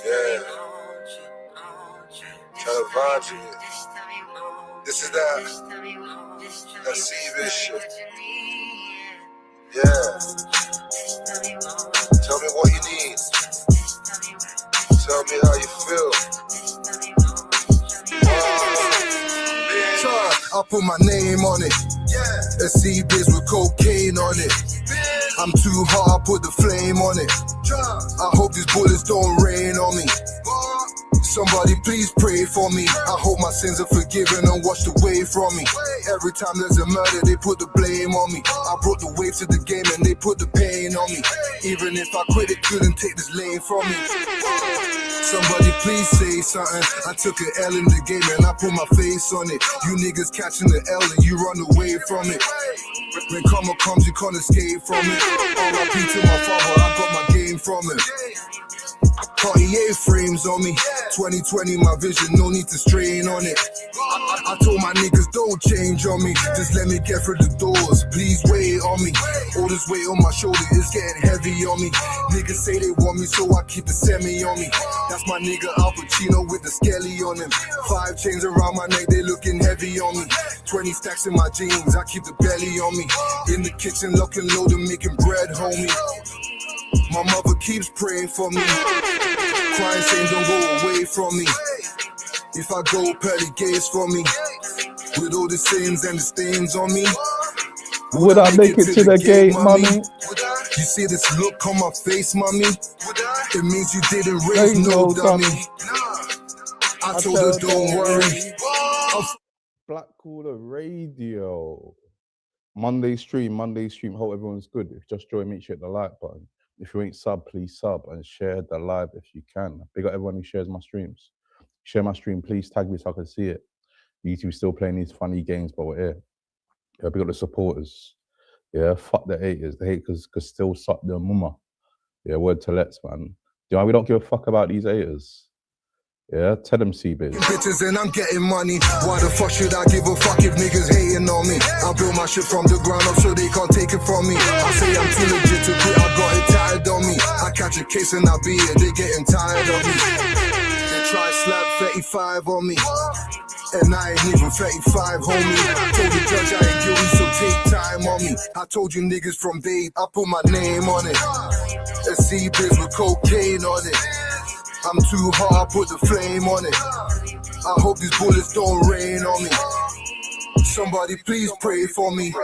Yeah. Trying to vibe to it. This is that serious shit. Yeah. Tell me what you need. Tell me how you feel. I put my name on it. A sea biz with cocaine on it. I'm too hot, I put the flame on it. I hope these bullets don't rain on me. Somebody please pray for me. I hope my sins are forgiven and washed away from me. Every time there's a murder, they put the blame on me. I brought the wave to the game and they put the pain on me. Even if I quit, it couldn't take this lane from me. Somebody please say something. I took an L in the game and I put my face on it. You niggas catching the L and you run away from it. When karma comes, you can't escape from it. R.I.P. to my father, I got my game from him. Cartier frames on me. 2020 my vision, no need to strain on it. I told my niggas don't change on me. Just let me get through the doors, please wait on me. All this weight on my shoulder is getting heavy on me. Niggas say they want me, so I keep the semi on me. That's my nigga Al Pacino with the skelly on him. 5 chains around my neck, they looking heavy on me. 20 stacks in my jeans, I keep the belly on me. In the kitchen, locking loaded, making bread, homie. My mother keeps praying for me. Crying saying don't go away from me. If I go, pearly gates for me. With all the sins and the stains on me. Would I make it to the gate, mommy? You see this look on my face, mommy? It means you didn't raise no dummy. I told her don't worry. Black Cooler Radio. Monday stream. Hope everyone's good. If you just joined, make sure you hit the like button. If you ain't sub, please sub and share the live if you can. Big up everyone who shares my streams. Share my stream, please tag me so I can see it. YouTube's still playing these funny games, but we're here. Yeah, big up the supporters. Yeah, fuck the haters. The haters could still suck their mumma. Yeah, word to let's, man. You know, we don't give a fuck about these haters. Yeah, tell them C-Biz. Bitches and I'm getting money. Why the fuck should I give a fuck if niggas hating on me? I build my shit from the ground up so they can't take it from me. I say I'm too legit to quit, I got it tired on me. I catch a case and I be it, they getting tired of me. They try slap 35 on me. And I ain't even 35, homie. Told the judge I ain't guilty, so take time on me. I told you niggas from Babe, I put my name on it. A C-Biz with cocaine on it. I'm too hot, I put the flame on it. I hope these bullets don't rain on me. Somebody please pray for me.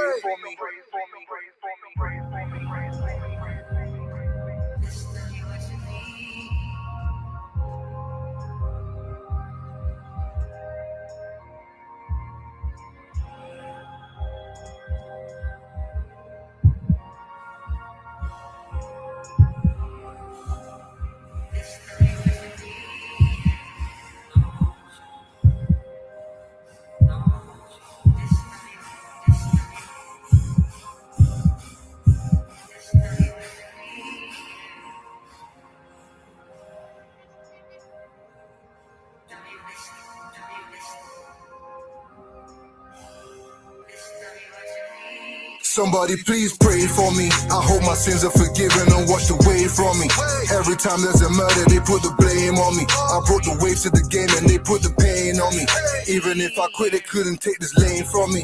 Somebody please pray for me. I hope my sins are forgiven and washed away from me. Every time there's a murder, they put the blame on me. I brought the waves to the game and they put the pain on me. Even if I quit, it couldn't take this lane from me.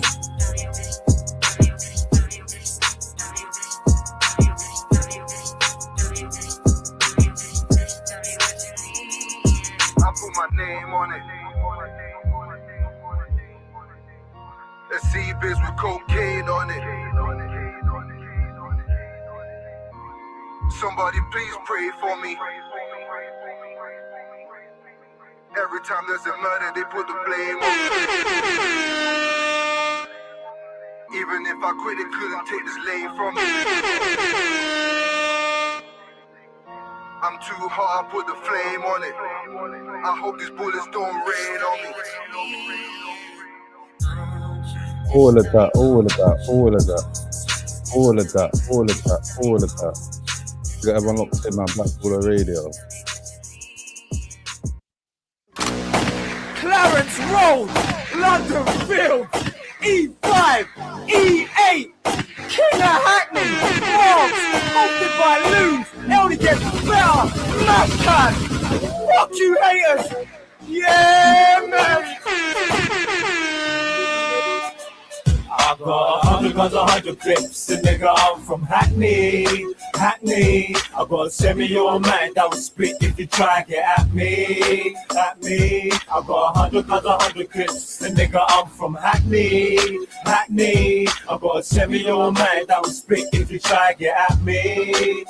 I put my name on it. A C-Biz with cocaine on it. Somebody please pray for me. Every time there's a murder, they put the blame on me. Even if I quit, it couldn't take this lane from me. I'm too hot, I put the flame on it. I hope these bullets don't rain on me. All of that. We got everyone locked in, man. Black Cooler Radio. Clarence Road, London Field, E5, E8, King of Hackney, Marks, gets better. Mash can. Fuck you haters. Yeah, man. I got 100 guns, 100 clips, and nigga, I'm from Hackney. I got a semi-automatic that will split if you try to get at me. I got 100 guns, 100 clips, and nigga, I'm from Hackney. I got a semi-automatic that will split if you try to get at me.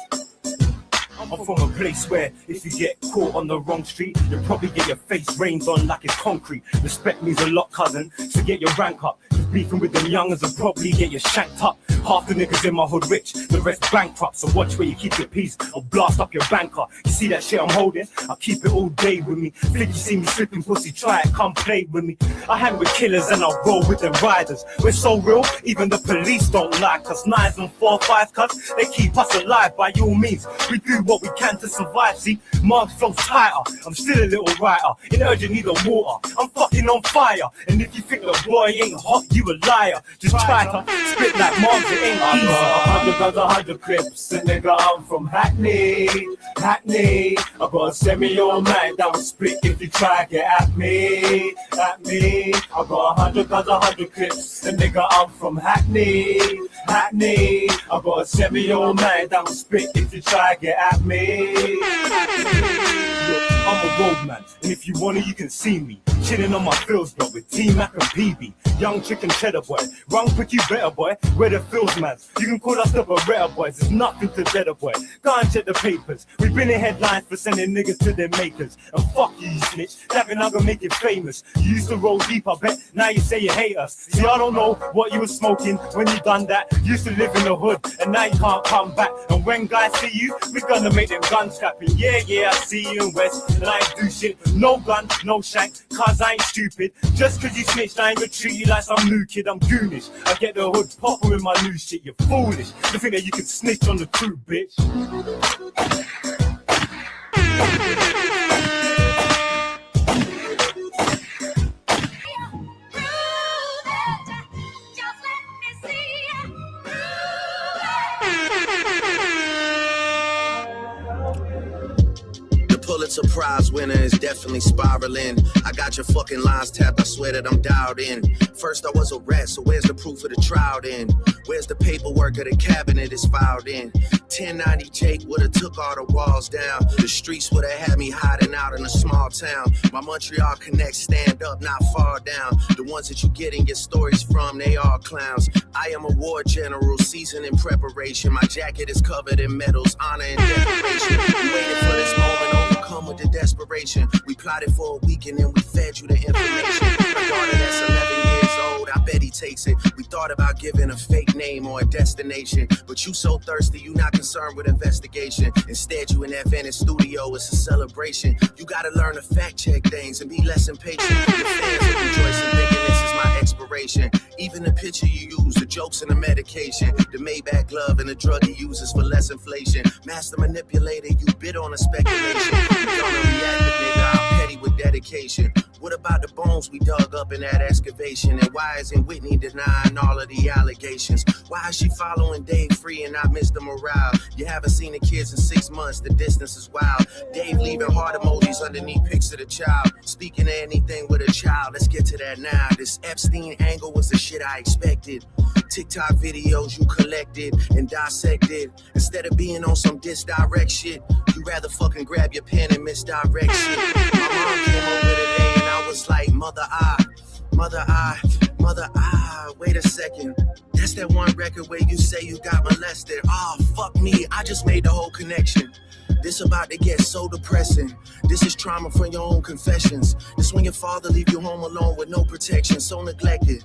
I'm from a place where if you get caught on the wrong street, you'll probably get your face rained on like it's concrete. Respect means a lot, cousin, so get your rank up. Cause beefing with them youngers will probably get you shanked up. Half the niggas in my hood rich, the rest bankrupt. So watch where you keep your peace or blast up your banker. You see that shit I'm holding? I'll keep it all day with me. Think you see me flipping pussy, try it, come play with me. I hang with killers and I'll roll with the riders. We're so real, even the police don't like us. 9s and 4-5 cuts, they keep us alive by all means. We do what we can to survive, see? Marks flows tighter, I'm still a little writer. In urgent need of water, I'm fucking on fire. And if you think the boy ain't hot, you a liar. Just try to spit like Marks, it ain't easy. I got 100 guns, 100 clips, and nigga, I'm from Hackney. I got a semi-automatic that will split if you try to get at me. I got 100 guns, 100 clips, and nigga, I'm from Hackney. I got a semi-automatic that will split if you try to get at me. Look, I'm a roadman, and if you want it, you can see me chilling on my fields, bro, with T-Mac and PB. Young chicken cheddar boy, run quick, you better boy. Where the fields, man? You can call us the Beretta boys. There's nothing to better boy. Go and check the papers. We've been in headlines for sending niggas to their makers. And fuck you, you snitch. Dapping, I'm gonna make it famous. You used to roll deep, I bet. Now you say you hate us. See, I don't know what you were smoking when you done that. You used to live in the hood, and now you can't come back. And when guys see you, we're gonna make them guns scrapping. Yeah, I see you in West, and I ain't do shit. No gun, no shank, cause I ain't stupid. Just cause you snitched, I ain't gonna treat you like some new kid. I'm goonish. I get the hood popper with my new shit. You're foolish to think that you can snitch on the crew, bitch. Pulitzer Prize winner is definitely spiraling. I got your fucking lines tapped, I swear that I'm dialed in. First I was a rat, so where's the proof of the trial then? Where's the paperwork of the cabinet is filed in? 1090 Jake would've took all the walls down. The streets would've had me hiding out in a small town. My Montreal connects stand up, not far down. The ones that you get and get stories from, they all clowns. I am a war general, seasoned in preparation. My jacket is covered in medals, honor and decoration. We waited for this moment, overcome with the desperation. We plotted for a week and then we fed you the information. My daughter that's 11 years old, I bet he takes it. We thought about giving a fake name or a destination, but you so thirsty, you not concerned with investigation. Instead, you in that Venice studio, it's a celebration. You gotta learn to fact check things and be less impatient. Your fans are rejoicing, thinking this is my expiration. Even the picture you use, the jokes and the medication, the Maybach glove and the drug he uses for less inflation. Master manipulator, you bid on a speculation. You don't reactive, nigga, I'm petty with dedication. What about the bones we dug up in that excavation? And why isn't Whitney denying all of the allegations? Why is she following Dave free and not Mr. Morale? You haven't seen the kids in 6 months, the distance is wild. Dave leaving heart emojis underneath pics of the child. Speaking of anything with a child, let's get to that now. This Epstein angle was the shit I expected. TikTok videos you collected and dissected. Instead of being on some disdirect shit, you rather fucking grab your pen and misdirect shit. My mom came over today and I was like, mother, wait a second. That's that one record where you say you got molested. Oh, fuck me, I just made the whole connection. This about to get so depressing. This is trauma from your own confessions. This when your father leave you home alone with no protection, so neglected.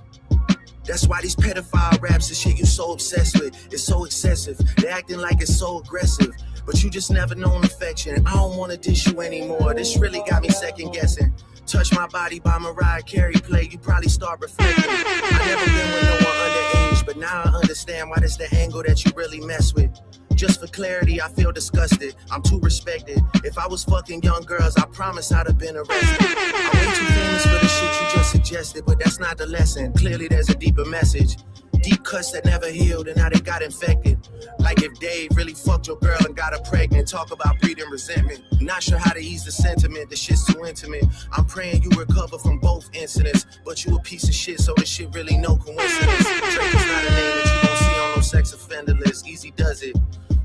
That's why these pedophile raps and shit you so obsessed with. It's so excessive. They're acting like it's so aggressive. But you just never known affection. I don't wanna dish you anymore. This really got me second guessing. Touch My Body by Mariah Carey play, you probably start reflecting. I never been with no one underage, but now I understand why that's the angle that you really mess with. Just for clarity, I feel disgusted. I'm too respected. If I was fucking young girls, I promise I'd have been arrested. I'm way too famous for the shit you just suggested, but that's not the lesson. Clearly there's a deeper message. Deep cuts that never healed and now they got infected. Like if Dave really fucked your girl and got her pregnant. Talk about breeding resentment. Not sure how to ease the sentiment. The shit's too intimate. I'm praying you recover from both incidents. But you a piece of shit, so this shit really no coincidence. Drake is not a name that you gon' see on no sex offender list. Easy does it.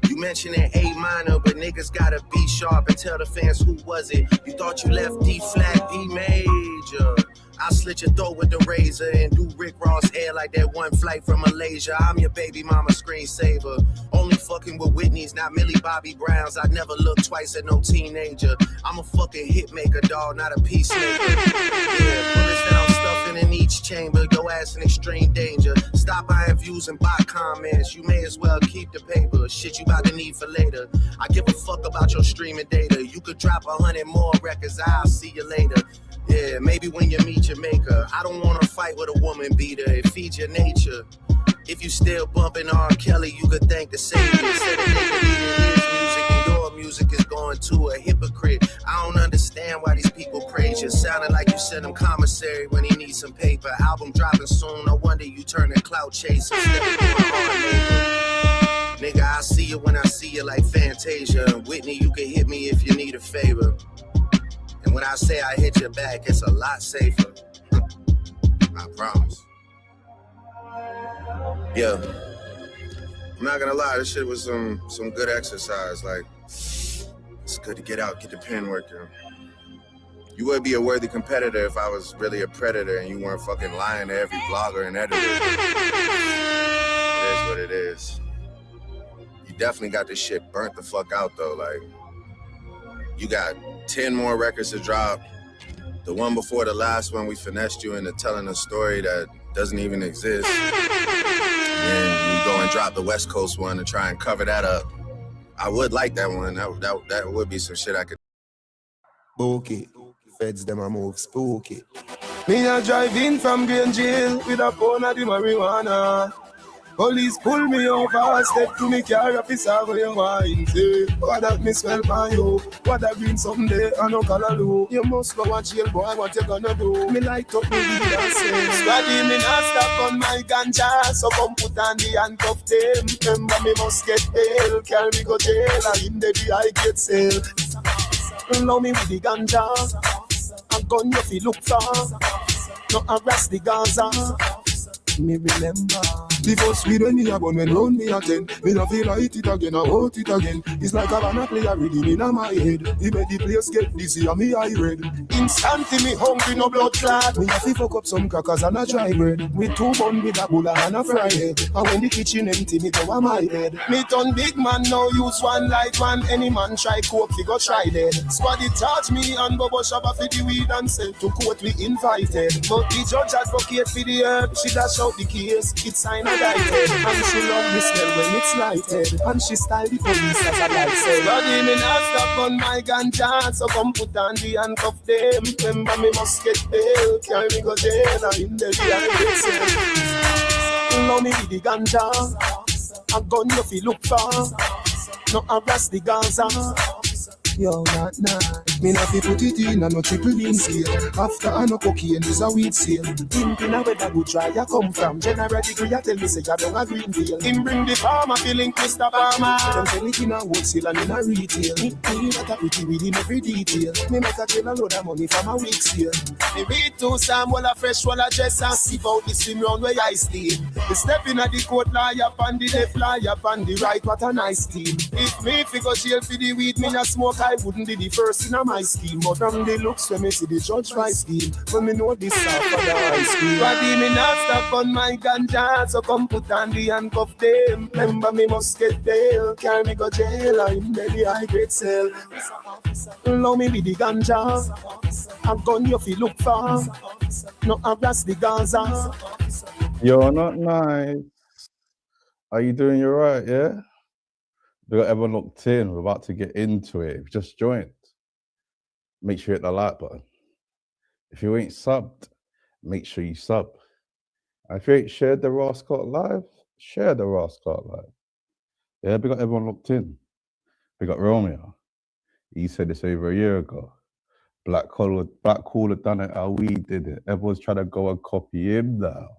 You mentioned an A minor, but niggas gotta be sharp and tell the fans who was it. You thought you left D flat, D major. I'll slit your throat with the razor and do Rick Ross hair like that one flight from Malaysia. I'm your baby mama screensaver. Only fucking with Whitney's, not Millie Bobby Browns. I never look twice at no teenager. I'm a fucking hit maker, dog, not a peacemaker. Yeah, bullets that I'm stuffing in each chamber. Your ass in extreme danger. Stop buying views and buy comments. You may as well keep the paper. Shit you about to need for later. I give a fuck about your streaming data. You could drop 100 more records. I'll see you later. Yeah, maybe when you meet your maker. I don't wanna fight with a woman beater. It feeds your nature. If you still bumping R. Kelly, you could thank the Savior. Said a nigga needed his music and your music is going to a hypocrite. I don't understand why these people praise you. Sounding like you sent him commissary when he needs some paper. Album dropping soon, no wonder you turn a clout chaser. Instead of doing hard labor. Nigga, I see you when I see you like Fantasia. Whitney, you can hit me if you need a favor. And when I say I hit your back, it's a lot safer. I promise. Yeah. I'm not gonna lie, this shit was some good exercise. Like, it's good to get out, get the pen working. You would be a worthy competitor if I was really a predator and you weren't fucking lying to every blogger and editor. It is what it is. You definitely got this shit burnt the fuck out though. Like, you got 10 more records to drop. The one before the last one, we finessed you into telling a story that doesn't even exist. And you go and drop the West Coast one to try and cover that up. I would like that one. That would be some shit I could. Spooky. Feds them a move spooky. Me a drive in from Green Jail with a pound of the marijuana. Police pull me over, step to me car, officer, where you want say, what that me smell by you? What that green someday, I no color do. You must go a jail, boy, what you gonna do? Me light up me with the say, squaddy me not stop on my ganja, so come put on the handcuff them. Remember me must get bail, carry me go jail, and in the day I get sale. Allow me with the ganja, a gun you fi look for, no harass the Gaza. Me remember the first weed when me a gun when round me a 10. Me no feel like it again, I want it again. It's like a banana player reading in my head. He made the place get dizzy and me eye red. Instantly me hungry, no blood clot. Me have to fuck up some crackers and a dry bread. With 2 bun with a bulla and a fry head. And when the kitchen empty, me go on my bed. Me turn big man now, use one light man. Any man try coke, he go try dead. Squaddy charge me and Bobo Shabba for the weed and sell to court we invited. But the judge advocate for the herb. She dash out the case, it's signed and she love me smell when it's lighted. And she style the police as a light say. Body me not stop on my ganja, so come put on the handcuff them. Remember me must get bail, carry me go jail, and in the day I get sale. Love me with the ganja, a gun you fi look for, no harass the Gaza. Yo, not nice. Me not fi put it in a no triple bean scale. After I no cocaine is a weed sale. Him pin a where the good try ya come from. General degree ya tell me say ya don't a green deal. Him bring the farmer feeling Mr. Farmer. Them sell it in a wholesale and in a retail. Me that a pretty within every detail. Me make a tell a load of money from a week sale. Me read to some wall a fresh wall a dress and sip out the swim round where I stay. Me step in a the court lie up on the left lie up on the right. What a nice team. If me fi go jail for the weed me not smoke. I wouldn't be the first in my scheme, but from the looks when me see the judge my scheme, when me know this stuff for the ice cream. Body me not stop on my ganja, so come put on the handcuff them. Remember me must get bail, carry me go jail, and in the high grade sale. Allow me with the ganja, a gun you fi look for, no harass the Gaza. You're not nice. Are you doing your right, yeah? We got everyone locked in. We're about to get into it. If you just joined, make sure you hit the like button. If you ain't subbed, make sure you sub. And if you ain't shared the Rascal Live, share the Rascal Live. Yeah, we got everyone locked in. We got Romeo. He said this over a year ago. Black Cooler done it how we did it. Everyone's trying to go and copy him now.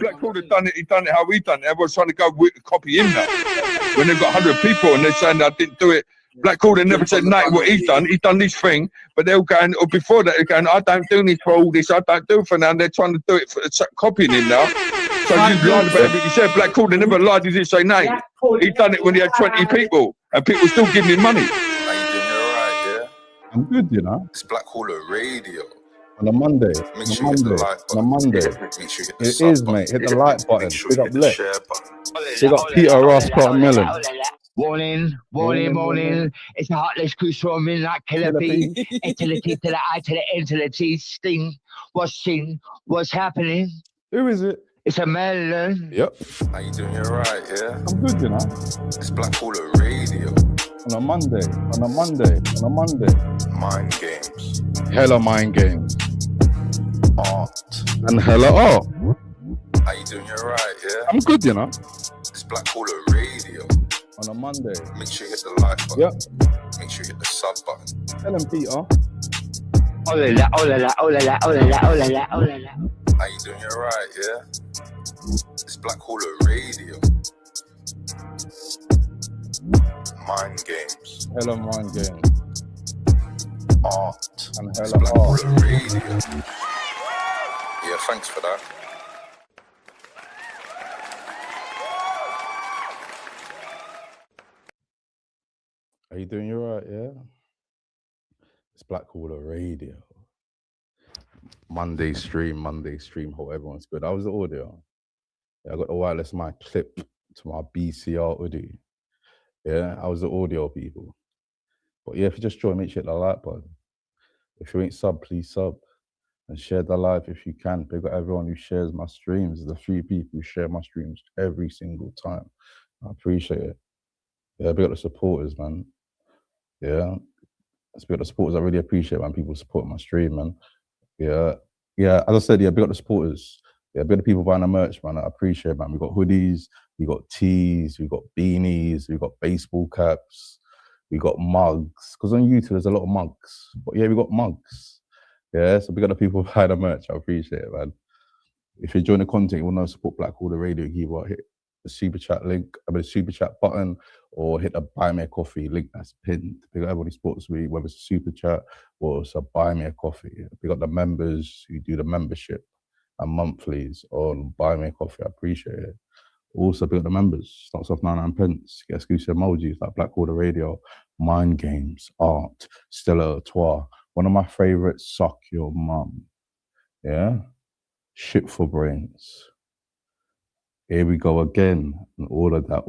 Black Cooler done it. He done it how we done it. Everyone's trying to go copy him now. When they've got 100 people and they're saying I didn't do it. Black Cooler never said nothing what he done. He done this thing, but they're going, or before that, they're going, I don't do this for all this. I don't do it for now. And they're trying to do it for copying him now. So you lied about everything. You said Black Cooler never lied. He didn't say nothing. He done it when he had 20 people and people still giving him money. How you doing? You alright, yeah? I'm good, you know. It's Black Cooler Radio. On a Monday. Make sure you hit the like button. On a Monday. Make sure you hit the It sub is, button. mate. Hit the like button. Make sure Big you up hit the Lex. share button. Big up Peter Ross, Clark Mellon. Warning, warning, warning. It's a heartless goose swarming like killer bee. A to the T to the I to the N to the T. Sting. What's seen? What's happening? Who is it? It's a melon. Yep. How you doing? You alright, yeah? I'm good, you know. It's Black Cooler Radio. On a Monday. On a Monday. On a Monday. Mind games. Hella mind games. Art. And hella art. How you doing? You alright, yeah? I'm good, you know. It's Black Cooler Radio. On a Monday. Make sure you hit the like button. Yep. Make sure you hit the sub button. Tell him, Peter. Oh la la, oh la la, oh la la, oh la la, oh la la, oh la la. How you doing? You alright, yeah? It's Black Cooler Radio. Mind games. Hella mind games. Art. And It's hella Black art. Cooler Radio. Yeah, thanks for that. Are you doing you right, yeah? It's Black Cooler Radio. Monday stream, hope everyone's good. How was the audio? Yeah, I got the wireless mic clipped to my BCR hoodie. Yeah, how was the audio, people? But yeah, if you just join, make sure you hit the like button. If you ain't sub, please sub. And share the live if you can. Big up everyone who shares my streams. There's a few people who share my streams every single time. I appreciate it. Yeah, big up the supporters, man. Yeah. Big up the supporters. I really appreciate when people support my stream, man. Yeah. Yeah, as I said, yeah, big up the supporters. Yeah, big up the people buying the merch, man. I appreciate it, man. We got hoodies, we got tees, we got beanies, we got baseball caps, we got mugs. Because on YouTube, there's a lot of mugs. But yeah, we got mugs. Yeah, so big up the people buying the merch. I appreciate it, man. If you join the content, you will know support Black Cooler Radio. Keyboard, hit the super chat link, the super chat button, or hit the buy me a coffee link that's pinned. Big up everybody supports me, whether it's a super chat or it's a buy me a coffee. Big up the members who do the membership and monthlies on buy me a coffee. I appreciate it. Also, big up the members. Starts off 99p. Get exclusive emojis like Black Cooler Radio, Mind Games, Art, Stella Artois. One of my favorites, Suck Your Mum. Yeah? Shit for Brains. Here we go again. And all of that.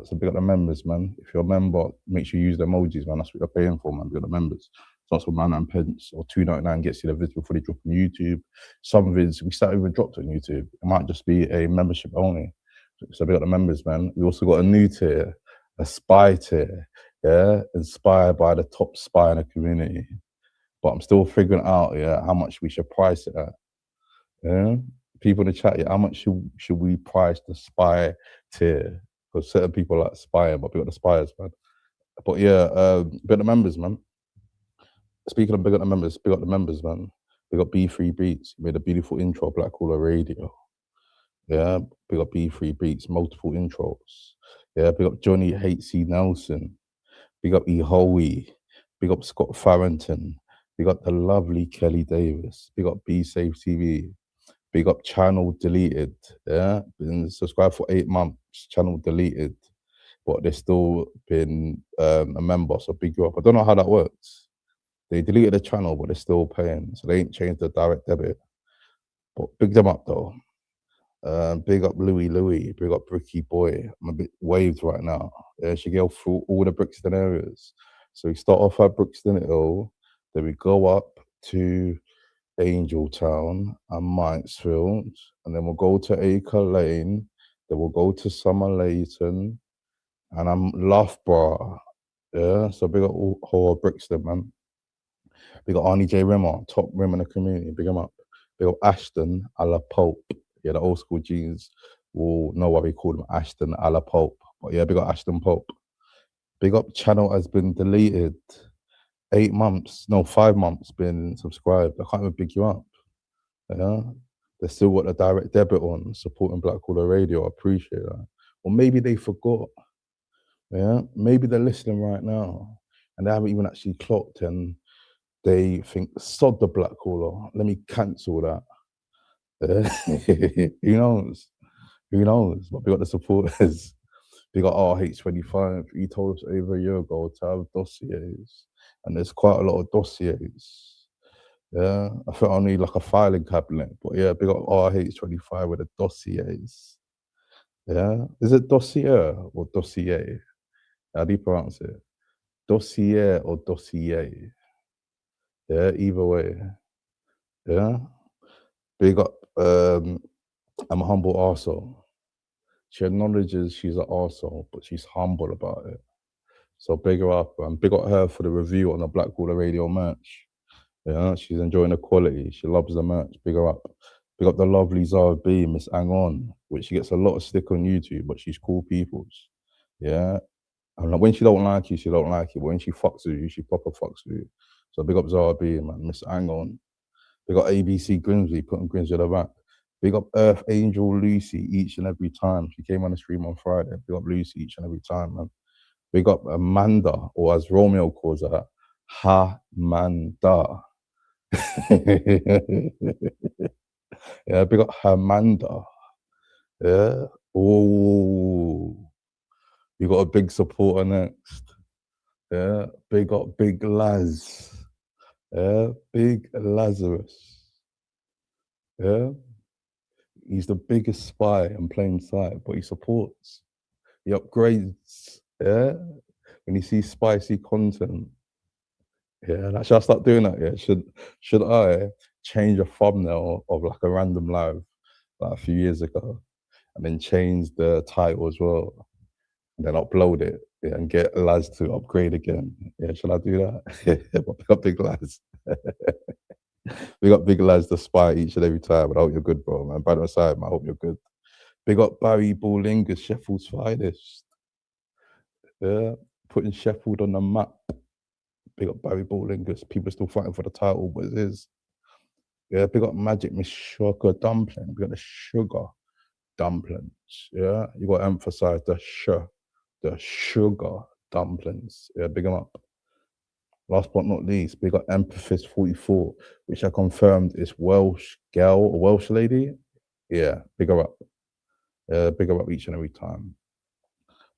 So big up the members, man. If you're a member, make sure you use the emojis, man. That's what you're paying for, man. Big up the members. Starts with 99p or $2.99 gets you the vids before they drop on YouTube. Some vids, we started even dropped on YouTube. It might just be a membership only. So big up the members, man. We also got a new tier, a spy tier. Yeah? Inspired by the top spy in the community. But I'm still figuring out, yeah, how much we should price it at. Yeah, people in the chat, yeah, how much should we price the spy tier? Because certain people like spying, but we got the spies, man. But yeah, big up the members, man. Speaking of big up the members, man. We got B3 Beats. He made a beautiful intro, Black Cooler Radio. Yeah, big up B3 Beats, multiple intros. Yeah, big up Johnny H.C. Nelson. Big up E. Hoey. Big up Scott Farrington. Big up the lovely Kelly Davis. Big up B Safe TV. Big up Channel Deleted. Yeah, been subscribed for 8 months. Channel Deleted, but they've still been a member. So big you up. I don't know how that works. They deleted the channel, but they're still paying. So they ain't changed the direct debit. But big them up though. Big up Louis. Big up Bricky Boy. I'm a bit waved right now. Yeah, she go through all the Brixton areas. So we start off at Brixton Hill. Then we go up to Angeltown and Mitesfield, and then we'll go to Acre Lane, then we'll go to Summer Leighton, and I'm Loughborough. Yeah, so big up all Brixton, man. Big up Arnie J. Rimmer, top rim in the community, big him up. Big up Ashton a la Pope. Yeah, the old school G's will know why we call him Ashton a la Pope. But yeah, big up Ashton Pope. Big up channel has been deleted. 5 months been subscribed. I can't even pick you up. Yeah, They still got the direct debit on, supporting Black Caller Radio. I appreciate that. Or maybe they forgot. Yeah, maybe they're listening right now and they haven't even actually clocked, and they think, sod the Black Caller, let me cancel that. Who knows? Who knows? But we got the supporters. We got RH25. He told us over a year ago to have dossiers, and there's quite a lot of dossiers. Yeah, I think I need like a filing cabinet, but yeah, we got RH25 with the dossiers. Yeah, is it dossier or dossier? How do you pronounce it? Dossier or dossier? Yeah, either way. Yeah, big up. I'm a humble arsehole. She acknowledges she's an arsehole, but she's humble about it. So big her up, and big up her for the review on the Black Caller Radio merch. Yeah, she's enjoying the quality. She loves the merch. Big her up. Big up the lovely Zara B, Miss Angon, which she gets a lot of stick on YouTube, but she's cool peoples. Yeah. And like, when she don't like you, she don't like you. But when she fucks with you, she proper fucks with you. So big up Zara B, man. Miss Angon. Big up ABC Grimsby, putting Grimsby at the back. Big up Earth Angel Lucy each and every time. She came on the stream on Friday. Big up Lucy each and every time, man. Big up Amanda, or as Romeo calls her, Hamanda. Yeah, big up Hamanda. Yeah. Oh, we got a big supporter next. Yeah, big up Big Laz. Yeah, Big Lazarus. Yeah. He's the biggest spy in plain sight, but he supports. He upgrades. Yeah. When he sees spicy content. Yeah, like, should I start doing that? Yeah. Should I change a thumbnail of like a random live like a few years ago, and then change the title as well, and then upload it, yeah, and get Laz to upgrade again? Yeah, should I do that? Yeah, but pick up Big Laz. We got Big Laz the spy each and every time. But I hope you're good, bro, man. By the side, man, I hope you're good. Big up Barry Ballingus, Sheffield's finest. Yeah, putting Sheffield on the map. Big up Barry Ballingus. People are still fighting for the title, but it is. Yeah, big up Magic Miss Sugar Dumpling. We got the sugar dumplings. Yeah, you got to emphasize the sugar dumplings. Yeah, big them up. Last but not least, big up Empathist 44, which I confirmed is Welsh girl or Welsh lady. Yeah, big her up. Big her up each and every time.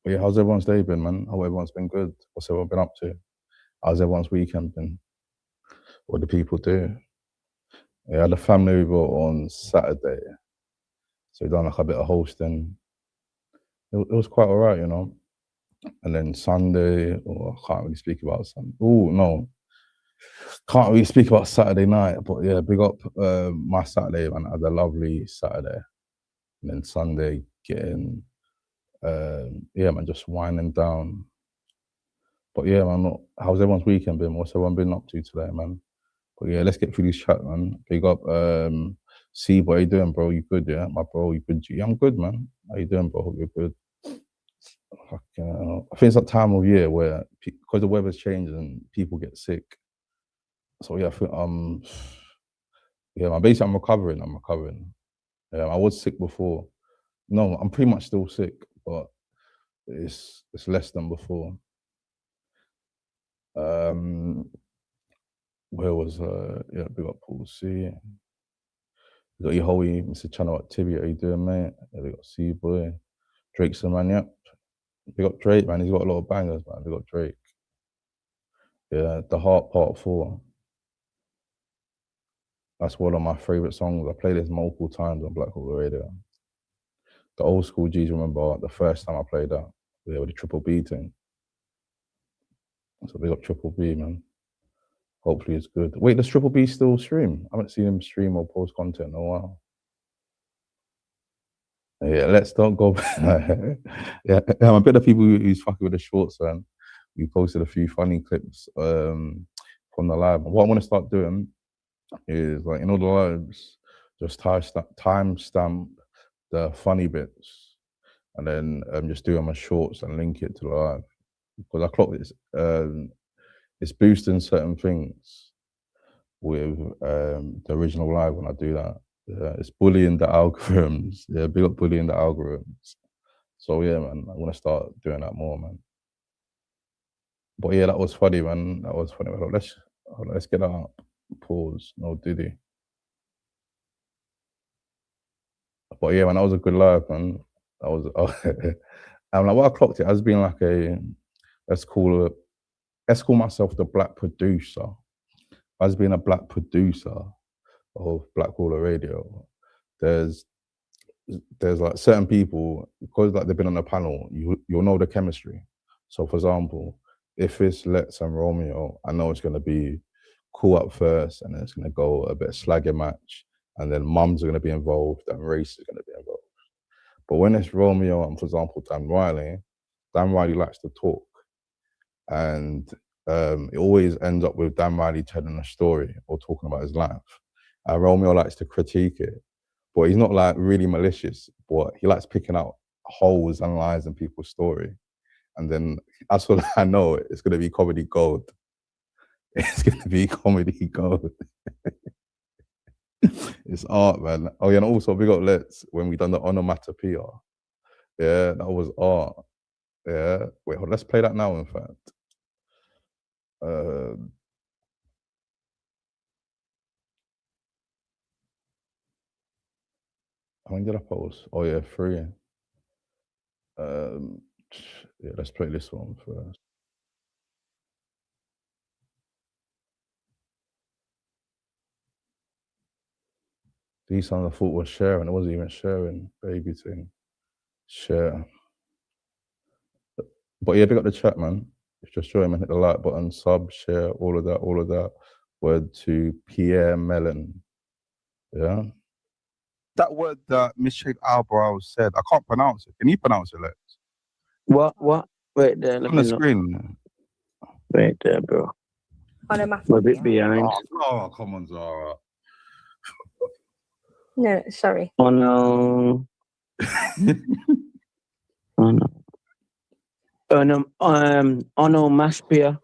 But yeah, how's everyone's day been, man? Hope everyone's been good. What's everyone been up to? How's everyone's weekend been? What do people do? Yeah, I had a family over on Saturday. So we done like a bit of hosting. It was quite all right, you know. And then Sunday, I can't really speak about Sunday. Oh, no. Can't really speak about Saturday night, but yeah, big up my Saturday, man. I had a lovely Saturday. And then Sunday, getting, yeah, man, just winding down. But yeah, man, how's everyone's weekend been? What's everyone been up to today, man? But yeah, let's get through this chat, man. Big up, C, what you doing, bro? You good, yeah? My bro, you good? Yeah, I'm good, man. How you doing, bro? Hope you're good. I think it's that time of year where, because the weather's changing, people get sick. So yeah, I think yeah, basically I'm recovering. Yeah, I was sick before. No, I'm pretty much still sick, but it's less than before. Where was yeah, big up Paul C. We got your Hoey, Mr. Channel Activity. How you doing, mate? Yeah, we got C boy. Drake's the man, yep. Big up Drake, man. He's got a lot of bangers, man. Big up Drake. Yeah, The Heart Part 4. That's one of my favorite songs. I played this multiple times on Black Caller Radio. The old school G's remember the first time I played that. Yeah, with the Triple B thing. So big up Triple B, man. Hopefully it's good. Wait, does Triple B still stream? I haven't seen him stream or post content in a while. Yeah, let's not go back. Yeah, I'm a bit of people who's fucking with the shorts, man. We posted a few funny clips from the live. What I want to start doing is, like, in all the lives, just timestamp the funny bits, and then just do them as shorts and link it to the live. Because I clocked it's boosting certain things with the original live when I do that. Yeah, it's bullying the algorithms. Yeah, big up bullying the algorithms. So yeah, man, I want to start doing that more, man. But yeah, that was funny, man. That was funny. Let's get that up. Pause. No Diddy. But yeah, man, that was a good live, man. That was. I'm like, what I clocked it as being like let's call myself the black producer. As being a black producer of Black Caller Radio, there's like certain people, because like they've been on the panel, you'll know the chemistry. So for example, if it's Let's and Romeo, I know it's gonna be cool up first, and then it's gonna go a bit slaggy match, and then mums are gonna be involved, and race is gonna be involved. But when it's Romeo and, for example, Dan Riley likes to talk, and it always ends up with Dan Riley telling a story or talking about his life. And Romeo likes to critique it, but he's not like really malicious, but he likes picking out holes and lies in people's story. And then that's all I know, it's going to be comedy gold. It's going to be comedy gold. It's art, man. Oh yeah, and also big up Let's when we done the onomatopoeia. Yeah, that was art. Yeah, wait, let's play that now, in fact. How many did I post? Oh yeah, 3. Yeah, let's play this one first. These songs I thought was sharing. It wasn't even sharing. Baby thing. Share. But yeah, big up the chat, man. Just show him and hit the like button, sub, share, all of that. Word to Pierre Mellon. Yeah. That word that Miss Shade Albrow said, I can't pronounce it. Can you pronounce it, Lex? What? Wait there. Let on me the look. screen. Wait there, bro. Onomatopoeia. A bit behind. Oh, come on, Zara. No, sorry. Oh no. Oh no. Onomatopoeia.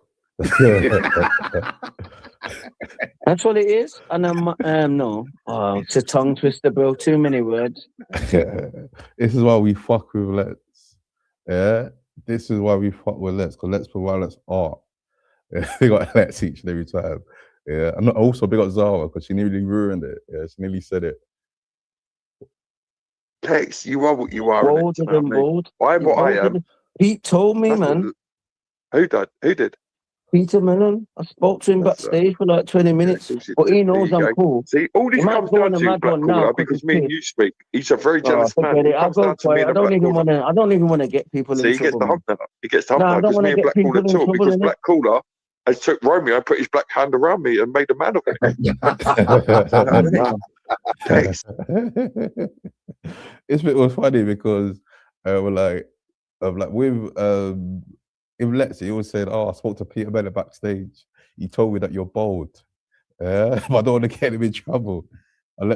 That's what it is. No. Oh, it's a tongue twister, bro. Too many words. This is why we fuck with Let's. Yeah. This is why we fuck with Let's, because Let's provide us art. Yeah, they got Let's each and every time. Yeah. And also big up Zara, because she nearly ruined it. Yeah, she nearly said it. Lex, you are what you are. Bolder than bold. I'm what I am. Pete told me, man. Who did? Who did? Peter Mellon. I spoke to him backstage for like 20 minutes, but he knows I'm cool. See, all this comes down to Black Caller because me and you speak. He's a very jealous man. It comes down to me and I don't even want to get people in trouble. See, he gets the hump now. He gets the hump now because me and Black Caller talk, because Black Caller has took Romeo and put his black hand around me and made a man of it. It's a bit was funny because we're like with Let's, he always said, "Oh, I spoke to Peter Mellon backstage. He told me that you're bold, but I don't want to get him in trouble." And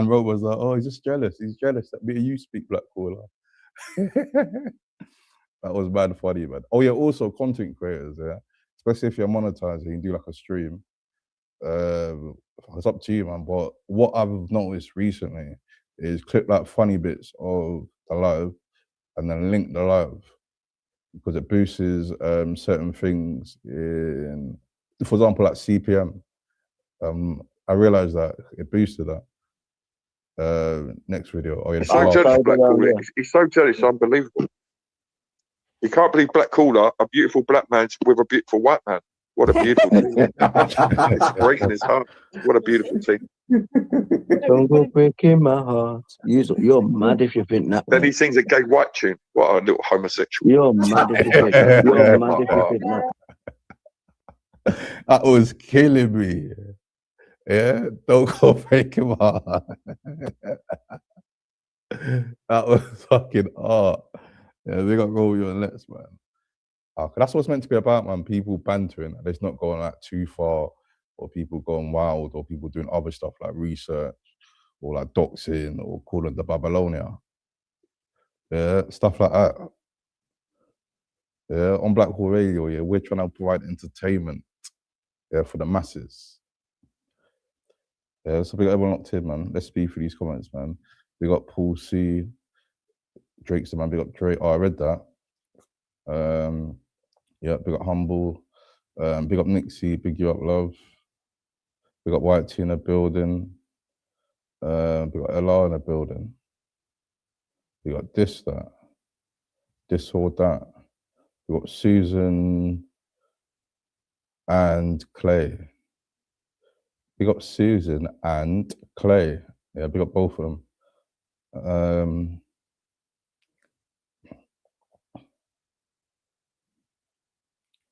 Rob was like, "Oh, he's just jealous. He's jealous that me and you speak Black Caller." That was mad funny, man. Oh yeah, also content creators, yeah, especially if you're monetizing, you can do like a stream. It's up to you, man. But what I've noticed recently is clip like funny bits of the live and then link the live, because it boosts certain things in, for example, like CPM. I realized that it boosted that. Next video. Oh yeah, he's so jealous of Black Caller. He's so jealous, unbelievable. You can't believe Black Caller, a beautiful black man with a beautiful white man. What a beautiful thing. It's breaking his heart. What a beautiful thing. Don't go breaking my heart. You're mad if you think that. Then he sings a gay white tune. What a little homosexual. You're mad if you think that. You're mad if you think that. That was killing me. Yeah, don't go breaking my heart. That was fucking art. Yeah, they got Romeo and Let's, man. That's what it's meant to be about, man. People bantering. It's not going like too far, or people going wild, or people doing other stuff like research, or like doxing, or calling the Babylonia. Yeah, stuff like that. Yeah, on Black Hole Radio, yeah, we're trying to provide entertainment, yeah, for the masses. Yeah, so we got everyone locked in, man. Let's speed through these comments, man. We got Paul C. Drake's the man. We got Drake. Oh, I read that. Yeah, we got Humble. Big up Nixie. Big you up, love. We got White T in the building. We got LR in the building. We got this or that. We got Susan and Clay. We got Susan and Clay. Yeah, we got both of them.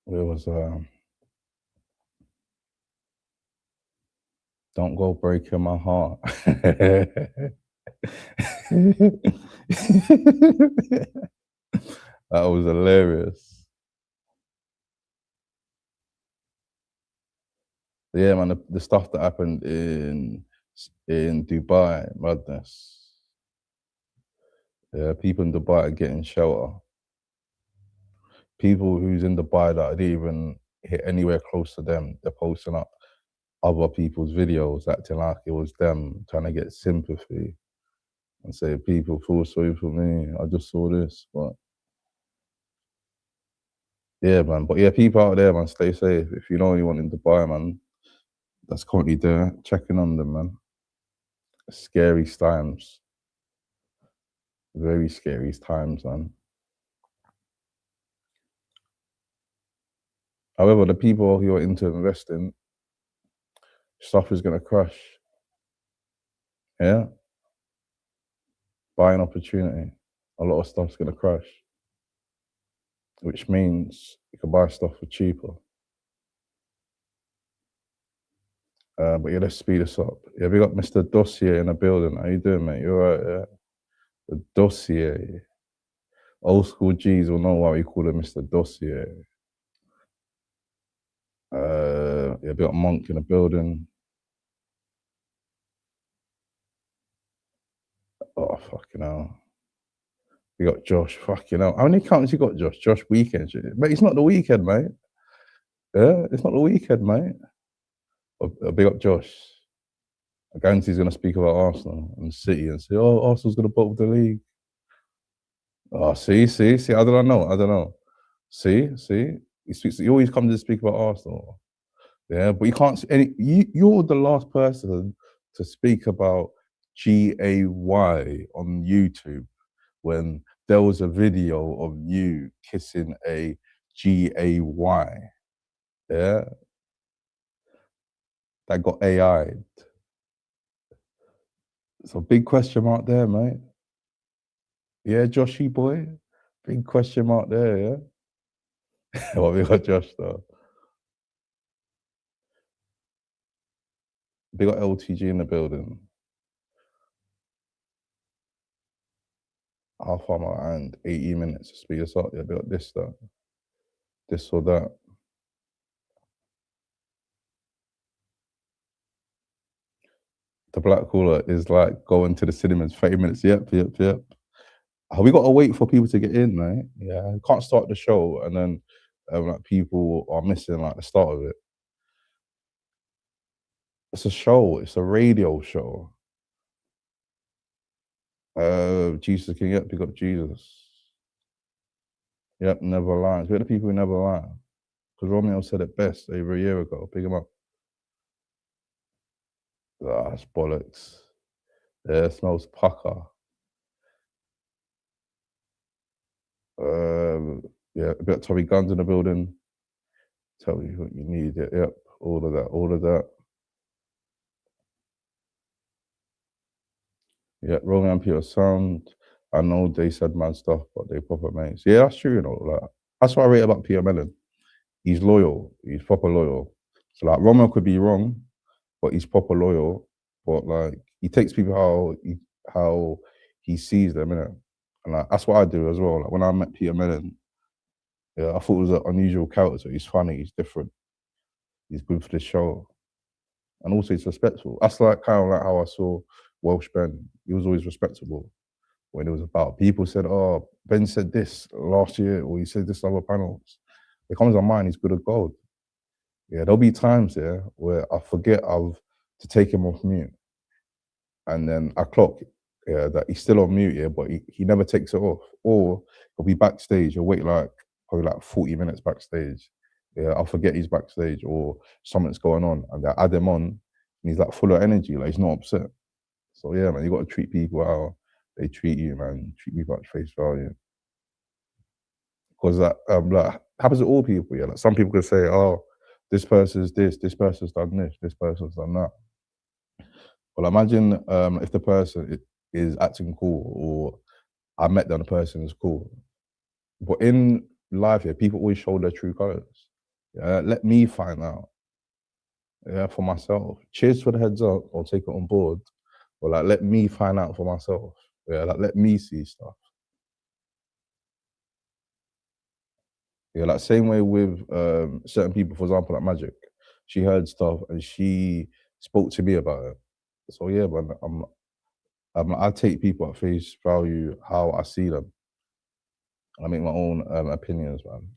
Where was Don't Go Breaking My Heart. That was hilarious. Yeah, man, the stuff that happened in Dubai, madness. Yeah, people in Dubai are getting shelter. People who's in Dubai that didn't even hit anywhere close to them, they're posting up other people's videos acting like it was them, trying to get sympathy and say, people feel sorry for me, I just saw this, but yeah, man. But yeah, people out there, man, stay safe. If you know anyone in Dubai, man, that's currently there, checking on them, man. Scary times. Very scary times, man. However, the people who are into investing, stuff is going to crash. Yeah? Buying opportunity. A lot of stuff's going to crash. Which means you can buy stuff for cheaper. But yeah, let's speed this up. Yeah, we got Mr. Dossier in the building. How you doing, mate? You all right, yeah? The Dossier. Old school G's will know why we call him Mr. Dossier. Yeah, we got Monk in the building. Oh, fucking hell. We got Josh, fucking hell. How many accounts you got, Josh? Josh Weekend. But it's not the weekend, mate. Yeah, it's not the weekend, mate. Big up Josh. I guarantee he's going to speak about Arsenal and City and say, oh, Arsenal's going to bottom the league. Oh, see, I don't know. See, he always comes to speak about Arsenal. Yeah, but you can't, you're the last person to speak about GAY on YouTube when there was a video of you kissing a GAY. Yeah? That got AI'd. So big question mark there, mate. Yeah, Joshy boy. Big question mark there, yeah? Well, we got Josh though. We got LTG in the building. Half hour and 80 minutes to speed us up. Yeah, we got this though. This or that. The black cooler is like going to the cinemas 30 minutes. Yep. We got to wait for people to get in, right? Yeah, can't start the show and then like people are missing like the start of it. It's a show. It's a radio show. Jesus King. Yep, we got Jesus. Yep, never lies. We're the people who never lie. Because Romeo said it best over a year ago. Pick him up. Ah, it's bollocks. Yeah, it smells pucker. Yeah, a bit of Tommy Guns in the building. Tell you what you need. Yep, all of that. Yeah, Romeo and Peter sound. I know they said mad stuff, but they proper mates. Yeah, that's true, you know. Like, that's what I rate about Peter Mellon. He's loyal. He's proper loyal. So like Romeo could be wrong, but he's proper loyal. But like he takes people how he sees them, innit? And like that's what I do as well. Like when I met Peter Mellon, yeah, I thought it was an unusual character. He's funny, he's different. He's good for the show. And also he's respectful. That's like kind of like how I saw Welsh Ben. He was always respectable when it was about. People said, oh, Ben said this last year, or he said this other panels. It comes to mind, he's good at gold. Yeah, there'll be times, yeah, where I forget I've to take him off mute. And then I clock that he's still on mute, but he never takes it off. Or he'll be backstage, he'll wait like probably like 40 minutes backstage. I'll forget he's backstage or something's going on, and I add him on, and he's like full of energy, like he's not upset. So yeah, man, you got to treat people how they treat you, man. Treat people at face value. Because that like happens to all people, yeah. Like some people could say, oh, this person's this person's done this person's done that. Well, imagine if the person is acting cool, or I met them, the person is cool. But in life here, people always show their true colors. Yeah, let me find out. Yeah, for myself. Cheers for the heads up. I'll take it on board. But like, let me find out for myself. Yeah, like let me see stuff. Yeah, like same way with certain people. For example, like Magic, she heard stuff and she spoke to me about it. So yeah, but I take people at face value how I see them. I make my own opinions, man.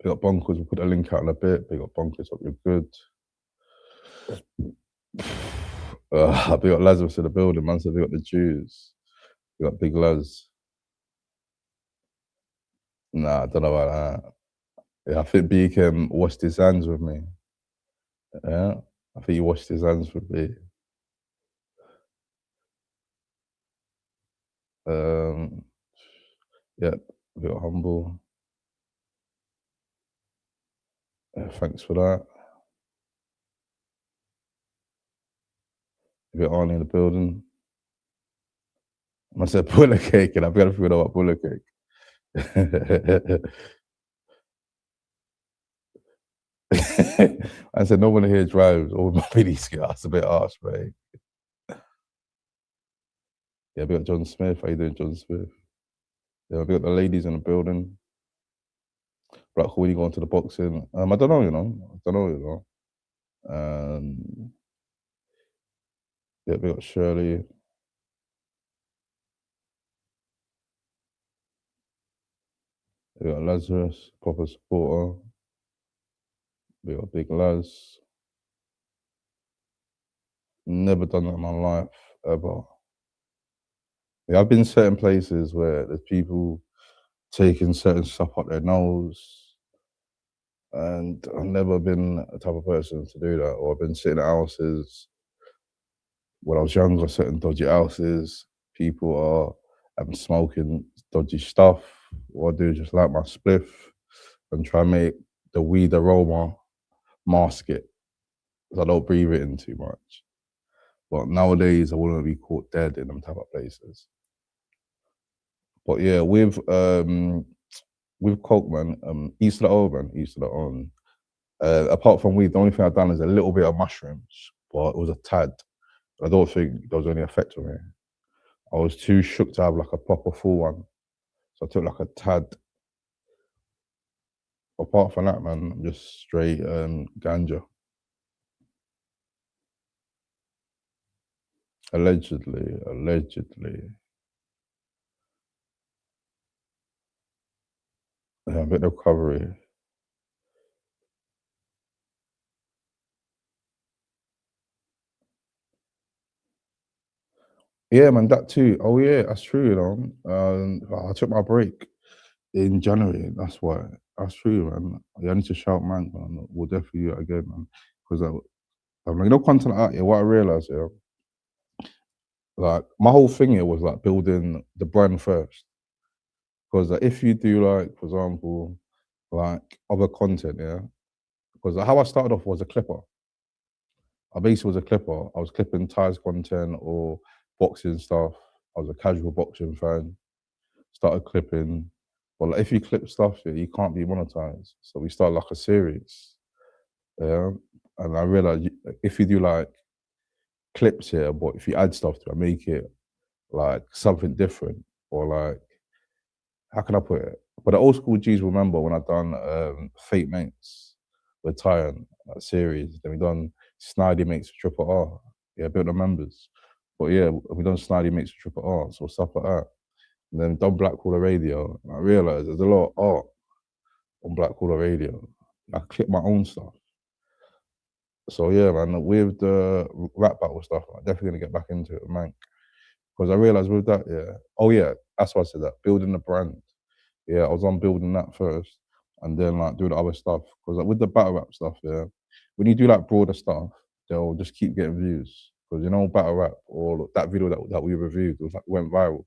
Big up Bonkers, we'll put a link out in a bit. Big up Bonkers, hope you're good. Big up Lazarus in the building, man. So big up the Jews. Big up Big Laz. Nah, I don't know about that. Yeah, I think Beacon washed his hands with me. Yeah, I think he washed his hands with me. Yeah, a bit humble. Thanks for that. A bit Arnie in the building. I said bullet cake, and I've got to figure out about bullet cake. I said no one here drives. All my mini skirt. That's a bit harsh, mate. Yeah, we got John Smith. How you doing, John Smith? Yeah, we got the ladies in the building. Black, when you go into the boxing? I don't know, you know. Yeah, we got Shirley. We got Lazarus, proper supporter. We got Big Laz. Never done that in my life, ever. Yeah, I've been certain places where there's people taking certain stuff up their nose, and I've never been a type of person to do that. Or I've been sitting at houses when I was younger, certain dodgy houses. People are smoking dodgy stuff. What I do is just light my spliff and try and make the weed aroma mask it, because I don't breathe it in too much. But nowadays, I wouldn't be caught dead in them type of places. But yeah, with coke, man, east of the O, man, east of the O. Apart from weed, the only thing I've done is a little bit of mushrooms, but it was a tad. I don't think there was any effect on me. I was too shook to have like a proper full one, so I took like a tad. Apart from that, man, I'm just straight ganja. Allegedly. Yeah, a bit of recovery. Yeah, man, that too. Oh yeah, that's true, you know. I took my break in January, that's why. That's true, man. I need to shout, man. We'll definitely do it again, man. Because I'm like, you know, content out here, what I realized, yeah, like my whole thing here was like building the brand first. Because if you do like, for example, like other content, yeah, because how I started off was a clipper. I basically was a clipper. I was clipping ties content or boxing stuff. I was a casual boxing fan. Started clipping. But like, if you clip stuff, yeah, you can't be monetized. So we started like a series. Yeah. And I realized if you do like clips here, but if you add stuff to it, make it like something different, or like, how can I put it? But the old school G's remember when I done Fate Mates with Tyan, that series. Then we done Snidey Mates with Triple R. Yeah, built the members. But yeah, we done Snidey Mates with Triple R, so stuff like that. And then done Black Caller Radio. And I realized there's a lot of art on Black Caller Radio. I clip my own stuff. So yeah, man, with the rap battle stuff, I'm definitely gonna get back into it, man. Because I realized with that, yeah. Oh yeah, that's why I said that. Building the brand. Yeah, I was on building that first, and then like do the other stuff. Because like with the battle rap stuff, yeah, when you do like broader stuff, they'll just keep getting views. Because you know, battle rap or that video that we reviewed, it was like went viral,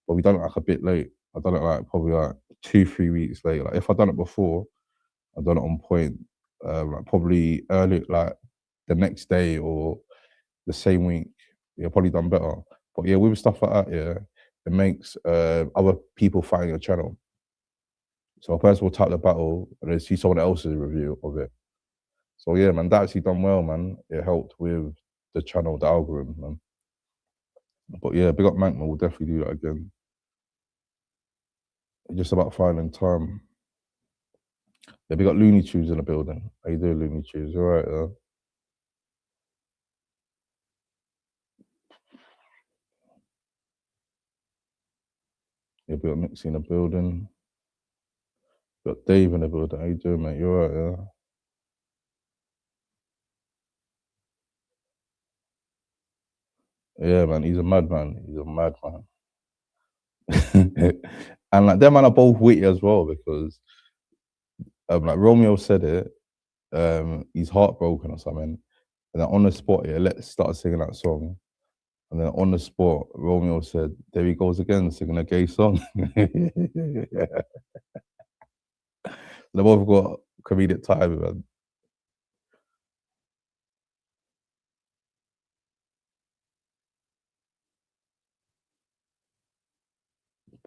but we done it like a bit late. I done it like probably like 2-3 weeks late. Like if I done it before, I done it on point. Like probably early, like the next day or the same week. Yeah, probably done better. But yeah, with stuff like that, yeah, it makes other people find your channel. So a person will type the battle and then see someone else's review of it. So yeah, man, that actually done well, man. It helped with the channel, the algorithm, man. But yeah, big up Mankman, we'll definitely do that again. It's just about finding time. Yeah, we got Looney Tunes in the building. How you doing, Looney Tunes? All right, yeah, we got Nixie in the building. We got Dave in the building. How you doing, mate? You all right, yeah? Yeah, man, he's a madman. He's a madman. And like them man are both witty as well because like Romeo said it, he's heartbroken or something. And then on the spot, yeah, let's start singing that song. And then on the spot, Romeo said, there he goes again, singing a gay song. They both got comedic timing, man.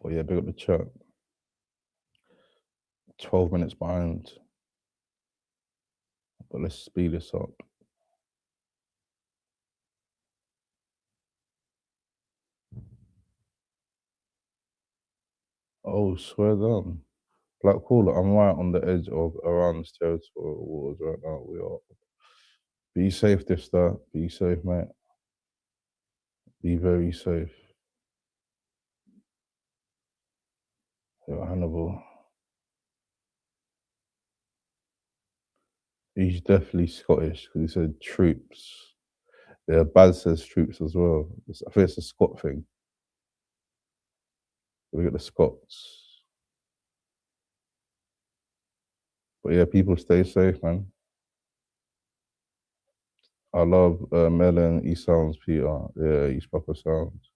But yeah, big up the chat. 12 minutes behind. But let's speed this up. Oh, swear down. Black Caller, I'm right on the edge of Iran's territorial wars right now. We are. Be safe, Dista. Be safe, mate. Be very safe. Yo, Hannibal. He's definitely Scottish because he said troops. Yeah, Baz says troops as well. I think it's a Scot thing. We got the Scots. But yeah, people stay safe, man. I love Melon. He sounds Peter. Yeah, he's proper sounds.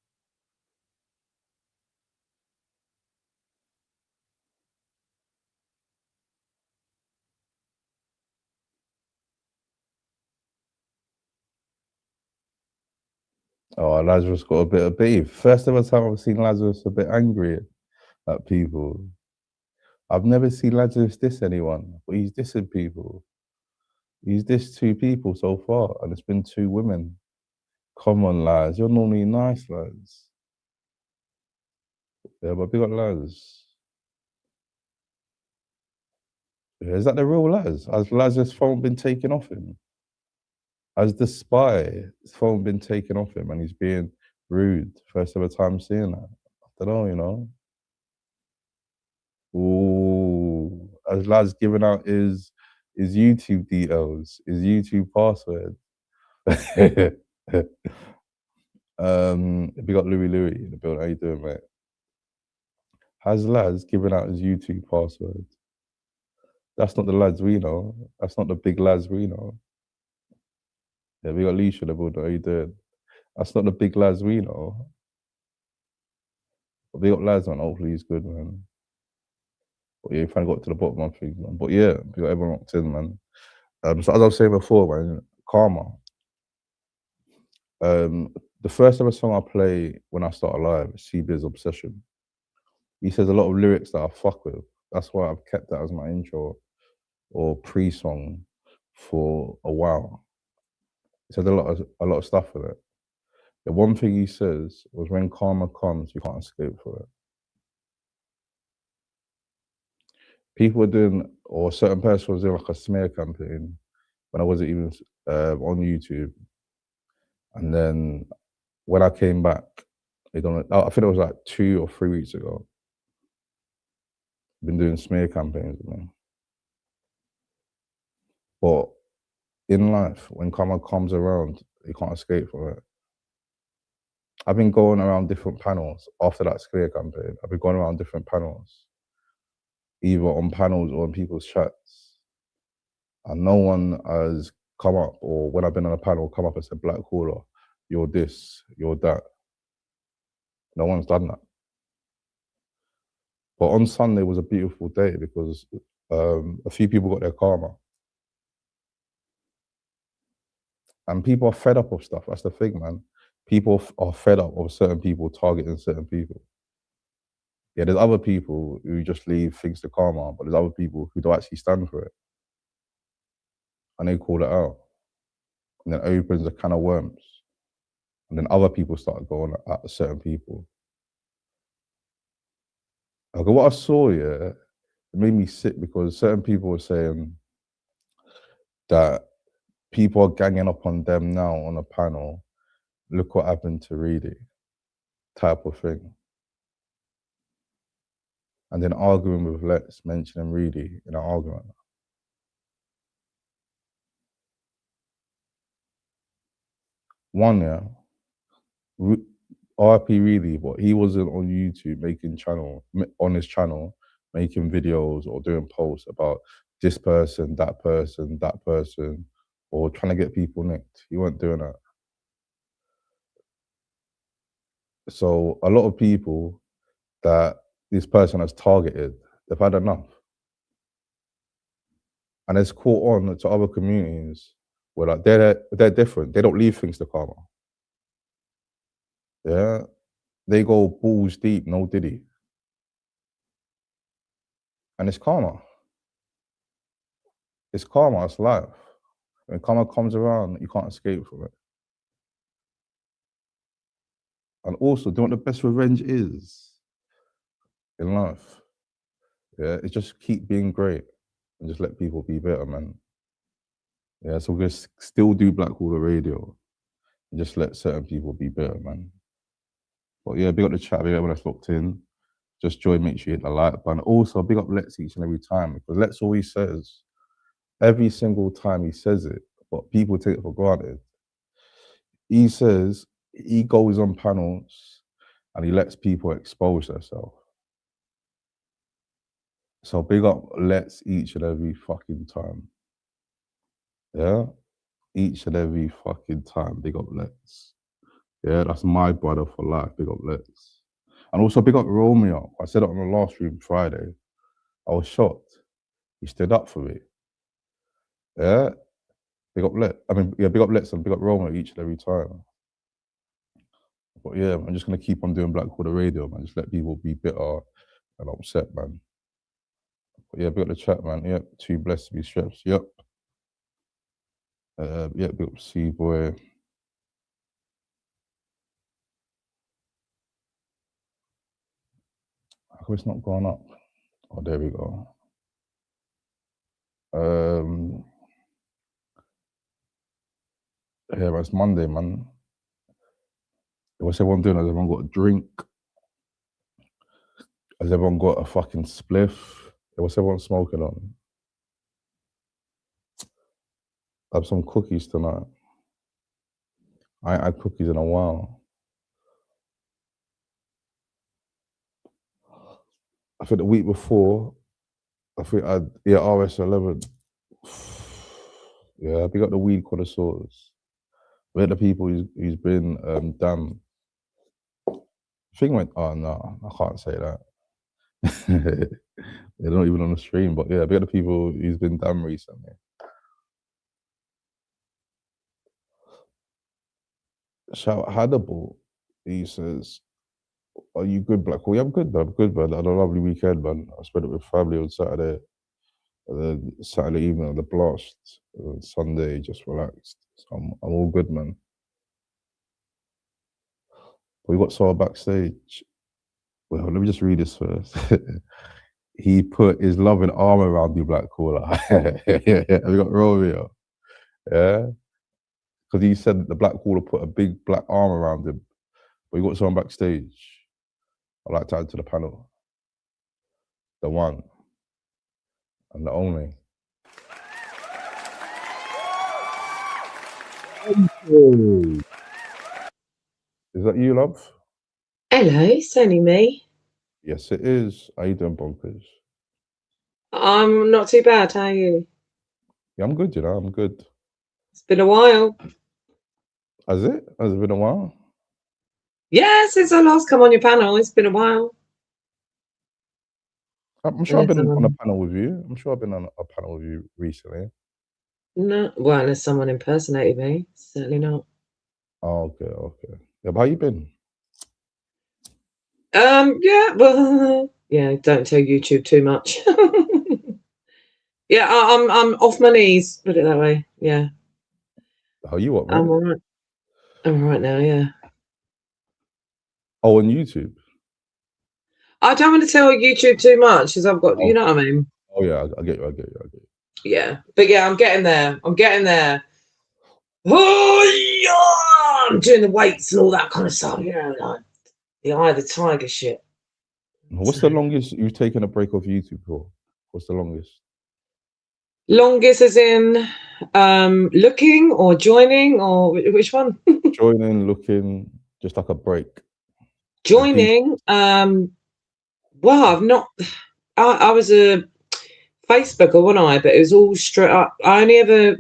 Oh, Lazarus got a bit of beef. First ever time I've seen Lazarus a bit angry at people. I've never seen Lazarus diss anyone, but he's dissing people. He's dissed 2 people so far, and it's been 2 women. Come on, Laz. You're normally nice, Laz. Yeah, but big up Laz. Yeah, is that the real Laz? Has Lazarus' phone been taken off him? Has the spy's phone been taken off him and he's being rude? First ever time seeing that. I don't know, you know. Ooh, has Laz given out his YouTube details, his YouTube password? We got Louis in the building. How you doing, mate? Has Laz given out his YouTube password? That's not the lads we know. That's not the big lads we know. Yeah, we got Leisha in the building. How you doing? That's not the big lads we know. But we got lads, man. Hopefully he's good, man. But yeah, finally got to the bottom of things, man. But yeah, we got everyone locked in, man. So as I was saying before, man, Karma. The first ever song I play when I start live is CB's Obsession. He says a lot of lyrics that I fuck with. That's why I've kept that as my intro or pre-song for a while. He said a lot of stuff with it. The one thing he says was when karma comes, you can't escape for it. People were doing, or a certain person was doing like a smear campaign when I wasn't even on YouTube. And then when I came back, I think it was like 2 or 3 weeks ago. Been doing smear campaigns with me. But in life, when karma comes around, you can't escape from it. I've been going around different panels after that Square campaign. I've been going around different panels, either on panels or on people's chats. And no one has come up, or when I've been on a panel, come up and said, Black Caller, you're this, you're that. No one's done that. But on Sunday was a beautiful day because a few people got their karma. And people are fed up of stuff. That's the thing, man. People are fed up of certain people targeting certain people. Yeah, there's other people who just leave things to karma, but there's other people who don't actually stand for it. And they call it out. And then it opens a can of worms. And then other people start going at certain people. Okay, what I saw, yeah, it made me sick because certain people were saying that people are ganging up on them now on a panel. Look what happened to Reedy, type of thing. And then arguing with Lex, mentioning Reedy in an argument. One, yeah, RP Reedy, but he wasn't on YouTube on his channel, making videos or doing posts about this person, that person, or trying to get people nicked. He wasn't doing that. So a lot of people that this person has targeted, they've had enough. And it's caught on to other communities where like they're different. They don't leave things to karma. Yeah. They go balls deep, no diddy. And it's karma. It's karma, it's life. When karma comes around, you can't escape from it. And also, do you know what the best revenge is in life? Yeah, it's just keep being great and just let people be better, man. Yeah, so we're gonna still do Black Caller Radio and just let certain people be better, man. But yeah, big up the chat, big up when that's locked in. Just join, make sure you hit the like button. Also, big up Lex each and every time, because Lex always says, every single time he says it, but people take it for granted. He says he goes on panels and he lets people expose themselves. So big up Lex each and every fucking time. Yeah? Each and every fucking time, big up Lex. Yeah, that's my brother for life, big up Lex. And also big up Romeo. I said it on the last stream Friday. I was shocked. He stood up for me. Yeah? Big up Lex. Big up Lex and big up Romeo each and every time. But yeah, I'm just gonna keep on doing Black Caller Radio, man. Just let people be bitter and upset, man. But yeah, big up the chat, man. Yep, too blessed to be straps. Yep. Big up C-Boy. How come it's not gone up? Oh, there we go. Yeah, it's Monday, man. What's everyone doing? Has everyone got a drink? Has everyone got a fucking spliff? What's everyone smoking on? I have some cookies tonight. I ain't had cookies in a while. I think the week before, I think I had RS11. Yeah, big up the weed connoisseurs. We're the people who's been damn. Thing went, oh no, I can't say that. They're not even on the stream, but yeah, big up the people who's been damn recently. Shout out Hannibal. He says, are you good, Black Hole? Yeah, I'm good, man. I'm good, man. I had a lovely weekend, man. I spent it with family on Saturday. And then Saturday evening on the blast. And Sunday, just relaxed. So I'm all good, man. We got someone backstage. Well, let me just read this first. He put his loving arm around you, Black Caller. Yeah, we got Romeo. Yeah? Because he said the Black Caller put a big black arm around him. But we got someone backstage. I'd like to add to the panel. The one and the only. Is that you, love? Hello, it's only me. Yes, it is. How you doing, Bonkers? I'm not too bad. How are you? Yeah, I'm good, you know, I'm good. It's been a while. Has it? Has it been a while? Yeah, since I last come on your panel, it's been a while. I'm sure I've been on a panel with you. I'm sure I've been on a panel with you recently. No, well, unless someone impersonated me, certainly not. Oh, okay. Yeah, but how you been? Yeah, well, yeah, don't tell YouTube too much. Yeah, I'm off my knees, put it that way. Yeah. How you what, I'm mate? all right. I'm all right now, yeah. Oh, on YouTube? I don't want to tell YouTube too much because I've got, you know what I mean? Oh, yeah, I get you. Yeah. But yeah, I'm getting there. Oh, yeah! I'm doing the weights and all that kind of stuff, you know, like the eye of the tiger shit. What's the longest you've taken a break off YouTube for? What's the longest? Longest as in looking or joining or which one? Joining, looking, just like a break. Joining. Well, I've not. I was a Facebooker, wasn't I? But it was all straight up. I only ever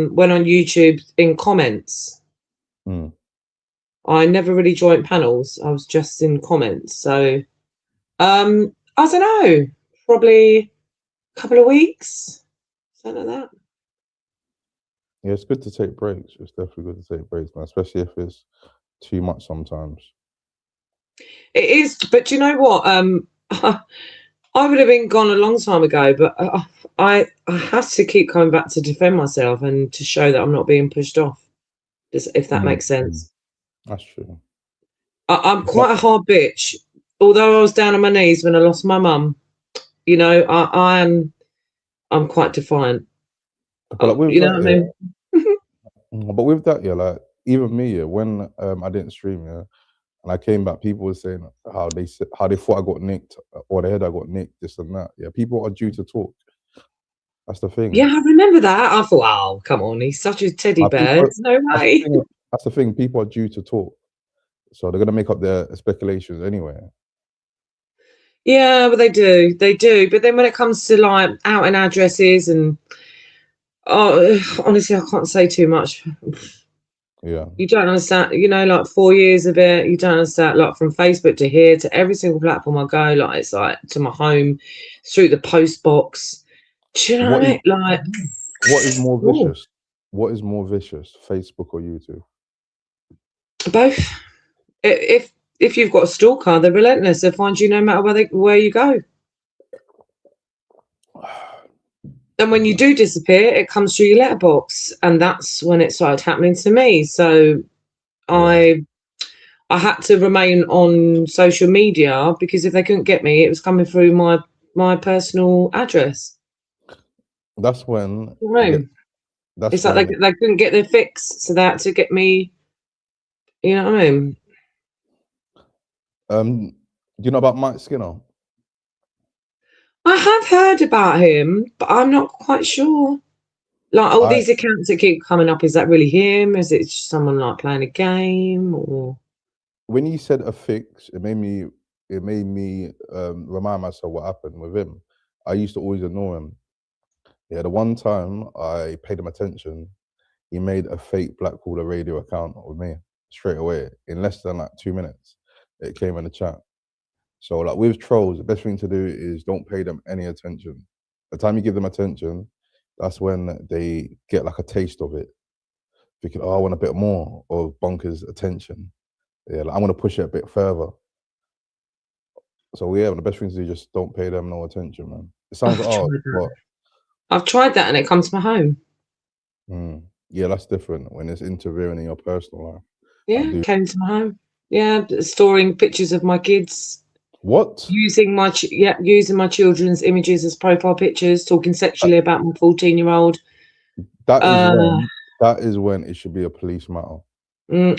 went on YouTube in comments. I never really joined panels. I was just in comments. So, I don't know. Probably a couple of weeks, something like that. Yeah, it's good to take breaks. It's definitely good to take breaks, man, especially if it's too much sometimes. It is, but you know what? I would have been gone a long time ago, but I have to keep coming back to defend myself and to show that I'm not being pushed off, if that makes sense. That's true. I'm quite a hard bitch. Although I was down on my knees when I lost my mum, you know, I'm quite defiant. But like you know what I mean? But with that, yeah, like even me, yeah, when I didn't stream, yeah, and I came back, people were saying how they thought I got nicked or they heard I got nicked, this and that. Yeah, people are due to talk. That's the thing. Yeah, I remember that. I thought, oh, come on, he's such a teddy bear. There's no way. That's the thing. People are due to talk, so they're gonna make up their speculations anyway. Yeah, but they do. But then when it comes to like out and addresses and honestly, I can't say too much. Yeah. You don't understand, you know, like 4 years of it, you don't understand, like from Facebook to here to every single platform I go, like it's like to my home, through the post box. Do you know what I mean? Like, what is more vicious? What is more vicious, Facebook or YouTube? Both. If you've got a stalker, they're relentless. They'll find you no matter where you go. And when you do disappear, it comes through your letterbox, and that's when it started happening to me. So I had to remain on social media because if they couldn't get me, it was coming through my personal address. That's when. It's like they couldn't get their fix, so they had to get me. You know what I mean? Do you know about Mike Skinner? I have heard about him, but I'm not quite sure. Like all these accounts that keep coming up, is that really him? Is it just someone like playing a game? Or when you said a fix, it made me remind myself what happened with him. I used to always ignore him. Yeah, the one time I paid him attention, he made a fake Blackwater radio account with me straight away in less than like 2 minutes. It came in the chat. So like with trolls, the best thing to do is don't pay them any attention. The time you give them attention, that's when they get like a taste of it. Thinking, oh, I want a bit more of Bonkers' attention. Yeah, like, I want to push it a bit further. So yeah, the best thing to do is just don't pay them no attention, man. It sounds odd, but I've tried that and it comes to my home. Yeah, that's different when it's interfering in your personal life. Yeah, it came to my home. Yeah, storing pictures of my kids. What? Using my children's images as profile pictures, talking sexually about my 14-year-old. That is when it should be a police matter.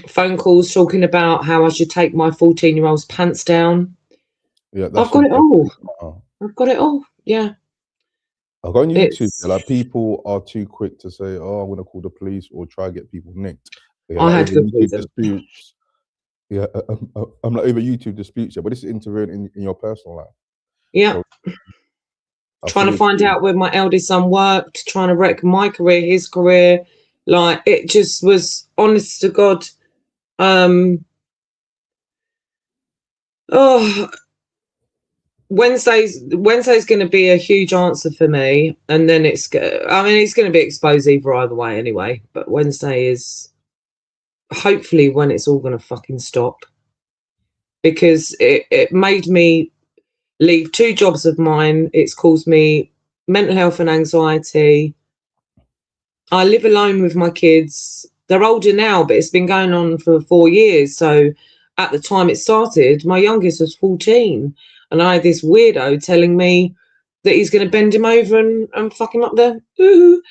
Phone calls talking about how I should take my 14-year-old's pants down. Yeah, I've got it all. I've got it all. Yeah. I go on YouTube, It's, like people are too quick to say, "Oh, I'm gonna call the police" or try to get people nicked. Yeah, I like had over good YouTube reason. disputes. Yeah, I'm like over YouTube disputes. Yeah, but this is interfering in your personal life. Yeah. So I Trying to fully find agree. out where my eldest son worked, trying to wreck my career, his career. Like, it just was, honest to God. Oh, Wednesday's going to be a huge answer for me, and then it's going to be exposed either way anyway. But Wednesday is hopefully when it's all going to fucking stop, because it made me leave 2 jobs of mine. It's caused me mental health and anxiety. I live alone with my kids. They're older now, but it's been going on for 4 years. So at the time it started, my youngest was 14, and I had this weirdo telling me that he's going to bend him over and fuck him up there. Ooh.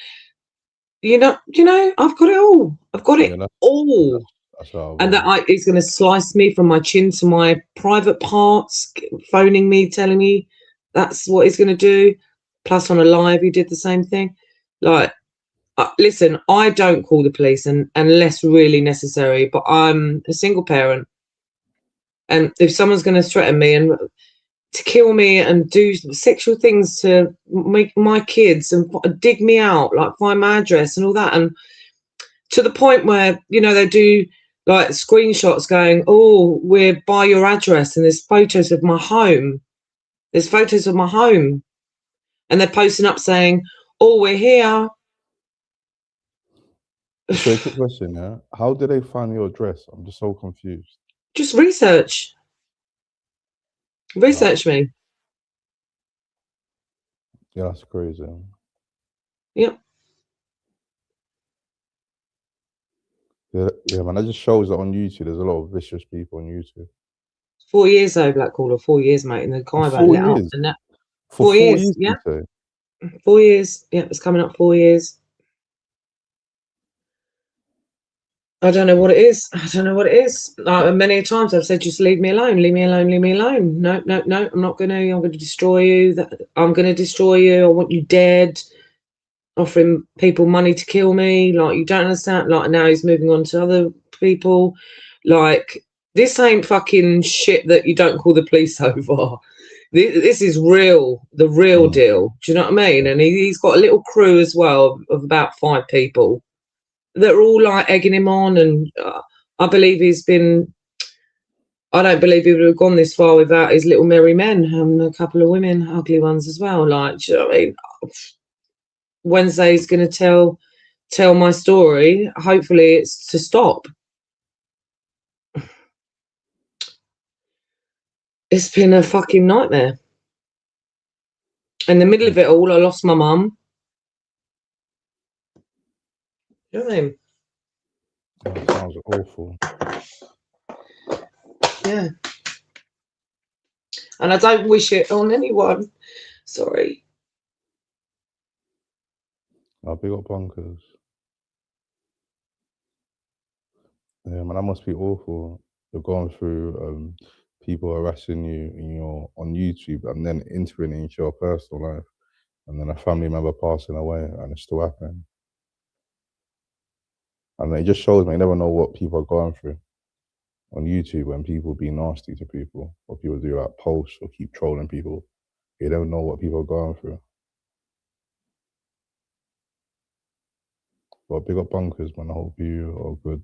You know, I've got it all. I've got it all. That's how And that he's going to slice me from my chin to my private parts, phoning me, telling me that's what he's going to do. Plus on a live, he did the same thing. Like, listen, I don't call the police unless really necessary, but I'm a single parent. And if someone's going to threaten me and to kill me and do sexual things to make my kids and dig me out, like find my address and all that, and to the point where, they do like screenshots going, "Oh, we're by your address," and there's photos of my home. And they're posting up saying, "Oh, we're here." So a quick question, yeah. How did they find your address? I'm just so confused. Just research me. Yeah, that's crazy. Yep. Yeah, man. That just shows that on YouTube, there's a lot of vicious people on YouTube. 4 years though, Black Caller, 4 years, mate, and the guy won't let up. And that For 4 years, yeah. you say? 4 years. Yeah, it's coming up 4 years. I don't know what it is. Many times I've said, just leave me alone, leave me alone, leave me alone. No, I'm not going to. I'm going to destroy you. I'm going to destroy you. I want you dead. Offering people money to kill me. Like, you don't understand. Like, now he's moving on to other people. Like, this ain't fucking shit that you don't call the police over. This is real, the real deal. Do you know what I mean? And he's got a little crew as well of about 5 people that are all like egging him on. And I don't believe he would have gone this far without his little merry men and a couple of women, ugly ones as well. Like, do you know what I mean? Wednesday's going to tell my story. Hopefully it's to stop. It's been a fucking nightmare. In the middle of it all, I lost my mum. You know what I mean? That sounds awful. Yeah. And I don't wish it on anyone. Sorry. I'll big up Bonkers. Yeah, man, that must be awful. You're going through people harassing you on YouTube and then entering into your personal life, and then a family member passing away, and it's still happening. And it just shows me you never know what people are going through on YouTube when people be nasty to people, or people do like posts or keep trolling people. You don't know what people are going through. But big up Bonkers, man. I hope you are good.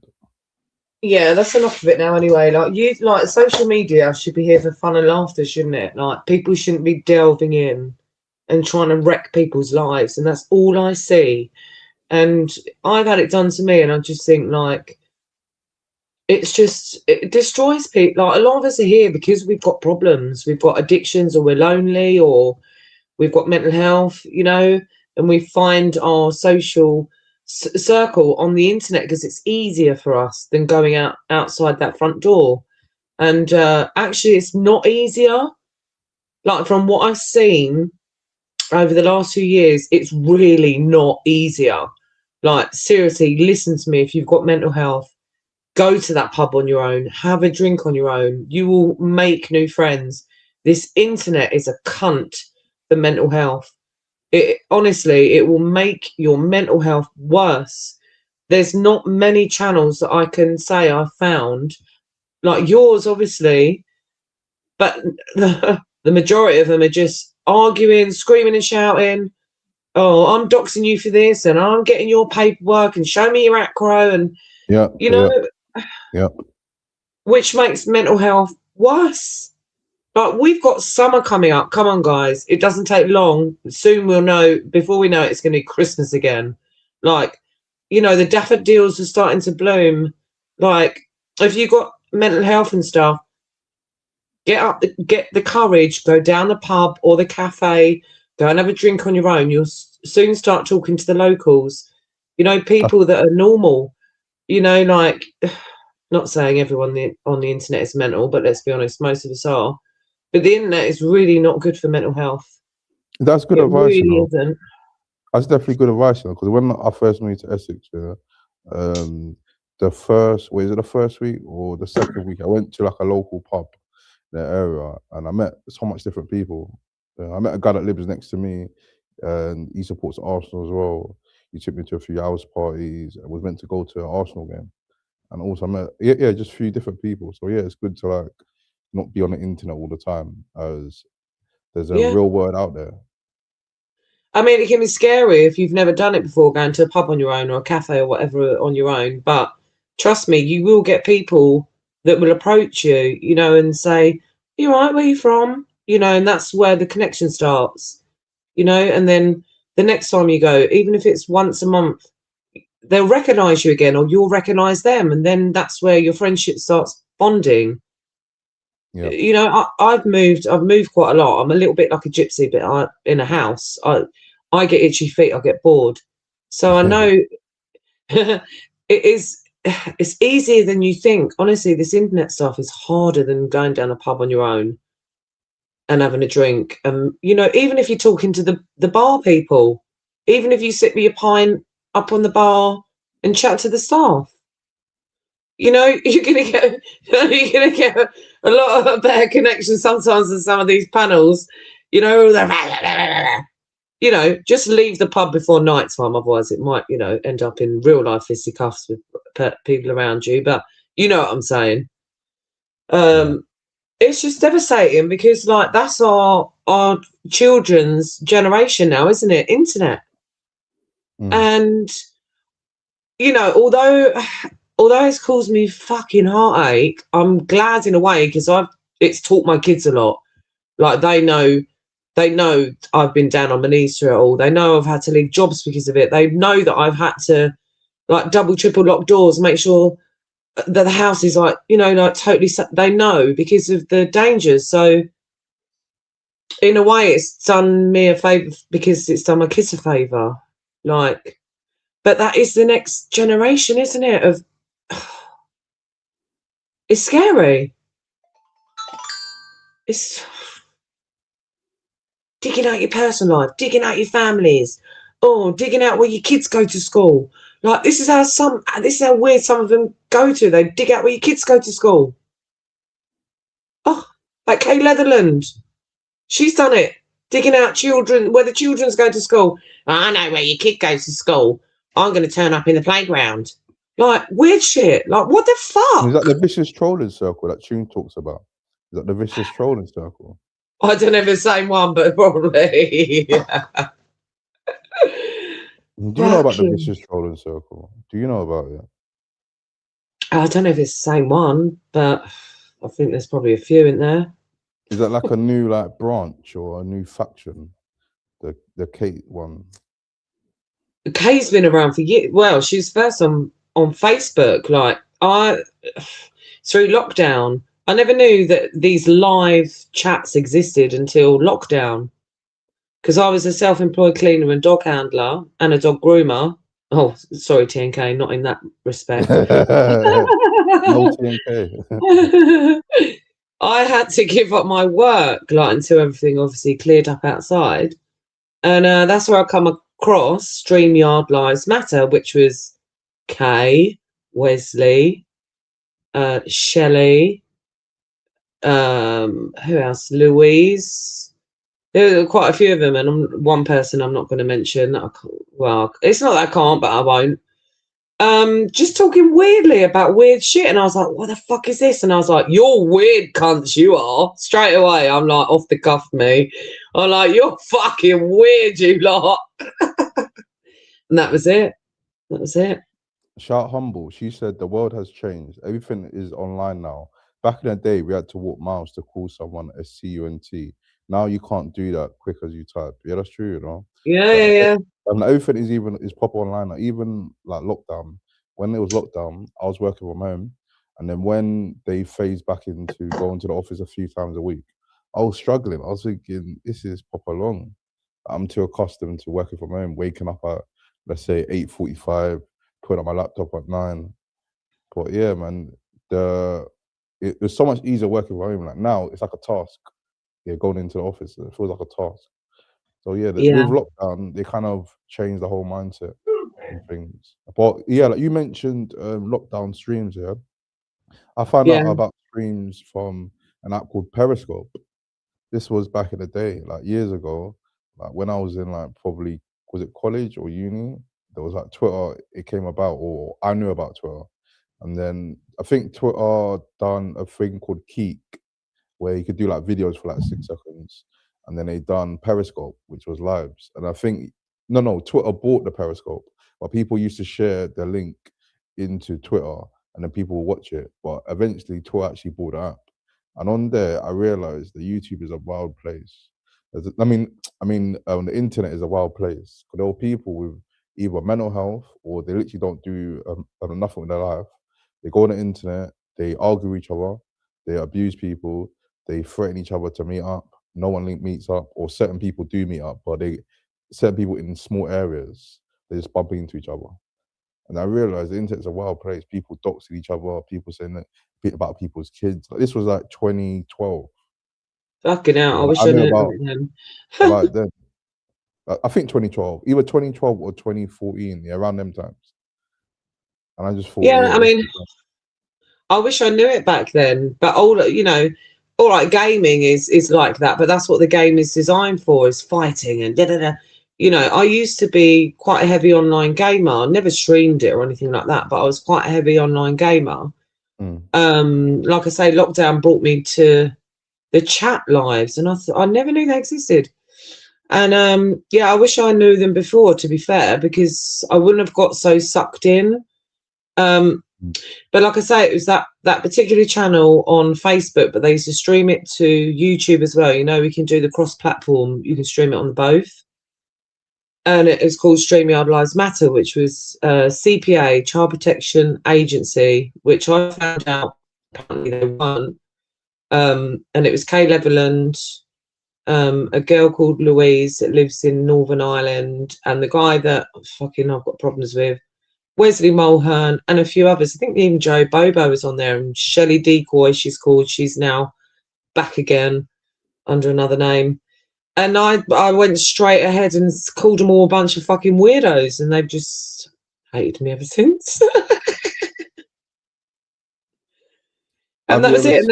Yeah, that's enough of it now anyway. Like social media should be here for fun and laughter, shouldn't it? Like, people shouldn't be delving in and trying to wreck people's lives, and that's all I see. And I've had it done to me, and I just think, like, it destroys people. Like, a lot of us are here because we've got problems, we've got addictions, or we're lonely, or we've got mental health, and we find our social circle on the internet because it's easier for us than going outside that front door. And actually, it's not easier. Like, from what I've seen over the last 2 years, it's really not easier. Like, seriously, listen to me. If you've got mental health, go to that pub on your own, have a drink on your own. You will make new friends. This internet is a cunt for mental health. It honestly, it will make your mental health worse. There's not many channels that I can say I've found, like yours, obviously, but the majority of them are just arguing, screaming and shouting. Oh, I'm doxing you for this, and I'm getting your paperwork, and show me your acro, and you know, which makes mental health worse. But we've got summer coming up. Come on, guys. It doesn't take long. Soon we'll know. Before we know it, it's going to be Christmas again. Like, you know, the daffodils are starting to bloom. Like, if you've got mental health and stuff, get the courage, go down the pub or the cafe, go and have a drink on your own. You'll soon start talking to the locals. You know, people that are normal. You know, like, not saying everyone on the internet is mental, but let's be honest, most of us are. But the internet is really not good for mental health. That's good advice. Really isn't. That's definitely good advice, because when I first moved to Essex, the first week or the second week, I went to like a local pub in the area, and I met so much different people. I met a guy that lives next to me, and he supports Arsenal as well. He took me to a few house parties. I was meant to go to an Arsenal game, and also I met just a few different people. So yeah, it's good to like not be on the internet all the time, as there's a real world out there. I mean, it can be scary if you've never done it before, going to a pub on your own or a cafe or whatever on your own. But trust me, you will get people that will approach you, you know, and say, "You all right? Where are you from?" You know, and that's where the connection starts, you know. And then the next time you go, even if it's once a month, they'll recognize you again, or you'll recognize them, and then that's where your friendship starts bonding. Yeah. You know, I've moved quite a lot. I'm a little bit like a gypsy, but in a house, I get itchy feet, I get bored. So I know it's easier than you think. Honestly, this internet stuff is harder than going down a pub on your own and having a drink. You know, even if you're talking to the bar people, even if you sit with your pint up on the bar and chat to the staff, you know, you're gonna get a lot of better connection sometimes than some of these panels. You know, you know, just leave the pub before night time, otherwise it might, you know, end up in real life fisticuffs with people around you. But you know what I'm saying. It's just devastating, because like that's our children's generation now, isn't it? Internet. And you know, although it's caused me fucking heartache, I'm glad in a way, because it's taught my kids a lot. Like they know I've been down on my knees through it all. They know I've had to leave jobs because of it. They know that I've had to like double, triple lock doors, make sure that the house is like, you know, like totally. They know because of the dangers. So in a way, it's done me a favour, because it's done my kids a favour. Like, but that is the next generation, isn't it? Of it's scary. It's digging out your personal life, digging out your families, digging out where your kids go to school. Like this is how weird some of them go to. They dig out where your kids go to school. Oh, like Kay Leatherland, she's done it, digging out where the children's going to school. I know where your kid goes to school. I'm going to turn up in the playground. Like weird shit. Like what the fuck? Is that the vicious trolling circle that Tune talks about? Is that the vicious trolling circle? I don't know if it's the same one, but probably. Yeah. Do you know about the vicious trolling circle? Do you know about it? I don't know if it's the same one, but I think there's probably a few in there. Is that like a new like branch or a new faction? The Kate one. Kay's been around for years. Well, she was first on Facebook. Like through lockdown, I never knew that these live chats existed until lockdown. Because I was a self-employed cleaner and dog handler and a dog groomer. Oh, sorry, TNK, not in that respect. No TNK. I had to give up my work until everything obviously cleared up outside. And that's where I come across StreamYard Lives Matter, which was Kay, Wesley, Shelley, who else? Louise. There were quite a few of them, and one person I'm not going to mention. Well, it's not that I can't, but I won't. Just talking weirdly about weird shit, and I was like, "What the fuck is this?" And I was like, "You're weird, cunts. You are." Straight away, I'm like, off the cuff, me. I'm like, "You're fucking weird, you lot." And that was it. That was it. Shout Humble, she said the world has changed. Everything is online now. Back in the day, we had to walk miles to call someone a CUNT. Now you can't do that quick as you type. Yeah, that's true, you know. Yeah. And everything is proper online. Like, even like lockdown. When it was lockdown, I was working from home, and then when they phased back into going to the office a few times a week, I was struggling. I was thinking, this is proper long. I'm too accustomed to working from home, waking up at, let's say, 8:45, putting on my laptop at 9. But yeah, man, it was so much easier working from home. Like now, it's like a task. Yeah, going into the office, it feels like a task. So yeah, with lockdown, they kind of changed the whole mindset and things. But yeah, like you mentioned, lockdown streams. Yeah, I found out about streams from an app called Periscope. This was back in the day, like years ago, like when I was in like probably, was it college or uni? There was like Twitter, it came about, or I knew about Twitter. And then I think Twitter done a thing called Keek, where you could do like videos for like 6 seconds. And then they done Periscope, which was lives. And I think, no, Twitter bought the Periscope, but people used to share the link into Twitter and then people would watch it. But eventually Twitter actually bought the app. And on there, I realized that YouTube is a wild place. I mean, the internet is a wild place. There are people with either mental health or they literally don't do nothing with their life. They go on the internet, they argue with each other, they abuse people, they threaten each other to meet up. No one meets up, or certain people do meet up, but certain people in small areas, they just bump into each other. And I realized the internet's a wild place. People doxing each other, people saying that bit about people's kids. Like, this was like 2012. Fucking hell, I wish I knew about them. Like then, I think 2012, either 2012 or 2014, yeah, around them times. And I just thought, I mean, I wish I knew it back then. But all right, gaming is like that, but that's what the game is designed for, is fighting and da-da-da. I used to be quite a heavy online gamer. I never streamed it or anything like that, but I was quite a heavy online gamer. Like I say, lockdown brought me to the chat lives, and I never knew they existed. And I wish I knew them before, to be fair, because I wouldn't have got so sucked in. But like I say, it was that particular channel on Facebook, but they used to stream it to YouTube as well. We can do the cross-platform. You can stream it on both. And it was called StreamYard Lives Matter, which was CPA, Child Protection Agency, which I found out apparently they weren't. And it was Kay Leveland, a girl called Louise that lives in Northern Ireland, and the guy that I've got problems with, Wesley Mulhern, and a few others. I think even Joe Bobo was on there, and Shelley Decoy, she's called. She's now back again under another name. And I went straight ahead and called them all a bunch of fucking weirdos, and they've just hated me ever since. And that was it. And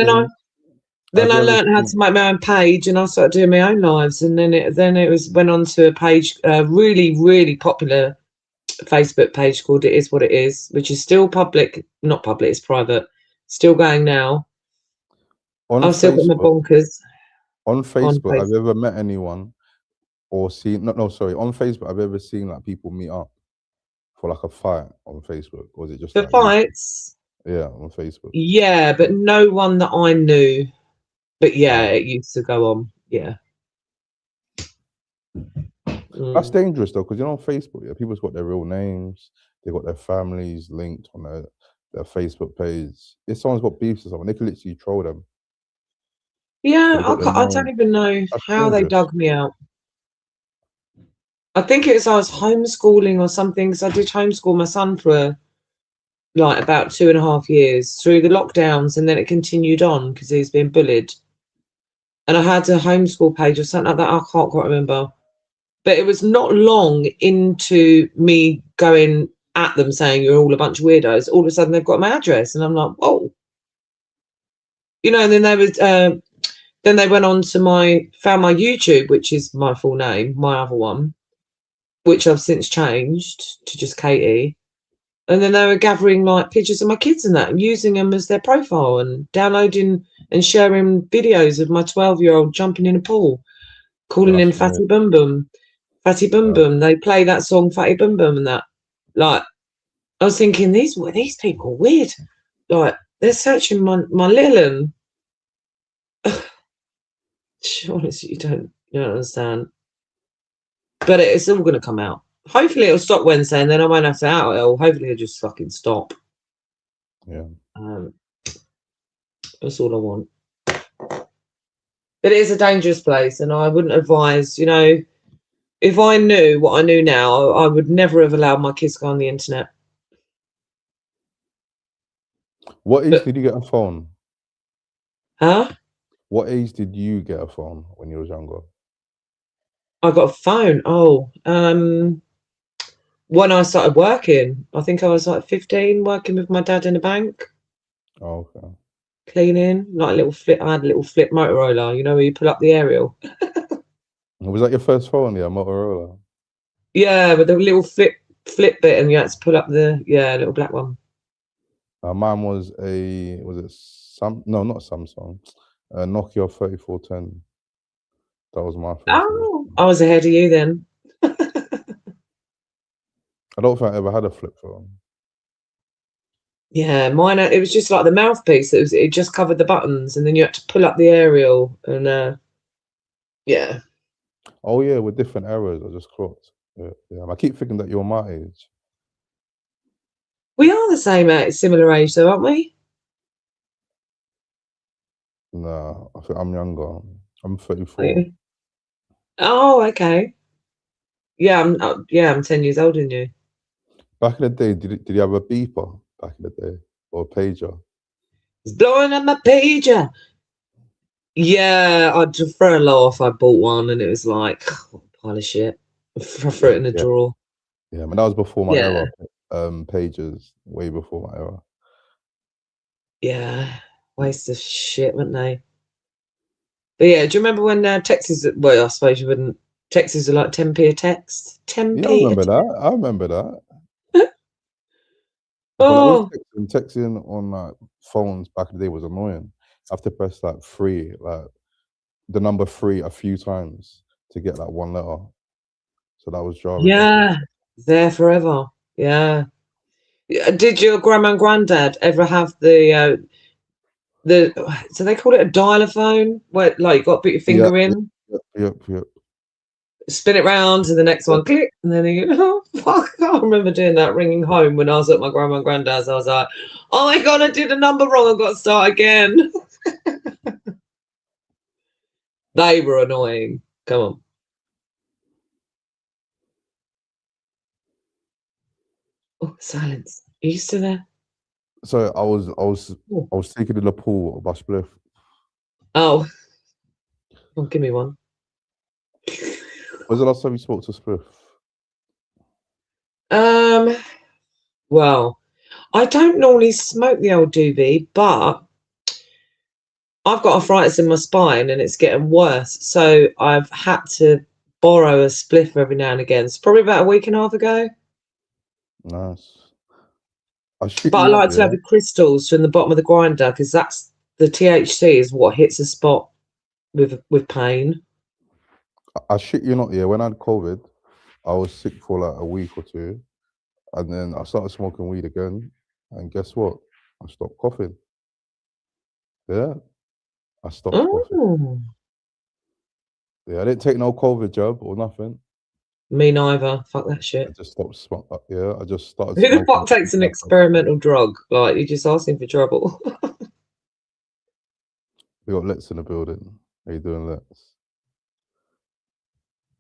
then I learned how to make my own page, and I started doing my own lives. And then it went on to a page, really, really popular Facebook page called It Is What It Is, which is still public, not public, it's private, still going now. I've still got my bonkers. On Facebook, have you ever met anyone or seen, on Facebook, have you ever seen like people meet up for like a fight on Facebook? Or was it just for like fights? Yeah, on Facebook. Yeah, but no one that I knew. But yeah, it used to go on. Yeah. That's dangerous though, because on Facebook, people's got their real names, they've got their families linked on their Facebook page. If someone's got beefs or something, they can literally troll them. Yeah, I don't even know how they dug me out. I think it was I was homeschooling or something, because I did homeschool my son for like about 2.5 years through the lockdowns, and then it continued on because he was being bullied. And I had a homeschool page or something like that. I can't quite remember. But it was not long into me going at them saying you're all a bunch of weirdos. All of a sudden they've got my address, and I'm like, whoa. And then there was then they went on to found my YouTube, which is my full name, my other one, which I've since changed to just Katie. And then they were gathering like pictures of my kids and that, and using them as their profile, and downloading and sharing videos of my 12-year-old jumping in a pool, calling him Fatty Bum Bum. Fatty Bum Bum. They play that song Fatty Bum Bum and that. Like, I was thinking, these people weird. Like, they're searching my little one. Honestly, you don't understand. But it's all going to come out. Hopefully it'll stop Wednesday, and then I won't have to out it, or hopefully it'll just fucking stop. Yeah. That's all I want. But it is a dangerous place, and I wouldn't advise, if I knew what I knew now, I would never have allowed my kids to go on the internet. What age did you get a phone? Huh? What age did you get a phone when you was younger? I got a phone. When I started working, I think I was like 15, working with my dad in a bank. Oh, okay. Cleaning, like a little flip. I had a little flip Motorola, where you pull up the aerial. Was that your first phone? Yeah, Motorola. Yeah, with the little flip bit, and you had to pull up the little black one. Mine was not Samsung, Nokia 3410. That was my first. Oh, I was ahead of you then. I don't think I ever had a flip phone. Yeah, mine. It was just like the mouthpiece. It just covered the buttons, and then you had to pull up the aerial, and yeah. Oh yeah, with different errors. I just clocked. Yeah. I keep thinking that you're my age. We are the same similar age, though, aren't we? Nah, I think I'm younger. I'm 34. Oh, okay. Yeah, I'm 10 years older than you. Back in the day, did you have a beeper back in the day, or a pager? It's blowing up my pager. Yeah, I'd throw a laugh. I bought one, and it was like pile of shit. I threw it in the drawer. Yeah, but that was before my era. Pagers, way before my era. Yeah, waste of shit, weren't they? But yeah, do you remember when texts? Well, I suppose you wouldn't. Texts are like 10p a text. 10p. Yeah, I remember that. I remember that. Oh, but texting on like phones back in the day was annoying. I have to press like 3, like the number 3 a few times to get like one letter. So that was jarring. yeah, there forever. Yeah. Did your grandma and granddad ever have so they call it a dial-a-phone, where like you got to put your finger in? Yep. Spin it round to the next one, click, and then you go, oh, fuck. I remember doing that, ringing home when I was at my grandma and granddad's. I was like, oh my God, I did a number wrong. I've got to start again. They were annoying. Come on. Oh, silence. Are you still there? So I was taking in the pool of my spliff. Oh, give me one. When's the last time you smoked a spliff? Well, I don't normally smoke the old doobie, but I've got arthritis in my spine and it's getting worse. So I've had to borrow a spliff every now and again. It's probably about a week and a half ago. Nice. But I like to have the crystals from the bottom of the grinder, because that's the THC is what hits a spot with pain. I shit you not, yeah. When I had COVID, I was sick for like a week or 2, and then I started smoking weed again, and guess what? I stopped coughing. Yeah, I stopped coughing. Yeah, I didn't take no COVID jab or nothing. Me neither. Fuck that shit. I just stopped smoking. Yeah, I just started. Who the fuck takes an experimental drug? Like, you're just asking for trouble. We got Let's in the building. How you doing, Let's?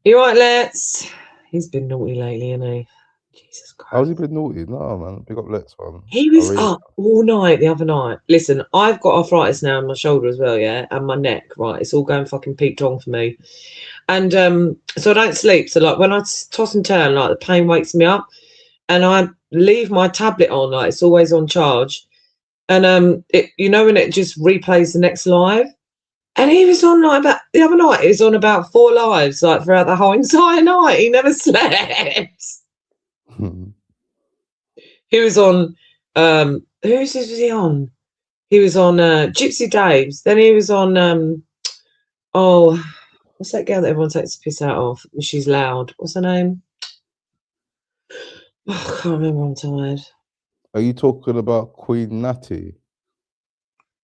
You right, Let's? He's been naughty lately, hasn't he? Jesus Christ. How's he been naughty? No, man. Big up Let's, man. He was up all night the other night. Listen, I've got arthritis now in my shoulder as well, yeah, and my neck, right? It's all going fucking peak wrong for me. And so I don't sleep. So like when I toss and turn, like the pain wakes me up, and I leave my tablet on, like it's always on charge. And it, when it just replays the next live, And he was on like about the other night. He was on about 4 lives, like throughout the whole entire night. He never slept. He was on. Who's was he on? He was on Gypsy Dave's. Then he was on. Oh, what's that girl that everyone takes the piss out of? She's loud. What's her name? Oh, I can't remember. I'm tired. Are you talking about Queen Natty?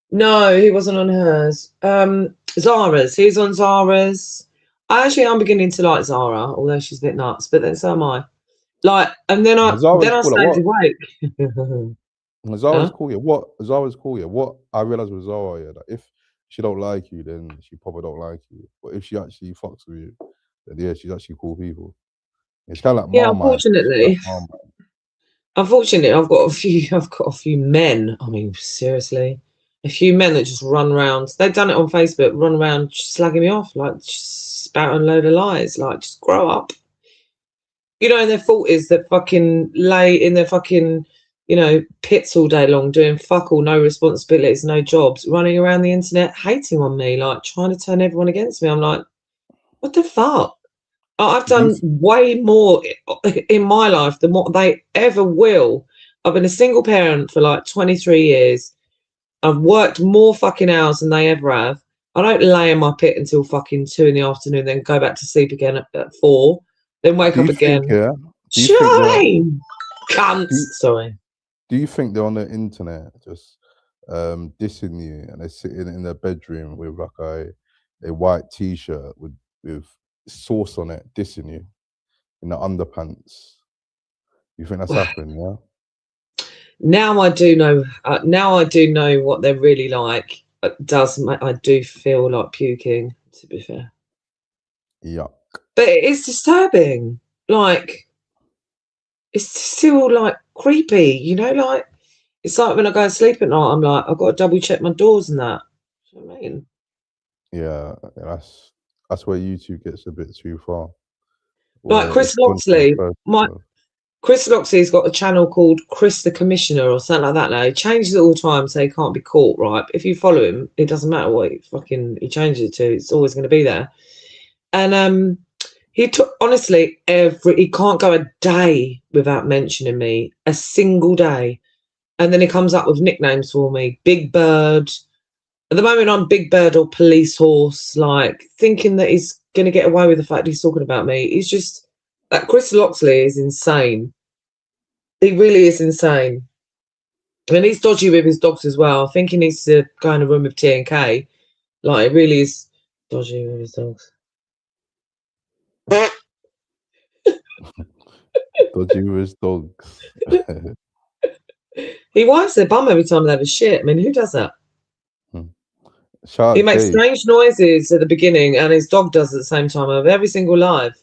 No, he wasn't on hers. Zara's. He was on Zara's. I'm beginning to like Zara, although she's a bit nuts. But then so am I. Like, and then I stayed awake. Zara's cool, yeah. What? Zara's cool, yeah. What I realized with Zara, yeah, that if she don't like you, then she probably don't like you. But if she actually fucks with you, then yeah, she's actually cool people. It's kind of like Yeah, Marmite. unfortunately, I've got a few men. I mean, seriously, a few men that just run around. They've done it on Facebook, run around slagging me off, like just spouting a load of lies. Like, just grow up. You know, and their fault is that fucking lay in their fucking, pits all day long, doing fuck all, no responsibilities, no jobs, running around the internet, hating on me, like trying to turn everyone against me. I'm like, what the fuck? I've done way more in my life than what they ever will. I've been a single parent for like 23 years. I've worked more fucking hours than they ever have. I don't lay in my pit until fucking 2 PM, then go back to sleep again at 4, then wake up again. Shame! Cunts! Sorry. Do you think they're on the internet just dissing you and they're sitting in their bedroom with like a white t-shirt with sauce on it, dissing you in the underpants? You think that's happening, yeah? Now I do know. What they're really like. I do feel like puking, to be fair. Yeah. But it's disturbing. Like, it's still like creepy, like it's like when I go to sleep at night, I'm like, I've got to double check my doors and that. You know what I mean? Yeah, that's where YouTube gets a bit too far. Like Chris Loxley, Chris Loxley's got a channel called Chris the Commissioner or something like that now. He changes it all the time so he can't be caught, right? But if you follow him, it doesn't matter what he changes it to, it's always going to be there. And he took, honestly, he can't go a day without mentioning me, a single day. And then he comes up with nicknames for me, Big Bird. At the moment, I'm Big Bird or Police Horse, like thinking that he's going to get away with the fact he's talking about me. He's just, that Chris Loxley is insane. He really is insane. And he's dodgy with his dogs as well. I think he needs to go in a room with T&K. Like, it really is dodgy with his dogs. Dodgy with his dogs. He wipes their bum every time they have a shit. I mean, who does that? He makes strange noises at the beginning, and his dog does at the same time of every single live.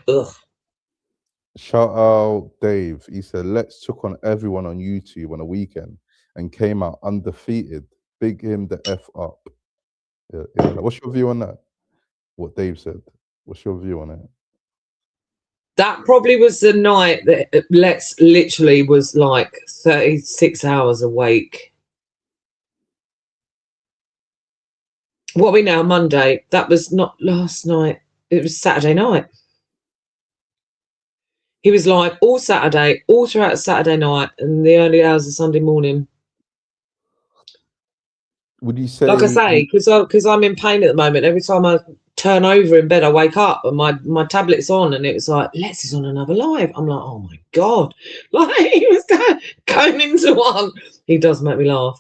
Ugh. Shout out Dave. He said, Let's took on everyone on YouTube on a weekend and came out undefeated. Big him the F up. Yeah. What's your view on that? What Dave said. What's your view on it? That probably was the night that Let's literally was like 36 hours awake. What are we now? Monday. That was not last night. It was Saturday night. He was live all Saturday, all throughout Saturday night and the early hours of Sunday morning. Would you say, like I say, because I'm in pain at the moment, every time I turn over in bed, I wake up and my tablet's on and it was like, Let's is on another live. I'm like, oh my God. Like, he was going into one. He does make me laugh.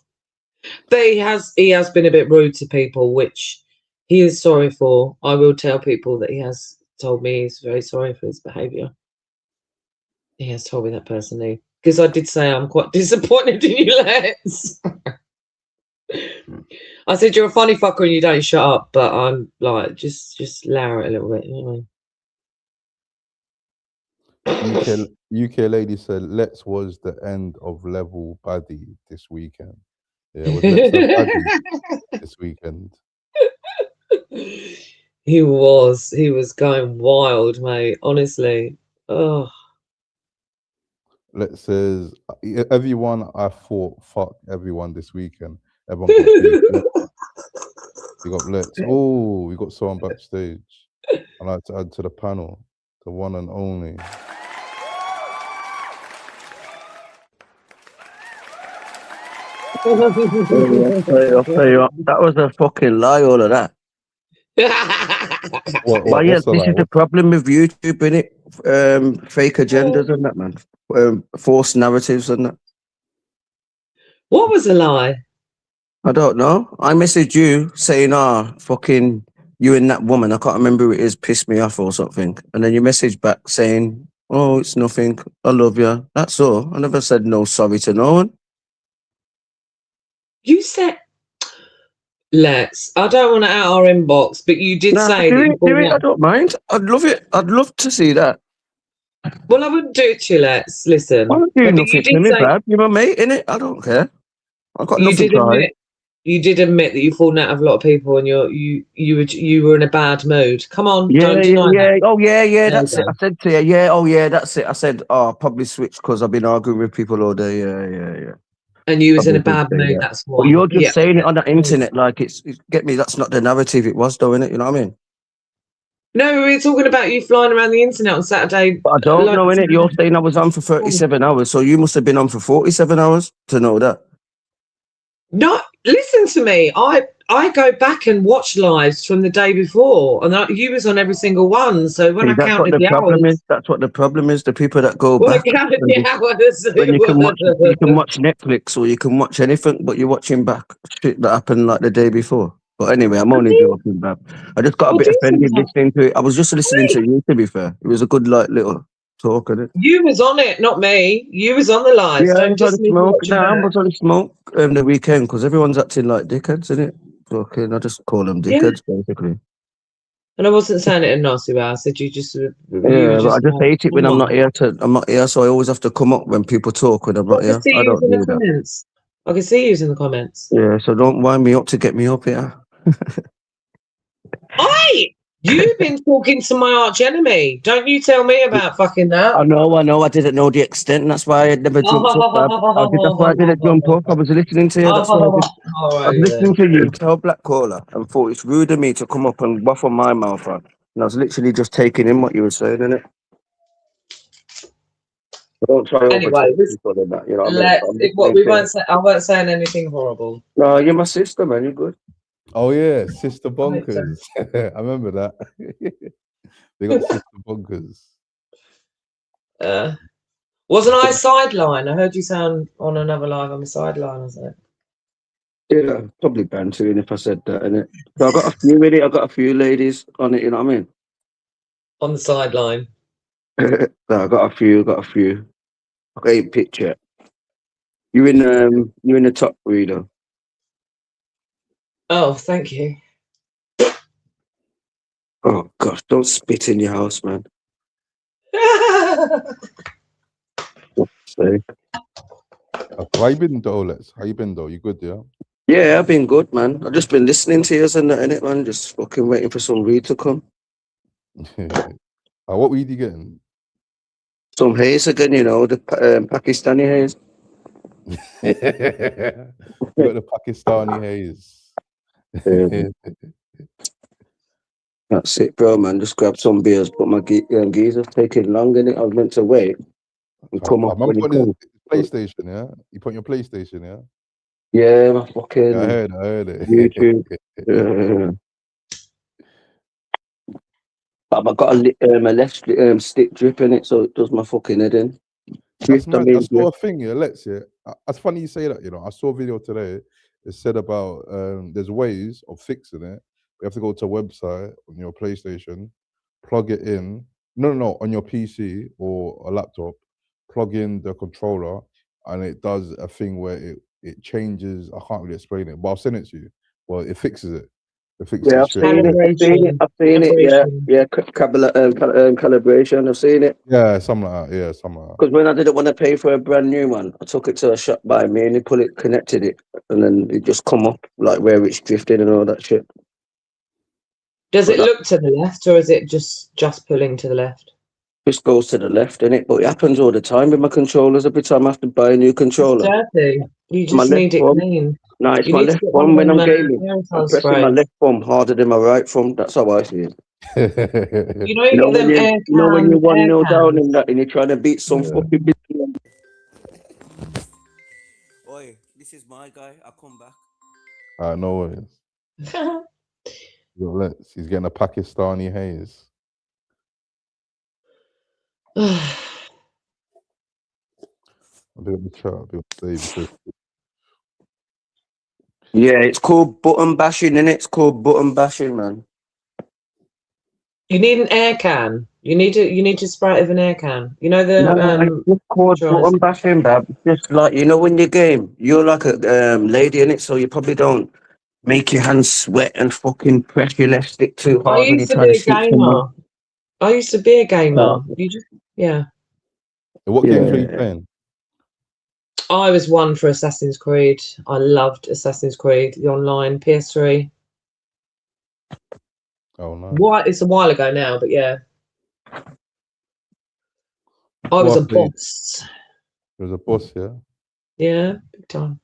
But he has been a bit rude to people, which he is sorry for. I will tell people that he has told me he's very sorry for his behaviour. He has told me that personally. Because I did say I'm quite disappointed in you, Let's. I said, you're a funny fucker and you don't shut up, but I'm like, just lower it a little bit, you know what I mean? UK lady said, Let's was the end of level baddie this weekend. Yeah, was Let's the baddie this weekend? He was going wild, mate, honestly. Oh. Let's says, everyone I thought, fuck everyone this weekend. Everyone got beat. Big up Lex. Oh, we got someone backstage. I'd like to add to the panel, the one and only. I'll tell you what, that was a fucking lie, all of that. But yeah, this is the problem with YouTube, innit? Fake agendas and that, man. False narratives and that. What was a lie? I don't know. I messaged you saying, fucking you and that woman, I can't remember who it is, pissed me off or something. And then you messaged back saying, oh, it's nothing. I love you. That's all. I never said no sorry to no one. You said, Lex, I don't want to out our inbox, but you did say that. Do it. I don't mind. I'd love it. I'd love to see that. Well, I wouldn't do it to you, Lex. Listen. I don't do nothing to me, bad. You're my mate, innit? I don't care. I've got nothing to hide. You did admit that you've fallen out of a lot of people and you were in a bad mood. Come on, don't deny that. Oh, yeah, that's it. I said to you, that's it. I said, I'll probably switch because I've been arguing with people all day. Yeah. And you was in a bad mood, that's why. But you're just saying it on the internet like it's get me, that's not the narrative it was, though, innit? You know what I mean? No, we were talking about you flying around the internet on Saturday. But I don't know, innit? You're saying I was on for 37 hours, so you must have been on for 47 hours to know that. No, listen to me. I go back and watch lives from the day before, and you was on every single one. So when I counted the hours, that's what the problem is. The people that go back. When you can watch Netflix or you can watch anything, but you're watching back shit that happened like the day before. But anyway, I'm only joking, Bab. I just got a bit offended listening to it. I was just listening to you, to be fair. It was a good little talk, innit? You was on it, not me. You was on the live. Yeah, I was on smoke the weekend because everyone's acting like dickheads, innit? Okay, I just call them dickheads, basically. And I wasn't saying it in a nasty way. I said you just. But I just hate it when I'm not here. I'm not here, so I always have to come up when people talk when I'm not here. I don't do that. I can see you in the comments. Yeah, so don't wind me up to get me up here. You've been talking to my arch enemy. Don't you tell me about fucking that. I know. I didn't know the extent, and that's why I never jumped up. That's why I didn't jump up. I was listening to you. That's why I was listening to you tell Black Caller and thought it's rude of me to come up and waffle my mouth on. And I was literally just taking in what you were saying, innit? Don't try anyway, people in that, you know what I weren't saying anything horrible. No, you're my sister, man. You're good. Oh yeah, Sister Bonkers. I remember that. They got Sister Bonkers. Wasn't I sideline? I heard you sound on another live on the sideline, was it? Yeah, probably bantering if I said that, innit? So I got a few with it. I got a few ladies on it. You know what I mean? On the sideline. I got a few. I ain't picture. You in the top reader. Oh, thank you. Oh gosh, don't spit in your house, man. How you been though, Lex? How you been though? You good, yeah? Yeah, I've been good, man. I've just been listening to you and that, innit, man. Just fucking waiting for some weed to come. What weed you getting? Some haze again, you know, the Pakistani haze. You got the Pakistani haze. That's it, bro, man. Just grab some beers, put my geezer, taking long, innit? I was meant to wait and come up when you come. PlayStation, yeah? You put your PlayStation, yeah? Yeah, my fucking. Yeah, I heard it. YouTube. Yeah. But I've got a left stick drip in it, so it does my fucking head in. That's mad. I saw a thing, yeah, Lex, yeah. It's funny you say that, you know. I saw a video today. It said about there's ways of fixing it. You have to go to a website on your PlayStation, plug it in. No, on your PC or a laptop, plug in the controller, and it does a thing where it changes. I can't really explain it, but I'll send it to you. Well, it fixes it. It fixes yeah, it. I've seen it. Yeah, calibration. I've seen it. Yeah, something like that. Because when I didn't want to pay for a brand new one, I took it to a shop by me and they connected it, and then it just come up like where it's drifted and all that shit. Does it look to the left, or is it just pulling to the left? Just goes to the left, innit? But it happens all the time with my controllers. Every time I have to buy a new controller. It's dirty. You just need it clean. No, it's You my need to left get one thumb of when them I'm gaming. I'm aerosol pressing my sprays. left thumb harder than my right thumb. That's how I see it. You know, you get them You know when you're air 1-0 down cans. in that and you're trying to beat some fucking bit. Oi, this is my guy. I'll come back. I know it is. He's getting a Pakistani haze. A bit of the chat, a bit of Dave. Yeah, it's called button bashing, and it's called button bashing, man. You need an air can. You need to spray it with an air can. You know the No, it's called button bashing, bab. Just like when you game, you're like a lady in it, so you probably don't make your hands sweat and fucking press your left stick too I hard when you're used to trying be to a shoot someone. gamer. I used to be a gamer. You just What games were you playing? I was one for Assassin's Creed. I loved Assassin's Creed, the online PS3. Oh no. What? It's a while ago now, but yeah. I was a boss. There was a boss, yeah? Yeah, big time.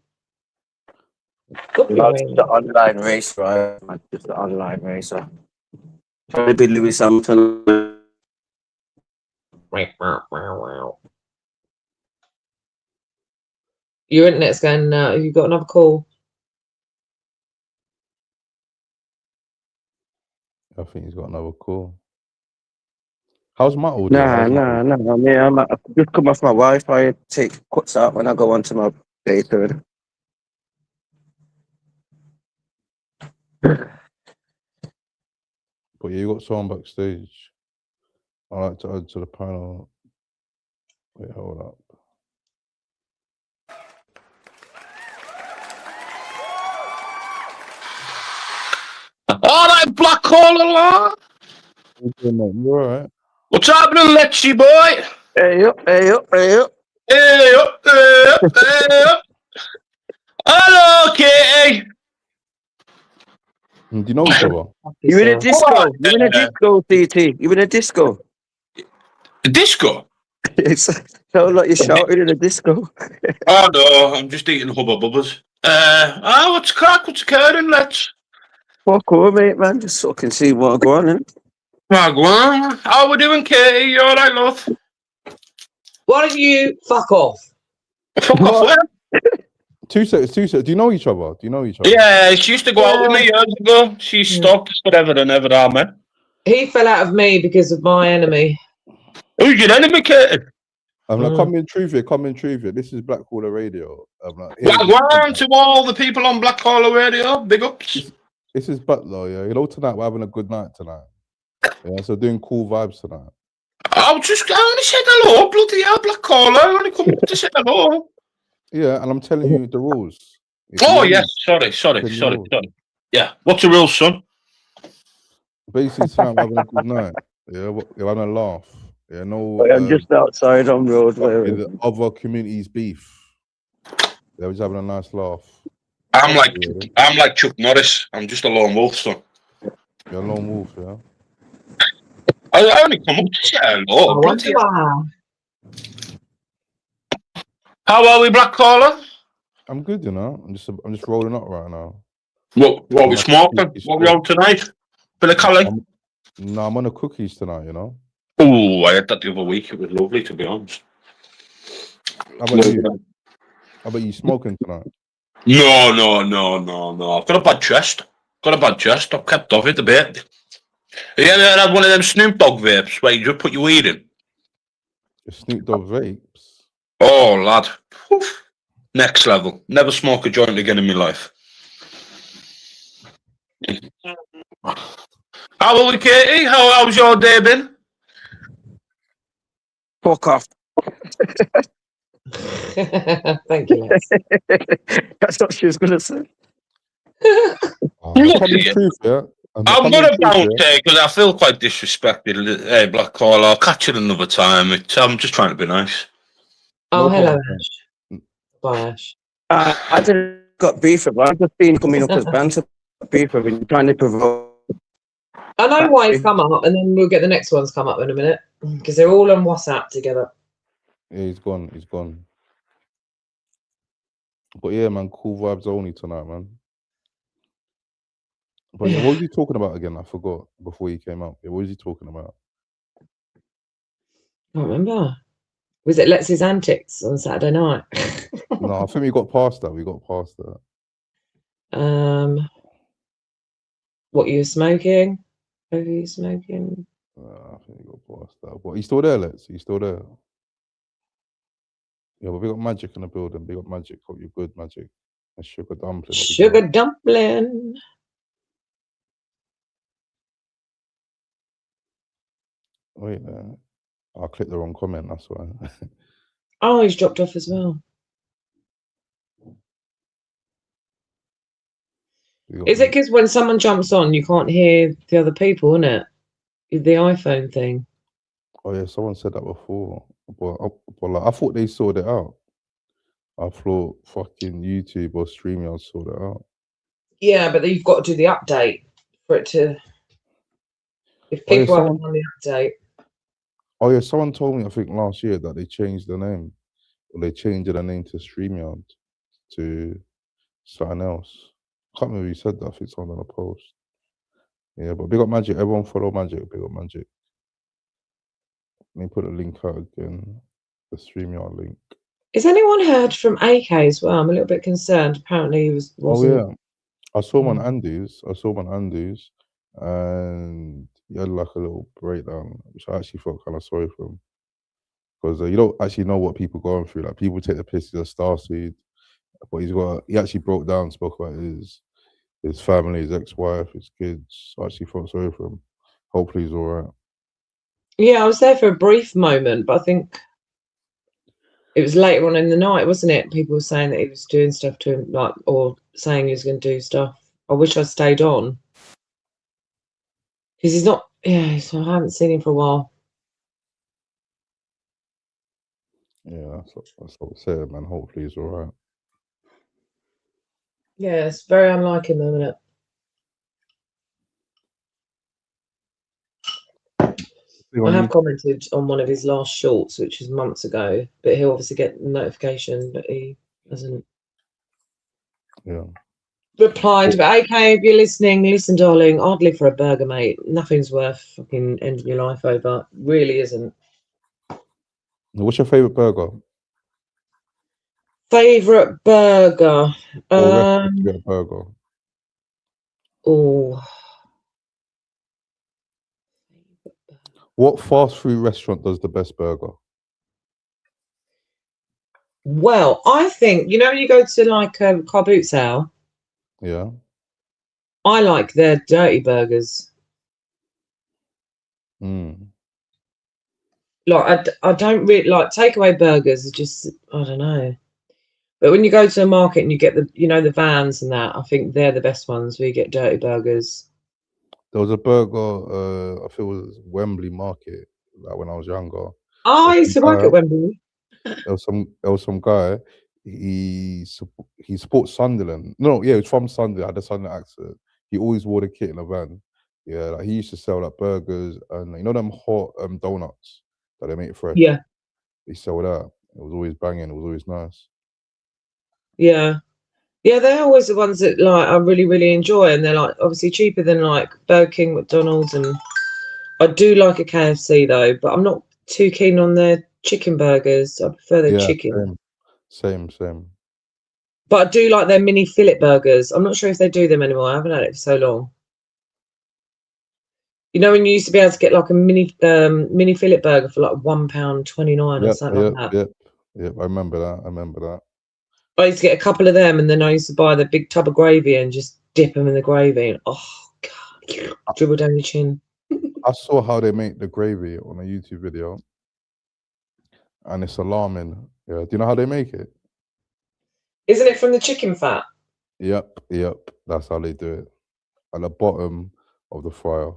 That's the online race, right? Just the online racer. Trying to be Lewis Hamilton. Your internet's going. Have you got another call? I think he's got another call. How's my audio? Nah. I just come off my Wi-Fi. Take cuts out when I go onto my data. But yeah, you got someone backstage. I like to add to the panel. Wait, hold up. All right, black hole alarm. You alright? What's happening, Lexi boy? Hey up. Hey up. Hello, Katie. Do you know each other? You in a disco? You in a disco, CT? You in a disco? A disco? It sounds like you're shouting in a disco. Oh no, I'm just eating Hubba Bubbas. What's crack? What's occurring, Lex? Fuck over, mate, man. Just so I can see what go on. How we doing, Katie? You alright, love? Why don't you fuck off? Fuck off where? 2 seconds. Do you know each other? Yeah, she used to go out with me years ago. She stalked us forever and ever, man. He fell out of me because of my enemy. Who's your enemy, Katie? I'm like, come in truth here. This is Black Caller Radio. I'm like, Wagwan to all the people on Black Caller Radio. Big ups. This is Butler, yeah. You know, tonight we're having a good night tonight. Yeah, so doing cool vibes tonight. I only said hello, bloody hell, Black Caller. I only come up to say hello. Yeah, and I'm telling you the rules. Yes, sorry. Yeah, what's the rules, son? Basically, tonight we're having a good night. Yeah, we're having a laugh. Yeah, no. I'm just outside on road. With the other communities' beef. Yeah, we're just having a nice laugh. I'm like Chuck Norris. I'm just a lone wolf, son. You're a lone wolf, yeah. I only come up to say hello. How are we, Black Caller? I'm good, you know. I'm just rolling up right now. What we smoking? What we on tonight? Bit of Cali? No, I'm on the cookies tonight, you know. Oh, I had that the other week. It was lovely, to be honest. How about you smoking tonight? No. I've got a bad chest. I've kept off it a bit. You ever had one of them Snoop Dogg vapes where you just put your weed in? The Snoop Dogg vapes? Oh, lad. Oof. Next level. Never smoke a joint again in my life. How are we, Katie? How's your day been? Fuck off. Thank you, Les. That's what she was going to say. I'm going to bounce because I feel quite disrespected. Hey, Black Caller, I'll catch you another time. I'm just trying to be nice. Oh, hello, Ash. Bye, Ash. I just got beef with him. I've just been coming up as banter. Beef with him, trying to provoke. I know why he's come up, and then we'll get the next ones come up in a minute because they're all on WhatsApp together. Yeah, he's gone. But yeah, man, cool vibes only tonight, man. But yeah, what was he talking about again? I forgot before he came out. Yeah, what was he talking about? I can't remember. Was it Let's Antics on Saturday night? No, I think we got past that. We got past that. What you were smoking? Are you smoking? I think we got past that. But he's still there, Let's. He's still there. Yeah, but we got Magic in the building. We got Magic. Hope you're good, Magic. And Sugar Dumpling. Sugar dumpling. Wait, I clicked the wrong comment. That's why. Oh, he's dropped off as well. Is it because when someone jumps on, you can't hear the other people, isn't it? The iPhone thing. Oh yeah, someone said that before. But like, I thought they sorted it out. I thought fucking YouTube or StreamYard sorted it out. Yeah, but you've got to do the update for it to. If people haven't done the update. Oh yeah, someone told me I think last year that they changed the name. Or they changed the name to StreamYard to something else. I can't remember who said that. I think someone on a post. Yeah, but big up Magic. Everyone follow Magic. Big up Magic. Let me put a link out again. The StreamYard link. Has anyone heard from AK as well? I'm a little bit concerned. Apparently he wasn't. Oh yeah. I saw him on Andy's. And he had like a little breakdown, which I actually felt kind of sorry for him. Because you don't actually know what people going through. Like people take the piss as a starseed, but he actually broke down, spoke about his family, his ex-wife, his kids. I actually felt sorry for him. Hopefully he's all right. Yeah, I was there for a brief moment, but I think it was later on in the night, wasn't it? People were saying that he was doing stuff to him, like, or saying he was going to do stuff. I wish I stayed on. Because he's not, I haven't seen him for a while. Yeah, that's what I'm saying, man. Hopefully he's all right. Yeah, it's very unlike him, isn't it? I have commented on one of his last shorts, which was months ago, but he'll obviously get the notification, but he hasn't replied. But okay, if you're listening, listen, darling, hardly for a burger, mate. Nothing's worth fucking ending your life over. Really isn't. What's your favourite burger? Favourite burger? Burger. Oh. What fast food restaurant does the best burger? Well, I think, when you go to like Car Boots House. Yeah. I like their dirty burgers. Like, I don't really like takeaway burgers. Are just, I don't know. But when you go to a market and you get the, the vans and that, I think they're the best ones where you get dirty burgers. There was a burger, I feel it was Wembley Market, like when I was younger. Oh, I used to work at Wembley. There was some guy, he supports Sunderland. No, yeah, he was from Sunderland, had a Sunderland accent. He always wore the kit in a van. Yeah, like he used to sell like burgers and them hot donuts that they make fresh. Yeah. He sold that. It was always banging, it was always nice. Yeah. Yeah, they're always the ones that like I really, really enjoy, and they're like obviously cheaper than like Burger King, McDonald's, and I do like a KFC though, but I'm not too keen on their chicken burgers. I prefer their chicken. Same. But I do like their mini fillet burgers. I'm not sure if they do them anymore. I haven't had it for so long. When you used to be able to get like a mini fillet burger for like £1.29 or something like that. Yep. I remember that. I used to get a couple of them, and then I used to buy the big tub of gravy and just dip them in the gravy. And, oh God, dribble down your chin. I saw how they make the gravy on a YouTube video, and it's alarming. Yeah, do you know how they make it? Isn't it from the chicken fat? Yep. That's how they do it. At the bottom of the fryer.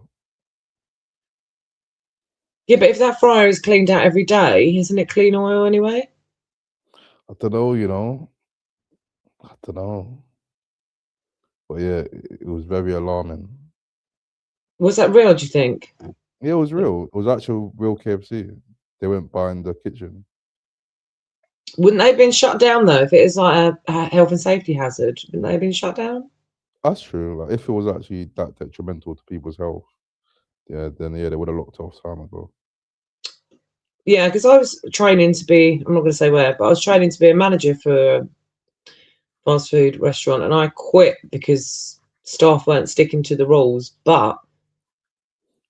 Yeah, but if that fryer is cleaned out every day, isn't it clean oil anyway? I don't know, I don't know. But yeah, it was very alarming. Was that real, do you think? Yeah, it was real. It was actual real KFC. They went behind the kitchen. Wouldn't they have been shut down though if it is like a health and safety hazard? Wouldn't they have been shut down? That's true. Like if it was actually that detrimental to people's health, then they would have locked off time ago. Yeah, because I was training to be, I'm not going to say where, but I was training to be a manager for a fast food restaurant, and I quit because staff weren't sticking to the rules. But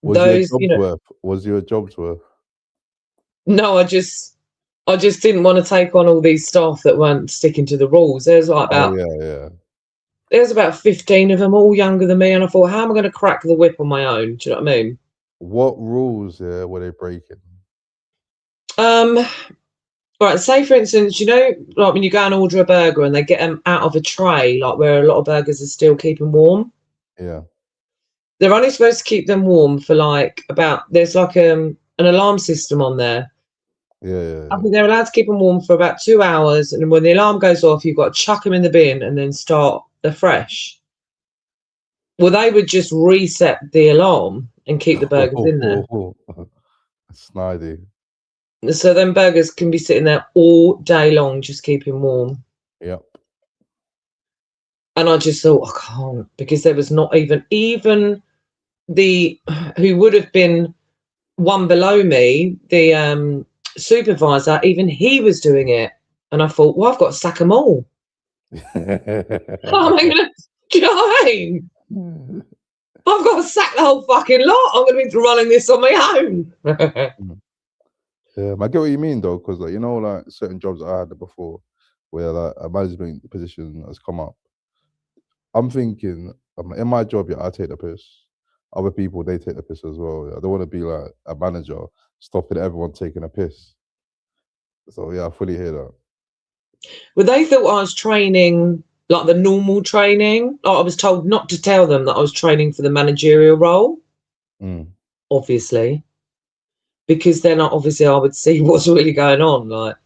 Was your job's worth? No, I just didn't want to take on all these staff that weren't sticking to the rules. There's like about There's about 15 of them, all younger than me, and I thought, how am I going to crack the whip on my own? Do you know what I mean? What rules were they breaking? Right, say for instance, you know, like when you go and order a burger and they get them out of a tray, like where a lot of burgers are still keeping warm. Yeah. They're only supposed to keep them warm for like there's like an alarm system on there. Yeah. I think they're allowed to keep them warm for about 2 hours, and when the alarm goes off, you've got to chuck them in the bin and then start afresh. Well, they would just reset the alarm and keep the burgers in there. Snidey. So then burgers can be sitting there all day long, just keeping warm. Yep. And I just thought, I can't, because there was not even the who would have been one below me, the supervisor, even he was doing it. And I thought, well, I've got to sack them all. How am I going to, do you know what I mean? I've got to sack the whole fucking lot. I'm going to be running this on my own. Yeah, I get what you mean though, because like, you know, like certain jobs I had before, where like a management position has come up. I'm thinking, in my job, I take the piss. Other people, they take the piss as well. I don't want to be like a manager stopping everyone taking a piss. So yeah, I fully hear that. Well, they thought I was training like the normal training. Like I was told not to tell them that I was training for the managerial role. Obviously. Because then obviously I would see what's really going on. Like,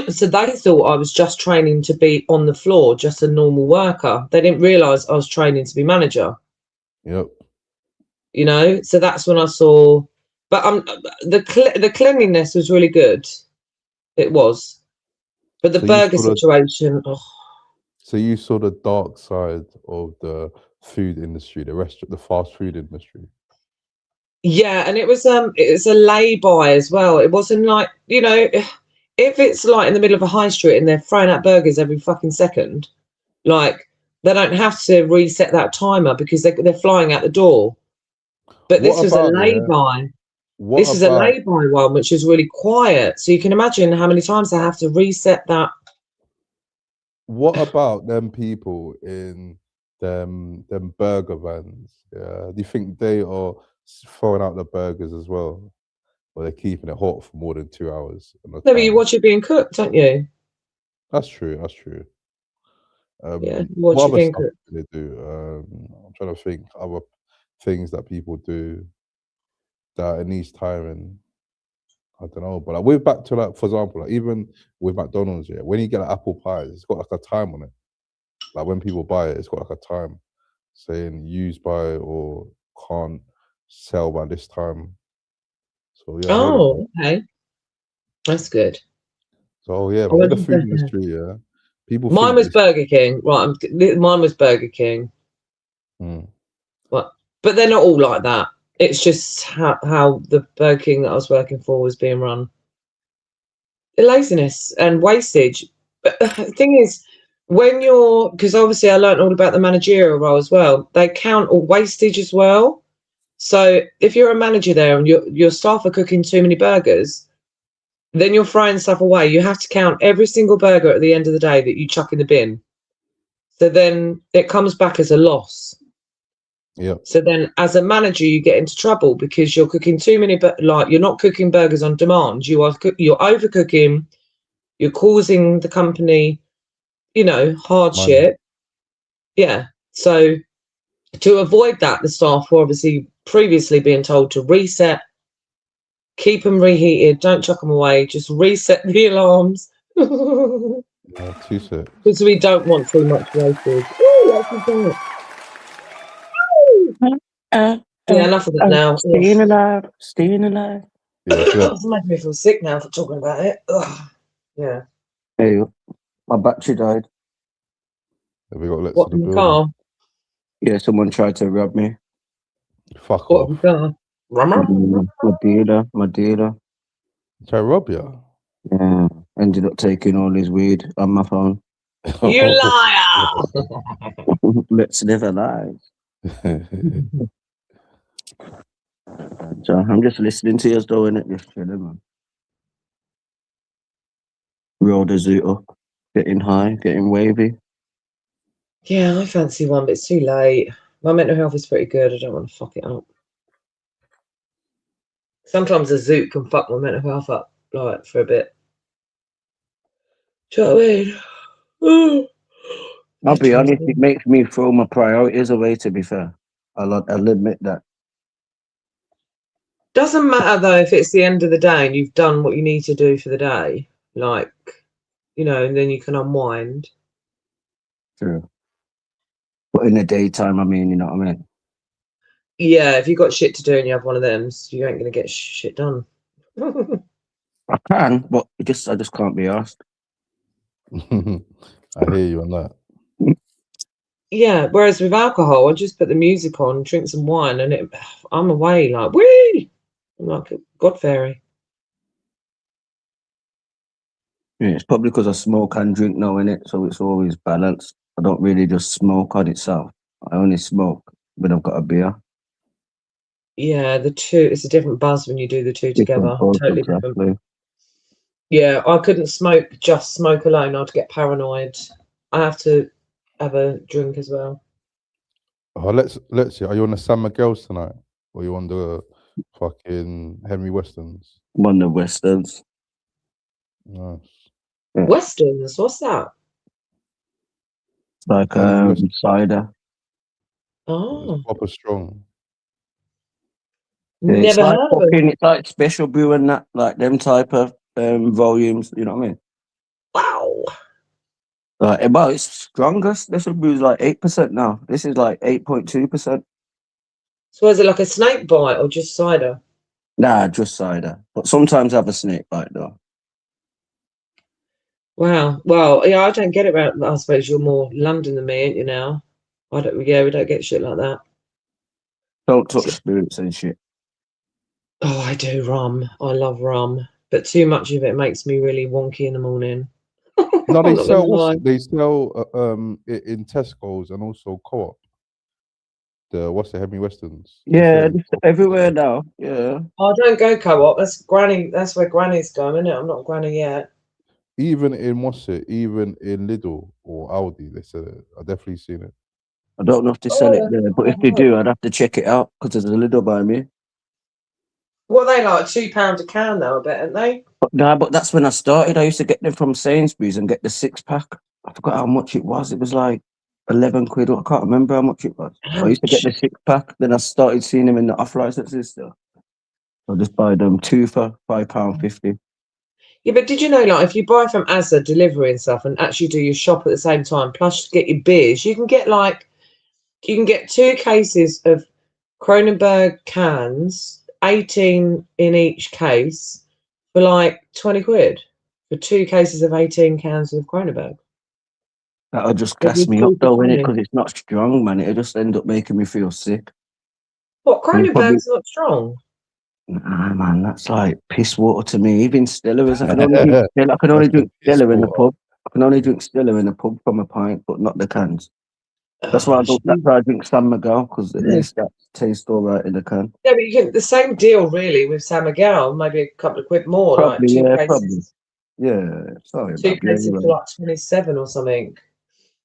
so they thought I was just training to be on the floor, just a normal worker. They didn't realise I was training to be manager. Yep. You know, so that's when I saw. But the cleanliness was really good. It was, but the burger situation. So you saw the dark side of the food industry, the fast food industry. Yeah, and it was a lay-by as well. It wasn't like, you know, if it's like in the middle of a high street and they're throwing out burgers every fucking second, like they don't have to reset that timer because they're flying out the door. But this was a lay-by. This is a lay-by one, which is really quiet. So you can imagine how many times they have to reset that. What about them people in them burger vans? Yeah, do you think they are throwing out the burgers as well, or they're keeping it hot for more than 2 hours? No, but you watch it being cooked, don't you? That's true. That's true. Yeah, watch it being cooked. They do. I'm trying to think other things that people do that it needs tiring. I don't know, but like we're back to like, for example, like even with McDonald's, yeah, when you get an apple pie, it's got like a time on it. Like when people buy it, it's got like a time saying used by or can't sell by this time. So yeah. Oh, okay, that's good. So yeah, but with the food industry, yeah, people. Mine was Burger King, right? Mine was Burger King. But they're not all like that. It's just how the Burger King that I was working for was being run. The laziness and wastage. But the thing is, because obviously I learned all about the managerial role as well, they count all wastage as well. So if you're a manager there and your staff are cooking too many burgers, then you're throwing stuff away. You have to count every single burger at the end of the day that you chuck in the bin. So then it comes back as a loss. Yeah. So then, as a manager, you get into trouble because you're cooking too many. Like you're not cooking burgers on demand. You're overcooking. You're causing the company, you know, hardship. Yeah. So to avoid that, the staff were obviously previously being told to reset, keep them reheated, don't chuck them away, just reset the alarms. Yeah, too sick. Because we don't want too much wastage. Ooh, yeah, enough of that now. Staying alive. Yeah, It's making me feel sick now for talking about it. Ugh. Yeah. Hey, my battery died. Have we got Lex What in the in the building? car? Yeah, someone tried to rob me. Fuck What off. in the car? My dealer. Try to rob you? Yeah, ended up taking all his weed on my phone. You liar! Let's never lie. So I'm just listening to you as though, innit? Just chilling, man. Roll the zoot up, getting high, getting wavy. Yeah, I fancy one, but it's too late. My mental health is pretty good. I don't want to fuck it up. Sometimes a zoot can fuck my mental health up, like, for a bit. Do you know what I mean? I'll be honest, it makes me throw my priorities away, to be fair. I'll admit that. Doesn't matter, though, if it's the end of the day and you've done what you need to do for the day. Like, you know, and then you can unwind. True. But in the daytime, I mean, you know what I mean? Yeah, if you've got shit to do and you have one of them, you ain't going to get shit done. I can, but I just can't be asked. I hear you on that. Yeah, whereas with alcohol, I just put the music on, drink some wine, and I'm away like, whee! I'm like a god fairy. Yeah, it's probably because I smoke and drink now, innit? So it's always balanced. I don't really just smoke on itself. I only smoke when I've got a beer. Yeah, the two, it's a different buzz when you do the two together. Totally exactly. different. Yeah, I couldn't just smoke alone. I'd get paranoid. I have to have a drink as well. Oh, let's see. Are you on the San Miguel's tonight? Or are you on the fucking Henry Weston's? I'm on the Westerns. Nice. Yeah. Westerns, what's that? Like cider. Oh. It's proper strong. Yeah, Never heard of it. It's like special brew and that, like them type of volumes, you know what I mean? Wow. About its strongest, this brew is like 8% now. This is like 8.2%. So is it like a snake bite or just cider? Nah, just cider. But sometimes I have a snake bite though. Wow. Well, yeah, I don't get it right. I suppose you're more London than me, ain't you now? We don't get shit like that. Don't touch spirits and shit. Oh, I do rum. I love rum. But too much of it makes me really wonky in the morning. No, they I'm not gonna lie. it in Tesco's and also Co-op. What's the Henry Weston's? Yeah, everywhere now. Yeah. I don't go Co-op. That's Granny. That's where Granny's going, isn't it? I'm not Granny yet. Even in even in Lidl or Aldi, they said it. I've definitely seen it. I don't know if they sell it there, but if they do, I'd have to check it out because there's a Lidl by me. What are they like? £2 a can though, I bet, aren't they? But that's when I started. I used to get them from Sainsbury's and get the 6-pack. I forgot how much it was. It was like 11 quid. I can't remember how much it was. I used to get the 6-pack. Then I started seeing them in the off licenses still. I'll just buy them 2 for £5.50. Yeah, but did you know, like, if you buy from Asda delivery and stuff and actually do your shop at the same time, plus get your beers, you can get 2 cases of Kronenberg cans, 18 in each case, for like 20 quid for 2 cases of 18 cans of Kronenberg. That'll just gas me up though, innit? Because it's not strong, man. It'll just end up making me feel sick. What, Kronenberg's not strong? Nah, man, that's like piss water to me. Even Stellar's, I can only drink Stella in the pub. I can only drink Stella in the pub from a pint, but not the cans. That's why I drink San Miguel, because at least that tastes all right in the can. Yeah, but you get the same deal really with San Miguel, maybe a couple of quid more, Probably, like 2 yeah, cases. probably. Yeah, sorry. 2 cases for like 27 or something.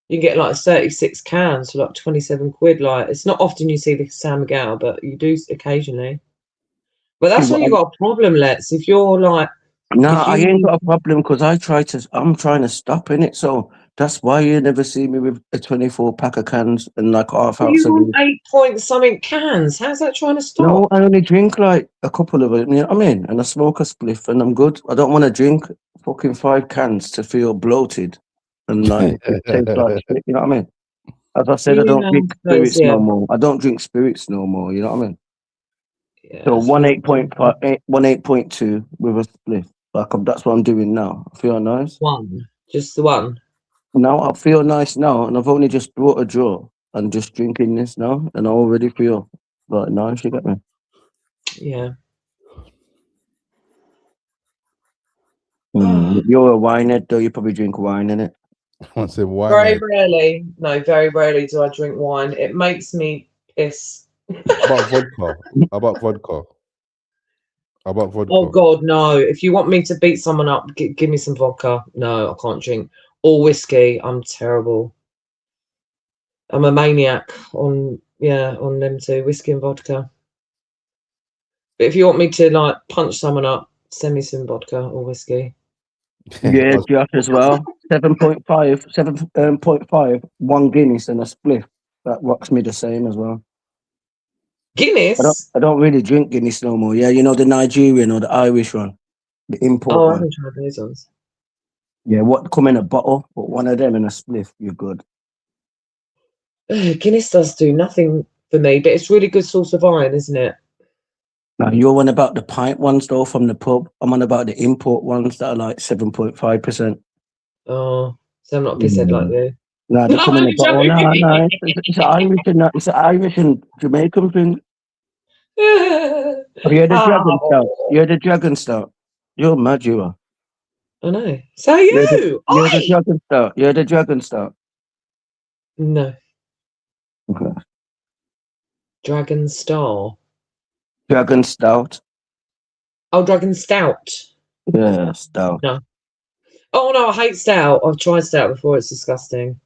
You can get like 36 cans for like 27 quid. Like, it's not often you see the San Miguel, but you do occasionally. But that's when you got a problem, Let's. If you're like, nah, I ain't got a problem because I'm trying to stop in it. So that's why you never see me with a 24-pack of cans and like half ounce of you 8 point something cans. How's that trying to stop? No, I only drink like a couple of them, you know what I mean? And I smoke a spliff and I'm good. I don't want to drink fucking 5 cans to feel bloated and like it tastes like shit, you know what I mean? As I said, I don't drink spirits no more. I don't drink spirits no more, you know what I mean? Yeah, so 1 8.2 with a spliff. Like that's what I'm doing now. I feel nice. One. Just the one. Now I feel nice now, and I've only just brought a draw and just drinking this now, and I already feel like nice. You get me? Yeah. You're a winehead, though. You probably drink wine, innit? I said wine. Very rarely. No, very rarely do I drink wine. It makes me piss. How about vodka? How about vodka? How about vodka? Oh God, no! If you want me to beat someone up, give me some vodka. No, I can't drink. Or whiskey. I'm terrible. I'm a maniac on them two, whiskey and vodka. But if you want me to like punch someone up, send me some vodka or whiskey. Yeah, Josh as well. 7.5, 1 Guinness and a spliff. That rocks me the same as well. Guinness? I don't really drink Guinness no more. Yeah, you know the Nigerian or the Irish one, the import Oh, I one. haven't tried those ones. Yeah, what come in a bottle, but one of them in a spliff, you're good. Guinness does do nothing for me, but it's really good source of iron, isn't it? Now you're on about the pint ones though from the pub. I'm on about the import ones that are like 7.5%. Oh, so I'm not a pisshead like you. No, they come in a bottle. No, it's Irish and it's an Irish and Jamaican thing. Have you heard the Dragon Stout? You heard the Dragon Stout? You're mad, you are. I know. So are you? You're the Dragon Stout. You're the Dragon Stout. No. Okay. Dragon Star. Dragon Stout. Oh, Dragon Stout. Yeah, Stout. No. Oh no, I hate stout. I've tried stout before. It's disgusting.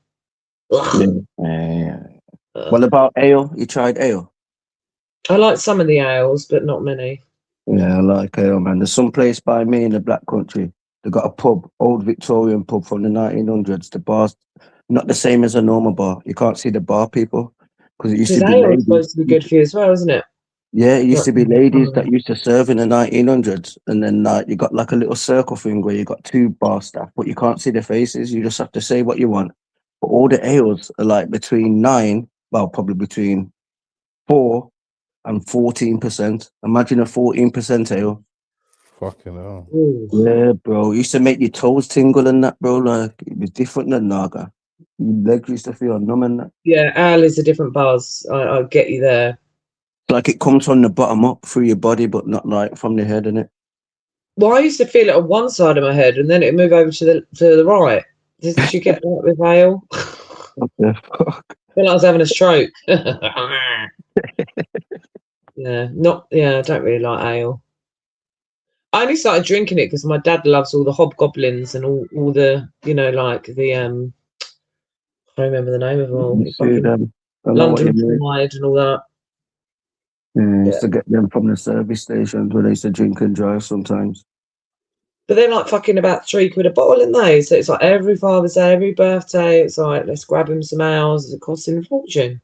Yeah. What about ale? You tried ale? I like some of the ales, but not many. Yeah, I like ale, man. There's some place by me in the Black Country. They got a pub, old Victorian pub from the 1900s. The bar's not the same as a normal bar. You can't see the bar people because it used to be ale ladies. is supposed to be good for you as well, isn't it? Yeah, it used to be ladies that used to serve in the 1900s, and then you got like a little circle thing where you got 2 bar staff, but you can't see their faces. You just have to say what you want. But all the ales are like between 9, well, probably between 4 and 14%. Imagine a 14% ale. Fucking hell. Yeah, bro. It used to make your toes tingle and that, bro. Like it was different than lager. Your legs used to feel numb and that. Yeah, ale is a different buzz. I'll get you there. Like it comes from the bottom up through your body, but not like from the head, innit? Well, I used to feel it on one side of my head, and then it moved over to the right. Did you get that with ale? What the fuck? I feel like I was having a stroke. I don't really like ale. I only started drinking it because my dad loves all the hobgoblins and all the, like the I can't remember the name of them all. London Pride and all that. Yeah, I used to get them from the service stations where they used to drink and drive sometimes. But they're like fucking about £3 a bottle, aren't they? So it's like every Father's Day, every birthday, it's like, let's grab him some ales. It costs him a fortune.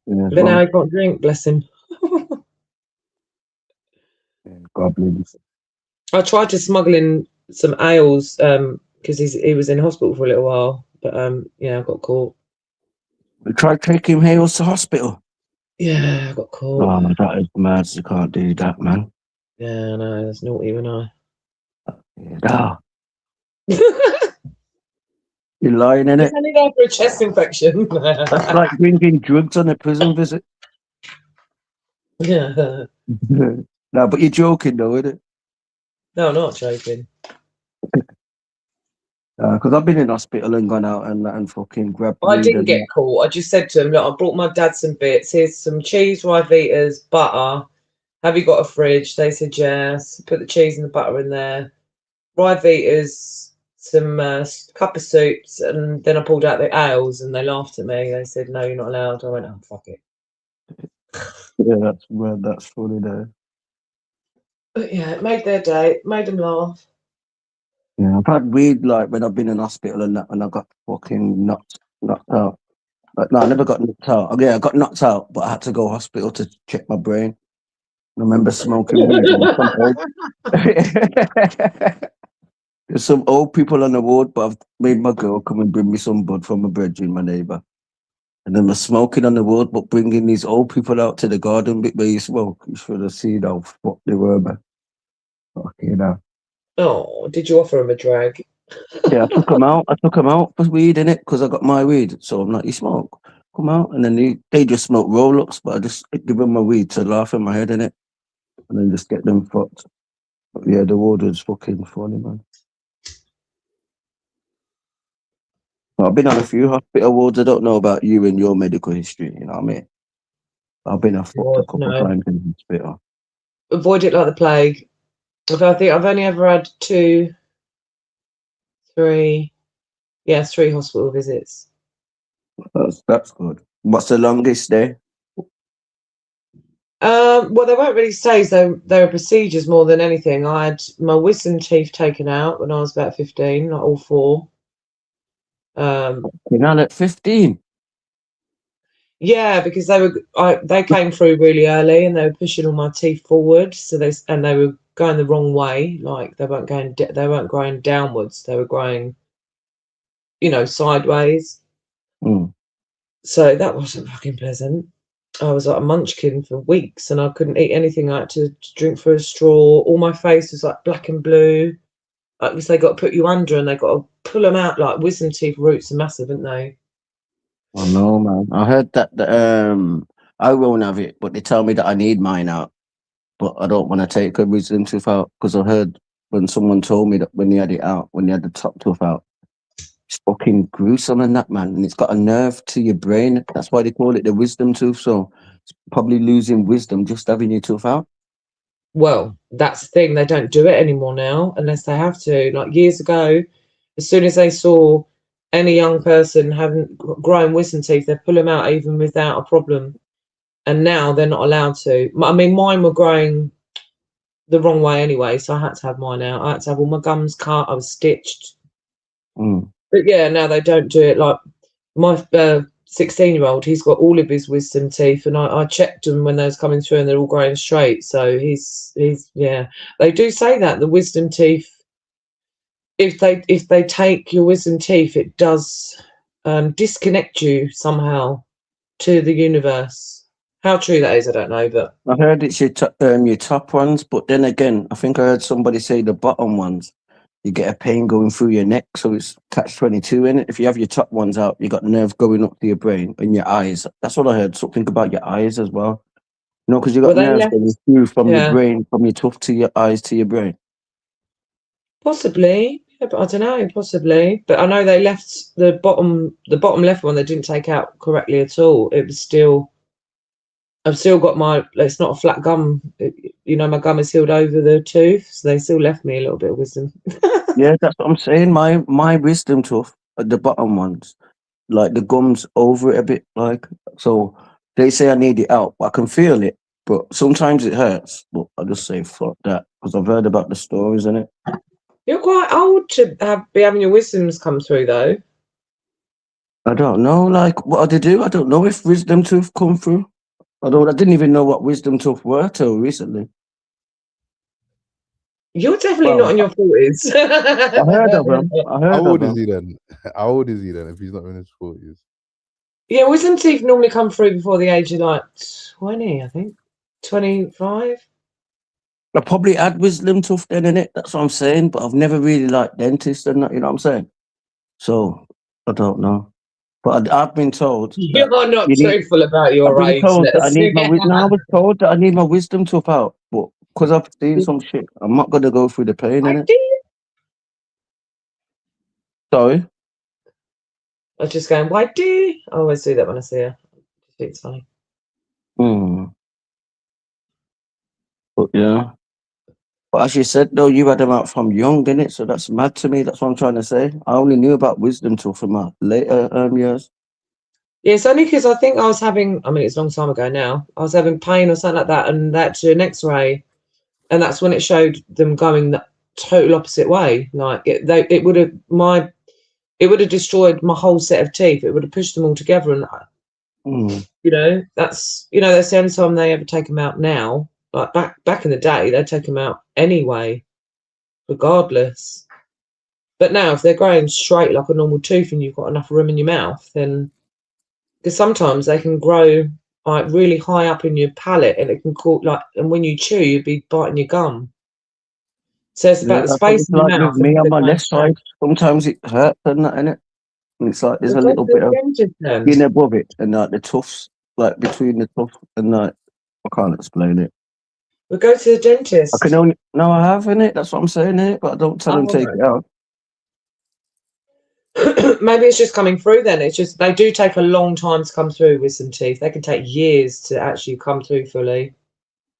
Yeah, but now he can't drink, bless him. Goblins. I tried to smuggle in some ales because he was in hospital for a little while. But I got caught. We tried taking ales to hospital. Yeah, I got caught. Oh, that is mad. You can't do that, man. Yeah, I know. That's naughty, isn't I? Yeah. You're lying, innit? It's only there for a chest infection. That's like bringing drugs on a prison visit. Yeah. No, but you're joking, though, isn't it? No, I'm not joking. Because I've been in hospital and gone out and fucking grabbed. I didn't get caught. I just said to him, look, I brought my dad some bits. Here's some cheese, Rivitas, butter. Have you got a fridge? They said yes. Put the cheese and the butter in there. Rivitas, some cup of soups, and then I pulled out the ales and they laughed at me. They said, no, you're not allowed. I went, oh, fuck it. Yeah, that's funny there. But yeah, it made their day. It made them laugh. Yeah, I've had weird, like, when I've been in hospital and that, and I got fucking knocked out. Like, no, I never got knocked out. Yeah, I got knocked out, but I had to go to hospital to check my brain. I remember smoking weed. There's some old people on the ward, but I've made my girl come and bring me some bud from my brethren, my neighbour. And then we're smoking on the ward, but bringing these old people out to the garden bit where you smoke. You should have seen how fucked they were, man. Fucking hell. Oh, did you offer him a drag? Yeah, I took them out. I took them out for weed in it because I got my weed. So I'm like, you smoke? Come out, and then they just smoke Rolex, but I just give them my weed to laugh in my head in it, and then just get them fucked. But yeah, the warden's fucking funny, man. I've been on a few hospital wards. I don't know about you and your medical history. You know what I mean? I've been fucked a couple of No. times in hospital. Avoid it like the plague. I think I've only ever had 2, 3, 3 hospital visits. That's good. What's the longest day? Well, they weren't really stays. They were procedures more than anything. I had my wisdom teeth taken out when I was about 15, like all 4. You're now at 15. Yeah, because they came through really early and they were pushing all my teeth forward. So they were going the wrong way. Like they weren't growing downwards. They were growing, sideways. Mm. So that wasn't fucking pleasant. I was like a munchkin for weeks and I couldn't eat anything. I had to drink through a straw. All my face was like black and blue. Like, because they got to put you under and they got to pull them out. Like wisdom teeth roots are massive, aren't they? Oh no, man. I heard that I won't have it, but they tell me that I need mine out. But I don't want to take a wisdom tooth out because I heard when someone told me that when they had it out, when they had the top tooth out, it's fucking gruesome and that, man. And it's got a nerve to your brain. That's why they call it the wisdom tooth. So it's probably losing wisdom just having your tooth out. Well, that's the thing. They don't do it anymore now unless they have to. Like years ago, as soon as they saw any young person having growing wisdom teeth, they pull them out even without a problem. And now they're not allowed to. I mean, mine were growing the wrong way anyway, so I had to have mine out. I had to have all my gums cut. I was stitched. Mm. But yeah, now they don't do it. Like my 16-year-old, he's got all of his wisdom teeth, and I checked them when they was coming through, and they're all growing straight. So he's yeah. They do say that the wisdom teeth, if they take your wisdom teeth, it does disconnect you somehow to the universe. How true that is, I don't know, but I heard it's your top ones, but then again, I think I heard somebody say the bottom ones, you get a pain going through your neck, so it's catch-22 in it. If you have your top ones out, you got nerves going up to your brain and your eyes. That's what I heard. So think about your eyes as well. You know, because you got nerves going through from your brain, from your tooth to your eyes to your brain. Possibly, yeah, but I don't know, possibly. But I know they left the bottom left one. They didn't take out correctly at all. It was still. I've still got it's not a flat gum. My gum is healed over the tooth, so they still left me a little bit of wisdom. Yeah, that's what I'm saying. My wisdom tooth at the bottom ones, like the gums over it a bit, like so. They say I need it out, but I can feel it. But sometimes it hurts. But I just say fuck that because I've heard about the stories in it. You're quite old to be having your wisdoms come through, though. I don't know. Like, what do they do? I don't know if wisdom tooth come through. I didn't even know what wisdom tooth were till recently. You're definitely not in your 40s. I heard of them. How old is he then? How old is he then if he's not in his 40s? Yeah, wisdom teeth normally come through before the age of like 20, I think. 25. I probably had wisdom tooth then in it. That's what I'm saying. But I've never really liked dentists and that. You know what I'm saying? So I don't know. But I've been told you're not truthful about your age. I was told that I need my wisdom tooth out, but because I've seen some shit, I'm not gonna go through the pain in it. Sorry. I was just going, why do you? I always do that when I see her. It's funny. But yeah. But as you said, though, you had them out from young, didn't it? So that's mad to me. That's what I'm trying to say. I only knew about wisdom tooth from my later years. Yeah, it's only because I think I was having, it's a long time ago now, I was having pain or something like that, and that to an x-ray, and that's when it showed them going the total opposite way. Like it would have destroyed my whole set of teeth. It would have pushed them all together, and that's the only time they ever take them out now. Like back in the day, they'd take them out anyway, regardless. But now, if they're growing straight like a normal tooth, and you've got enough room in your mouth, then because sometimes they can grow like really high up in your palate, and it can cause and when you chew, you'd be biting your gum. So it's about the that's what space it's in the like mouth with me and on the my kind of left side. shape. Sometimes it hurts and that, innit? And it's like there's a Well, go little to bit the of dentist then. skin above it, and like the tufts, like between the tuft and like I can't explain it. We'll go to the dentist. I can only I have in it. That's what I'm saying it, but I don't tell them take it out. Maybe it's just coming through then. It's just they do take a long time to come through with some teeth. They can take years to actually come through fully.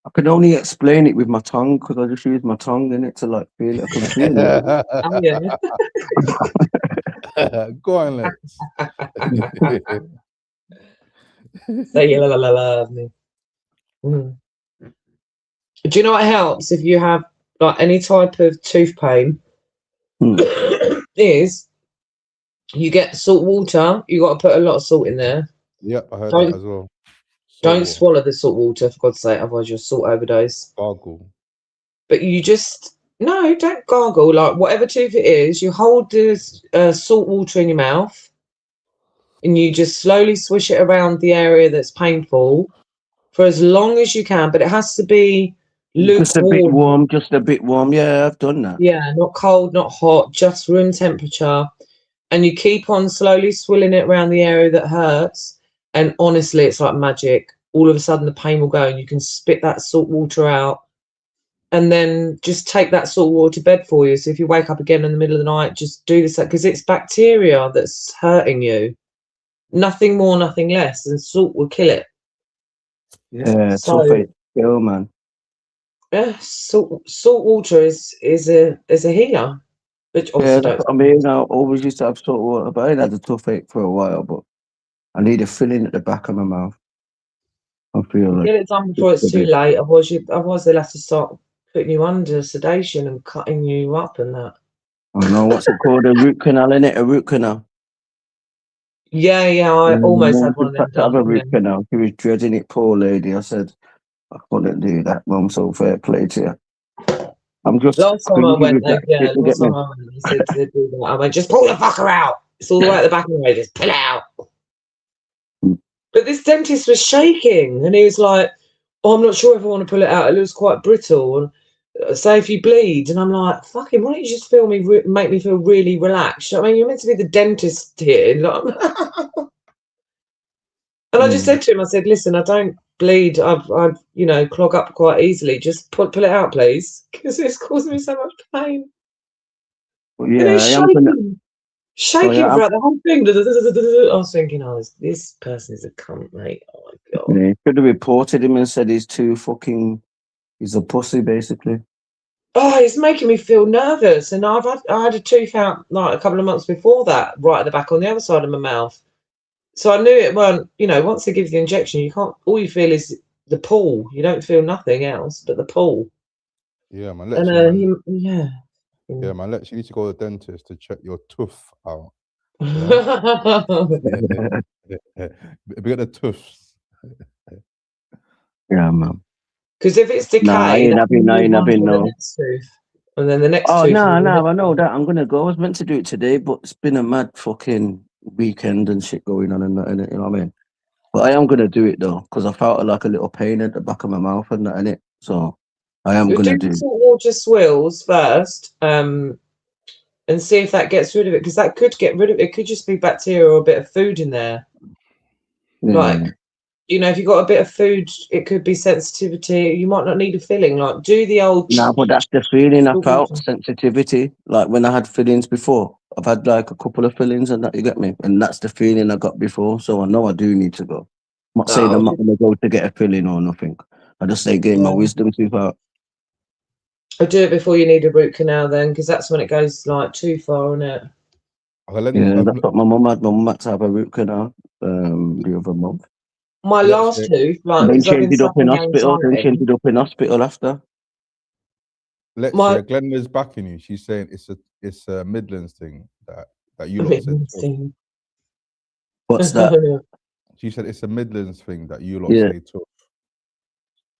I can only explain it with my tongue because I just use my tongue in it to like feel it. I can feel it. Oh, yeah. Go on, Lex. Say you love me. Mm. Do you know what helps if you have like any type of tooth pain? Is you get salt water. You got to put a lot of salt in there. Yep, I heard that as well. Don't swallow the salt water, for God's sake, otherwise you'll salt overdose. Gargle. But you just don't gargle. Like whatever tooth it is, you hold the salt water in your mouth, and you just slowly swish it around the area that's painful for as long as you can. But it has to be lukewarm. Just a bit warm. Yeah, I've done that. Yeah, not cold, not hot, just room temperature. And you keep on slowly swilling it around the area that hurts. And honestly, it's like magic. All of a sudden, the pain will go and you can spit that salt water out. And then just take that salt water to bed for you. So if you wake up again in the middle of the night, just do this because it's bacteria that's hurting you. Nothing more, nothing less. And salt will kill it. Yeah, so, kill, man. Yeah, salt water is a healer. Which obviously that's what I mean. I always used to have salt water, but I ain't had a toothache for a while. But I need a filling at the back of my mouth. I feel like get it done before it's too late. Otherwise they'll have to start putting you under sedation and cutting you up and that. I know what's it called, a root canal, innit? A root canal. Yeah, I almost had one of them done. Have a root canal. She was dreading it, poor lady. I said, I couldn't do that, Mum. So fair play to you. I'm just last time I went, I said to do that. I went, just pull the fucker out. It's all the way at the back of the way. Just pull it out. But this dentist was shaking, and he was like, "Oh, I'm not sure if I want to pull it out. It looks quite brittle. And say if you bleed." And I'm like, "Fucking, why don't you just make me feel really relaxed?" I mean, you're meant to be the dentist here. Like, and I just said to him, I said, "Listen, I don't bleed. I've clog up quite easily. Just pull it out, please, because it's causing me so much pain." Yeah, and he's shaking throughout the whole thing. I was thinking, this person is a cunt, mate. Oh my god. Yeah, he could have reported him and said he's a pussy, basically. Oh, it's making me feel nervous. And I had a tooth out like a couple of months before that, right at the back on the other side of my mouth. So I knew it weren't, once they give you the injection, all you feel is the pull. You don't feel nothing else but the pull. Yeah, man. Yeah, man. You need to go to the dentist to check your tooth out. Yeah? Get the tooths. Yeah, man. Because if it's decayed, I ain't having no. Next tooth. And then the next tooth. No, I know that. I'm gonna go. I was meant to do it today, but it's been a mad fucking weekend and shit going on and that, innit, you know what I mean? But I am gonna do it though, because I felt like a little pain at the back of my mouth and that, innit? So I am gonna do salt water swills first, and see if that gets rid of it, because that could get rid of it. It could just be bacteria or a bit of food in there. Yeah. Like, if you've got a bit of food, it could be sensitivity. You might not need a filling. Like, do the old... No, but that's the feeling I felt, sensitivity. Like when I had fillings before. I've had like a couple of fillings and that, you get me? And that's the feeling I got before. So I know I do need to go. I'm not saying I'm not going to go to get a filling or nothing. I just say getting my wisdom tooth out. I'll do it before you need a root canal then, because that's when it goes like too far, isn't it? Yeah, that's what my mum had. My mum had to have a root canal the other month. My last tooth, like, then because she I've been ended up in suffering hospital. Then she anxiety. ended up in hospital after. Glenn is backing you. She's saying it's a Midlands thing that you lot said. What's that? She said it's a Midlands thing that you lot say tough.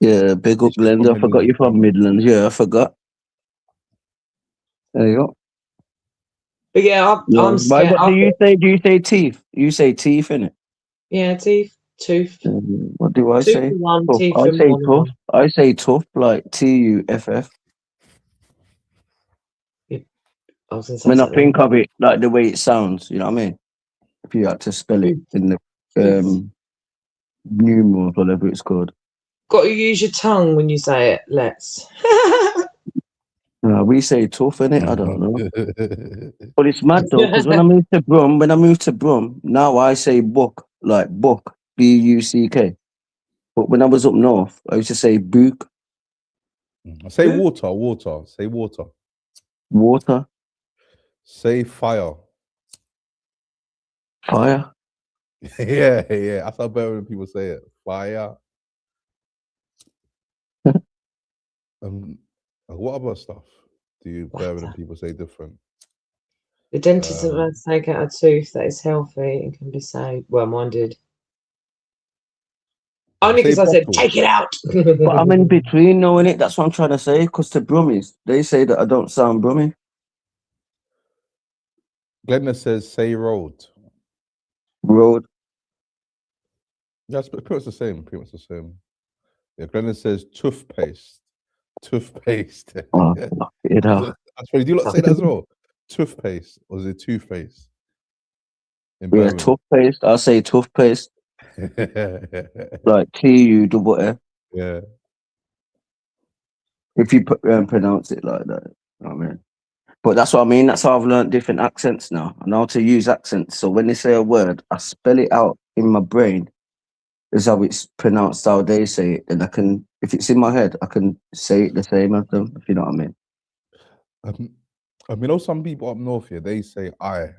Yeah, big up Glenn. I forgot you're from Midlands. Yeah, I forgot. There you go. But yeah, I'm scared. What do you say? Do you say teeth? You say teeth, innit? Yeah, tooth. What do I say? One, I say tough. I say tough, like TUFF. I was going to say When I something. think of it, like the way it sounds, you know what I mean? If you had to spell it in the numerals, whatever it's called. Got to use your tongue when you say it. Let's. We say tough, innit? I don't know. But it's mad though, because when I moved to Brum, now I say book, like book, B-U-C-K. But when I was up north, I used to say book. Say water. Say water. Water. Say fire. Fire. yeah. That's how Birmingham people say it. Fire. What other stuff do you Birmingham people say different? The dentist is allowed to take out a tooth that is healthy and can be saved. Well, mine did. Only because I said, take it out. But I'm in between knowing it. That's what I'm trying to say. Because to Brummies, they say that I don't sound Brummy. Glenda says, say road. Road. That's pretty much the same. Yeah, Glenda says toothpaste. Toothpaste. Oh, it That's funny. Do you not say that as well? Toothpaste. Or is it toothpaste? Yeah, toothpaste. I'll say toothpaste. Like T-U-double-F. Yeah. If you pronounce it like that. You know what I mean? But that's what I mean. That's how I've learned different accents now. I know how to use accents. So when they say a word, I spell it out in my brain. Is how it's pronounced, how they say it. And I can, if it's in my head, I can say it the same as them, if you know what I mean. You know, some people up north here, they say I.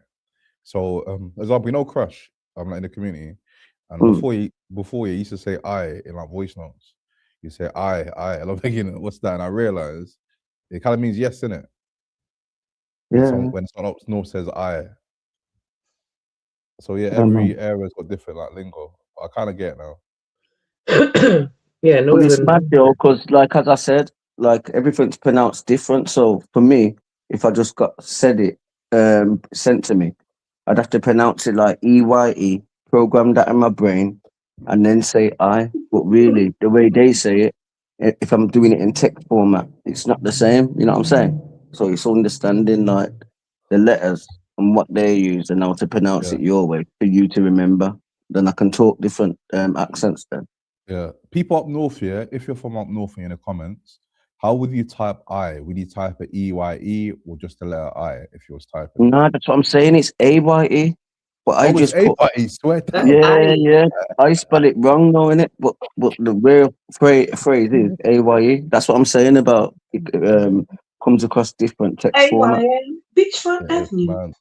So, as example, you know, Crush, like in the community. And before he used to say I in like voice notes. You say I. And I'm thinking, what's that? And I realized it kind of means yes, innit? Yeah. When someone up north says I. So yeah, every area's got different like lingo. I kind of get it now. Yeah, But it's mad though, because like as I said, like everything's pronounced different. So for me, if I just got said it sent to me, I'd have to pronounce it like EYE, program that in my brain, and then say I. But really, the way they say it, if I'm doing it in text format, it's not the same. You know what I'm saying? So it's understanding like the letters and what they use and how to pronounce it your way for you to remember. Then I can talk different accents then. Yeah. People up north here, if you're from up north in the comments, how would you type I? Would you type a EYE or just the letter I if you was typing? No, that's what I'm saying. It's AYE. But I just put AYE, swear down. Yeah. I spell it wrong though, innit? But the real phrase is AYE. That's what I'm saying about it comes across different text format. Beachfront Avenue.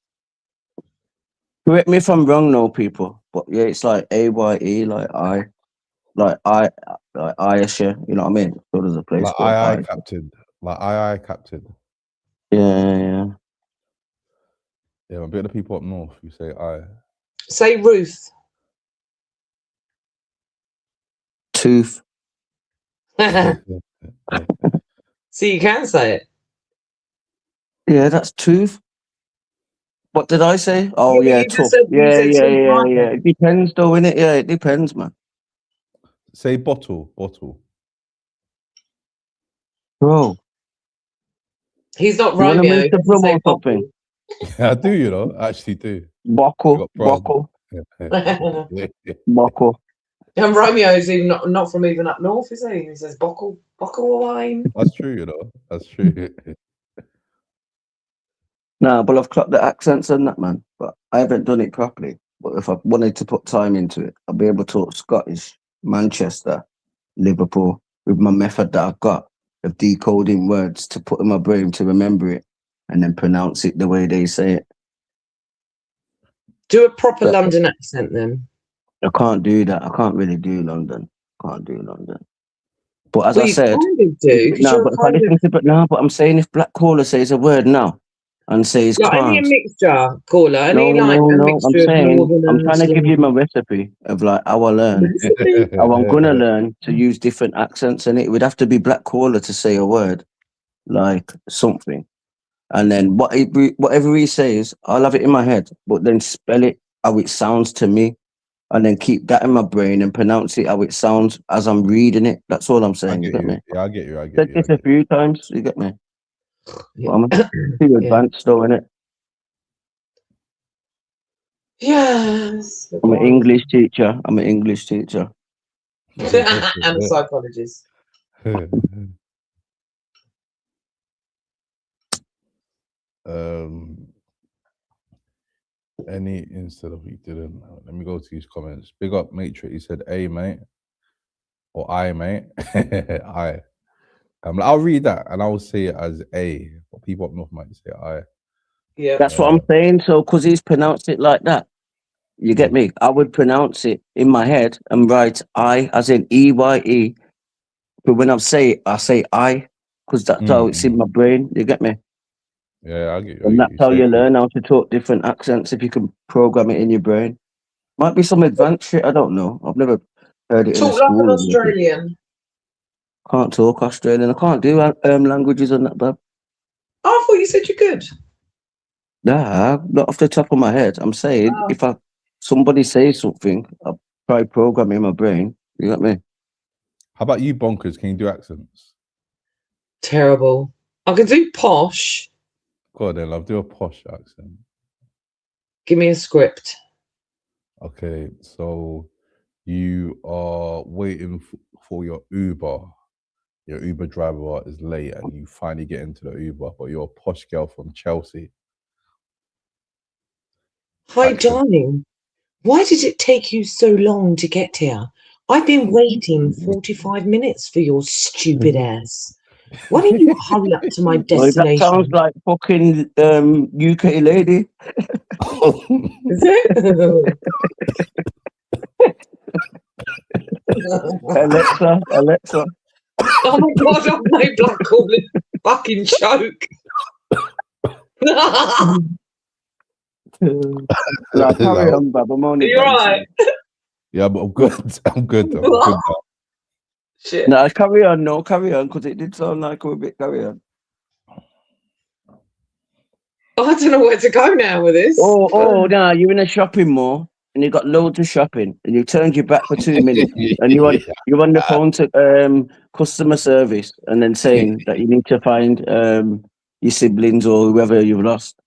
Correct me if I'm wrong, no people. But yeah, it's like AYE, like Aisha, you know what I mean? So there's a place like called I Captain. Like I Captain. Yeah. Yeah, a bit of the people up north, you say I. Say Ruth. Tooth. So you can say it. Yeah, that's tooth. What did I say? Oh yeah, tooth. Yeah. It depends though, innit? Yeah, it depends, man. Say bottle. Bro. He's not You want to Romeo. move to Brum or something? Yeah, I do, you know. I actually do. Buckle. And Romeo's even not from even up north, is he? He says buckle of wine. That's true, you know. That's true. Nah, but I've clocked the accents and that, man. But I haven't done it properly. But if I wanted to put time into it, I'll be able to talk Scottish, Manchester, Liverpool, with my method that I've got of decoding words to put in my brain to remember it and then pronounce it the way they say it. Do a proper London accent then. I can't do that. I can't really do London. But as I said, but I'm saying if Black Caller says a word now and says only a mixture, Caller. I'm saying I'm trying to give you my recipe of like how I learn. How I'm gonna learn to use different accents, and it would have to be Black Caller to say a word like something, and then whatever he says, I'll have it in my head, but then spell it how it sounds to me. And then keep that in my brain and pronounce it how it sounds as I'm reading it. That's all I'm saying. You get me? Yeah, I get you. Said this a few times. You get me? Well, I'm too advanced though, innit? Yes. I'm an English teacher. I'm an English teacher. And a psychologist. Any instead of he didn't. Let me go to his comments. Big up Matrix. He said A, mate. Or I, mate. I. I'll read that and I'll say it as A. But people up north might say I. Yeah. That's what I'm saying. So, because he's pronounced it like that, you get me? I would pronounce it in my head and write I as in EYE. But when I say I, because that's how it's in my brain. You get me? Yeah, I get you. And that's how you learn how to talk different accents if you can program it in your brain. Might be some advanced shit. I don't know. I've never heard it in a Talk like school. an Australian. Can't talk Australian. I can't do languages on that, bad. Oh, I thought you said you could. Nah, not off the top of my head. I'm saying if somebody says something, I'll try programming in my brain. You got me? How about you, Bonkers? Can you do accents? Terrible. I can do posh. Go on then, I'll do a posh accent. Give me a script. Okay, so you are waiting for your Uber. Your Uber driver is late and you finally get into the Uber, but you're a posh girl from Chelsea. Hi, darling. Why did it take you so long to get here? I've been waiting 45 minutes for your stupid ass. Why don't you hurry up to my destination? That sounds like fucking UK lady. Is it? Alexa. Oh my God, I've made Blackpool fucking choke. Like, carry on, Bob. I'm only. You're right. Yeah, but I'm good. I'm good. I'm good now. Shit. No, carry on. No, carry on, because it did sound like a bit. Carry on. I don't know where to go now with this. Oh, no, you're in a shopping mall and you've got loads of shopping and you turned your back for 2 minutes and you're on the phone to customer service and then saying that you need to find your siblings or whoever you've lost.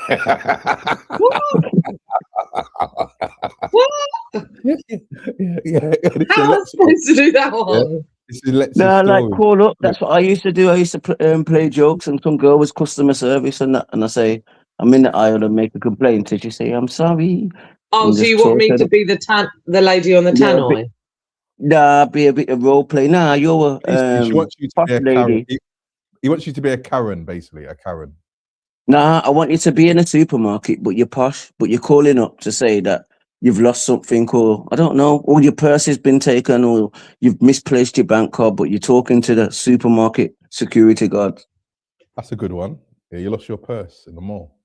What? Yeah. How am I supposed to do that one? No, like call up. That's what I used to do. I used to play jokes, and some girl was customer service, and I say, I'm in the aisle and make a complaint. And she say, I'm sorry. Oh, so you want me to be the lady on the tannoy? Nah, be a bit of role play. Nah, you're a she wants you to be a lady. Karen. He wants you to be a Karen, basically, a Karen. Nah, I want you to be in a supermarket, but you're posh, but you're calling up to say that you've lost something, or I don't know, or your purse has been taken, or you've misplaced your bank card, but you're talking to the supermarket security guard. That's a good one. Yeah, you lost your purse in the mall.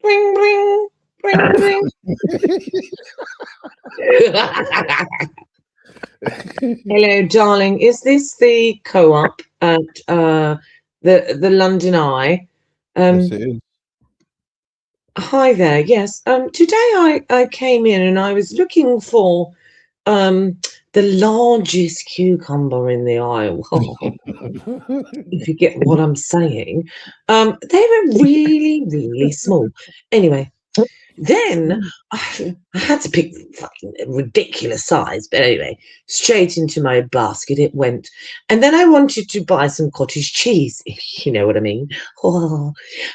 Ring, ring, ring, ring. Hello, darling. Is this the co-op at the London Eye? Yes, it is. Hi there. Yes. Today I came in and I was looking for the largest cucumber in the aisle. If you get what I'm saying. They were really, really small. Anyway, then I had to pick fucking a ridiculous size, but anyway, straight into my basket it went. And then I wanted to buy some cottage cheese, if you know what I mean. Oh.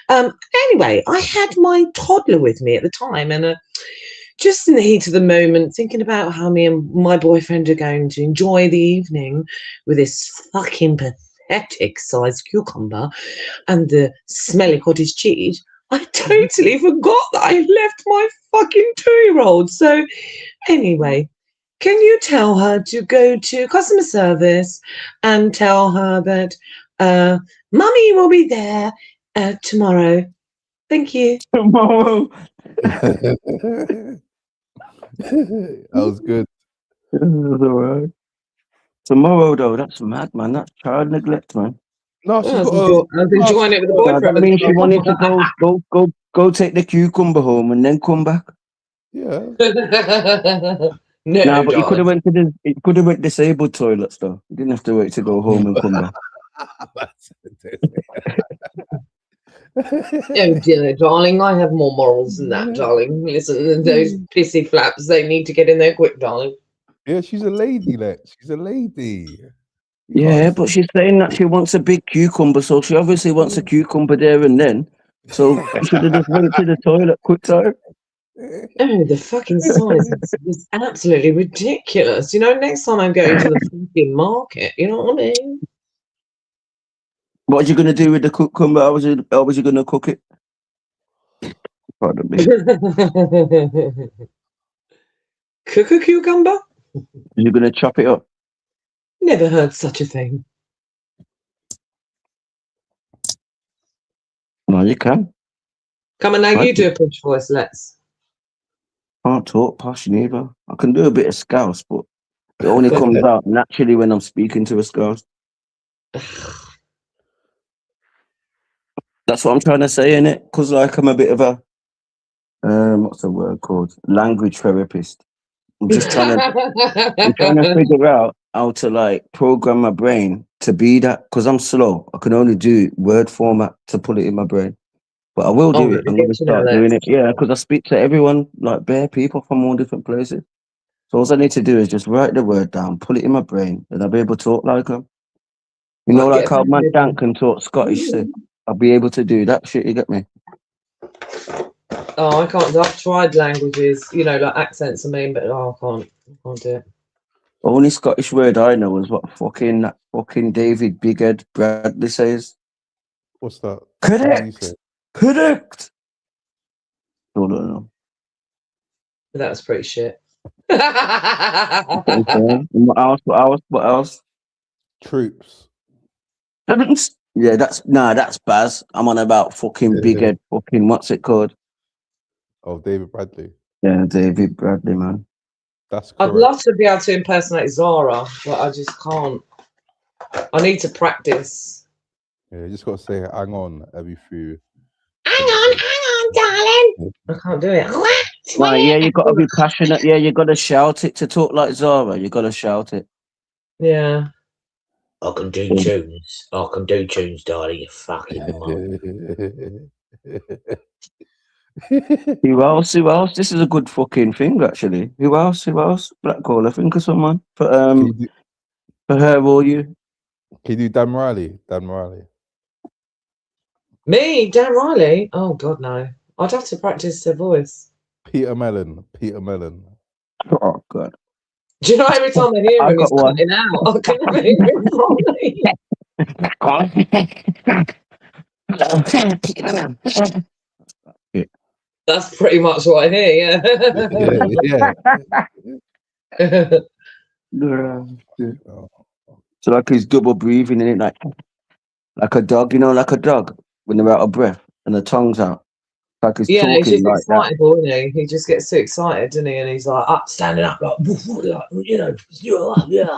Anyway, I had my toddler with me at the time, and just in the heat of the moment, thinking about how me and my boyfriend are going to enjoy the evening with this fucking pathetic sized cucumber and the smelly cottage cheese, I totally forgot that I left my fucking 2-year-old. So anyway, can you tell her to go to customer service and tell her that Mummy will be there tomorrow. Thank you. Tomorrow. That was good. That was all right. Tomorrow, though, that's mad, man. That's child neglect, man. No, she's got I've enjoying it with the boyfriend. That means she wanted to go take the cucumber home and then come back. Yeah. No, Nah, but you could darling. have went disabled toilets though. You didn't have to wait to go home and come back. Oh dear, darling, I have more morals than that, darling. Listen, those pissy flaps, they need to get in there quick, darling. Yeah, she's a lady, Lex. She's a lady. Yeah, but she's saying that she wants a big cucumber, so she obviously wants a cucumber there and then. So she should have just went to the toilet quick time. Oh, the fucking size is absolutely ridiculous. You know, next time I'm going to the fucking market, you know what I mean? What are you going to do with the cucumber? How was you going to cook it? Pardon me. Cook a cucumber? Are you going to chop it up? Never heard such a thing. No, you can. Come on, now you do a push voice, let's. Can't talk posh neither. I can do a bit of scouse, but it only comes out naturally when I'm speaking to a scouse. That's what I'm trying to say, innit? Because like I'm a bit of a what's the word called? Language therapist. I'm just trying to figure out how to like program my brain to be that, because I'm slow. I can only do word format to put it in my brain. But I will do it. I'm going to start doing it. Yeah, because I speak to everyone, like bare people from all different places. So all I need to do is just write the word down, put it in my brain, and I'll be able to talk like them. You know, like how my Dan can talk Scottish, so I'll be able to do that shit, you get me? Oh, I can't. I've tried languages, you know, like accents, I mean, but I can't do it. Only Scottish word I know is what fucking David Bighead Bradley says. What's that? Correct. Correct. I don't know. That was pretty shit. What else? Troops. Yeah, that's Baz. I'm on about fucking Bighead. Fucking what's it called? Oh, David Bradley. Yeah, David Bradley, man. That's correct. I'd love to be able to impersonate Zara, but I just can't. I need to practice. Yeah, you just got to say hang on every few. Hang on, darling. I can't do it. Well, yeah, you got to be passionate. Yeah, you got to shout it to talk like Zara. You got to shout it. Yeah. I can do tunes. I can do tunes, darling. You fucking mum. Who else? This is a good fucking thing, actually. Who else? Black Call, I think, or someone. For her or you. Can you do Dan Riley? Me, Dan Riley? Oh, God, no. I'd have to practice the voice. Peter Mellon. Oh, God. Do you know, every time I hear him, he's cutting out. I can't hear him properly. That's pretty much what I hear, yeah. So like he's double breathing in it, like a dog, you know, like a dog when they're out of breath and the tongue's out. Like he's talking he's just like excitable, isn't he? He just gets too excited, doesn't he? And he's like up, standing up, like, you know, yeah.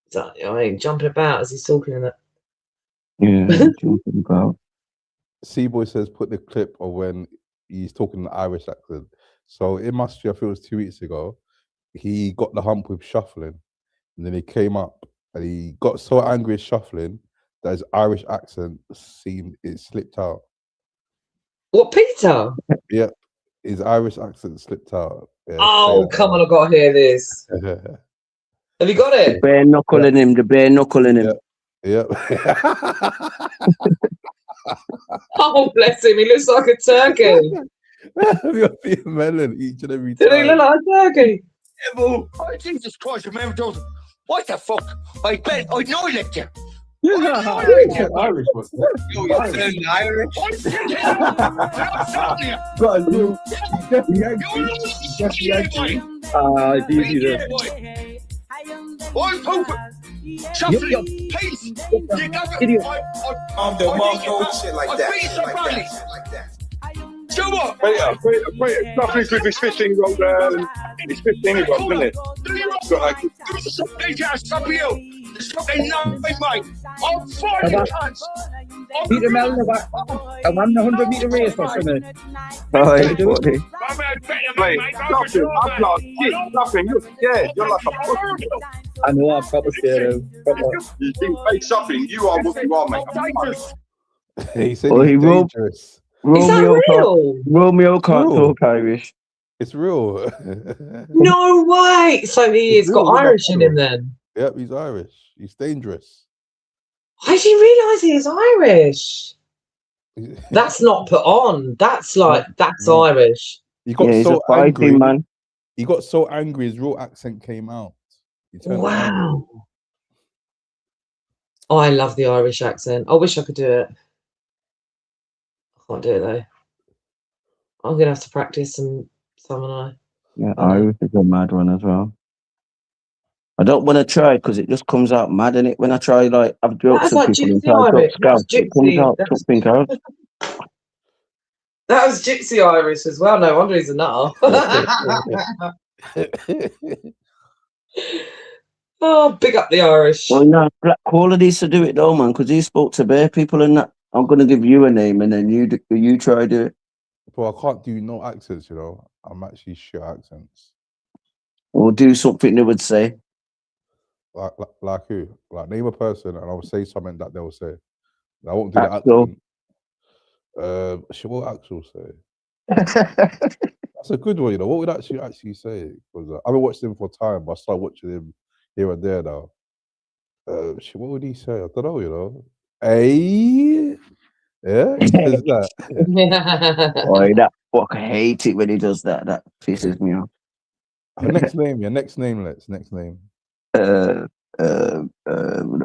So, I mean, jumping about as he's talking in that. Yeah, jumping about. C-Boy says put the clip of when he's talking in the Irish accent. So it must be, I feel it was 2 weeks ago, he got the hump with shuffling. And then he came up and he got so angry at shuffling that his Irish accent slipped out. What, Peter? Yeah, his Irish accent slipped out. Yeah, oh, come on, I've got to hear this. Have you got it? The bare knuckle in him, Yep. Oh, bless him, he looks like a turkey. Peter Mellon each and every time. Did he look like a turkey? Oh, Jesus Christ, remember those? What the fuck? I bet I know you. Irish was Irish. I'm the Mongo shit like that. So what? Wait, nothing's with his 15 year old, his 15 year old, isn't it? Got like, Stop you! Stop it, no, mate! I'm fighting cunts! Beat the Melon about a 100-meter race or something. Oh, it's funny. Nothing. You're like a pussy. I know I'm proper scared. You think face something, you are what you are, mate. He said Well, he's dangerous. Is that real? Romeo can't Real. talk Irish. It's real. No way. So he's got Irish in him then. Yep, he's Irish. He's dangerous. I didn't realise he is Irish. That's not put on. That's Irish. He got he's so a fighting angry. man. He got so angry, his real accent came out. Wow. Oh, I love the Irish accent. I wish I could do it. I can't do it though. I'm gonna have to practice some and I. Yeah, Irish is a mad one as well. I don't want to try because it just comes out mad in it when I try like have jokes with people and try to scouts. It comes out something else. That was Gypsy Irish as well. No wonder he's a nutter. Oh, big up the Irish. Well, no, Black Caller needs to do it though, man, because he spoke to bare people and that. I'm gonna give you a name and then you try to do it. Well, I can't do no accents, you know. I'm actually shit at accents. Or do something they would say. Like who? Like name a person and I'll say something that they'll say. I won't do Axel. the accent. What Axel say? That's a good one, you know. What would actually say? Because I haven't watched him for time, but I started watching him here and there now. What would he say? I don't know, you know. Hey, yeah, he says that. Boy, that fuck, I hate it when he does that. That pisses me off. Next name. Next name. Let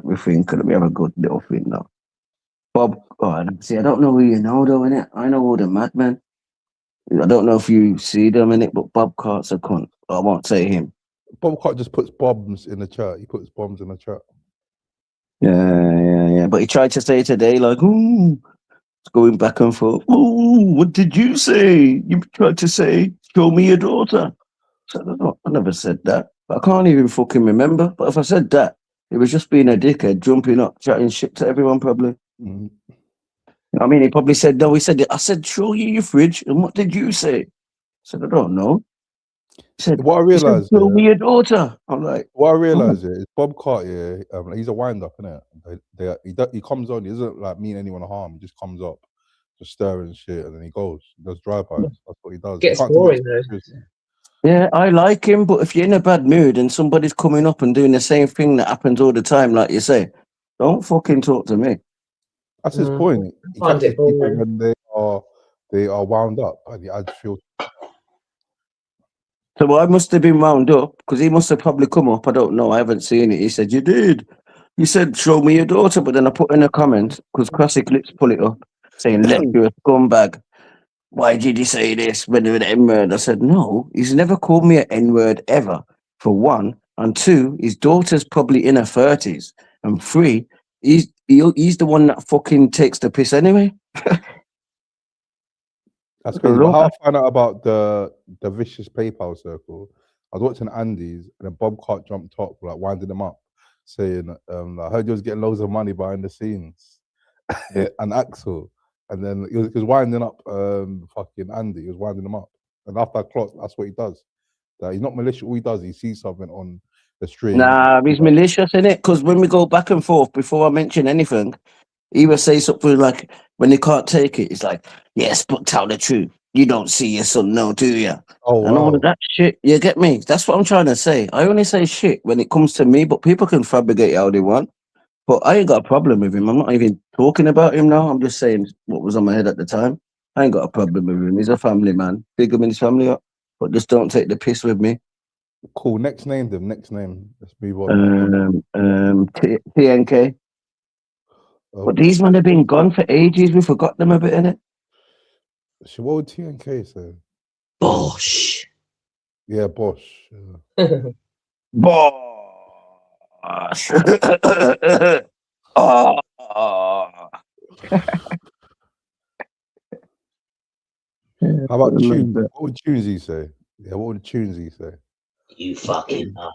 me think. Let me have a good little thing now. Bob, see, I don't know who you know though, innit? I know all the madmen. I don't know if you see them in it, but Bob Cart's a cunt. I won't say him. Bob Cart just puts bombs in the chat. He puts bombs in the chat. Yeah. But he tried to say today, like, ooh, it's going back and forth. Ooh, what did you say? You tried to say, show me your daughter. So I never said that. But I can't even fucking remember. But if I said that, it was just being a dickhead, jumping up, chatting shit to everyone, probably. Mm-hmm. I mean, he probably said, no, he said, I said, show you your fridge. And what did you say? I said, I don't know. He said, what I realized, show me your daughter. I'm like, what I realized is Bob Cart, he's a wind up, isn't it? He comes on, he doesn't like mean anyone harm, he just comes up, just stirring shit, and then he goes. He does drive-bys. That's what he does. Gets boring though. Yeah, I like him, but if you're in a bad mood and somebody's coming up and doing the same thing that happens all the time, like you say, don't fucking talk to me. That's his point. He catches people when they are wound up, and he adds fuel. So I must have been wound up because he must have probably come up. I don't know. I haven't seen it. He said, you did. You said, show me your daughter. But then I put in a comment because Classic Lips pull it up saying, let you a scumbag. Why did he say this? When with the N-word? I said, no, he's never called me an N-word ever, for one. And two, his daughter's probably in her 30s. And three, he's the one that fucking takes the piss anyway. That's crazy. But how I found out about the vicious PayPal circle, I was watching Andy's and then Bob Cart jumped up, like winding him up, saying, I heard you was getting loads of money behind the scenes. And Axel. And then he was winding up fucking Andy, he was winding him up. And after I clocked, that's what he does. He's not malicious, all he does, he sees something on the stream. Nah, he's malicious, innit? Because when we go back and forth, before I mention anything, he will say something like, when he can't take it, he's like, yes, but tell the truth. You don't see your son now, do you? Oh, and all of that shit. You get me? That's what I'm trying to say. I only say shit when it comes to me, but people can fabricate how they want. But I ain't got a problem with him. I'm not even talking about him now. I'm just saying what was on my head at the time. I ain't got a problem with him. He's a family man. Big him and his family up. But just don't take the piss with me. Cool. Next name. Let's move on. TNK. But these men have been gone for ages. We forgot them a bit, innit? So what would TNK say? Bosh. Yeah, Bosh. Yeah. Bosh. Oh. How about tunes? What would Tunesy say? Yeah, what would Tunesy say? You fucking up.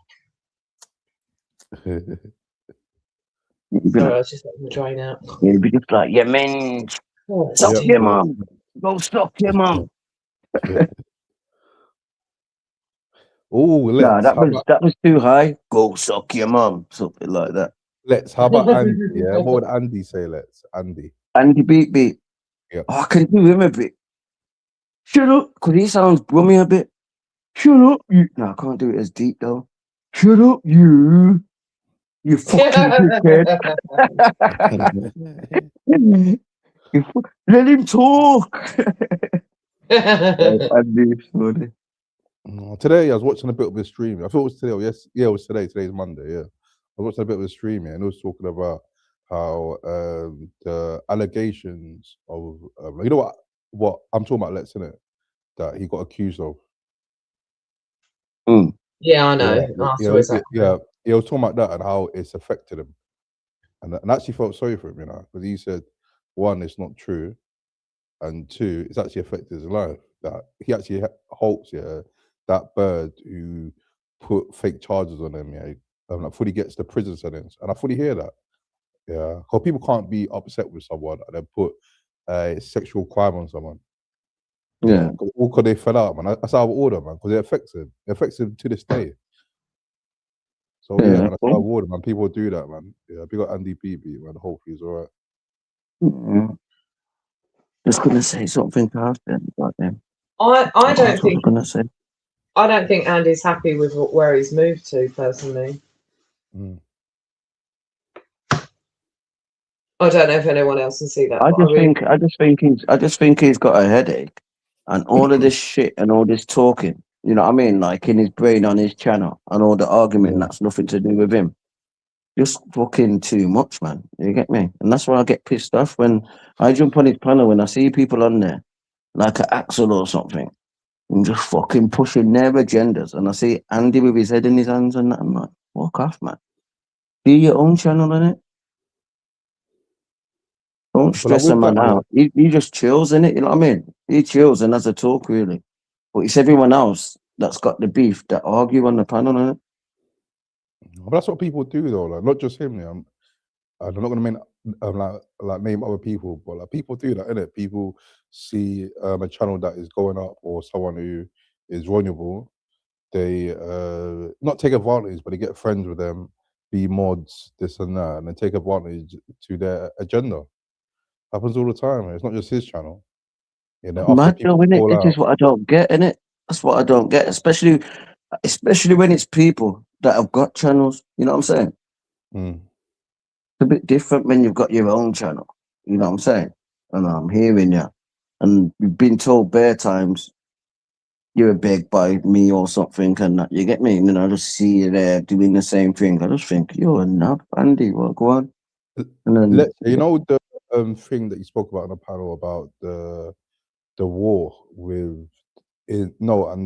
Sorry, I was just letting the drain out. You'd be just like, yeah, man, Oh, suck dear. your mum. Go suck your mum. Oh, Nah, let's. that was too high. Go suck your mum. Something like that. Let's. How about Andy? Yeah, what would Andy say? Let's. Andy. Andy Beat. Yep. Oh, I can do him a bit. Shut up, because he sounds brummy a bit. Shut up, you. No, I can't do it as deep though. Shut up, you. You fucking dickhead. Let him talk. Andy's funny. Today I was watching a bit of his stream. I thought it was today. It was today. Today's Monday. Yeah, I was watching a bit of his stream, and it was talking about how the allegations of you know what I'm talking about. Let's in it that he got accused of. Yeah, I know. Yeah, he was talking about that and how it's affected him, and actually felt sorry for him, you know, because he said, one, it's not true, and two, it's actually affected his life. That he actually hopes, that bird who put fake charges on him, like fully gets the prison sentence, and I fully hear that. Yeah, because people can't be upset with someone and then put a sexual crime on someone. Yeah, all because they fell out, man. That's out of order, man. Because it affects him. It affects him to this day. So yeah, man, that's out of order, man. People do that, man. Yeah, big up Andy BB, man. Hopefully he's all right. Just gonna say something after him. I don't think. Gonna say. I don't think Andy's happy with where he's moved to, personally. I don't know if anyone else can see that. I just think he's got a headache, and all of this shit and all this talking. You know what I mean? Like in his brain on his channel, and all the argument that's nothing to do with him. Just fucking too much, man. You get me? And that's why I get pissed off when I jump on his panel when I see people on there, like an Axel or something, and just fucking pushing their agendas. And I see Andy with his head in his hands, and I'm like, walk off, man. Do your own channel on it. Don't stress a man out. He just chills in it, you know what I mean? He chills and has a talk, really. But it's everyone else that's got the beef that argue on the panel on it. But that's what people do, though. Like, not just him. Yeah. I'm not going to name other people, but like people do that, innit? People see a channel that is going up or someone who is vulnerable. They not take advantage, but they get friends with them, be mods, this and that, and then take advantage to their agenda. Happens all the time. It's not just his channel. You know, Mad though, innit? This is what I don't get, innit? That's what I don't get, especially when it's people that have got channels. You know what I'm saying? It's a bit different when you've got your own channel. You know what I'm saying? And I'm hearing you, and you've been told bare times you're begged by me or something, and that you get me. And then I just see you there doing the same thing. I just think you're a nub, Andy. Well, go on. And then you know the thing that you spoke about on the panel about the war with and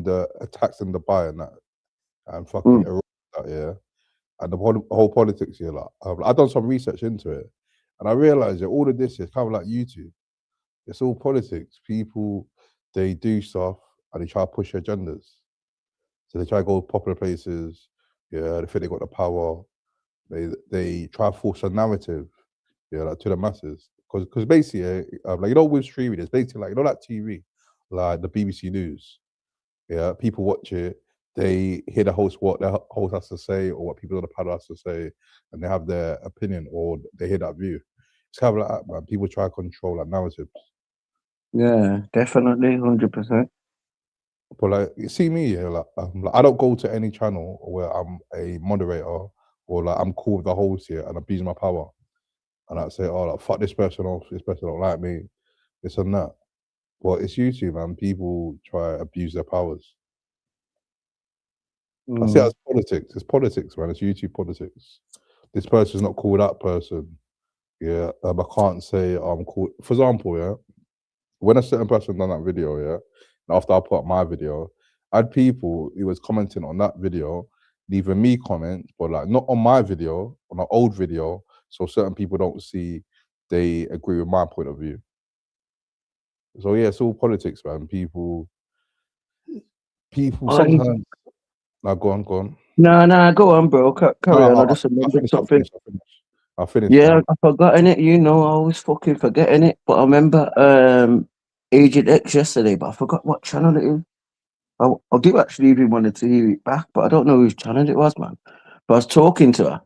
the attacks in Dubai and that, and fucking Iraq, yeah, and the whole politics here. Like, I've done some research into it, and I realized that all of this is kind of like YouTube. It's all politics. People, they do stuff and they try to push agendas. So they try to go popular places. Yeah, they think they got the power. They try to force a narrative, like to the masses. Because basically, with streaming, it's basically like that TV, like the BBC News. Yeah, people watch it. They hear the host what the host has to say or what people on the panel has to say, and they have their opinion or they hear that view. It's kind of like that, man. People try to control that narrative. Yeah, definitely, 100%. But like, you see me, I don't go to any channel where I'm a moderator or like I'm cool with the host here and abuse my power, and I say, oh, like, fuck this person off. This person don't like me. This and that. Well, it's YouTube, man. People try to abuse their powers. I see it as politics. It's politics, man. It's YouTube politics. This person's not cool with that person. Yeah, I can't say I'm cool. For example, yeah, when a certain person done that video, yeah, and after I put up my video, I had people who was commenting on that video, leaving me comments, but like not on my video, on an old video, so certain people don't see they agree with my point of view. So yeah, it's all politics, man. People sometimes. Now go on. No, go on, bro. Carry on. I just remembered something. I finished. Yeah, I forgotten it. You know, I always fucking forgetting it. But I remember Agent X yesterday, but I forgot what channel it is. I do actually even wanted to hear it back, but I don't know whose channel it was, man. But I was talking to her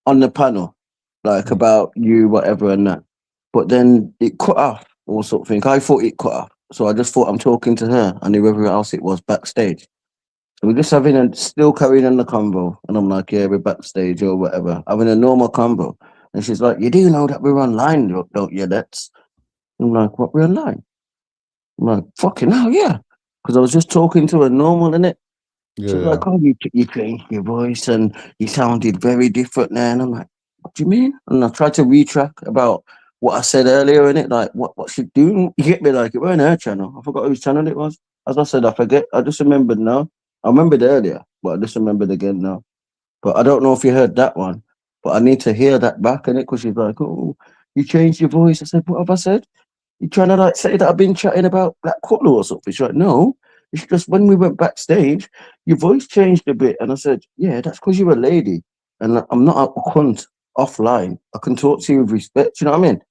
on the panel, like about you, whatever, and that. But then it cut off or something. I thought it cut off, so I just thought I'm talking to her and whoever else it was backstage. So we're just having a still carrying on the convo, and I'm like, yeah, we're backstage or whatever, having a normal convo. And she's like, you do know that we're online, don't you? That's I'm like, what, we're online? I'm like, fucking hell, yeah. Because I was just talking to her normal, innit? Yeah, She was yeah. like, oh, you changed your voice and you sounded very different there. And I'm like, what do you mean? And I tried to retrack about what I said earlier in it, like what she doing. You get me? Like, it weren't her channel. I forgot whose channel it was. As I said, I forget. I just remembered now. I remembered earlier, but I just remembered again now. But I don't know if you heard that one, but I need to hear that back in it because she's like, oh, you changed your voice. I said, what have I said? You trying to like say that I've been chatting about Black Collar or something? She's like, no, it's just when we went backstage, your voice changed a bit. And I said, yeah, that's because you're a lady. And I'm not a cunt offline. I can talk to you with respect. You know what I mean?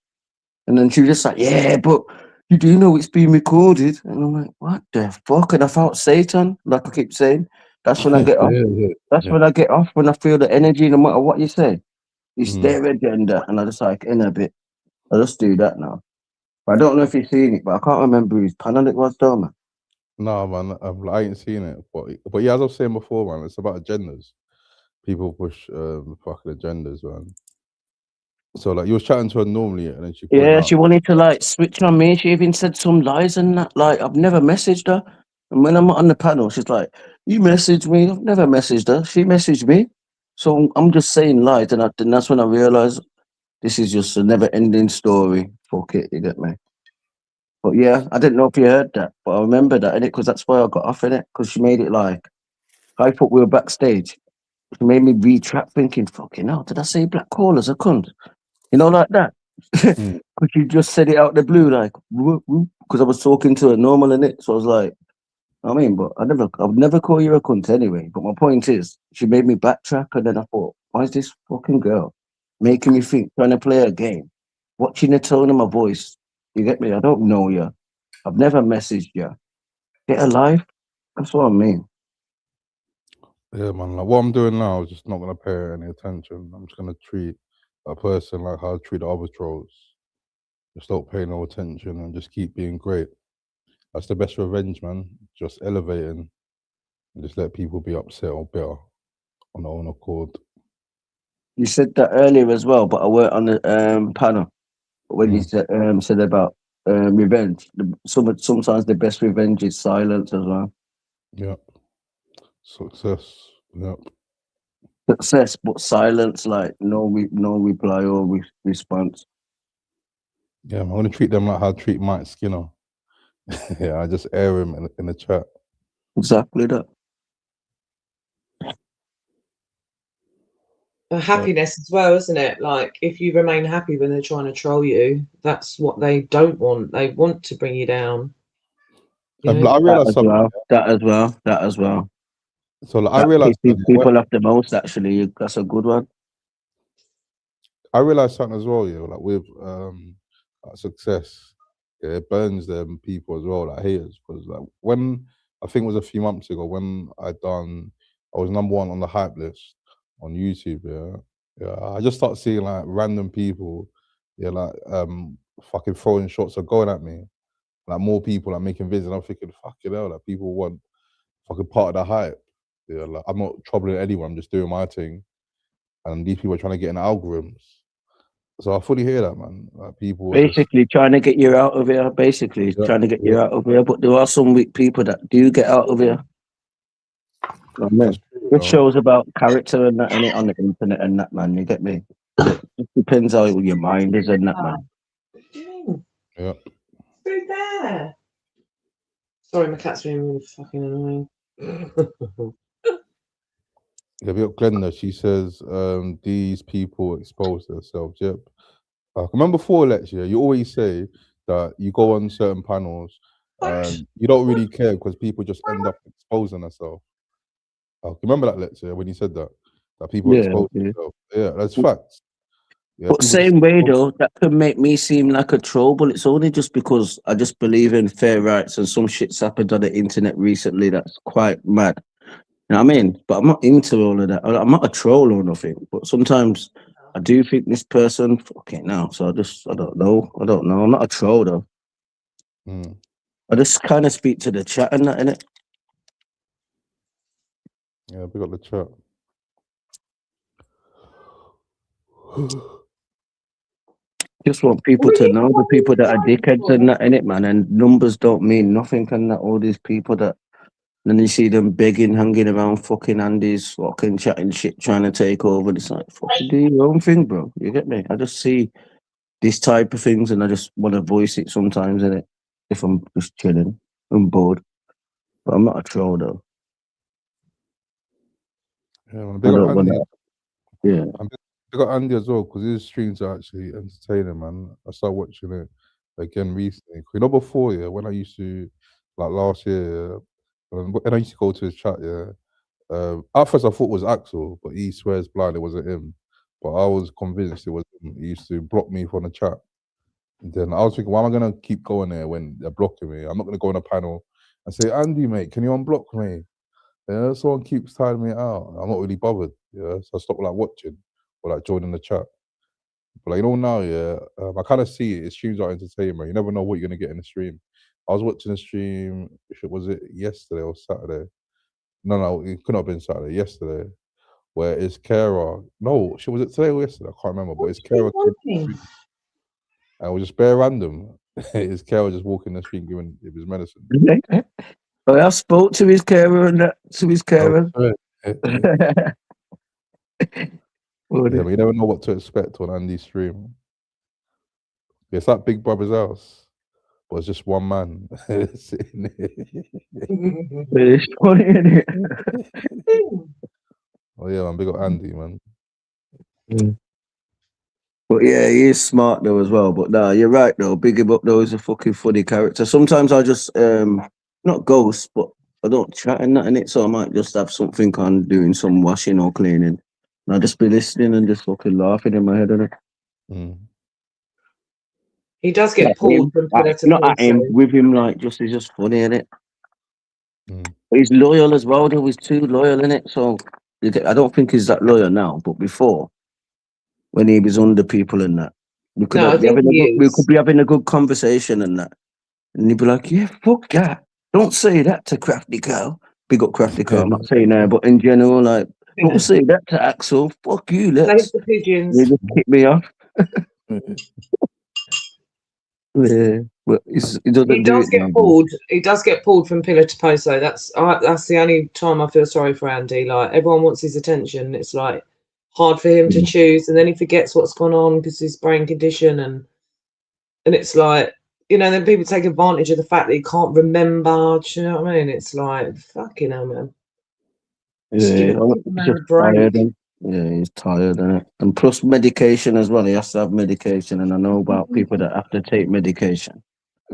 And then she was just like, yeah, but you do know it's being recorded. And I'm like, what the fuck? And I felt Satan, like I keep saying. That's when I get off. That's when I get off, when I feel the energy, no matter what you say. It's their agenda. And I just like, in a bit. I just do that now. I don't know if you've seen it, but I can't remember whose panel it was, though, man. No, man, I ain't seen it. But yeah, as I was saying before, man, it's about agendas. People push fucking agendas, man. So like you was chatting to her normally, and then she pointed Yeah, out. she wanted to like switch on me. She even said some lies and that. Like, I've never messaged her. And when I'm on the panel, she's like, you messaged me. I've never messaged her. She messaged me. So I'm just saying lies. And that's when I realized this is just a never ending story. Fuck it, you get me? But yeah, I didn't know if you heard that, but I remember that in it because that's why I got off in it because she made it like I thought we were backstage. She made me retract thinking, fucking hell, did I say black callers a cunt? You know, like that. Because you just said it out the blue, like because I was talking to her normal in it. So I was like, I mean, but I would never call you a cunt anyway. But my point is, she made me backtrack, and then I thought, why is this fucking girl making me think, trying to play a game, watching the tone of my voice? You get me? I don't know you. I've never messaged you. Get a life. That's what I mean. Yeah, man. Like what I'm doing now is just not gonna pay her any attention. I'm just gonna treat a person like how I treat the other trolls. Just don't pay no attention and just keep being great. That's the best revenge, man. Just elevating and just let people be upset or bitter on their own accord. You said that earlier as well, but I weren't on the panel. But when you said about revenge, sometimes the best revenge is silence as well. Yep. Success. Yep. Success, but silence, like no reply or response. Yeah, I'm gonna treat them like how I treat Mike Skinner. Yeah, I just air him in the chat. Exactly that. Happiness as well, isn't it? Like if you remain happy when they're trying to troll you, that's what they don't want. They want to bring you down. You know? I realized something. That as well. So like, I realized people have the most. Actually, that's a good one. I realized something as well. Yeah, like with success, yeah, it burns them people as well, like haters. Because like when I think it was a few months ago when I was #1 on the hype list on YouTube. Yeah, I just start seeing like random people, yeah, like fucking throwing shots or going at me. Like more people like making videos. And I'm thinking, fucking hell, like people want fucking part of the hype. Yeah, like I'm not troubling anyone. I'm just doing my thing, and these people are trying to get in the algorithms. So I fully hear that, man. Like people are Basically, trying to get you out of here. Basically, trying to get you out of here. But there are some weak people that do get out of here. It shows about character and that in it on the internet and that, man. You get me? It depends how your mind is and that, man. Yeah. Food there. Sorry, my cat's being really fucking annoying. Yeah, we got Glenda. She says these people expose themselves. Yep. Remember before lecture, you always say that you go on certain panels and you don't really care because people just end up exposing themselves. Remember that lecture when you said that people expose themselves? Yeah, that's facts. Yeah, But people just same way though, that can make me seem like a troll, but it's only just because I just believe in fair rights and some shit's happened on the internet recently that's quite mad. You know what I mean? But I'm not into all of that. I'm not a troll or nothing. But sometimes I do think this person fucking now. So I don't know. I'm not a troll though. Mm. I just kind of speak to the chat and that, innit? Yeah, we got the chat. Just want people to know the people that are dickheads and that, innit, man? And numbers don't mean nothing, and that all these people that then you see them begging, hanging around fucking Andy's, fucking chatting shit, trying to take over. It's like, fucking do your own thing, bro. You get me? I just see this type of things and I just want to voice it sometimes, innit? If I'm just chilling, I'm bored. But I'm not a troll, though. Yeah, man, I big up don't want Andy. to. Yeah. And big up Andy as well, because his streams are actually entertaining, man. I started watching it again recently. You know, before, yeah, when I used to, like last year, yeah, when I used to go to his chat, yeah. At first I thought it was Axel, but he swears blind it wasn't him. But I was convinced it was him. He used to block me from the chat. And then I was thinking, why am I gonna keep going there when they're blocking me? I'm not gonna go on a panel and say, Andy, mate, can you unblock me? Yeah, someone keeps timing me out. I'm not really bothered. Yeah, so I stopped like watching or like joining the chat. But like, you know now, yeah, I kind of see it. His streams are entertainment. You never know what you're gonna get in the stream. I was watching a stream. Was it yesterday or Saturday? No, it couldn't have been Saturday. Yesterday, where it's Kara. No, was it today or yesterday? I can't remember. But it's Kara. I was just bare random. It's Kara just walking the street giving him his medicine. Well, I spoke to his carer and that, to his carer. Yeah, but you never know what to expect on Andy's stream. Yeah, it's like Big Brother's house, but it's just one man sitting there. It's funny, isn't it? Oh yeah, man, big up Andy, man. But yeah, he is smart though as well. But nah, you're right though. Big him up though. He's a fucking funny character. Sometimes I just not ghost, but I don't chat and that in it. So I might just have something on doing some washing or cleaning. And I'll just be listening and just fucking laughing in my head, innit? He does get pulled from pillar to not at post. him, with him, like just he's just funny, innit? But he's loyal as well, though. He's too loyal, innit? So I don't think he's that loyal now, but before, when he was under people and that, we could be having a good conversation and that. And he'd be like, yeah, fuck that. Don't say that to Crafty Cow. Big up Crafty Cow. I'm not saying that, but in general, like, don't say that to Axel. Fuck you, let's. The pigeons. They just kick me off. Yeah, but he does get pulled. He does get pulled from pillar to post, though. That's the only time I feel sorry for Andy. Like, everyone wants his attention. It's like hard for him to choose, and then he forgets what's gone on because his brain condition, and it's like, you know, then people take advantage of the fact that he can't remember. Do you know what I mean? It's like, fucking hell, man. Yeah, he's just tired. Yeah, he's tired, and plus medication as well. He has to have medication, and I know about people that have to take medication.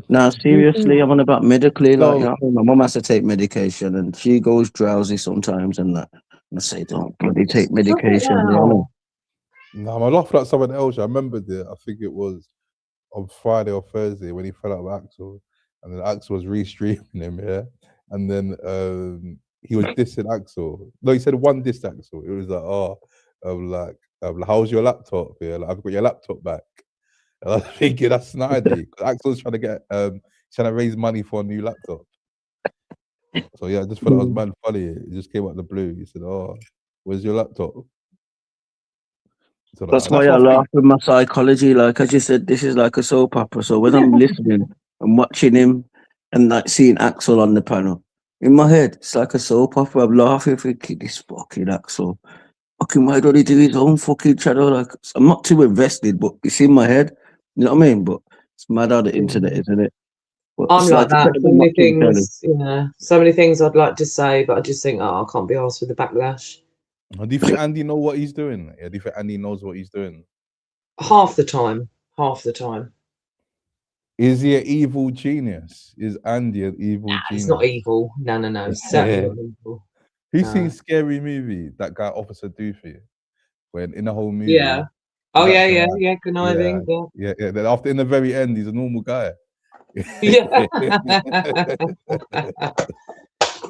Now, seriously, I'm on about medically. Like, you know, my mum has to take medication, and she goes drowsy sometimes, and that. And I say, don't bloody take medication. You know? No, I'm laughing at someone else. I remembered it. I think it was on Friday or Thursday when he fell out with Axel, and then Axel was restreaming him, yeah, and then he was dissing Axel. No, he said one diss Axel. It was like, how's your laptop? Yeah, like, I've got your laptop back. And I was thinking that's snidey. Axel's trying to get trying to raise money for a new laptop. So yeah, I just thought that was man funny. It just came out of the blue. He said, "Oh, where's your laptop?" So that's why I laugh with my psychology. Like I just said, this is like a soap opera. So when I'm listening and watching him and like seeing Axel on the panel, in my head, it's like a soap opera. I'm laughing, thinking, this fucking Axel. Fucking, why don't he do his own fucking channel? Like, I'm not too invested, but it's in my head. You know what I mean? But it's mad how the internet, isn't it? But I'm like that. So many things I'd like to say, but I just think, I can't be asked with the backlash. Do you think Andy know what he's doing? Yeah, do you think Andy knows what he's doing? Half the time. Is he an evil genius? Is Andy an evil genius? He's not evil. No. Certainly not evil. Who's seen Scary Movie? That guy, Officer Doofy, when in the whole movie, Oh He's yeah, acting yeah, like, yeah, conniving. yeah. Then after in the very end, he's a normal guy. Yeah.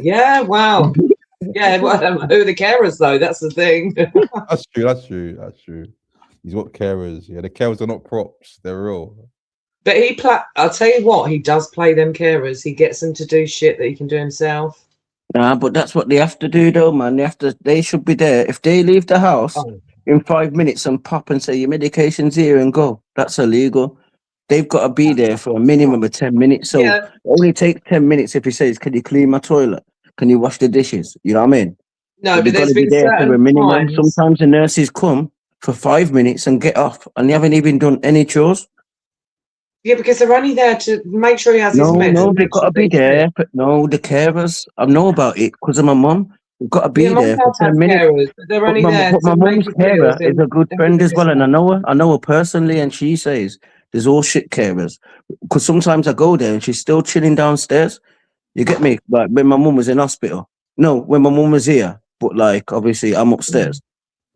Yeah. Wow. Yeah. Well, who are the carers though? That's the thing. That's true. That's true. That's true. He's got carers. Yeah, the carers are not props. They're real. But I'll tell you what, he does play them carers. He gets them to do shit that he can do himself. Nah, but that's what they have to do, though, man. They should be there. If they leave the house Oh. in 5 minutes and pop and say your medication's here and go, that's illegal. They've got to be there for a minimum of 10 minutes. So Yeah. it only takes 10 minutes if he says, "Can you clean my toilet? Can you wash the dishes?" You know what I mean? No, They've but got there's to be been there for a certain minimum. times. Sometimes the nurses come for 5 minutes and get off, and they haven't even done any chores. Yeah, because they're only there to make sure he has his meds. No, and they've make got sure to that be he's fit. there. But no, the carers, I know about it because of my mum. We've got to be Yeah, there for Mum 10 has minutes. carers, but they're only there But my to make mum's his carer meals is a good and friend give as him well, and stuff. I know her personally, and she says there's all shit carers. Because sometimes I go there and she's still chilling downstairs. You get me? Like when my mum was in hospital. No, when my mum was here, but like obviously I'm upstairs.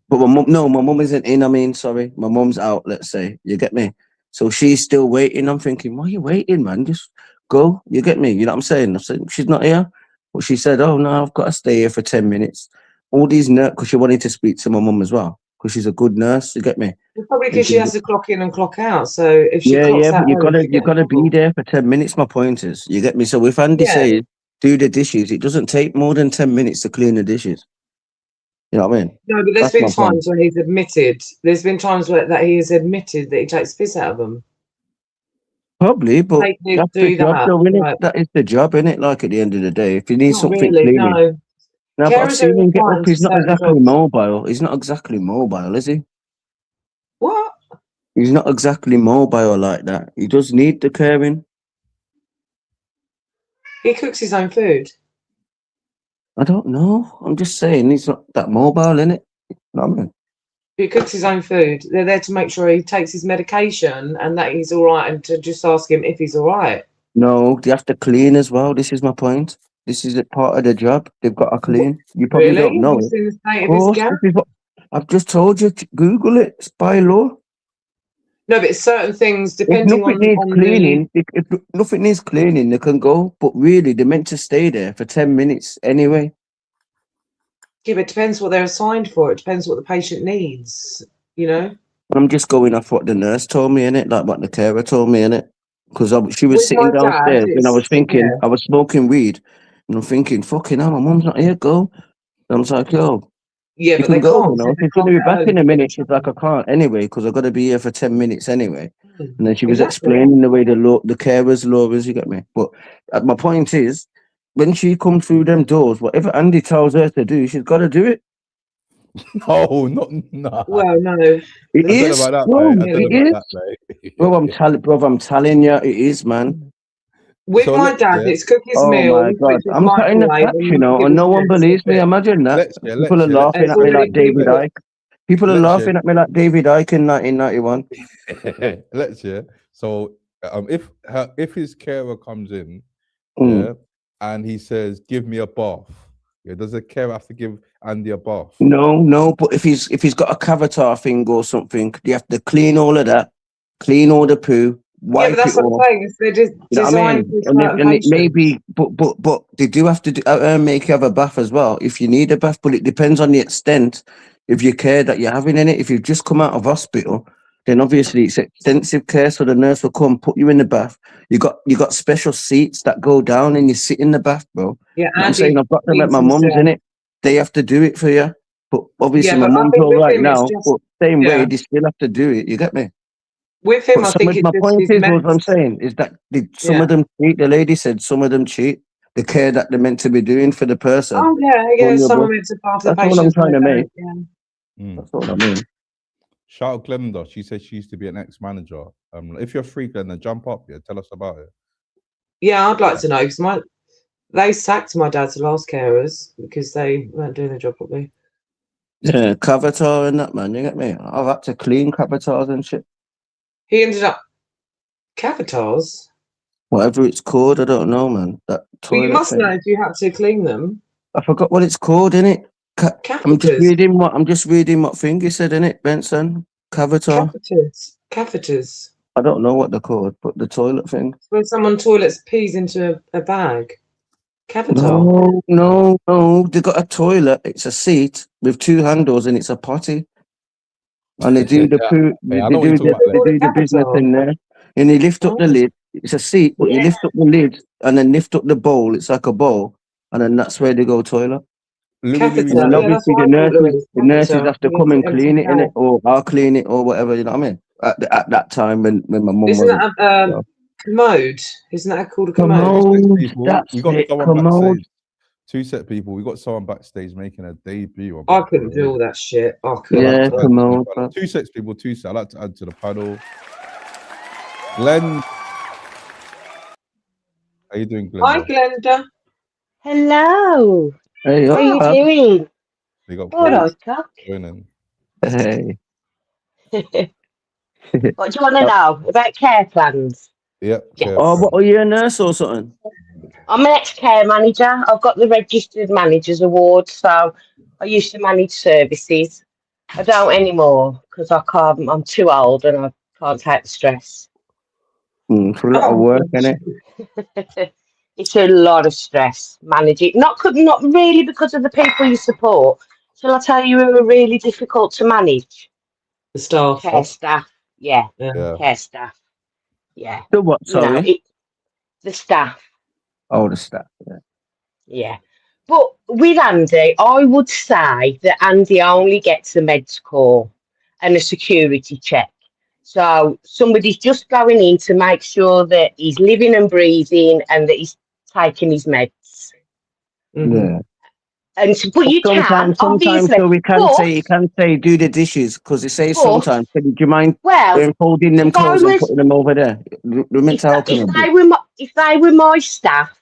But my mum isn't in. I mean, sorry, my mum's out. Let's say, you get me. So she's still waiting. I'm thinking, why are you waiting, man? Just go. You get me? You know what I'm saying? I said she's not here, but she said, "Oh no, I've got to stay here for 10 minutes." All these nurse, because she wanted to speak to my mum as well, because she's a good nurse. You get me? Well, probably And because she has to clock in and clock out. So if she clocks but out early, she you gets in gotta be trouble. there for 10 minutes. My point is, you get me. So if Andy Yeah. says do the dishes, it doesn't take more than 10 minutes to clean the dishes. You know what I mean? No, but there's That's my been point. times when he's admitted. There's been times where that he has admitted that he takes piss out of them. Probably, but Make Nick that's the do job, that. though, innit? Like, That is the job, innit? Like at the end of the day, if you need not something really. cleaning. No. No, but I've Carers are seen him get up. assigned to He's not certain exactly jobs. mobile. He's not exactly mobile, is he? What? He's not exactly mobile like that. He does need the caring. He cooks his own food. I don't know. I'm just saying he's not that mobile, innit? You know what I mean? He cooks his own food. They're there to make sure he takes his medication and that he's all right, and to just ask him if he's all right. No, they have to clean as well. This is my point. This is a part of the job. They've got to clean. You probably Really? don't know You've it. seen the state Of of his course, gas? this is what I've just told you. Google it. It's by law. No, but it's certain things If depending nothing on needs the. cleaning, if nothing needs cleaning, they can go. But really, they're meant to stay there for 10 minutes anyway. Yeah, but it depends what they're assigned for. It depends what the patient needs. You know. I'm just going off what the nurse told me, innit? Like what the carer told me, innit? Because she was With my sitting dad, downstairs and I was thinking, yeah. I was smoking weed, and I'm thinking, fucking hell, my mum's not here, go. And I was like, yo, Yeah, you but can they go, can't. you So know. they She's going clock to be out back early in a to get in minute. She's like, I can't anyway, because I've got to be here for 10 minutes anyway. And then she was Exactly. explaining the way the carers law is, you get me? But my point is, when she comes through them doors, whatever Andy tells her to do, she's got to do it. No, not nah. Well, no. It I don't know is, about that, bro. mate. I don't It know is. about that, mate. Bro, I'm telling you, it is, man. With So my let's dad, hear. it's cook his Oh my meals, God, which is I'm cutting the microwave, facts, and you know, give and his no one meds. believes me. That's it. Imagine that. Let's hear. People are Let's hear. laughing It's at me already like David put. Icke. People are Let's laughing hear. at me like David Icke in 1991. Let's hear. So, if his carer comes in, Mm. yeah, and he says, "Give me a bath," yeah, does the carer have to give Andy a bath? No, but if he's got a cavatar thing or something, you have to clean all of that, clean all the poo, Yeah, but wipe it that's what I'm off. saying. They're just You know what I designed mean? for certain And it may patients. be, but they do have to make you have a bath as well if you need a bath. But it depends on the extent of your care that you're having in it. If you've just come out of hospital, then obviously it's extensive care. So the nurse will come put you in the bath. You got special seats that go down and you sit in the bath, bro. Yeah, You know what I'm Andy saying? I've got them at feeds my mum's himself. in it. They have to do it for you. But obviously Yeah, my but I mum's think all with right him, it's now. just But same way, yeah. they still have to do it. You get me? With him, But I think it's my just point his is, what I'm meds. saying is that some Yeah. of them cheat. The lady said some of them cheat. The care that they're meant to be doing for the person. Oh yeah. Some Vulnerable. of it's a part of the That's all I'm patient's trying to life. make. Yeah. That's what I mean. Shout out Glenda. She said she used to be an ex-manager. If you're free, Glenda, jump up. Yeah, tell us about it. Yeah, I'd like to know because they sacked my dad's last carers because they weren't doing their job properly. Yeah, Cavatar and that, man. You get me? I've had to clean Cavatars and shit. He ended up cavatars. Whatever it's called, I don't know, man. That Well, you toilet must thing. know if you had to clean them. I forgot what it's called, innit? I'm just Catheters. reading what thing he said, innit, Benson? Cavator. Catheters. I don't know what they're called, but the toilet thing. When someone toilets pees into a bag. Cavator. No. They got a toilet. It's a seat with 2 handles, and it's a potty. And they do the poo. They I know what you're talking about. do the business in there. And you lift up the lid. It's a seat, but you lift up the lid and then lift up the bowl. It's like a bowl, and then that's where they go toilet. And then obviously the nurses have to come and clean it, innit? Or I'll clean it or whatever, you know what I mean? At that time when my mum Isn't wasn't. that a commode? Isn't that called a commode? We got someone backstage. 2 set people. We got someone backstage making a debut. I couldn't do all that shit. I couldn't. Yeah, commode. 2 sets people, 2 sets. I'd like to add to the panel. Glenn. How you doing, Glenda? Hi, Glenda. Hello. Hey, how you doing? We got all right, Cock. Hey. What do you want to know about care plans? Yep. Oh, what, are you a nurse or something? I'm an ex-care manager. I've got the Registered Managers Award, so I used to manage services. I don't anymore because I can't. I'm too old and I can't take the stress. It's a lot of work, isn't it? It's a lot of stress managing. Not really because of the people you support. Shall I tell you who are really difficult to manage? The staff. Care staff. Yeah. Care staff. Yeah. The what, sorry? The staff. Oh, the staff, Yeah. But with Andy, I would say that Andy only gets a meds call and a security check. So somebody's just going in to make sure that he's living and breathing and that he's taking his meds. Yeah. And but you sometimes obviously. So we can say do the dishes because they say sometimes. Do you mind folding them clothes and putting them over there? We're meant to help them. If they were my staff,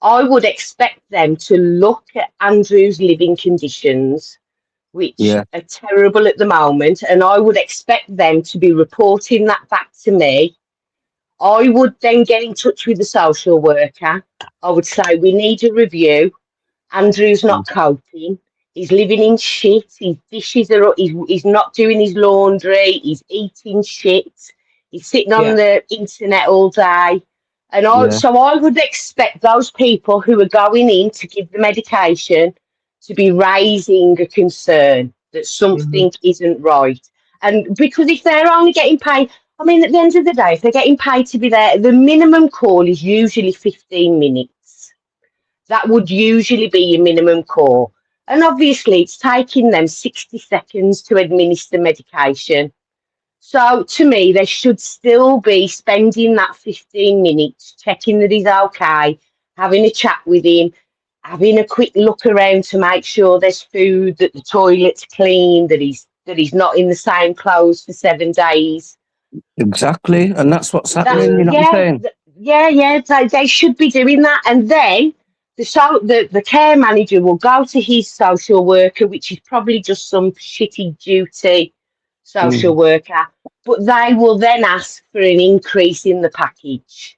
I would expect them to look at Andrew's living conditions, which are terrible at the moment, and I would expect them to be reporting that back to me. I would then get in touch with the social worker. I would say, we need a review. Andrew's not coping. He's living in shit. His dishes are. He's not doing his laundry. He's eating shit. He's sitting on the internet all day. And so I would expect those people who are going in to give the medication to be raising a concern that something isn't right. And because if they're only getting paid, I mean, at the end of the day, if they're getting paid to be there, the minimum call is usually 15 minutes. That would usually be your minimum call. And obviously, it's taking them 60 seconds to administer medication. So to me, they should still be spending that 15 minutes, checking that he's okay, having a chat with him, having a quick look around to make sure there's food, that the toilet's clean, that he's not in the same clothes for 7 days. Exactly. And that's what's happening, you know what I'm saying? Yeah, they should be doing that. And then the care manager will go to his social worker, which is probably just some shitty duty social worker, but they will then ask for an increase in the package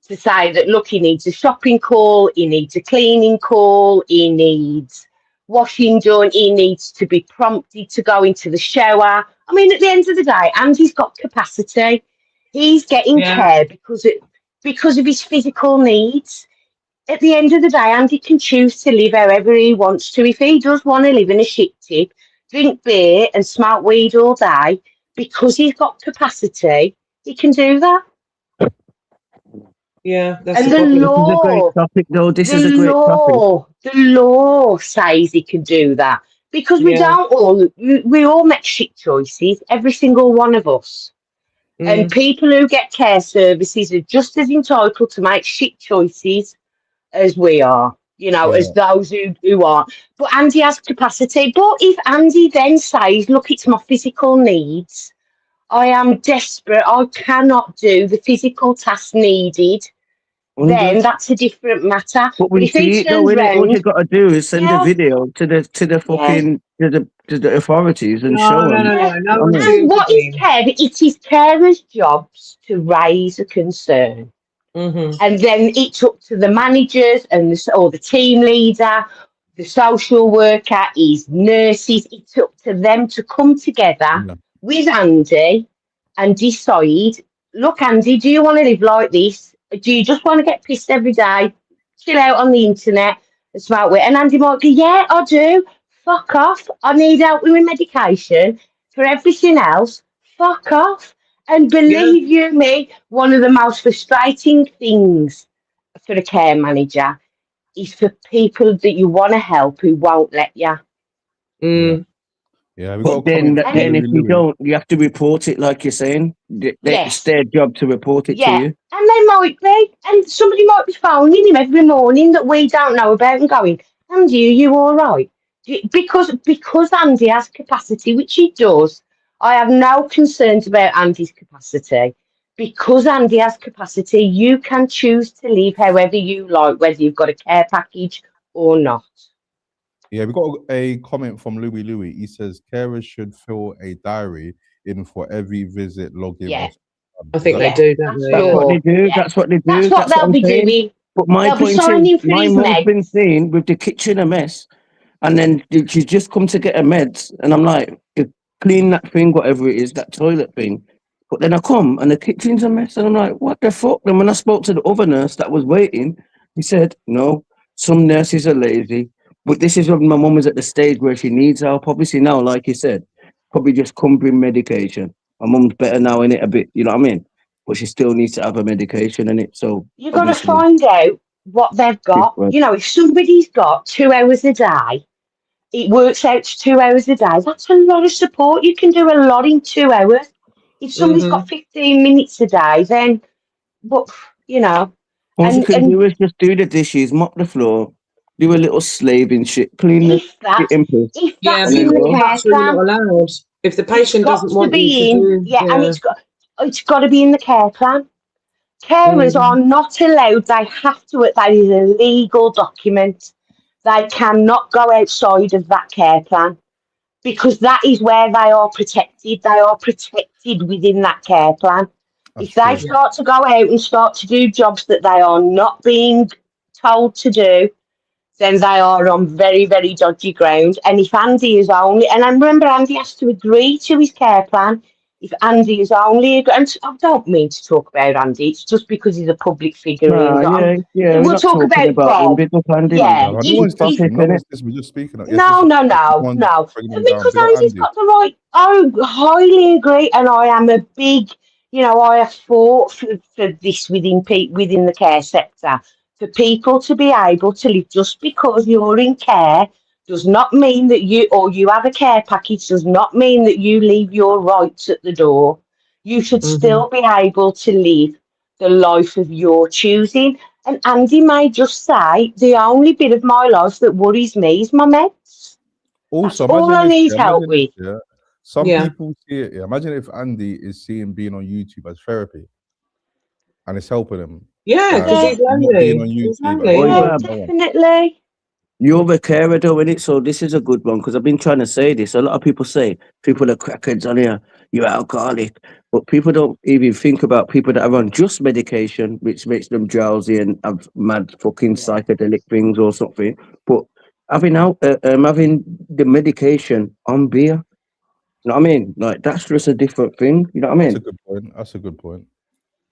to say that, look, he needs a shopping call, he needs a cleaning call, he needs washing done, he needs to be prompted to go into the shower. I mean, at the end of the day, Andy's got capacity. He's getting care because of his physical needs. At the end of the day, Andy can choose to live however he wants to. If he does want to live in a shit tip, drink beer and smoke weed all day, because he's got capacity, he can do that. Yeah, that's and the law. This is a great topic. The law says he can do that because we all make shit choices, every single one of us. And people who get care services are just as entitled to make shit choices as we are, as those who aren't. But Andy has capacity. But if Andy then says, look, it's my physical needs, I am desperate, I cannot do the physical task needed, then that's a different matter. But we see it though, all you got to do is send a video to the fucking to the authorities and show them. And what is care? It is carers' jobs to raise a concern. And then it's up to the managers or the team leader, the social worker, his nurses. It's up to them to come together with Andy and decide, look, Andy, do you want to live like this? Do you just want to get pissed every day, chill out on the internet and smoke weed? And Andy might go, yeah, I do. Fuck off. I need help with my medication. For everything else, fuck off. And believe you me, one of the most frustrating things for a care manager is for people that you want to help who won't let you. Mm. Yeah, we But got a comment from then if Louis you Louis. don't, you have to report it, like you're saying. It's Yes. their job to report it to Yeah, you. and they might be, and somebody might be phoning him every morning that we don't know about and going, Andy, are you all right? Because Andy has capacity, which he does. I have no concerns about Andy's capacity. Because Andy has capacity, you can choose to leave however you like, whether you've got a care package or not. Yeah, we got a comment from Louis Louis. He says carers should fill a diary in for every visit, login. Yeah. Or I think they do, don't they? That's what they do. Yeah. That's what they do. That's what they'll I'm be saying. doing. But my They'll be point is, signing for my his mum's meds. been saying with the kitchen a mess, and then she's just come to get her meds, and I'm like, clean that thing, whatever it is, that toilet thing. But then I come and the kitchen's a mess, and I'm like, what the fuck? Then when I spoke to the other nurse that was waiting, he said, no, some nurses are lazy. But this is when my mum is at the stage where she needs help. Obviously now, like you said, probably just come bring medication. My mum's better now in it a bit, you know what I mean? But she still needs to have her medication in it. So You've got to obviously, find out what they've got. different. You know, if somebody's got 2 hours a day, it works out to 2 hours a day. That's a lot of support. You can do a lot in 2 hours. If somebody's got 15 minutes a day, then, but you know, All you can and do is just do the dishes, mop the floor, do a little slaving shit, clean the if that's shit in piss, if Yeah, that's but in the go. care that's really not plan, allowed. If the it's patient got doesn't to want you to be in. do, Yeah, and it's got to be in the care plan. Carers are not allowed. They have to. That is a legal document. They cannot go outside of that care plan because that is where they are protected. They are protected within that care plan. That's If they true. start to go out and start to do jobs that they are not being told to do, then they are on very, very dodgy ground. And if Andy is only, and I remember Andy has to agree to his care plan. If Andy is only, and I don't mean to talk about Andy, it's just because he's a public figure. Nah, yeah, We'll we're not talk talking about about him. Bob. Big up Andy, man. Yeah, No, no if, one's Topic, dissing. No innit? one's dissing. We're just speaking. Yes, listen, no, one's bringing him down. because Big up Andy's Andy. got the right. I highly agree, and I am a big, I have fought for this within the care sector, for people to be able to live. Just because you're in care does not mean that you have a care package, does not mean that you leave your rights at the door. You should still be able to live the life of your choosing. And Andy may just say, the only bit of my life that worries me is my meds. That's Also, all imagine I this. need Yeah, help imagine this. with. Yeah, some Yeah. people see it. Yeah, imagine if Andy is seeing being on YouTube as therapy, and it's helping him. Yeah, because Yeah. he's Not being lonely. on He's YouTube. lonely, And isn't Yeah, he? so on. definitely. You're a carer, though, innit? So this is a good one because I've been trying to say this. A lot of people say people are crackheads on here. You're alcoholic, but people don't even think about people that are on just medication, which makes them drowsy and have mad fucking psychedelic things or something. But having having the medication on beer, you know what I mean? Like that's just a different thing. You know what I That's a mean? good point. That's a good point.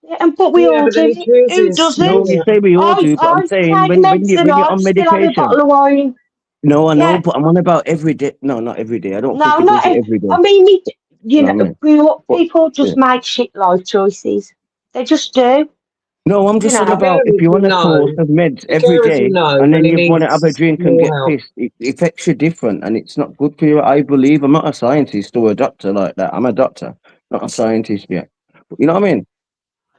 Yeah, but we Yeah, all but then do he it. Who chooses. No, doesn't? you Yeah. say we all I do, but I'm saying take meds and when you're I'd on still have a medication. bottle of wine. No, I know, Yeah. but I'm on about every day. No, not every day. I don't think No, he does not. it every day. I mean, You know what I mean? But, people yeah. just make shit life choices. They just do. No, I'm just on The about if carers you're on will a course know. of meds The every carers will day know and when then he you want to have a needs drink and more get help. pissed, it affects you different and it's not good for you. I believe I'm not a scientist or a doctor like that. I'm a doctor, not a scientist yet. But you know what I mean?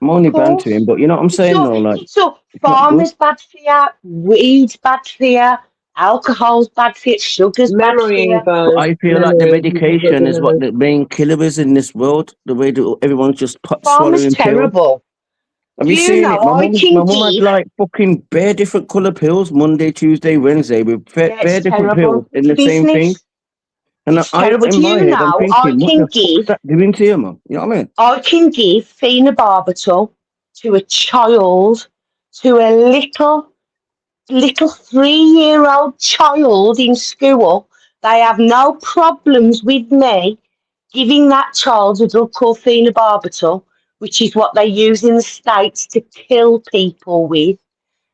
I'm only Of bantering, course. but you know what I'm saying though? Like, It's all it's not good. farmers bad for you, weed's bad for you, alcohol's bad for you, sugar's bad for Memory, you. But though. I feel like the Memory. You've got medication the is what memory. the main killer is in this world. The way that everyone's just pot Farmers swallowing pills. terrible. Have Do you you seen it? know I My can mum had give? like fucking bare different colour pills Monday, Tuesday, Wednesday with Yeah, it's bare different pills terrible. in It's a the same thing. business. And It's I, terrible. in Do my you head, I'm know I thinking, what can the fuck's give? that doing to you, man? You know what I mean? I can give phenobarbital to a child, to a little 3-year-old child in school. They have no problems with me giving that child a drug called phenobarbital, which is what they use in the States to kill people with.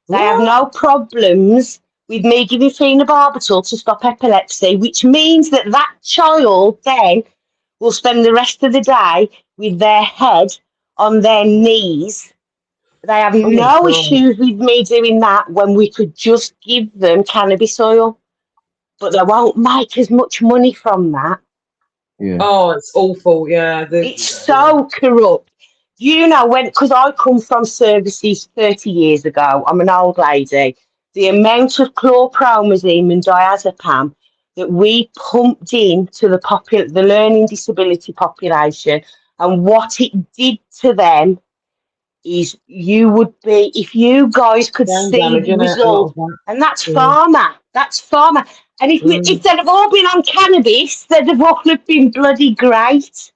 They have no problems with me giving phenobarbital to stop epilepsy, which means that that child then will spend the rest of the day with their head on their knees. They have no issues with me doing that when we could just give them cannabis oil, but they won't make as much money from that. Yeah. Oh, it's awful. Yeah. It's so corrupt. You know, because I come from services 30 years ago, I'm an old lady. The amount of chlorpromazine and diazepam that we pumped into the learning disability population, and what it did to them is you would be, if you guys could see the result, and that's pharma. That's pharma. And if they'd have all been on cannabis, they'd have all have been bloody great.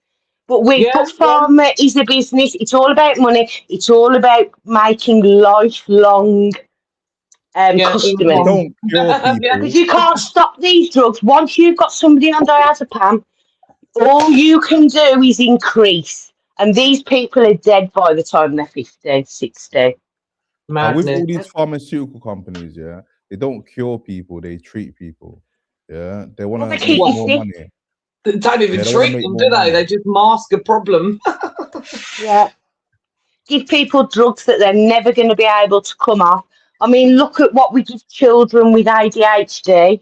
But pharma is a business. It's all about money. It's all about making lifelong customers. Don't cure people. Because you can't stop these drugs. Once you've got somebody on diazepam, all you can do is increase. And these people are dead by the time they're 50, 60. And with all these pharmaceutical companies, yeah, they don't cure people, they treat people. Yeah, they want to make more money. They don't even treat them, do they? They just mask a problem. Yeah. Give people drugs that they're never going to be able to come off. I mean, look at what we give children with ADHD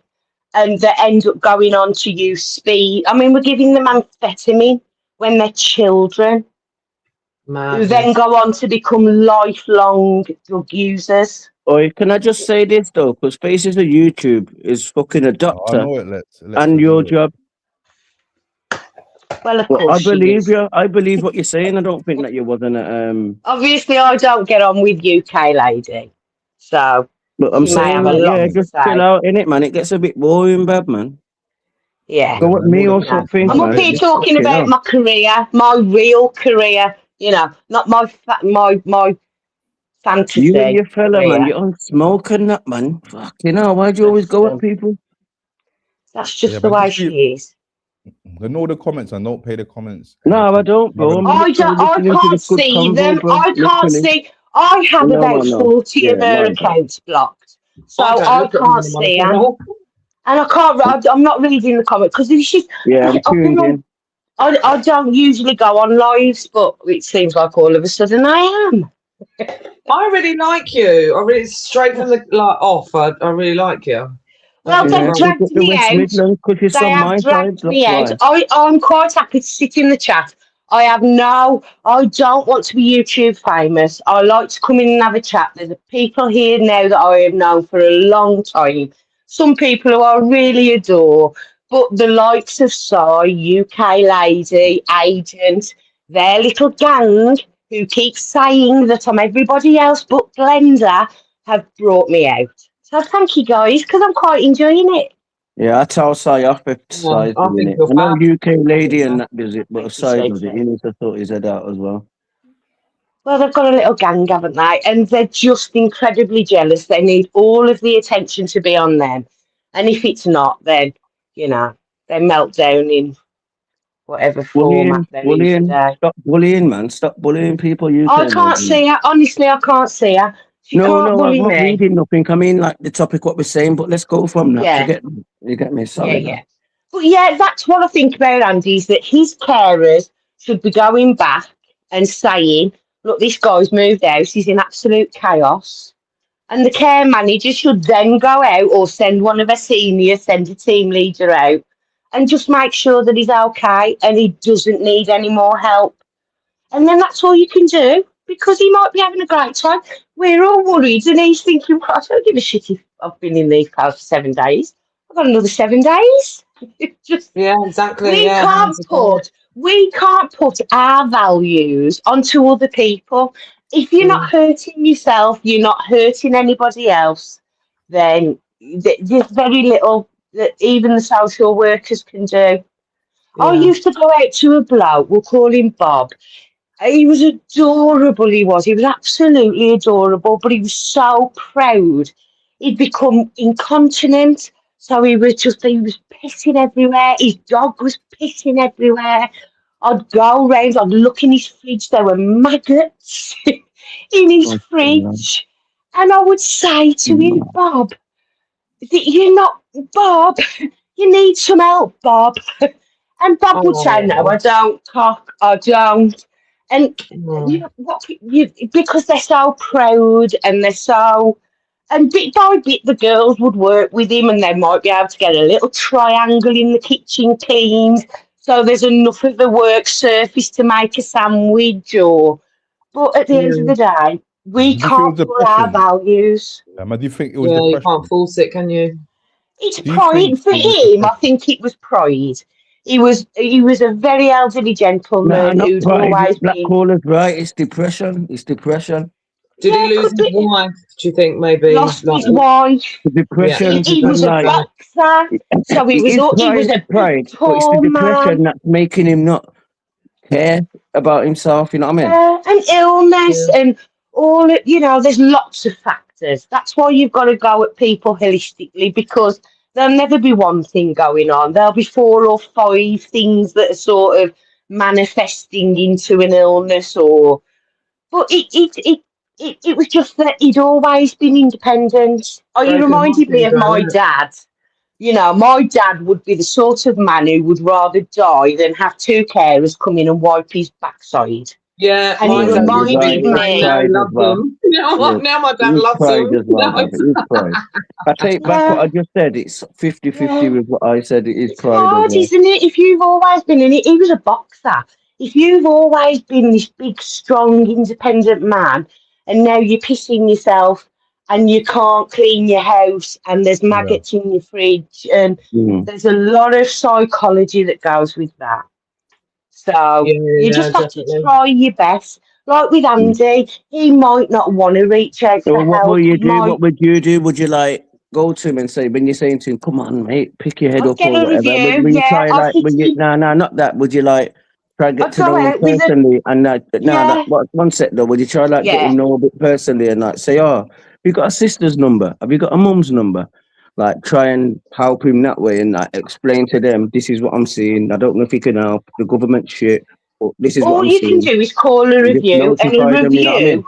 and that end up going on to use speed. I mean, we're giving them amphetamine when they're children, who then go on to become lifelong drug users. Or can I just say this though? Because Faces of YouTube is fucking a doctor. I know it, let's and your job. Well, of course, I believe you. I believe what you're saying. I don't think that you wasn't. Obviously, I don't get on with UK lady, so. But I'm saying, just chill out in it, man. It gets a bit boring, bad man. Yeah. Go with me or something. I'm up here talking about my career, my real career. You know, not my fantasy. You and your fella, career. man. You're on smoke and that, man. Fucking hell. Why'd you always go at people? That's just the way she is. They know the comments and don't pay the comments. No, I don't, bro. I can't see them. I can't see. I have about 40 of her accounts blocked, so I can't see her. And I can't. I'm not reading the comments because she's. Yeah, I'm tuned in. I don't usually go on lives, but it seems like all of a sudden I am. I really like you. I really straight from the off. I really like you. Well, they've dragged me out. They have dragged me out. I'm quite happy to sit in the chat. I don't want to be YouTube famous. I like to come in and have a chat. There's people here now that I have known for a long time. Some people who I really adore. But the likes of UK Lady, Agent, their little gang who keep saying that I'm everybody else but Glenda have brought me out. So thank you guys, because I'm quite enjoying it. Yeah, I tell Si off aside a minute. I know UK Lady and that does it, but aside of it, he needs to sort his head out as well. Well, they've got a little gang, haven't they? And they're just incredibly jealous. They need all of the attention to be on them. And if it's not, then, you know, they melt down in whatever format they're in today. Stop bullying, man. Stop bullying people. I can't see her. Honestly, I can't see her. No, I'm not reading nothing. I mean, like the topic what we're saying, but let's go from that. Yeah. You get me? Sorry. Yeah. But yeah, that's what I think about Andy, is that his carers should be going back and saying, look, this guy's moved out, he's in absolute chaos. And the care manager should then go out or send one of her seniors, send a team leader out and just make sure that he's okay and he doesn't need any more help. And then that's all you can do, because he might be having a great time. We're all worried and he's thinking, well, I don't give a shit if I've been in these cars for 7 days. I've got another 7 days. Yeah, exactly. We can't put our values onto other people. If you're not hurting yourself, you're not hurting anybody else, then there's very little that even the social workers can do. Yeah. I used to go out to a bloke, we'll call him Bob. He was adorable, he was absolutely adorable, but he was so proud. He'd become incontinent, So he was pissing everywhere. His dog was pissing everywhere. I'd go round, I'd look in his fridge, there were maggots in his fridge. And I would say to him, Bob, you're not, Bob, you need some help, Bob. And Bob would say, no, I don't, cock, I don't. And you know, because they're so proud and they're so, and bit by bit the girls would work with him and they might be able to get a little triangle in the kitchen cleaned so there's enough of the work surface to make a sandwich but at the end of the day, we can't pull our values. Do you think it was you depression? can't force it, can you? It's pride for him. I think it was pride. He was a very elderly gentleman not who'd pride. always Black been. Caller's right. It's depression. It's depression. Did he lose his wife? Do you think maybe Lost his wife? Depression. He was a boxer, so he was a pride. But it's tall the depression man. that's making him not care about himself. You know what I mean? And illness and all. There's lots of factors. That's why you've got to go at people holistically because there'll never be one thing going on. There'll be 4 or 5 things that are sort of manifesting into an illness but it was just that he'd always been independent. He reminded me of my dad. My dad would be the sort of man who would rather die than have 2 carers come in and wipe his backside. Yeah, and he reminded me. I love them. Now my dad loves them. I take back what I just said. It's 50-50 with what I said. It is pride. Hard, isn't it? If you've always been in it, he was a boxer. If you've always been this big, strong, independent man, and now you're pissing yourself and you can't clean your house and there's maggots in your fridge and there's a lot of psychology that goes with that. So you just have to try your best. Like with Andy, he might not want to reach out for help. What would you do? Would you go to him and say, when you're saying to him, come on, mate, pick your head up or whatever? Would you try not that? Would you try to get to know him personally? One sec though. Would you try get him know a bit personally and say, have you got a sister's number? Have you got a mum's number? Try and help him that way and explain to them, this is what I'm seeing. I don't know if you can help. The government shit. But this is all what I'm you seeing. can do is call a review, and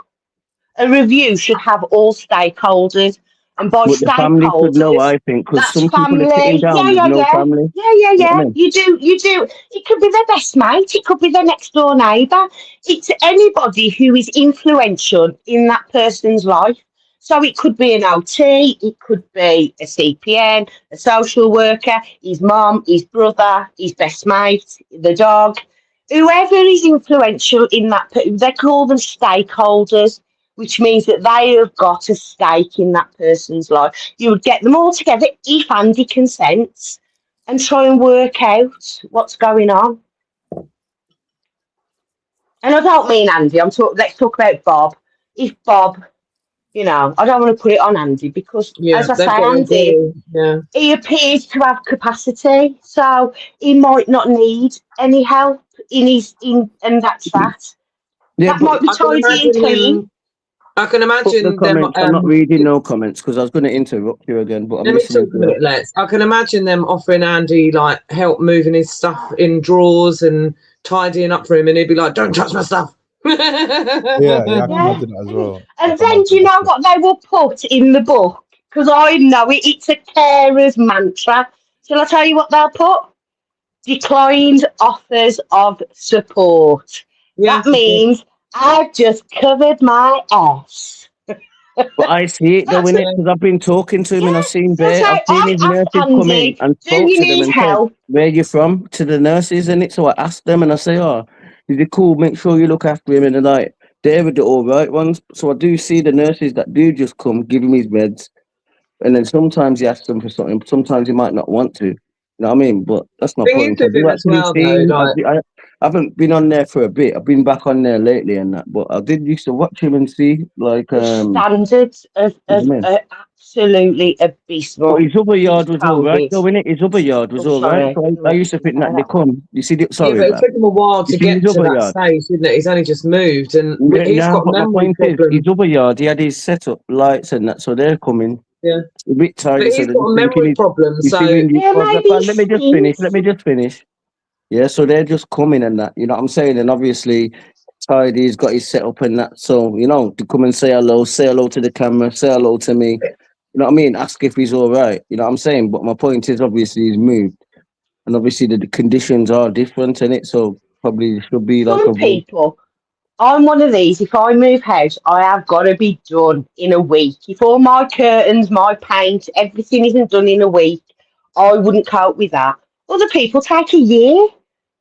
a review should have all stakeholders. And by but the family could know, I think, because some people are sitting down with no family. Yeah. You know I mean? You do. It could be their best mate. It could be their next door neighbour. It's anybody who is influential in that person's life. So it could be an OT, it could be a CPN, a social worker, his mum, his brother, his best mate, the dog. Whoever is influential in that, they call them stakeholders, which means that they have got a stake in that person's life. You would get them all together, if Andy consents, and try and work out what's going on. And I don't mean Andy, let's talk about Bob. If Bob... I don't want to put it on Andy because, as I say, Andy, he appears to have capacity, so he might not need any help and that's that. That might be tidy and clean. I can imagine them. I'm not reading no comments because I was going to interrupt you again, but I'm listening to it. Lex. I can imagine them offering Andy help moving his stuff in drawers and tidying up for him, and he'd be like, "Don't touch my stuff." I can imagine that as well. And then do you know what they will put in the book? Because I know it, it's a carer's mantra. Shall I tell you what they'll put? Declined offers of support. That means I've just covered my ass. But I see it though, innit? Because I've been talking to him and I've seen his nurses come in and talk to them and say, where you from? To the nurses, innit? So I asked them and I say, is it cool? Make sure you look after him. And they're like, they're the all right ones. So I do see the nurses that do just come, give him his meds. And then sometimes he asks them for something. Sometimes he might not want to. You know what I mean? But that's not point. I haven't been on there for a bit. I've been back on there lately and that. But I did used to watch him and see standards of absolutely abysmal. But his other yard was all right, though, innit? His other yard was all right. So I used to think that they come. You see, but it took him a while to get to that stage, didn't it? He's only just moved, and he's got memory problems. His other yard, he had his setup lights and that, so they're coming. Yeah. A bit tired, But so he's they're got a just thinking memory problem, he's so feeling Yeah, maybe let me just finish. Let me just finish. Yeah, so they're just coming and that, you know what I'm saying? And obviously, Tidy's got his setup and that. So, you know, to come and say hello to the camera, say hello to me. You know what I mean? Ask if he's all right. You know what I'm saying? But my point is, obviously, he's moved. And obviously, the conditions are different in it. So, probably should be like Some a voice. people, I'm one of these. If I move house, I have got to be done in a week. If all my curtains, my paint, everything isn't done in a week, I wouldn't cope with that. Other people take a year.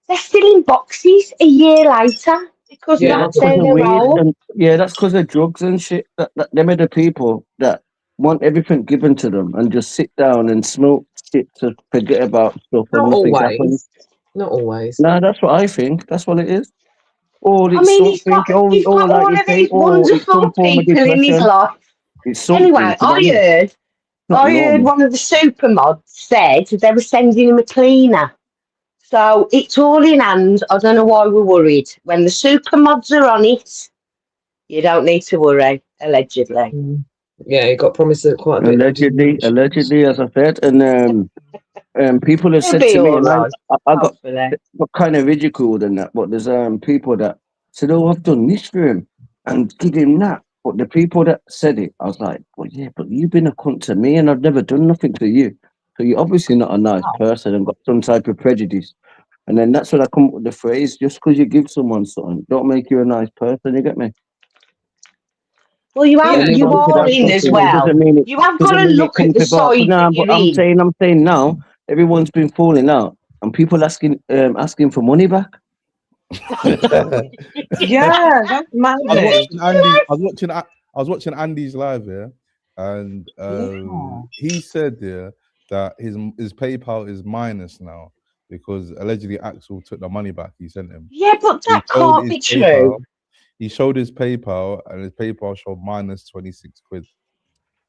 They're still in boxes a year later because Yeah, that's that's because how of they weed. roll. And yeah, that's because of drugs and shit. Them are the people that want everything given to them and just sit down and smoke shit to forget about stuff and not nothing happens. always. Not always. No, that's what I think. That's what it is. Or I it's mean, something, he's or got like all you of say, these or it's wonderful some form of people in his depression. life. It's something. Anyway, You know what I mean? Not I heard normal. one of the super mods said they were sending him a cleaner. So it's all in hand. I don't know why we're worried. When the super mods are on it, you don't need to worry, allegedly. Yeah, he got promised quite a bit. Allegedly, as I said, and people have He'll said be to me, all and right, I hopefully. got kind of ridiculed and that, but there's people that said, "Oh, I've done this for him," and give him that. But the people that said it, I was like, "Well, yeah, but you've been a cunt to me, and I've never done nothing to you. So you're obviously not a nice person and got some type of prejudice." And then that's when I come up with the phrase: "Just because you give someone something, don't make you a nice person." You get me? Well, you are Have in as something, it well. You have got doesn't to mean it look at comes the about. But side now, that but you're in. I'm saying now, everyone's been falling out, and people asking for money back. Yeah, that's madness. I was watching Andy's live here, and he said that his PayPal is minus now because allegedly Axel took the money back he sent him. Yeah, but He that showed can't his be PayPal. true. He showed his PayPal, and his PayPal showed minus 26 quid.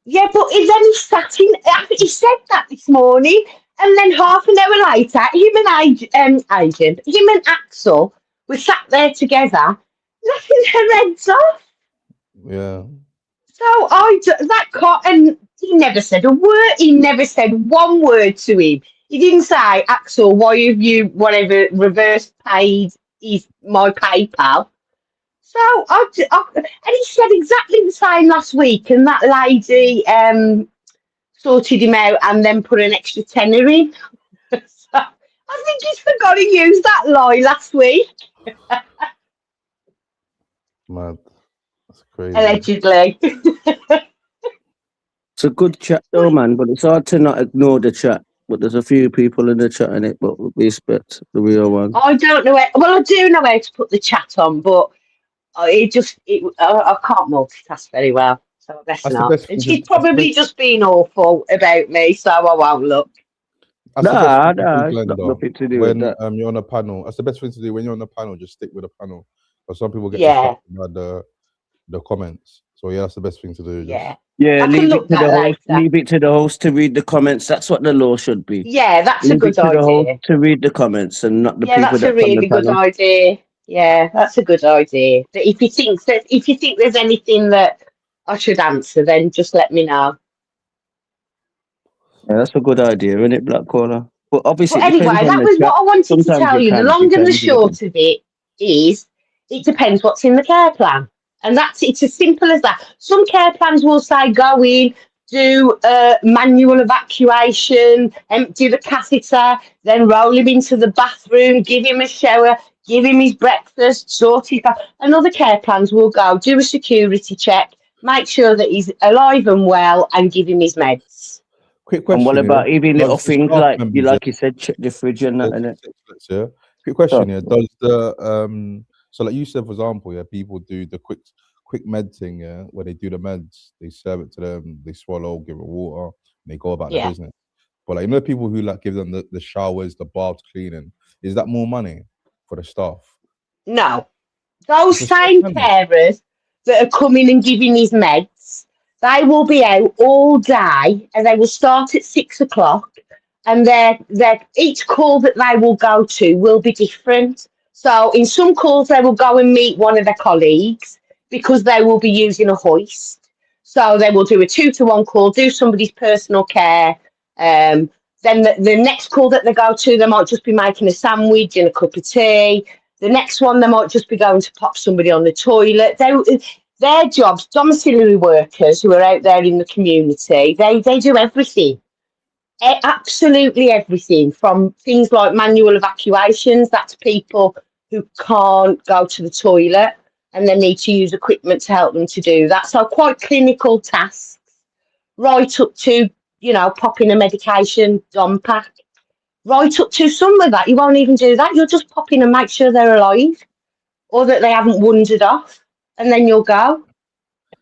Yeah, but then he sat in. He said that this morning, and then half an hour later, him and Axel were sat there together, laughing their heads off. Yeah. So that can't. And he never said a word. He never said one word to him. He didn't say, Axel, why have you whatever reverse paid my PayPal? So and he said exactly the same last week, and that lady sorted him out and then put an extra tenner in. So I think he's forgot to use that lie last week. Mad. That's crazy. Allegedly. It's a good chat though, man, but it's hard to not ignore the chat. But there's a few people in the chat in it, but we expect the real one. I don't know I do know how to put the chat on, but I can't multitask very well, so I best That's the not. best And thing. she's probably just being awful about me, so I won't look. That's the best thing to do, it's not Glenda. nothing to do with When that. you're on a panel, that's the best thing to do. When you're on a panel, just stick with a panel. Because some people get Yeah. distracted by the comments. So yeah, that's the best thing to do. Yeah. Yeah, I can leave it look to the that host. later. Leave it to the host to read the comments. That's what the law should be. Yeah, that's a Leave it good to the host idea. to read the comments and not the Yeah, people that's a that's on the really good panel. idea. Yeah, that's a good idea. But if you think there's anything that I should answer, then just let me know. Yeah, that's a good idea, isn't it, Black Caller? But obviously, But it depends anyway, on that the was chat. what I wanted to Sometimes tell you you. The can, long and the you get me? short of it is, it depends what's in the care plan. And it's as simple as that. Some care plans will say go in, do manual evacuation, empty the catheter, then roll him into the bathroom, give him a shower, give him his breakfast, sort it out. And other care plans will go do a security check, make sure that he's alive and well, and give him his meds. Quick question. And what about even little things like you said, check the fridge and that, innit? Yeah. Quick question here. Does the so like you said, for example, yeah, people do the quick med thing, yeah, where they do the meds, they serve it to them, they swallow, give it water, and they go about their business. But like, you know, people who like give them the showers, the baths, cleaning, is that more money for the staff? No. Those same carers that are coming and giving his meds, they will be out all day and they will start at 6 o'clock, and each call that they will go to will be different. So in some calls they will go and meet one of their colleagues because they will be using a hoist. So they will do a 2-to-1 call, do somebody's personal care. Then the next call that they go to, they might just be making a sandwich and a cup of tea. The next one, they might just be going to pop somebody on the toilet. Their jobs, domiciliary workers who are out there in the community, they do everything. Absolutely everything, from things like manual evacuations. That's people who can't go to the toilet and they need to use equipment to help them to do that. So quite clinical tasks, right up to, popping a medication dom pack, right up to some of that. You won't even do that. You'll just pop in and make sure they're alive or that they haven't wandered off, and then you'll go.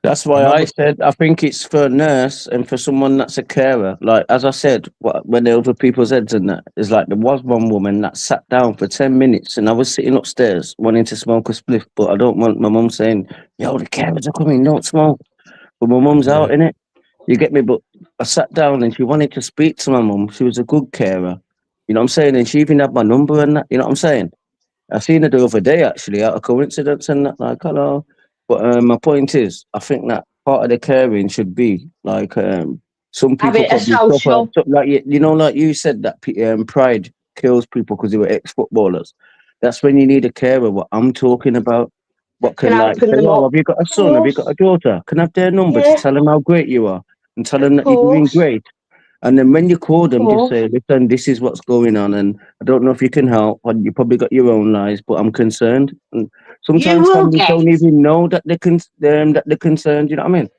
That's why I said I think it's for a nurse and for someone that's a carer. Like, as I said, when they're over people's heads and that, it's like there was one woman that sat down for 10 minutes and I was sitting upstairs wanting to smoke a spliff, but I don't want my mum saying, yo, the carers are coming, don't smoke. But my mum's out, innit? You get me? But I sat down and she wanted to speak to my mum. She was a good carer. You know what I'm saying? And she even had my number and that, you know what I'm saying? I seen her the other day, actually, out of coincidence and that, like, hello. But my point is, I think that part of the caring should be like some people Have it a probably social. like like you said that pride kills people because they were ex-footballers. That's when you need a carer. What I'm talking about, what Can can like open say, them oh, up. have you got a Of son? Have you got course. a daughter? Can I have their number to Yeah. tell them how great you are and tell Of them that you're doing course. great? And then when you call Of them, just course. say, listen, this is what's going on. And I don't know if you can help. And you probably got your own lives, but I'm concerned. And You sometimes will families get don't even know that they're concerned. You know what I mean?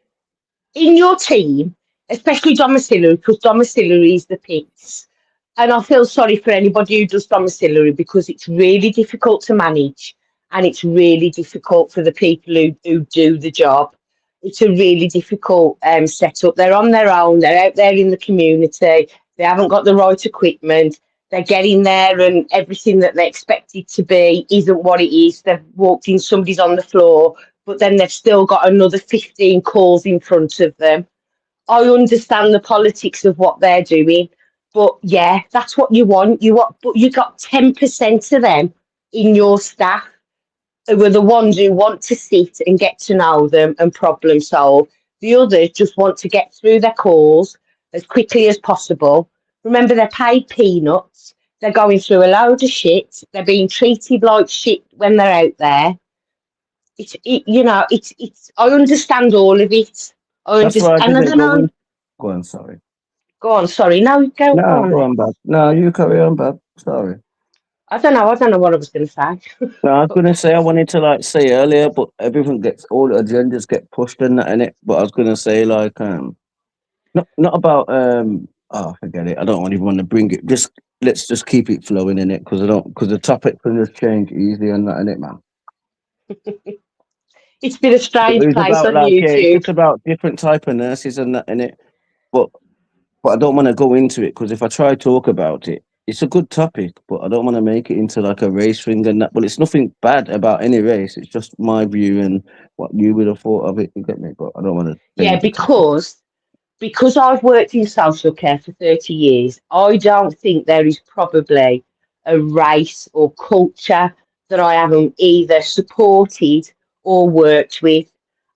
in your team, especially domiciliary, because domiciliary is the pits. And I feel sorry for anybody who does domiciliary because it's really difficult to manage and it's really difficult for the people who do the job. It's a really difficult setup. They're on their own, they're out there in the community, they haven't got the right equipment, they're getting there and everything that they expect it to be isn't what it is. They've walked in, somebody's on the floor, but then they've still got another 15 calls in front of them. I understand the politics of what they're doing, but yeah, that's what you want. But you got 10% of them in your staff who are the ones who want to sit and get to know them and problem solve. The others just want to get through their calls as quickly as possible. Remember, they're paid peanuts. They're going through a load of shit. They're being treated like shit when they're out there. It's. I understand all of it. I That's why I understand. I didn't don't go know. in. Go on, sorry. Go on. Sorry. No, go No, on. go on, Bob. No, you carry on, Bob. Sorry. I don't know. I don't know what I was going to say. No, I was gonna say I wanted to like say earlier, but everything gets all the agendas get pushed in that in it. But I was gonna say like not about forget it. I don't even want to bring it. Just let's just keep it flowing in it because the topic can just change easy and that in it, man. It's been a strange It's place about on like it's YouTube. just about different type of nurses and that in it. But I don't want to go into it because if I try to talk about it, it's a good topic, but I don't want to make it into like a race thing and that. Well, it's nothing bad about any race. It's just my view and what you would have thought of it. You get me? But I don't want to Yeah, change the topic. because I've worked in social care for 30 years, I don't think there is probably a race or culture that I haven't either supported or worked with.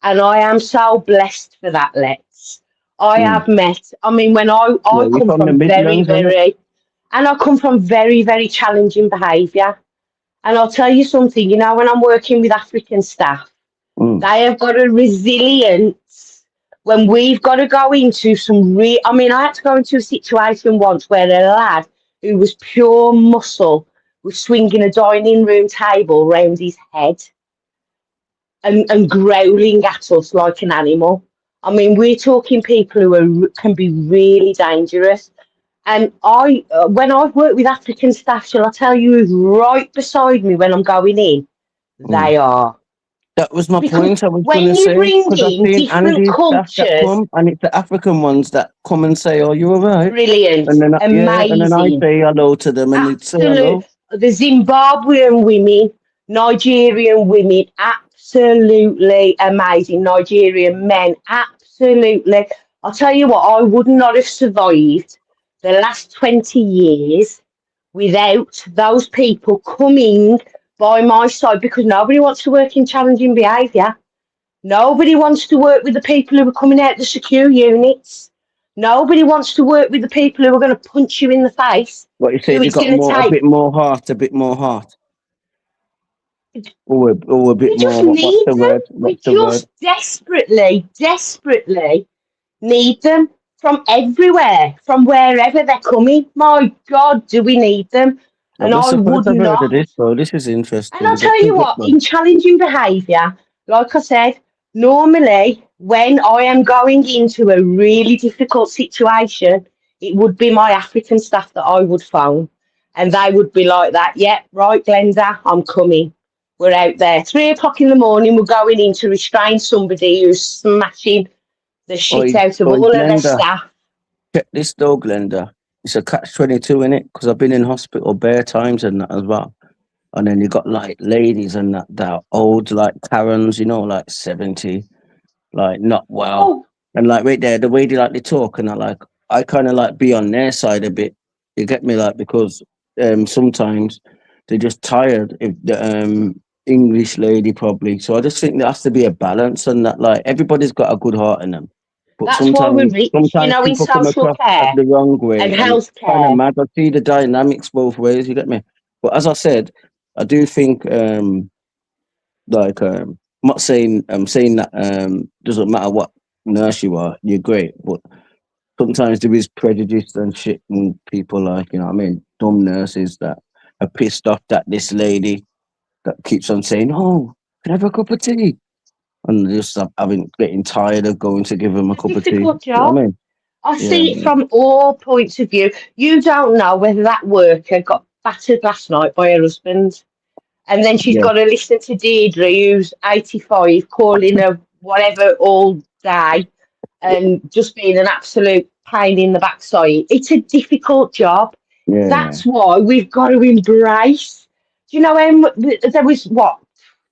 And I am so blessed for that, Lex. I have met, I mean, when I Yeah, you're come from the from Midlands, innit? and I come from very, very challenging behaviour. And I'll tell you something, when I'm working with African staff, they have got a resilience when we've got to go into some I had to go into a situation once where a lad who was pure muscle was swinging a dining room table round his head and growling at us like an animal. I mean, we're talking people who can be really dangerous. And when I've worked with African staff, shall I tell you who's right beside me when I'm going in? They are. That was my Because point. I was going when to you say bring because I've in seen different Andy's staff that cultures, come, and it's the African ones that come and say, "Oh, you're all right," brilliant, and then and then I amazing, say hello to them, and they say absolute. hello. The Zimbabwean women, Nigerian women, absolutely amazing. Nigerian men, absolutely. I'll tell you what, I would not have survived the last 20 years without those people coming by my side because nobody wants to work in challenging behaviour. Nobody wants to work with the people who are coming out the secure units. Nobody wants to work with the people who are going to punch you in the face. What you say? Who They it's got going to a take. bit more heart, a bit more heart. Or a bit We just more. What's need the them. word? We What's the word? just desperately need them from everywhere, from wherever they're coming. My God, do we need them? And That's I the first would I've heard of not. this, though. This is And interesting. I'll They got tell you two what, good in challenging behaviour, like I said, normally when I am going into a really difficult situation, it would be my African staff that I would phone. And they would be like that, yeah, right, Glenda, I'm coming. We're out there. 3 o'clock in the morning, we're going in to restrain somebody who's smashing the shit Oi, out of oi, all of their Glenda. staff. Check this though, Glenda. It's a catch-22 in it because I've been in hospital bare times and that as well. And then you got like ladies and that are old, like Karens, you know, like 70, like not well. Oh, And like right there, the way they talk and I kind of like be on their side a bit. You get me, like, because sometimes they're just tired if the English lady probably. So I just think there has to be a balance and that like everybody's got a good heart in them. But that's why we're rich, sometimes in people come social across as care the wrong way and and it's kind of healthcare. mad. I see the dynamics both ways, you get me? But as I said, I do think I'm not saying saying that doesn't matter what nurse you are, you're great, but sometimes there is prejudice and shit and people like, you know what I mean, dumb nurses that are pissed off that this lady that keeps on saying, oh, can I have a cup of tea? And just getting tired of going to give them a It's a cup of tea. You difficult know what job. I mean? I Yeah, see it man. from all points of view. You don't know whether that worker got battered last night by her husband, and then she's Yeah. got to listen to Deirdre, who's 85, calling her whatever all day, and just being an absolute pain in the backside. It's a difficult job. Yeah. That's why we've got to embrace. Do you know there was what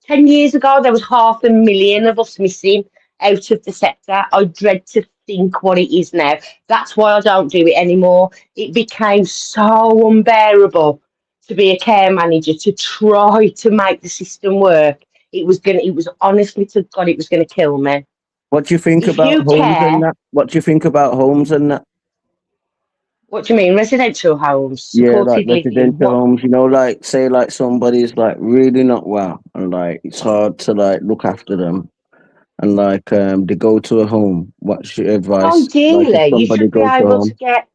10 years ago, there was 500,000 of us missing out of the sector. I dread to think what it is now. That's why I don't do it anymore. It became so unbearable to be a care manager, to try to make the system work. It was honestly to God, it was gonna kill me. What do you think If about you homes and care, that? What do you think about homes and that? what do you mean? Residential homes, Yeah, like supported living. residential What homes, you know, like say like somebody's like really not well and like it's hard to like look after them and like they go to a home. What's your advice? Like if ideally you somebody should be goes to a able to home. get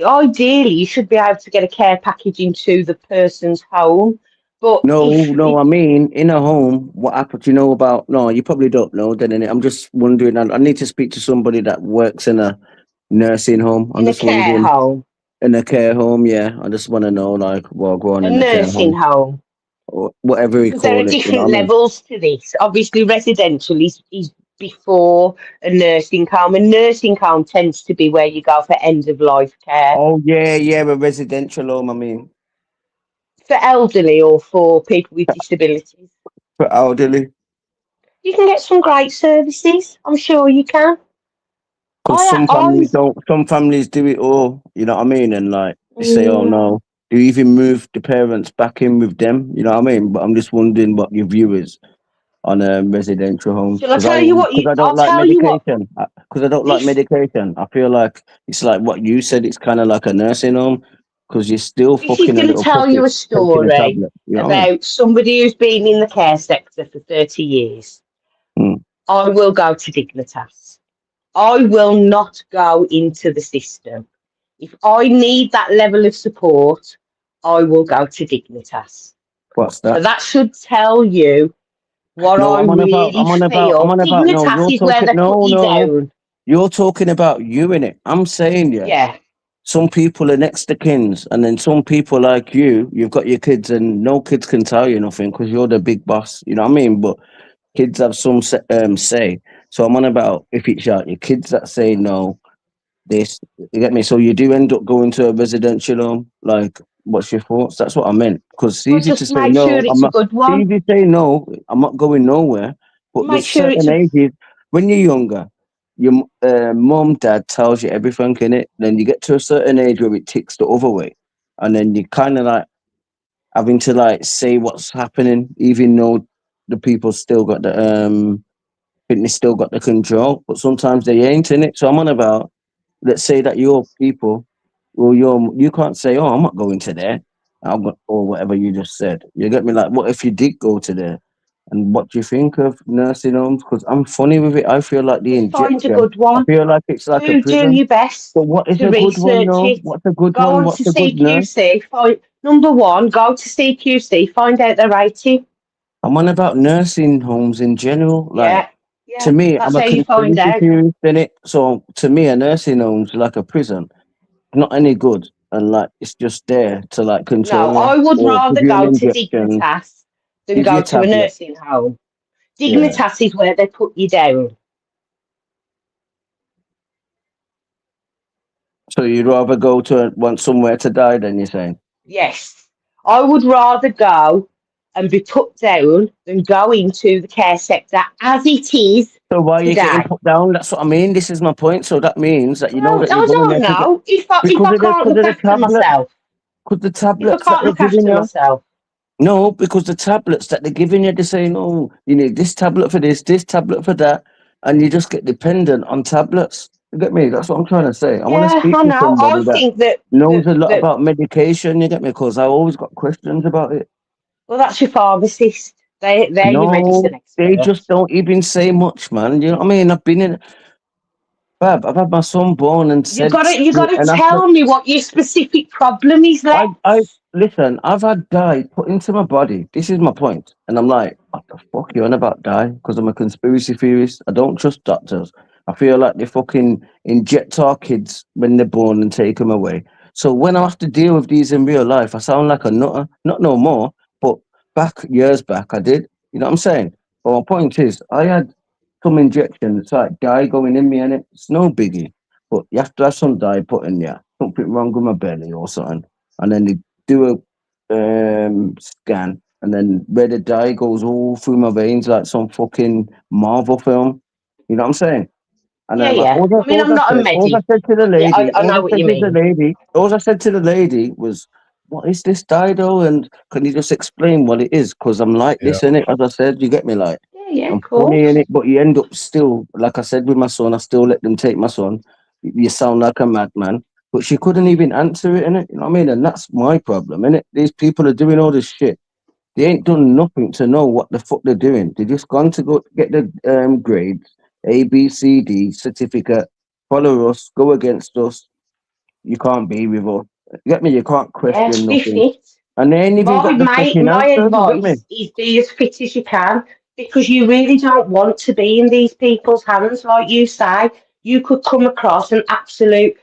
ideally you should be able to get a care package into the person's home. But No, I mean in a home, what happens? You know about? No, you probably don't know. Then innit? I'm just wondering. I need to speak to somebody that works in a nursing home. I'm in a just care wondering home, in a care home. Yeah, I just want to know like what go on a in a care nursing home home, or whatever you because there are call it. You know different what I mean? levels to this. Obviously, residential is before a nursing home. A nursing home tends to be where you go for end of life care Oh yeah, a residential home. I mean for elderly or for people with disabilities. for elderly. You can get some great services. I'm sure you can. Because I some families do it all, you know what I mean? And like they say, oh mm, no, do you even move the parents back in with them? You know what I mean? But I'm just wondering what your view is on residential homes shall I tell you what because you? I don't I'll like tell you what. medication. Because I don't like This medication. I feel like it's like what you said. It's kind of like a nursing home because you're still This is fucking a going to little tell you puppet a taking a story tablet. You know what I mean? about somebody who's been in the care sector for 30 years. Mm. I will go to Dignitas. I will not go into the system. If I need that level of support, I will go to Dignitas. What's So that? that should tell you what No, I really I'm feel. on about. No, Dignitas you're is where talking. they put you No. down. You're talking about you in it. I'm saying, yeah. Yeah. Some people are next to kins, and then some people like you've got your kids, and no kids can tell you nothing because you're the big boss. You know what I mean? But kids have some say. So I'm on about if it's your kids that say no, this. You get me? So you do end up going to a residential home. Like, what's your thoughts? That's what I meant. Because it's Well, easy to just say make sure no. it's a good It's one. easy to say no. I'm not going nowhere. But Make there's sure certain it's a. ages when you're younger. Your mum, dad tells you everything in it. Then you get to a certain age where it ticks the other way, and then you kind of like having to like say what's happening, even though the people still got the think they still got the control, but sometimes they ain't in it. So I'm on about, let's say that your people, well, you can't say, oh, I'm not going to there, or whatever you just said. You get me? Like, what if you did go to there? And what do you think of nursing homes? Because I'm funny with it. I feel like the Find a injection. good I one. feel like it's like a Do prison. your best But what is to a good one, research though? it. What's a good Go one? on What's to a good nurse? CQC. Number one, go to CQC. Find out the rating. I'm on about nursing homes in general. Like, Yeah. to me, That's I'm a how you find conspiracy out. theorist in it. So to me, a nursing home's like a prison, not any good, and like it's just there to like No, control you I would or give rather you an go to injection, Dignitas than give you go a to a tablet. nursing home. Yeah. Dignitas is where they put you down. So you'd rather go to want somewhere to die than you're saying? Yes. I would rather go and be put down than go into the care sector as it is So why are you getting today. put down? That's what I mean. This is my point. So that means that you know Well, that you're I going there don't to get know. If I because of can't look the after tablet, myself. because the If I tablets that can't they're look giving after you. myself. No, because the tablets that they're giving you, they're saying, oh, you need this tablet for this tablet for that, and you just get dependent on tablets. You get me? That's what I'm trying to say. I want to Yeah, speak I to know. I somebody that think that knows a lot about medication. You get me? Because I always got questions about it. well, that's your pharmacist. They're your No, medicine they just experts. don't even say much, man. You know what I mean? I've been in, Fab, I've had my son born and You said, gotta and I said, tell me what your specific problem is, I Lex. listen, I've had dye put into my body. This is my point. And I'm like, what the fuck you on about dye? Because I'm a conspiracy theorist. I don't trust doctors. I feel like they fucking inject our kids when they're born and take them away. So when I have to deal with these in real life, I sound like a nutter. Not no more, but years back, I did. You know what I'm saying? But my point is, I had some injection. It's like dye going in me, and it's no biggie. But you have to have some dye put in you. Something wrong with my belly or something. And then they do a scan, and then where the dye goes all through my veins like some fucking Marvel film. You know what I'm saying? And Yeah, yeah. I mean, I'm not a all I medic. said to the Yeah, lady, I know what you mean. all I said to the lady was, "What is this dye though? And can you just explain what it is? Because I'm like Yeah. this in it." As I said, you get me, like Yeah, I'm of course. funny in it, but you end up still, like I said with my son, I still let them take my son. You sound like a madman. But she couldn't even answer it, innit? You know what I mean? And that's my problem, innit? These people are doing all this shit. They ain't done nothing to know what the fuck they're doing. They just gone to go get the grades, A, B, C, D certificate, follow us, go against us. You can't be with us. You get me? You can't Yeah, question be nothing. fit. And they ain't even got the fucking My answer. You get me? advice is be as fit as you can because you really don't want to be in these people's hands, like you say. You could come across an absolute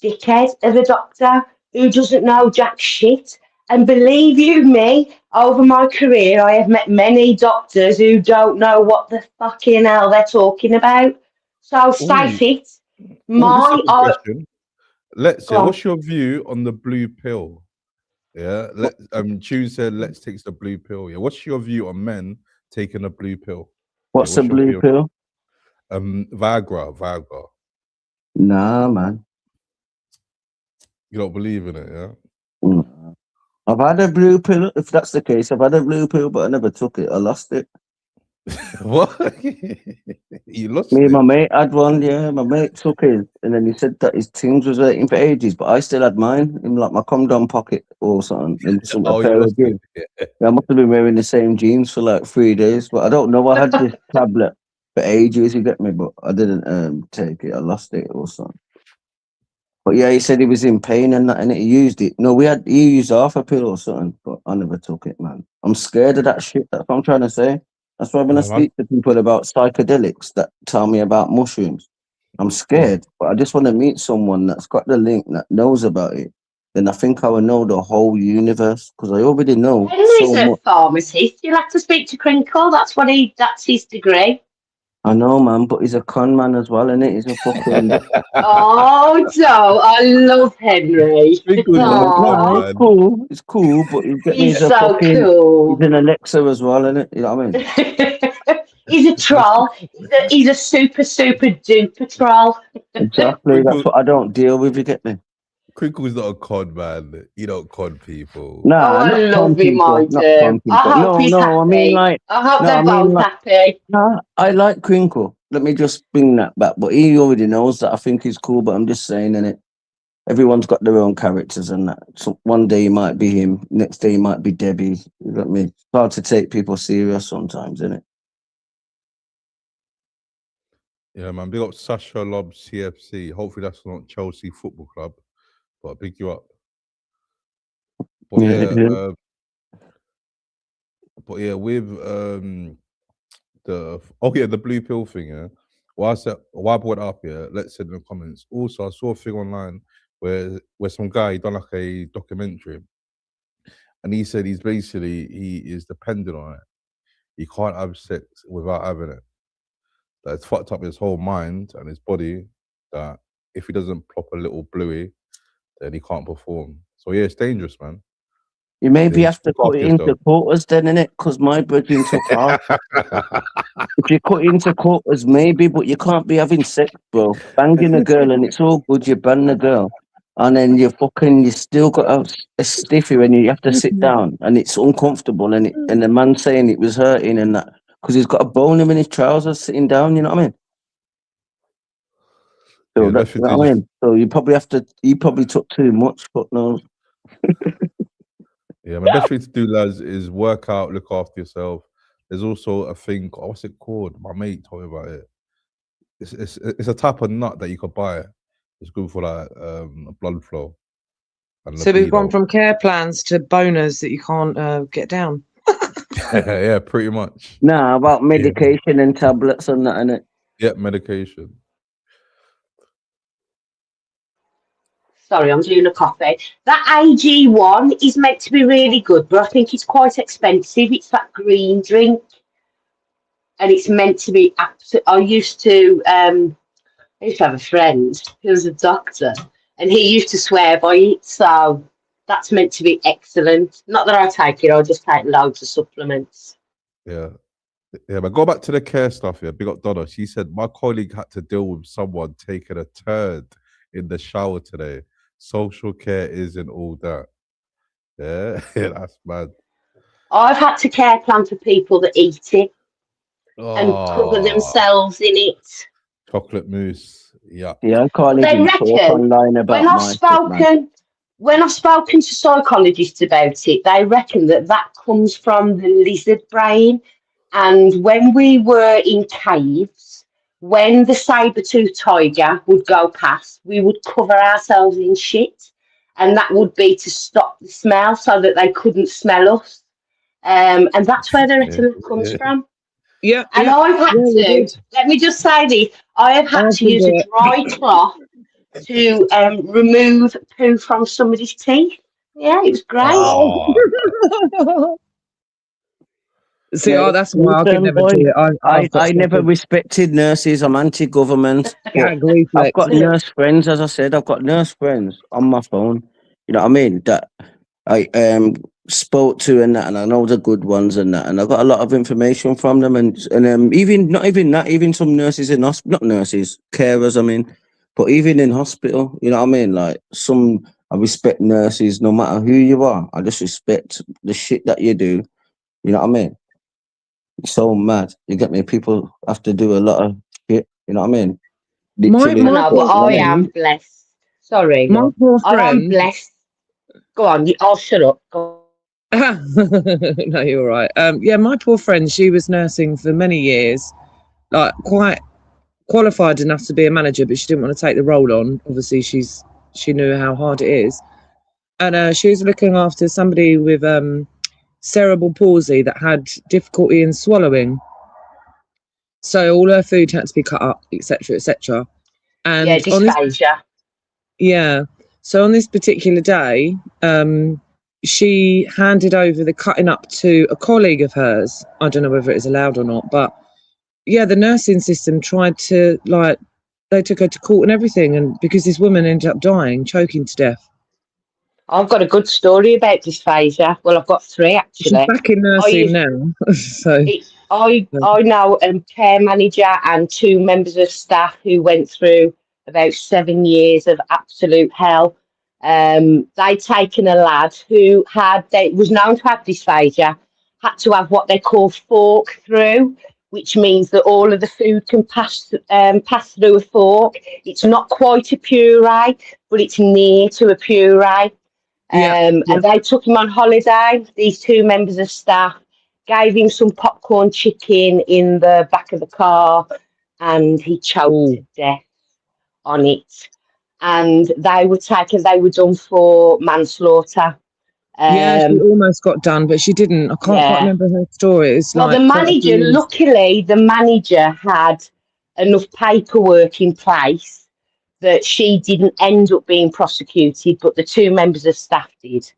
dickhead of a doctor who doesn't know jack shit. And believe you me, over my career, I have met many doctors who don't know what the fucking hell they're talking about. So stay Oh, fit. this is a My, good question. Let's go say, on. what's your view on the blue pill? Yeah, Tune said let's take the blue pill. Yeah, what's your view on men taking a blue pill? Yeah, What's a what's your blue view? pill? Viagra. Nah, man. You don't believe in it, yeah? Mm. I've had a blue pill. If that's the case, I've had a blue pill, but I never took it. I lost it. What? You lost Me and it? my mate had one, yeah. My mate took it, and then he said that his things was waiting for ages, but I still had mine in like my condom pocket or something, in some a Oh, you pair lost of jeans. it. Yeah, I must have been wearing the same jeans for like 3 days, but I don't know. I had this tablet for ages, you get me, but I didn't take it. I lost it or something. But yeah, he said he was in pain and that, and he used it. No, he used half a pill or something, but I never took it, man. I'm scared of that shit. That's what I'm trying to say. That's why when I Man, speak to people about psychedelics that tell me about mushrooms, I'm scared. But I just want to meet someone that's got the link that knows about it. Then I think I will know the whole universe because I already know Henry's so a much. pharmacist. You'll have to speak to Crinkle. That's his degree. I know, man, but he's a con man as well, innit? He's a fucking. Oh, Joe, I love Henry. No, Aww. it's cool. It's cool, but you get me. He's so He's cool. an Alexa as well, innit? You know what I mean? He's a troll. He's a super duper troll. Exactly. That's what I don't deal with. You get me? Crinkle's not a con man. You don't con people. Nah, Oh, I not con love him, people, I not do. con I people. hope No, he's no, I mean happy. like, I hope no, they're I mean both like, happy. nah, I like Crinkle. Let me just bring that back. But he already knows that I think he's cool, but I'm just saying, innit? Everyone's got their own characters and that. So one day he might be him, next day he might be Debbie. You know what I mean? It's hard to take people serious sometimes, isn't it? Yeah, man. Big up Sasha Lob CFC. Hopefully that's not Chelsea Football Club, but I'll pick you up. But Yeah. with the blue pill thing, yeah. Why I brought it up here, let's say in the comments. Also, I saw a thing online where some guy done like a documentary, and he said he is dependent on it. He can't have sex without having it. That it's fucked up his whole mind and his body. That if he doesn't pop a little bluey, then he can't perform. So yeah, it's dangerous, man. You maybe Yeah, have to look cut after it into yourself. quarters then, innit? Because my brethren took half. If you cut into quarters, maybe, but you can't be having sex, bro. Banging a girl and it's all good, you bang the girl. And then you still got a stiffy when you have to sit down and it's uncomfortable and the man saying it was hurting and that because he's got a bone in his trousers sitting down, you know what I mean? So Yeah, the that's best you thing know to what I just mean. So you probably took too much, but no. Yeah, my best thing to do, lads, is work out, look after yourself. There's also a thing, what's it called? My mate told me about it. It's a type of nut that you could buy. It's good for like blood flow and So we've gone libido. from care plans to boners that you can't get down. Yeah, pretty much. Nah, about medication and tablets and that, innit? Yeah, medication. Sorry, I'm doing a coffee. That AG one is meant to be really good, but I think it's quite expensive. It's that green drink, and it's meant to be absolute. I used to have a friend who was a doctor, and he used to swear by it. So that's meant to be excellent. Not that I take it; I just take loads of supplements. Yeah. Yeah, but go back to the care stuff here. Big up Donna. She said, my colleague had to deal with someone taking a turd in the shower today. Social care isn't all that. Yeah, that's bad. I've had to care plan for people that eat it and cover Oh, themselves in it. chocolate mousse. Yeah. Yeah, I can't They even talk reckon online about my shit, man. when I've spoken to psychologists about it, they reckon that comes from the lizard brain. And when we were in caves, when the saber-toothed tiger would go past, we would cover ourselves in shit. And that would be to stop the smell so that they couldn't smell us. And that's where they reckon it comes from. Yeah. And I've had let me just say this, I have had to use a dry cloth to remove poo from somebody's teeth. Yeah, it was great. Oh. See, Yeah, that's why I could never do it. I never respected nurses. I'm anti-government. I've got nurse friends, as I said. I've got nurse friends on my phone. You know what I mean? That I spoke to and that, and I know the good ones and that, and I got a lot of information from them. And even not even that, even some nurses in hospital, not nurses, carers. I mean, but even in hospital, you know what I mean? Like I respect nurses no matter who you are. I just respect the shit that you do. You know what I mean? It's so mad. You get me? People have to do a lot of shit. You know what I mean? Literally. No, but I am blessed. Sorry, My poor I am friend- blessed. Go on, I'll shut up. Go No, you're all right. Yeah, my poor friend, she was nursing for many years, like quite qualified enough to be a manager, but she didn't want to take the role on. Obviously, she knew how hard it is, and she was looking after somebody with cerebral palsy that had difficulty in swallowing. So all her food had to be cut up, etc., etc. And yeah, dysphagia. So on this particular day, she handed over the cutting up to a colleague of hers. I don't know whether it is allowed or not, but yeah, the nursing system tried to, like, they took her to court and everything, and because this woman ended up dying, choking to death. I've got a good story about dysphagia. Well, I've got three actually. She's back in nursing now. So I know a care manager and two members of staff who went through about 7 years of absolute hell. They'd taken a lad who was known to have dysphagia, had to have what they call fork through, which means that all of the food can pass through a fork. It's not quite a puree, but it's near to a puree. And they took him on holiday, these two members of staff, gave him some popcorn chicken in the back of the car, and he choked to death on it. And they were done for manslaughter. She almost got done, but she didn't. I can't quite remember her story. It's well, like the manager, luckily, the manager had enough paperwork in place that she didn't end up being prosecuted, but the two members of staff did.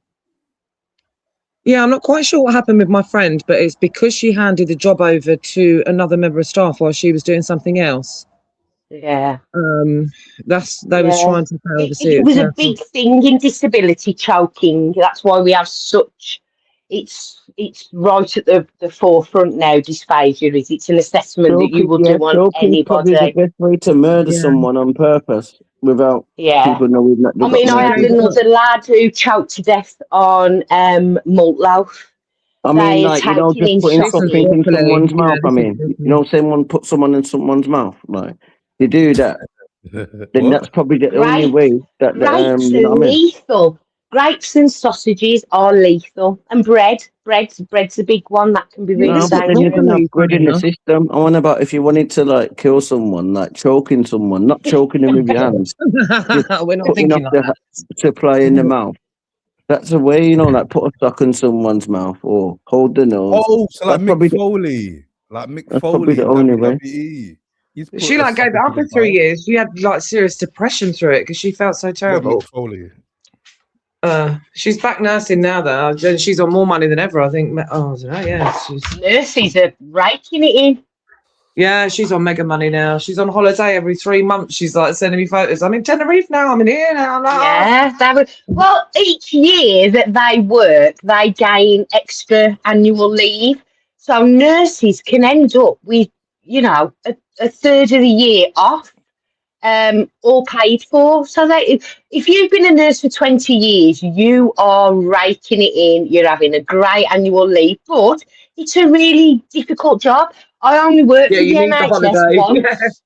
Yeah, I'm not quite sure what happened with my friend, but it's because she handed the job over to another member of staff while she was doing something else. Yeah. They was trying to It was a big thing in disability, choking. That's why we have such. It's right at the forefront now. Dysphagia is. It's an assessment that you will do on anybody. Probably the best way to murder someone on purpose without people knowing that. I mean, I had another lad who choked to death on malt loaf. I mean, like, you know, just putting something in someone's mouth. I mean, you know, someone put someone in someone's mouth, like, they do that. Then that's probably the only way that grapes you know are what I mean? lethal. Grapes and sausages are lethal, and bread's a big one that can be really No, but then you're dangerous. gonna upgrade in the system. I wonder about if you wanted to like kill someone, like choking someone, not choking them with your hands, just We're not putting thinking off like the supply in the mouth. That's a way, you know, like put a sock in someone's mouth or hold the nose. Oh, so like That's probably Mick Foley, that's probably the only way. WWE. She like gave it up for 3 years. She had like serious depression through it because she felt so terrible. Mick Foley. She's back nursing now though. And she's on more money than ever, I think. Oh, I don't know, yeah. Nurses are raking it in. Yeah, she's on mega money now. She's on holiday every 3 months. She's like sending me photos. I'm in Tenerife now. I'm in here now. Well, each year that they work, they gain extra annual leave. So nurses can end up with, you know, a third of the year off, all paid for. So that if you've been a nurse for 20 years, you are raking it in. You're having a great annual leave, but it's a really difficult job. I only worked for the NHS once.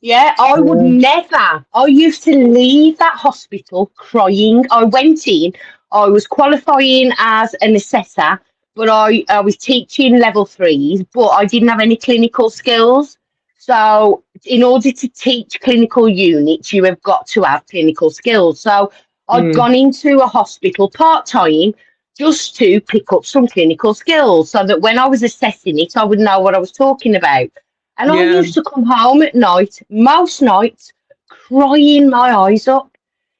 Yeah, I would never. I used to leave that hospital crying. I went in, I was qualifying as an assessor, but I was teaching level 3s, but I didn't have any clinical skills. So in order to teach clinical units, you have got to have clinical skills. So I'd gone into a hospital part-time just to pick up some clinical skills so that when I was assessing it, I would know what I was talking about. And I used to come home at night, most nights, crying my eyes up.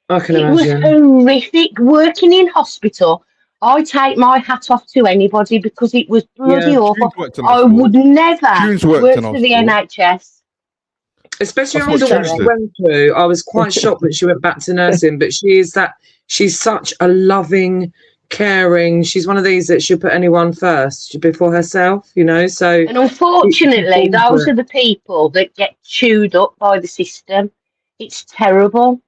I can imagine. imagine. It was horrific. Working in hospital, I take my hat off to anybody because it was bloody awful. I would never work for the NHS. Especially after what she went through, I was quite shocked that she went back to nursing. But she's such a loving, caring. She's one of these that she'll put anyone first before herself, you know. So, and unfortunately, those are the people that get chewed up by the system. It's terrible.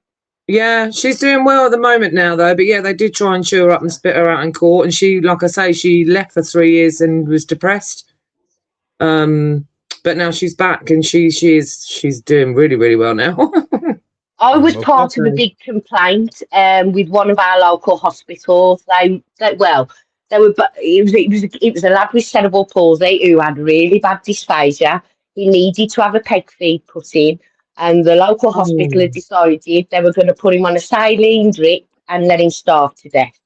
Yeah, she's doing well at the moment now, though. But yeah, they did try and chew her up and spit her out in court. And she, like I say, she left for 3 years and was depressed. But now she's back and she's doing really, really well now. I was part of a big complaint with one of our local hospitals. It was a lad with cerebral palsy who had really bad dysphagia. He needed to have a peg feed put in, and the local hospital had decided they were going to put him on a saline drip and let him starve to death.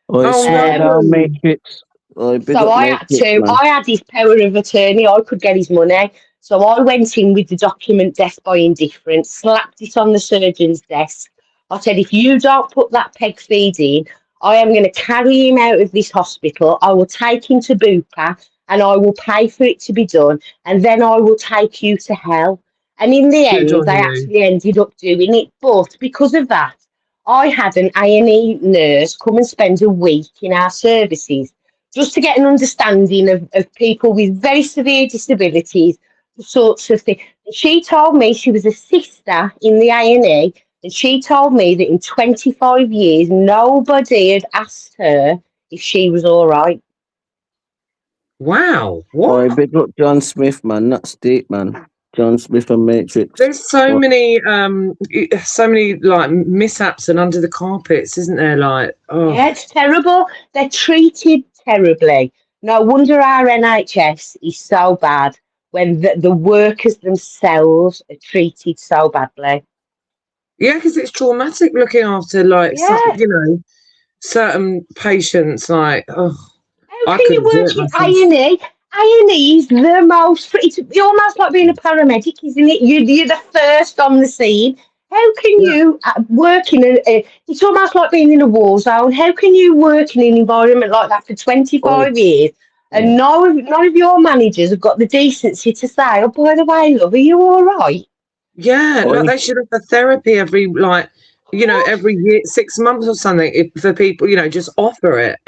Matrix. So I had his power of attorney. I could get his money. So I went in with the document death by indifference, slapped it on the surgeon's desk. I said, if you don't put that peg feed in, I am going to carry him out of this hospital. I will take him to Bupa and I will pay for it to be done. And then I will take you to hell. And in the end, they actually ended up doing it. But because of that, I had an A&E nurse come and spend a week in our services just to get an understanding of people with very severe disabilities, the sorts of things. She told me she was a sister in the A&E And she told me that in 25 years, nobody had asked her if she was all right. Wow. Boy, What? big up John Smith, man. That's deep, man. John Smith and Matrix. There's so What? many like mishaps and under the carpets, isn't there? Like, oh. Yeah, it's terrible. They're treated terribly. No wonder our NHS is so bad when the workers themselves are treated so badly. Yeah, because it's traumatic looking after, like, Yeah. certain patients. Like, oh, How can you work in A&E? A&E is the most. It's almost like being a paramedic, isn't it? You're the first on the scene. How can you work in a? It's almost like being in a war zone. How can you work in an environment like that for 25 years? And none of your managers have got the decency to say, "Oh, by the way, love, are you all right?" Yeah, like they should have therapy every every year, 6 months or something. For people, just offer it.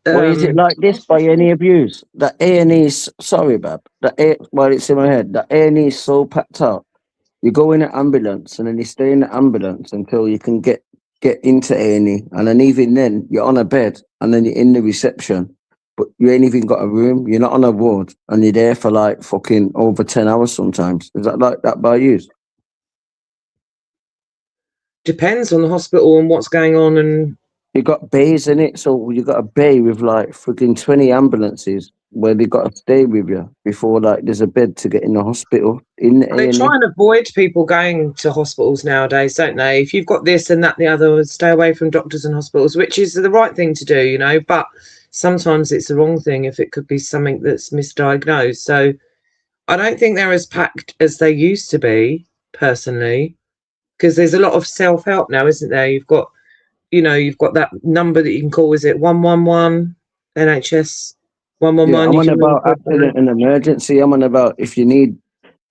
Or is it like this by any abuse? The A&E's, sorry, Bab. Well, it's in my head. The A&E is so packed out. You go in an ambulance and then you stay in the ambulance until you can get into A&E. And then even then, you're on a bed and then you're in the reception. But you ain't even got a room. You're not on a ward. And you're there for like fucking over 10 hours sometimes. Is that like that by you? Depends on the hospital and what's going on. And you got bays in it, so you got a bay with like freaking 20 ambulances where they got to stay with you before like there's a bed to get in the hospital. They try and avoid people going to hospitals nowadays, don't they? If you've got this and that, the other, stay away from doctors and hospitals, which is the right thing to do, but sometimes it's the wrong thing if it could be something that's misdiagnosed. So I don't think they're as packed as they used to be, personally, because there's a lot of self-help now, isn't there? You've got that number that you can call. Is it 111 NHS 111? Yeah, I'm on about accident and emergency. I'm on about if you need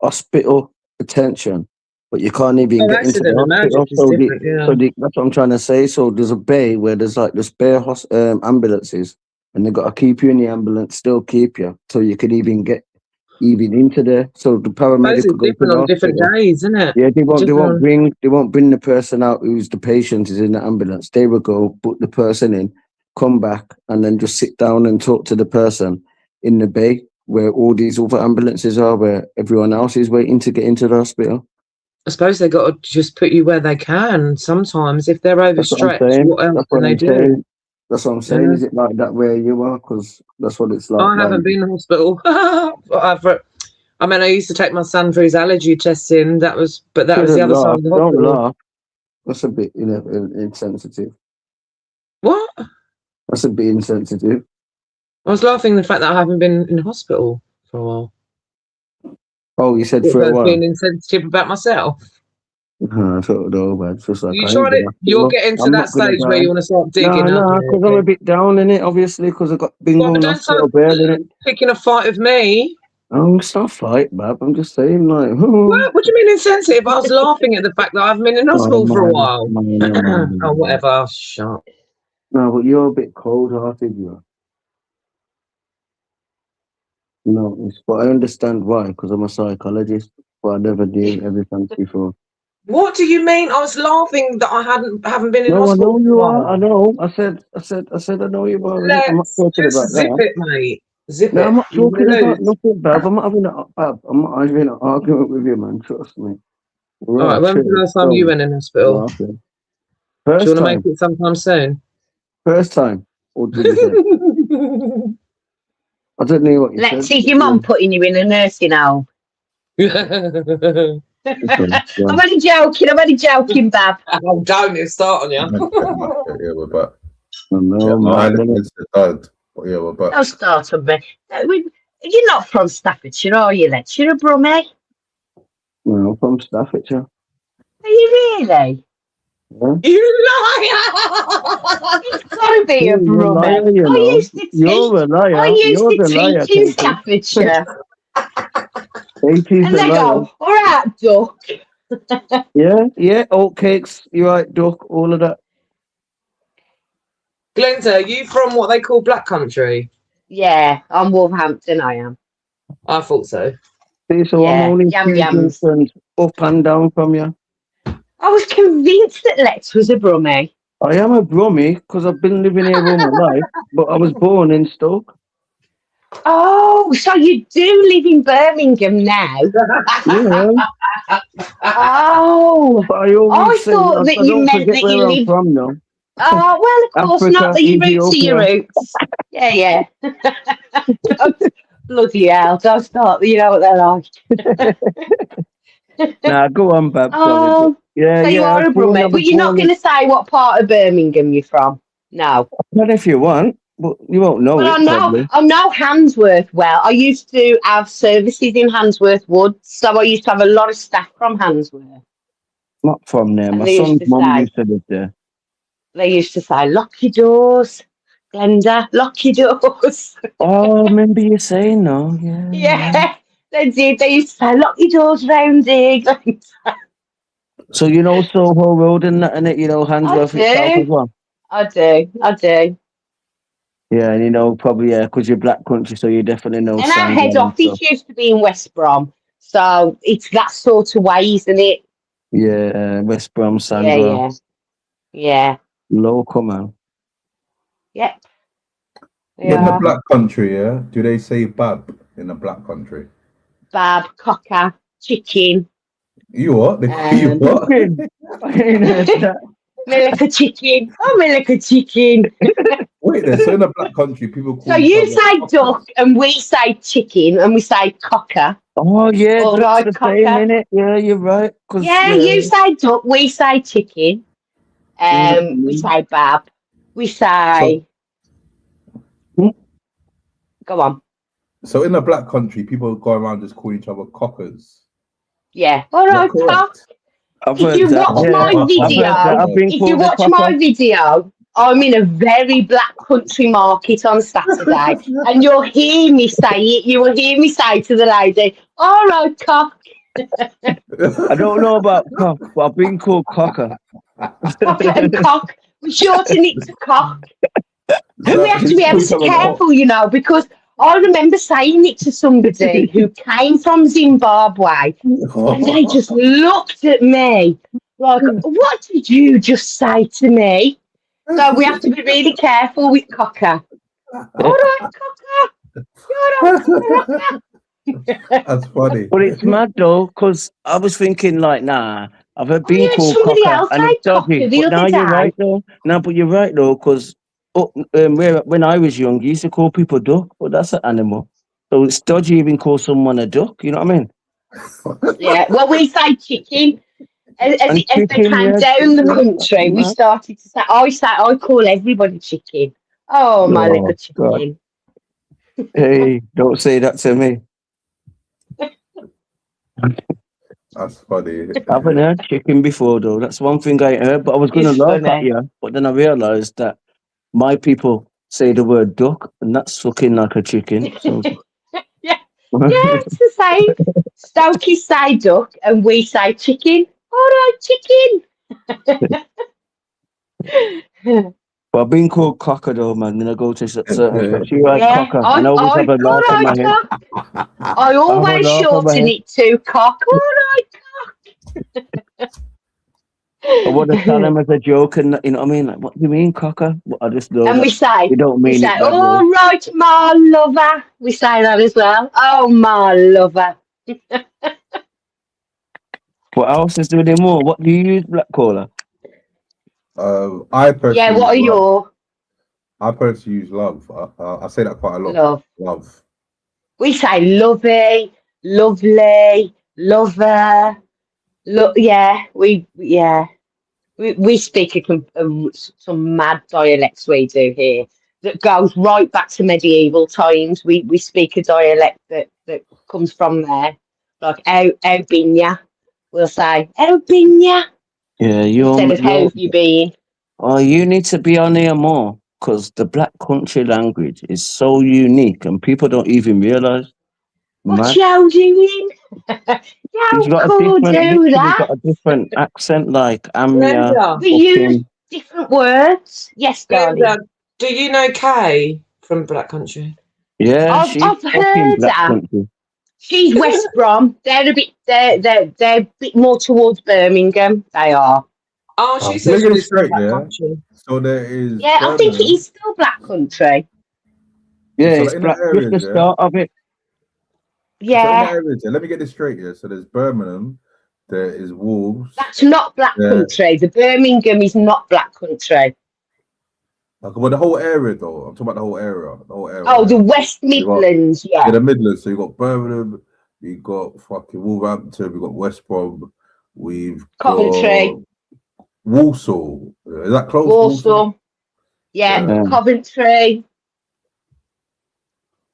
hospital attention, but you can't even get into the hospital. That's what I'm trying to say. So there's a bay where there's like the spare ambulances, and they've got to keep you in the ambulance, still keep you, so you could even get into there. So the paramedic will go to the on different days, isn't it? Yeah, they won't bring the person out who's the patient is in the ambulance. They will go put the person in, come back, and then just sit down and talk to the person in the bay where all these other ambulances are, where everyone else is waiting to get into the hospital. I suppose they got to just put you where they can. Sometimes if they're overstretched, what else can they do? That's what I'm saying. Yeah. Is it like that where you are? Because that's what it's like. I haven't been in hospital. I used to take my son for his allergy testing. That was the other side of the hospital. Don't laugh. That's a bit insensitive. What? That's a bit insensitive. I was laughing at the fact that I haven't been in hospital for a while. Oh, you said for a while. Being insensitive about myself. I don't know, man. Just like you're getting to that stage where you want to start digging. No, because I'm a bit down in it, obviously, because I've been going hospital picking a fight with me. Oh, it's not a fight, Bab. I'm just saying, like. What do you mean insensitive? I was laughing at the fact that I haven't been in hospital for a while. Oh, whatever. Shut up. No, but you're a bit cold-hearted, you are. No, but I understand why, because I'm a psychologist, but I never did everything before. What do you mean? I was laughing that I haven't been in hospital. I know you are. I know. I said I know you are. I'm not talking about zip it, mate. Zip it. I'm not talking about nothing, Bab. I'm not having an argument with you, man. Trust me. All right. When was the last time you went in hospital? Oh, okay. Do you want to make it sometime soon? First time. Or did you say? I don't know what you said. Let's see, your mum putting you in a nursing home. I'm only joking, Bab. Oh, don't start on you. Yeah, we're back. No, we're back. Don't start on me. You're not from Staffordshire, are you, Lex? You're a Brummie? No, I'm from Staffordshire. Are you really? Yeah. You liar! It's got to be a Brummie. You're a liar. I used to teach in Staffordshire. And they go, all right, Duck. yeah, oatcakes, you're right, Duck, all of that. Glenda, are you from what they call Black Country? Yeah, I'm Wolverhampton, I am. I thought so. See, so I'm only 2 distance up and down from you. I was convinced that Lex was a Brummie. I am a Brummie because I've been living here all my life, but I was born in Stoke. Oh, so you do live in Birmingham now? Yeah. Oh, But I always say, thought that I you don't meant forget that where you I'm live. from, though. Oh, well, of course Africa, not. That your roots are your Ethiopia. roots. Yeah. Bloody hell, don't start. You know what they're like. Nah, go on, Bab. Sorry, but Oh, yeah, so you I are was a born. I Brummie, was but you're not born going in. to say what part of Birmingham you're from. No. Not if you want, but you won't know Well, it probably. I know Handsworth well. I used to have services in Handsworth Wood, so I used to have a lot of staff from Handsworth. Not from there. And My they used son's to mum say, used to live there. lock your doors, Glenda, lock your doors. Oh, I remember you saying no. Yeah. Yeah, they did. They used to say, lock your doors round here, Glenda. So you know Soho Road and that, and it, you know Handsworth itself as well. I do. Yeah, and you know probably because you're Black Country, so you definitely know And our head Sandwell and stuff. office used to be in West Brom, so it's that sort of way, isn't it? Yeah, West Brom, Sandwell. Yeah. Local man. Yep. In the Black Country, yeah, do they say bab in the Black Country? Bab, cocker, chicken. You what? They call you what? Me like a chicken. Oh, me like a chicken. Wait there, so in the Black Country, people call So each you other say cockers. duck and we say chicken and we say cocker. Oh yeah, All duck's right, the cocker. same, innit? Yeah, you're right. Yeah, you say duck, we say chicken. We say bab. We say. Go on. So in the Black Country, people go around just calling each other cockers. Yeah. All right, cock. I've If heard you that. watch Yeah, my video, I've been if called you a watch cocker. my video, I'm in a very Black Country market on Saturday, and you'll hear me say it. You will hear me say to the lady, "All right, cock." I don't know about cock, but I've been called cocker. Cocker and cock. We shorten it to cock. And we have to be ever so careful, you know, because I remember saying it to somebody who came from Zimbabwe, and they just looked at me like, "What did you just say to me?" So we have to be really careful with cocker. All right, cocker. All right, cocker. That's funny. But it's mad though, because I was thinking like, nah, I've been Yeah, called somebody cocker else and said it's dodgy. cocker the But other now you're day. right though. No, but you're right though, because when I was young, you used to call people duck, but that's an animal. So it's dodgy even call someone a duck. You know what I mean? Yeah, well, we say chicken. As they came down the country, we started to say, I call everybody chicken. Oh, my little chicken. God. Hey, don't say that to me. That's funny. I haven't heard chicken before though. That's one thing I ain't heard, but I was going to It's laugh at funny. you. But then I realised that my people say the word duck, and that's fucking like a chicken. So. Yeah, it's the same. Stokey say duck and we say chicken. All right, chicken. But I've been called cocker though, man. When I go to certain shops, you're right, Yeah, cocker. And I always have a laugh in my head. I always shorten it to cock. All right, cock. I want to tell them as a joke, and you know what I mean? Like, what do you mean, cocker? But I just know And that we say, you don't mean it that all way. right, my lover. We say that as well. Oh, my lover. What else is there more? What do you use, black caller? I personally. Yeah, what are your? I personally use love. I say that quite a lot. Love. We say lovey, lovely, lover. We speak some mad dialects we do here that goes right back to medieval times. We speak a dialect that comes from there, like how been ya? We'll say how been ya? Yeah, instead of how have you been. Oh, you need to be on here more because the black country language is so unique and people don't even realise. What you doing? He's got a different accent, like Amia. We use different words. Yes, darling. Do you know Kay from Black Country? Yeah, I've heard Black her. Country. She's West Brom. They're a bit. They're a bit more towards Birmingham. They are. Oh, So she let me says get we're it straight, Black yeah. Country. So there is. Yeah, I think it Birmingham. is still Black Country. Yeah, So it's in black. the Just areas, the yeah. start of it. So in the Yeah, areas, yeah. Let me get this straight, yeah. So there's Birmingham. There is Wolves. that's not Black Country. The Birmingham is not Black Country. Okay, well, the whole area, though. I'm talking about the whole area. The whole area. Oh, the West Midlands. Yeah, the Midlands. So you got Birmingham. You got fucking Wolverhampton. We got West Brom. We've Coventry. got Walsall. Is that close? Walsall. Yeah, Coventry.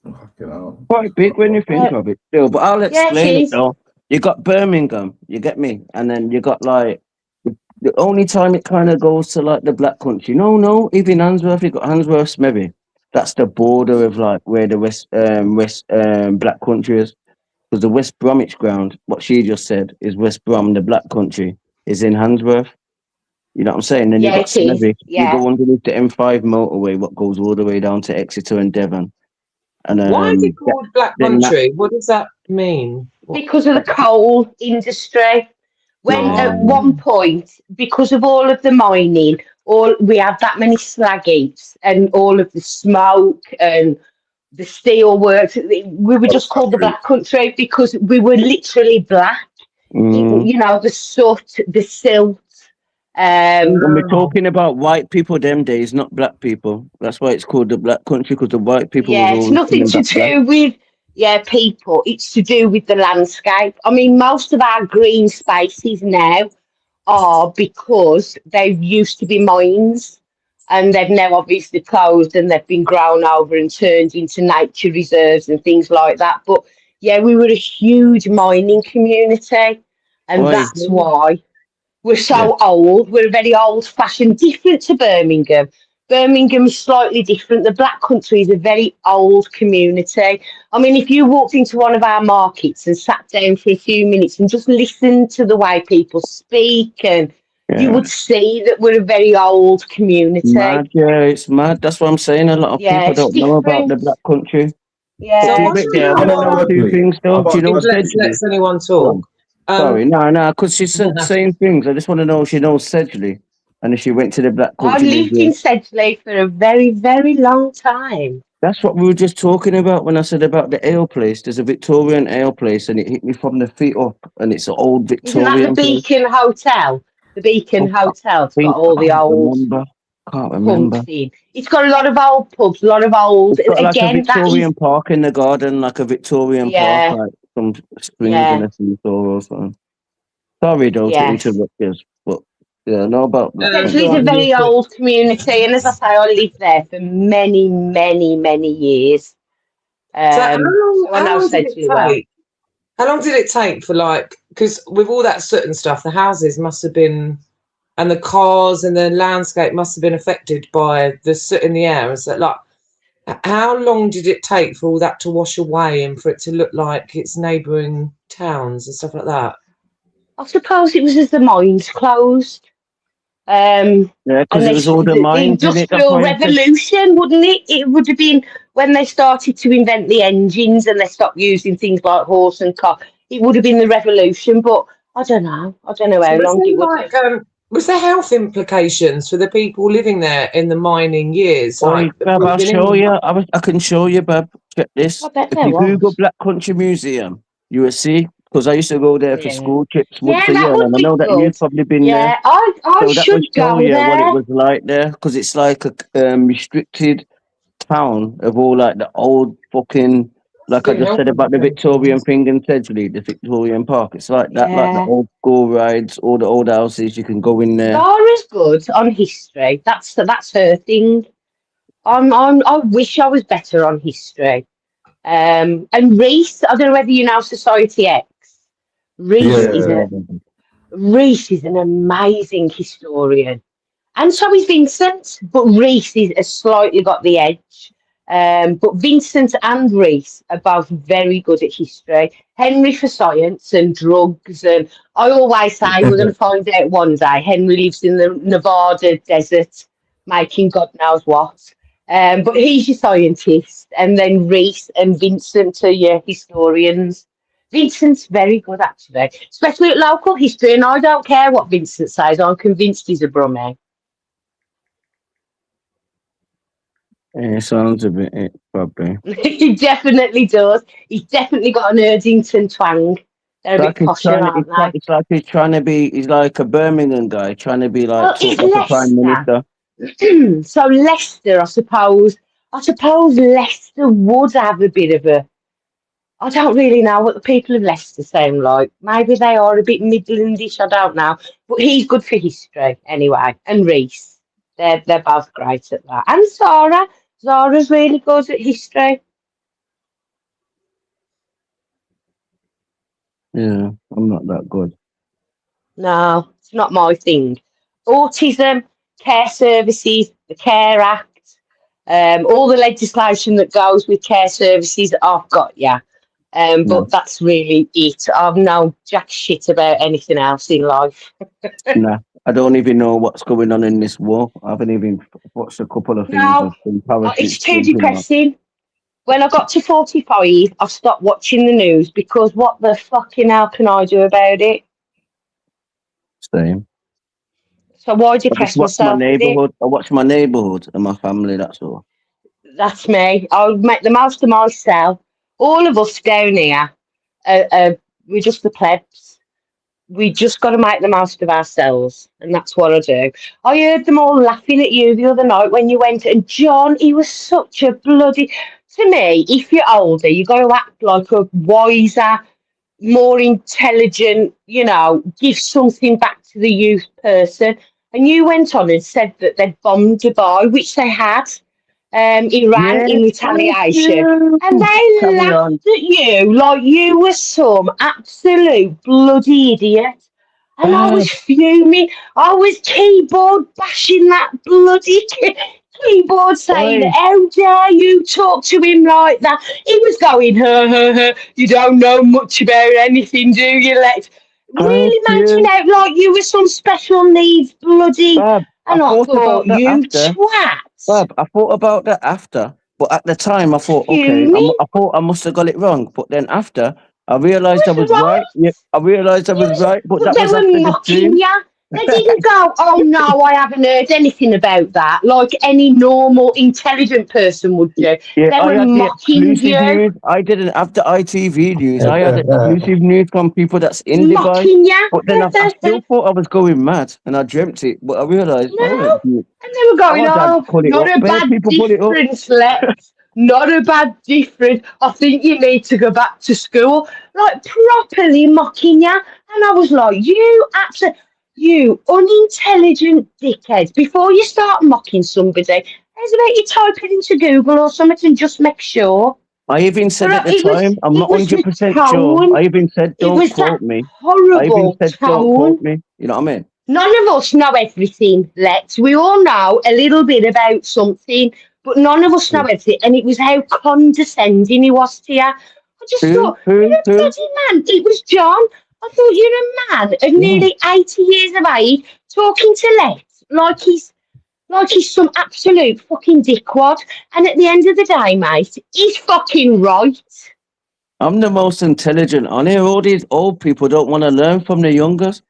Fucking hell. Quite big when you think of it, still. But I'll explain it is. though. You got Birmingham, you get me, and then you got like the only time it kind of goes to like the Black Country. No, even Handsworth. You got Handsworth, maybe. That's the border of like where the West Black Country is, because the West Bromwich ground. What she just said is West Brom. The Black Country is in Handsworth. You know what I'm saying? Then you got Smethwick. You go underneath the M5 motorway, what goes all the way down to Exeter and Devon. And why is it called Black Country? What does that mean? Because of the coal industry. When at one point, because of all of the mining, we had that many slag heaps and all of the smoke and the steel works, we were just called the Black Country because we were literally black. You know, the soot, the silt. And we're talking about white people them days, not black people. That's why it's called the Black Country, because the white people Yeah, was it's always nothing to do with people. It's to do with the landscape. I mean, most of our green spaces now are because they used to be mines, and they've now obviously closed and they've been grown over and turned into nature reserves and things like that. But yeah, we were a huge mining community, and that's why we're so old. We're very old-fashioned, different to Birmingham. Birmingham is slightly different. The Black Country is a very old community. I mean, if you walked into one of our markets and sat down for a few minutes and just listened to the way people speak, and you would see that we're a very old community. Mad, yeah, it's mad. That's what I'm saying. A lot of people don't know about the Black Country. Yeah. So what's Two things though. Do you know let's anyone talk. Sorry, no, because she said saying things. I just want to know if she knows Sedgley and if she went to the Black Country. I've lived in Sedgley for a very, very long time. That's what we were just talking about when I said about the ale place. There's a Victorian ale place, and it hit me from the feet up, and it's an old Victorian. Isn't that the Beacon Hotel? The Beacon Hotel's got all the old Can't remember. pubs in. It's got a lot of old pubs, a lot of old. It's got like Again, a Victorian park in the garden, like a Victorian park, like some springs and a seesaw or something. Sorry, though, to interrupt you, but yeah, I know about that. Sedgley's a very old community, and as I say, I lived there for many, many, many years. So how long did it take for, like, because with all that soot and stuff, the houses must have been, and the cars and the landscape must have been affected by the soot in the air. And so, like, how long did it take for all that to wash away and for it to look like its neighbouring towns and stuff like that? I suppose it was as the mines closed. Yeah, because it was all the mines. Industrial Revolution, wouldn't it? It would have been when they started to invent the engines and they stopped using things like horse and car. It would have been the revolution, but I don't know. I don't know how long it would have. Was there health implications for the people living there in the mining years? Bab, I'll show you. I can show you, Bab. Check this. If you Google Black Country Museum, you will see. Because I used to go there for school trips once a year, and I know that you've probably been there. Yeah, I should go there. What it was like there, because it's like a restricted town of all like the old fucking, like I just said about the Victorian thing in Sedgley, the Victorian Park. It's like that, like the old school rides, all the old houses. You can go in there. Laura's good on history. That's her thing. I wish I was better on history. And Reese, I don't know whether you know Society X. Reese is an amazing historian, and so is Vincent. But Reese has slightly got the edge. But Vincent and Reese are both very good at history. Henry for science and drugs, and I always say we're going to find out one day. Henry lives in the Nevada desert, making God knows what. But he's your scientist, and then Reese and Vincent are your historians. Vincent's very good, actually, especially at local history, and I don't care what Vincent says. I'm convinced he's a brummie. It sounds a bit probably. He definitely does. He's definitely got an Erdington twang. They're a bit posher, aren't they? It's like he's trying to be. He's like a Birmingham guy trying to be like Well, talk it's like a prime Leicester. minister. So Leicester, I suppose Leicester would have a bit of a. I don't really know what the people of Leicester sound like. Maybe they are a bit Midlandish. I don't know, but he's good for history anyway. And Reese, they're both great at that. And Zara's really good at history. Yeah, I'm not that good. No, it's not my thing. Autism, care services, the Care Act, all the legislation that goes with care services, I've got, yeah. But that's really it. I've no jack shit about anything else in life. Nah, I don't even know what's going on in this war. I haven't even watched a couple of things. No, it's too depressing. When I got to 45, I stopped watching the news because what the fucking hell can I do about it? Same. So why depress myself with it? I watch my neighbourhood and my family, that's all. That's me. I'll make the most of myself. All of us down here, we're just the plebs. We just got to make the most of ourselves, and that's what I do. I heard them all laughing at you the other night when you went, and John, he was such a bloody... To me, if you're older, you got to act like a wiser, more intelligent, give something back to the youth person. And you went on and said that they'd bombed Dubai, which they had. Iran in retaliation, and they laughed at you like you were some absolute bloody idiot. And I was fuming. I was keyboard bashing that bloody keyboard, saying, "How dare you talk to him like that?" He was going, "You don't know much about anything, do you, Lex?" Really mounting out like you were some special needs bloody. Bab, and I thought, you after. twat. Bab, I thought about that after, but at the time I thought, okay, I thought I must have got it wrong. But then after, I realised I was right. Yeah, I realised I was right, but that was after the stream. You. They didn't go, "Oh no, I haven't heard anything about that," like any normal, intelligent person would do. Yeah, they were mocking you. News. I didn't have the ITV news. I had exclusive news from people that's in Dubai. Mocking you. But then I still thought I was going mad, and I dreamt it. But I realised, no. And they were going, not a bad difference, Lex. Not a bad difference. I think you need to go back to school. Like, properly mocking you. And I was like, you unintelligent dickhead. Before you start mocking somebody, how's about you type it into Google or something and just make sure? I even said at the time, I'm not 100% sure. I even said, don't quote me. Horrible I even said, tone. don't quote me. You know what I mean? None of us know everything, Lex. We all know a little bit about something, but none of us know everything. And it was how condescending he was to you. I just thought, you're a bloody man. It was John. I thought, you're a man of nearly 80 years of age talking to Lex like he's some absolute fucking dickwad. And at the end of the day, mate, he's fucking right. I'm the most intelligent on here. All these old people don't want to learn from the youngers.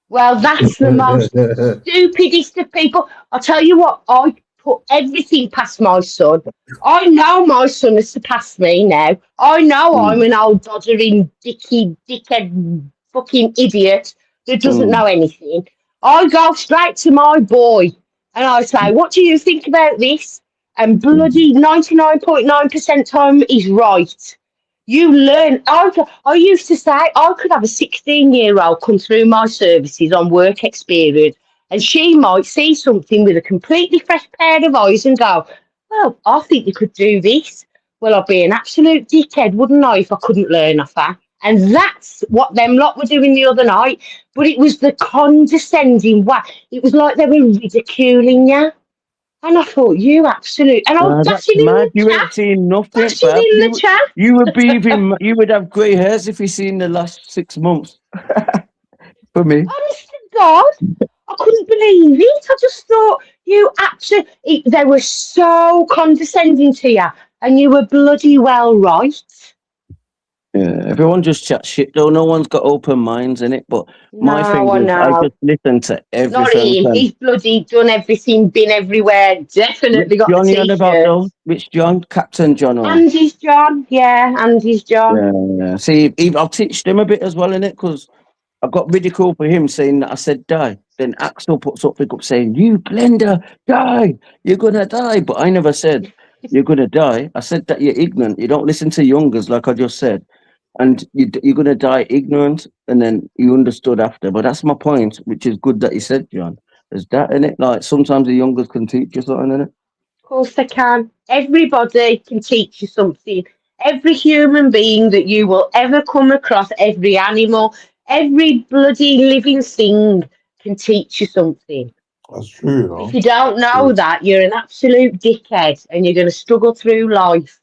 Well, that's the most stupidest of people. I'll tell you what, I put everything past my son. I know my son has surpassed me now. I know I'm an old doddering, dickhead, fucking idiot that doesn't know anything. I go straight to my boy and I say, "What do you think about this?" And bloody 99.9% time he's right. You learn. I used to say I could have a 16-year-old come through my services on work experience, and she might see something with a completely fresh pair of eyes and go, "Well, I think you could do this." Well, I'd be an absolute dickhead, wouldn't I, if I couldn't learn off her? And that's what them lot were doing the other night. But it was the condescending way. It was like they were ridiculing you. And I thought, you absolute... And I was dashing in the You chat. ain't seen nothing, Dashing Bab. in the chat. You would be even... You would have grey hairs if you seen the last 6 months. For me. Honest to God, I couldn't believe it. I just thought, you absolutely... They were so condescending to you. And you were bloody well right. Yeah, everyone just chats shit though. No one's got open minds in it. But my thing No, is, I no. just listen to Not everything. him. He's bloody done everything, been everywhere. Which Definitely got the John you on about though? t-shirts. Which John? Captain John or? Andy's John. Yeah, Andy's John. Yeah. See, I'll teach them a bit as well in it because I got ridiculed for him saying that I said die. Then Axel put something up saying, "You Glenda, die! You're gonna die." But I never said you're gonna die. I said that you're ignorant. You don't listen to youngers, like I just said, and you're gonna die ignorant. And then you understood after. But that's my point, which is good that you said, John. There's that in it. Like sometimes the youngers can teach you something in it. Of course they can. Everybody can teach you something. Every human being that you will ever come across, every animal, every bloody living thing can teach you something. That's true, you If know. you don't know that, you're an absolute dickhead and you're going to struggle through life.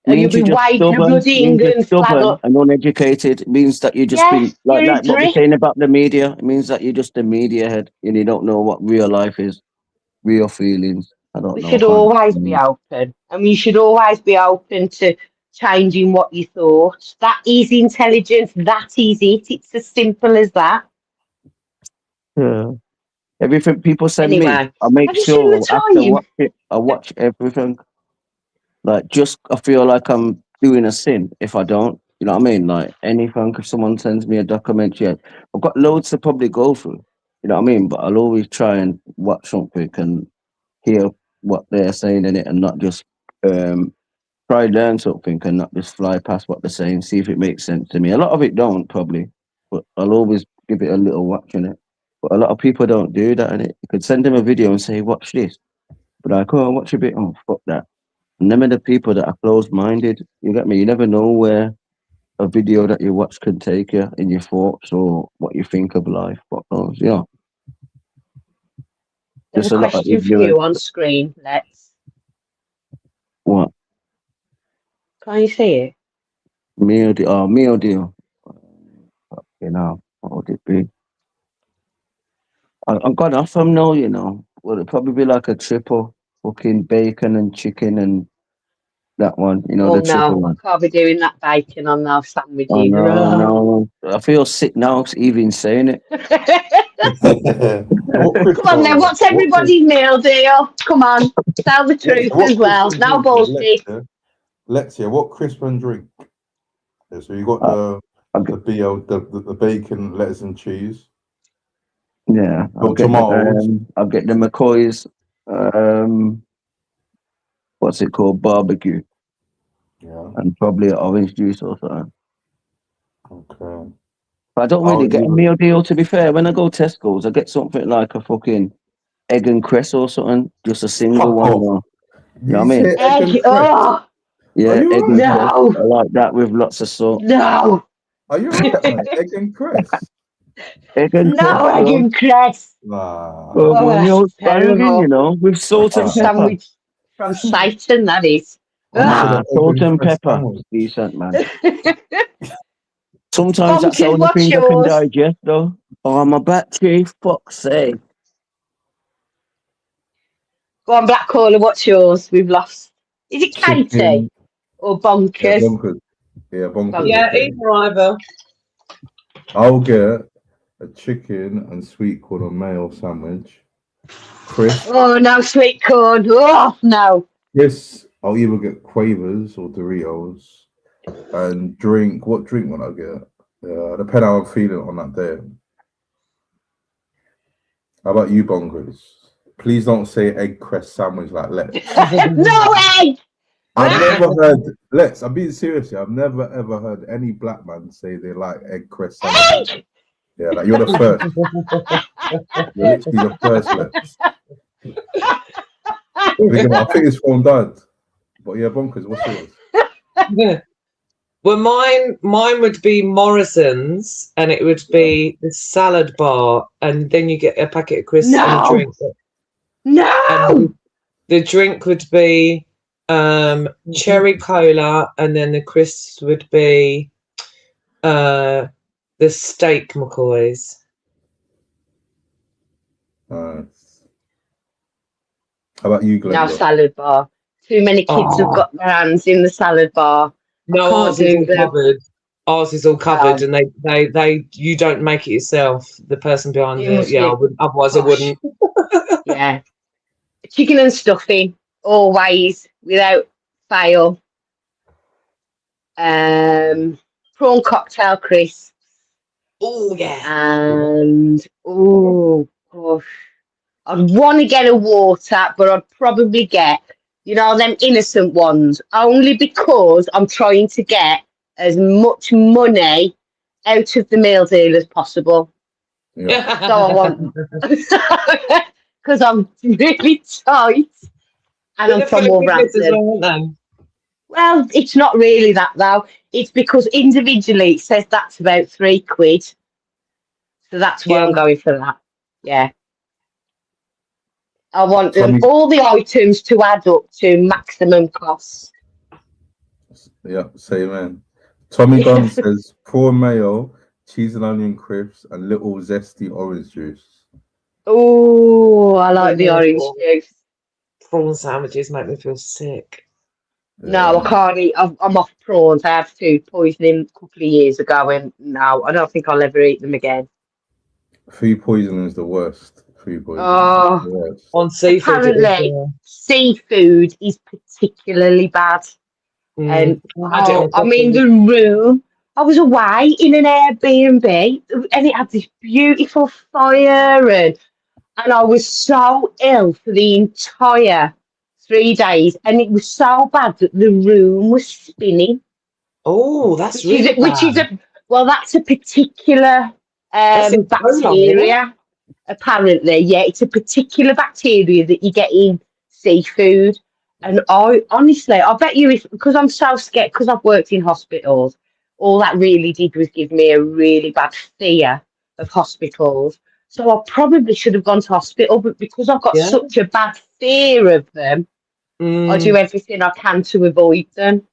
And you'll Means be you're just waving a stubborn. bloody Means you're England flag stubborn up. and uneducated. It means that you just Yes, been you're a like what we're drift. saying about the media. It means that you're just a media head and you don't know what real life is, real feelings. I don't We know. should I can't always be explain it. open. And we should always be open to changing what you thought. That is intelligence. That is it. It's as simple as that. Yeah. Everything people send me, Anyway, I make have you seen sure the after time? watch it, I watch everything. Like just I feel like I'm doing a sin if I don't. You know what I mean? Like anything if someone sends me a documentary, I've got loads to probably go through. You know what I mean? But I'll always try and watch something and hear what they're saying in it and not just try learn something and not just fly past what they're saying, see if it makes sense to me. A lot of it don't probably, but I'll always give it a little watch in it. But a lot of people don't do that in it. You could send them a video and say, watch this. But like, oh, watch a bit, oh fuck that. And them are the people that are closed minded. You get me? You never know where a video that you watch can take you in your thoughts or what you think of life. What knows, you know. There's Just a a lot of question for ignorance. you on screen. Let's. What? Can you see it? Meal deal. You know, what would it be? I'm gone off them now, you know. Well, it'd probably be like a triple fucking bacon and chicken and that one, you know, Oh the triple no, I one. can't be doing that bacon on those Oh sandwiches. no, Ugh. no. I feel sick now even saying it. What Come on then, Christmas? what's everybody's meal deal? Come on, tell the truth What as well. Christmas No drink? bullshit. Lexia, what Christmas drink? Yeah, so you got I'll the BL, the bacon, lettuce and cheese. Yeah, Got tomatoes. I'll get the McCoy's what's it called? Barbecue. Yeah. And probably orange juice or something. Okay. But I don't really get a meal deal to be fair. When I go Tesco's, I get something like a fucking egg and cress or something. Just a single Fuck one. off. Or, you know what I You mean? say egg and cress? Oh Yeah, Are you egg and cress. no, I like that with lots of salt. no, Are you right, mate? Egg and cress? Egg and cress, no egg bro. and cress. Nah. Oh, Oh, man, that's you're aspiring, you terrible. know, with salt and That's a pepper. sandwich from Satan, that is. I said Ah. an egg Salt and and cress pepper. sandwich. Decent, man. Sometimes that's the Bonkers, only what's thing I can yours? digest, though. Oh, my battery, fuck's sake. Go on, Black Caller, what's yours? We've lost. Is it Katie Chicken. or Yeah, Bonkers? bonkers. Yeah, bonkers. Yeah, Okay. either either. I'll get a chicken and sweet corn and mayo sandwich. Crisp. Oh, no, sweet corn. Oh, no. Yes, I'll either get Quavers or Doritos. And drink. What drink will I get? Depending how I'm feeling on that day. How about you, Bonkers? Please don't say egg cress sandwich like Lex. No egg! I've never heard Lex. I'm being serious here. I've never ever heard any black man say they like egg cress sandwich. Egg! Yeah, like you're the first. You're literally the first, Lex. I think it's from Dad. But yeah, Bonkers, what's yours? Well, mine would be Morrison's, and it would be the salad bar, and then you get a packet of crisps and a drink. No. And the drink would be cherry cola, and then the crisps would be the steak McCoys. Nice. How about you, Glenn? No salad bar. Too many kids have got their hands in the salad bar. No, I can't ours is do all them. covered. Ours is all covered, and they you don't make it yourself. The person behind it, I wouldn't. Otherwise, I wouldn't. Yeah, chicken and stuffing always without fail. Prawn cocktail crisps. Oh yeah. And gosh, I'd want to get a water, but I'd probably get, them innocent ones, only because I'm trying to get as much money out of the meal deal as possible. Yeah. So I want, because I'm really tight and I'm from Wolverhampton. Well, it's not really that though. It's because individually it says that's about £3. So that's why I'm going for that. Yeah. I want all the items to add up to maximum cost. Yeah, say man. Tommy Gunn says prawn mayo, cheese and onion crisps, and little zesty orange juice. Oh, I like the orange juice. Prawn sandwiches make me feel sick. No, I can't eat. I'm off prawns. I had food poisoning a couple of years ago, and no, I don't think I'll ever eat them again. Food poisoning is the worst. Food poisoning. Oh, on seafood. Apparently, seafood is particularly bad. And I'm in the room. I was away in an Airbnb, and it had this beautiful fire, and I was so ill for the entire 3 days, and it was so bad that the room was spinning. Oh, that's really bad. That's a particular bacteria. Apparently, yeah, it's a particular bacteria that you get in seafood. And I bet you because I'm so scared, because I've worked in hospitals, all that really did was give me a really bad fear of hospitals. So I probably should have gone to hospital, but because I've got such a bad fear of them, I do everything I can to avoid them.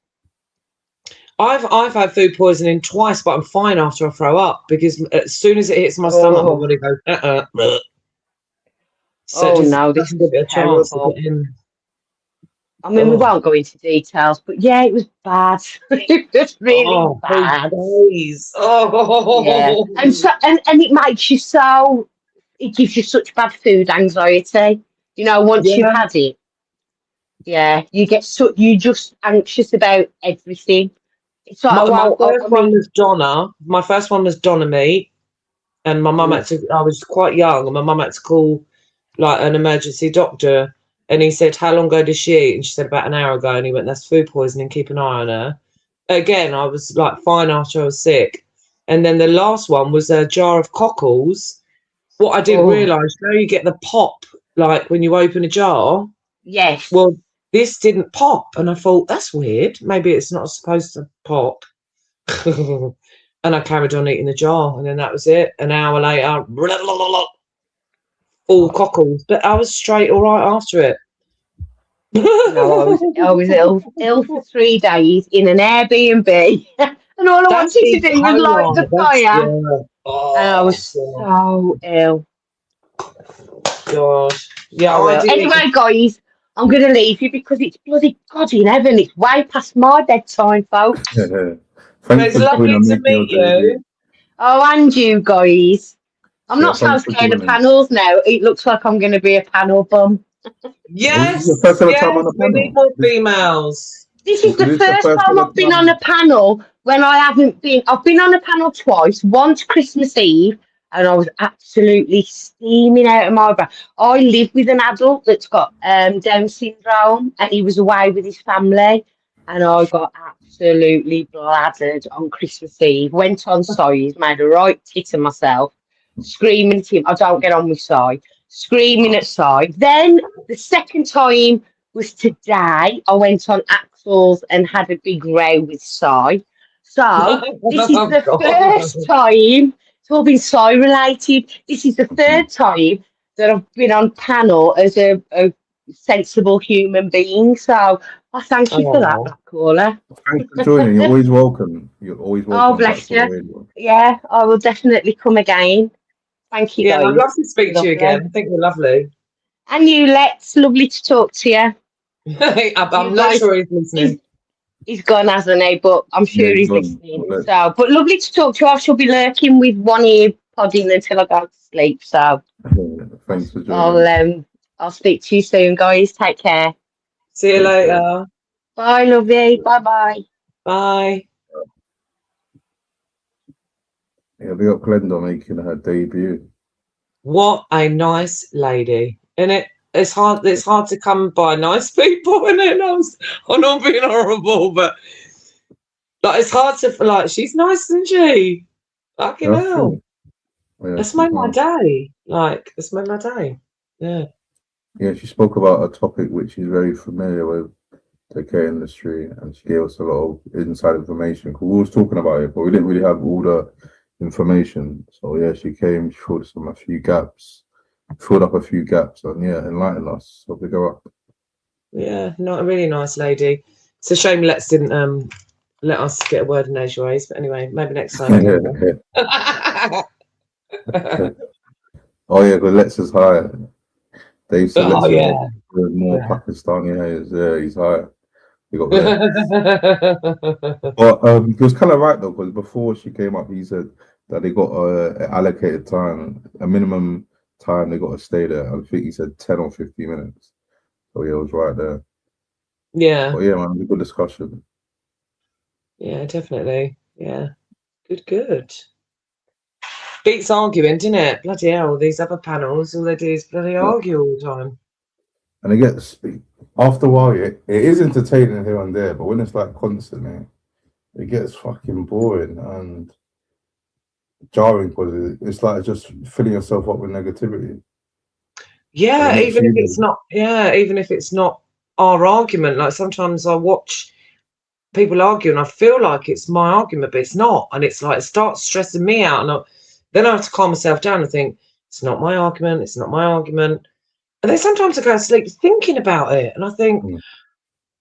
I've had food poisoning twice, but I'm fine after I throw up, because as soon as it hits my stomach, my body goes, So no, this is terrible. I mean, we won't go into details, but yeah, it was bad. It was really bad. Yeah. And it makes you it gives you such bad food anxiety. Once you've had it. Yeah, you get you're just anxious about everything. It's like, my first one was Donna meat, and my mum I was quite young, and my mum had to call like an emergency doctor, and he said, how long ago did she eat? And she said, about an hour ago. And he went, that's food poisoning, keep an eye on her. Again, I was like fine after I was sick. And then the last one was a jar of cockles. What I didn't realise, you get the pop, like when you open a jar. Yes. Well, this didn't pop, and I thought, that's weird. Maybe it's not supposed to pop. And I carried on eating the jar, and then that was it. An hour later, all cockles. But I was straight all right after it. No, I was ill for 3 days in an Airbnb, and all I wanted to do was light the fire. And I was so ill. God. Yeah. Anyway, guys, I'm going to leave you because it's bloody God in heaven. It's way past my bedtime, folks. It's lovely to meet you. Oh, and you guys. I'm not so scared of panels now. It looks like I'm going to be a panel bum. Yes, we need more females. This is the first time I've been on a panel when I haven't been. I've been on a panel twice. Once Christmas Eve, and I was absolutely steaming out of my breath. I live with an adult that's got Down syndrome, and he was away with his family, and I got absolutely bladdered on Christmas Eve. Went on side, made a right tit of myself, screaming at him. I don't get on with Si. Screaming at Si. Then the second time was today. I went on Axel's and had a big row with Si. So this is the first time. It's all been Si related. This is the third time that I've been on panel as a sensible human being. So I thank you for that, Black Caller. Thanks for joining. You're always welcome. You're always welcome. Oh, bless you. Yeah, I will definitely come again. Thank you, guys. I'd love to speak to you again. I think you're lovely. And you, Lex. Lovely to talk to you. I'm not sure he's listening. He's gone, hasn't he? But I'm sure he's he's gone. listening. Let's- So, but lovely to talk to you. I shall be lurking with one ear podding until I go to sleep. So, Thanks for joining. I'll speak to you soon, guys. Take care. See you Take care. later. Bye, lovey. Bye-bye. Bye. Yeah, we got Glenda making her debut. What a nice lady. And it's hard to come by nice people, and I'm not being horrible, but like it's hard to like she's nice, isn't she? Fucking That's hell. true. Yeah, That's she's made my nice. day. Like it's made my day. Yeah. Yeah, she spoke about a topic which she's very familiar with, the care industry, and she gave us a lot of inside information. 'Cause we was talking about it, but we didn't really have all the information. So yeah, she came, she filled up a few gaps, and yeah, enlightened us. So big her up. Yeah, not a really nice lady. It's a shame Lex didn't let us get a word in edgeways, but anyway, maybe next time again. Oh yeah, but Lex is higher. Dave said Lex is more Yeah. Pakistani haters. Yeah, he's higher. We got Lex. But he was kind of right though, because before she came up, he said that they got an allocated time, a minimum time they got to stay there. I think he said 10 or 15 minutes. So yeah, it was right there. Yeah. But yeah, man, it was a good discussion. Yeah, definitely. Yeah. Good. Beats arguing, didn't it? Bloody hell, these other panels, all they do is bloody argue all the time. And it gets, after a while, it is entertaining here and there, but when it's like constantly, it gets fucking boring and jarring, because it's like just filling yourself up with negativity. Yeah, even if it's not our argument. Like sometimes I watch people argue and I feel like it's my argument, but it's not. And it's like it starts stressing me out, and then I have to calm myself down and think, it's not my argument, it's not my argument. And then sometimes I go to sleep thinking about it, and I think,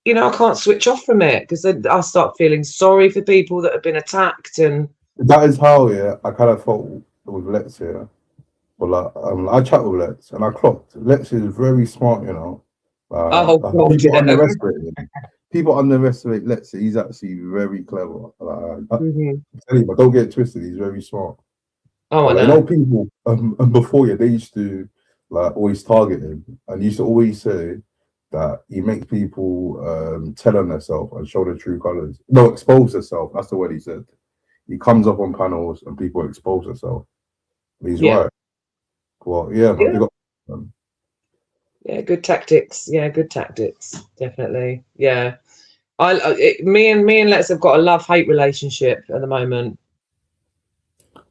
I can't switch off from it, because then I start feeling sorry for people that have been attacked. And that is how I kind of felt with Lex here. But like, I chat with Lex, and I clocked. Lex is very smart, People underestimate Lex. He's actually very clever. I tell you, but don't get it twisted. He's very smart. Oh, I know people before they used to like always target him, and used to always say that he makes people tell on themselves and show their true colors. No, expose themselves. That's the word he said. He comes up on panels and people expose themselves. He's right. Well, yeah, man. Good tactics. Yeah, good tactics. Definitely. Yeah. Me and Lex have got a love-hate relationship at the moment.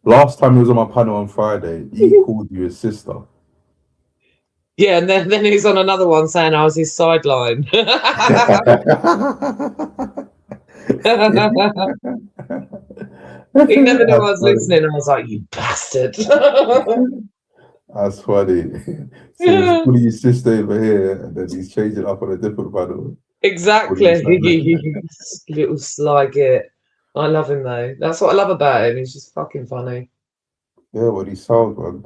Last time he was on my panel on Friday, he called you his sister. Yeah, and then he's on another one saying I was his sideline. He never knew I was listening. I was like, you bastard. That's funny. So he's putting his sister over here, and then he's changing up on a different panel. Exactly. Little sly git. I love him though. That's what I love about him. He's just fucking funny. Yeah, well, he sounds, man.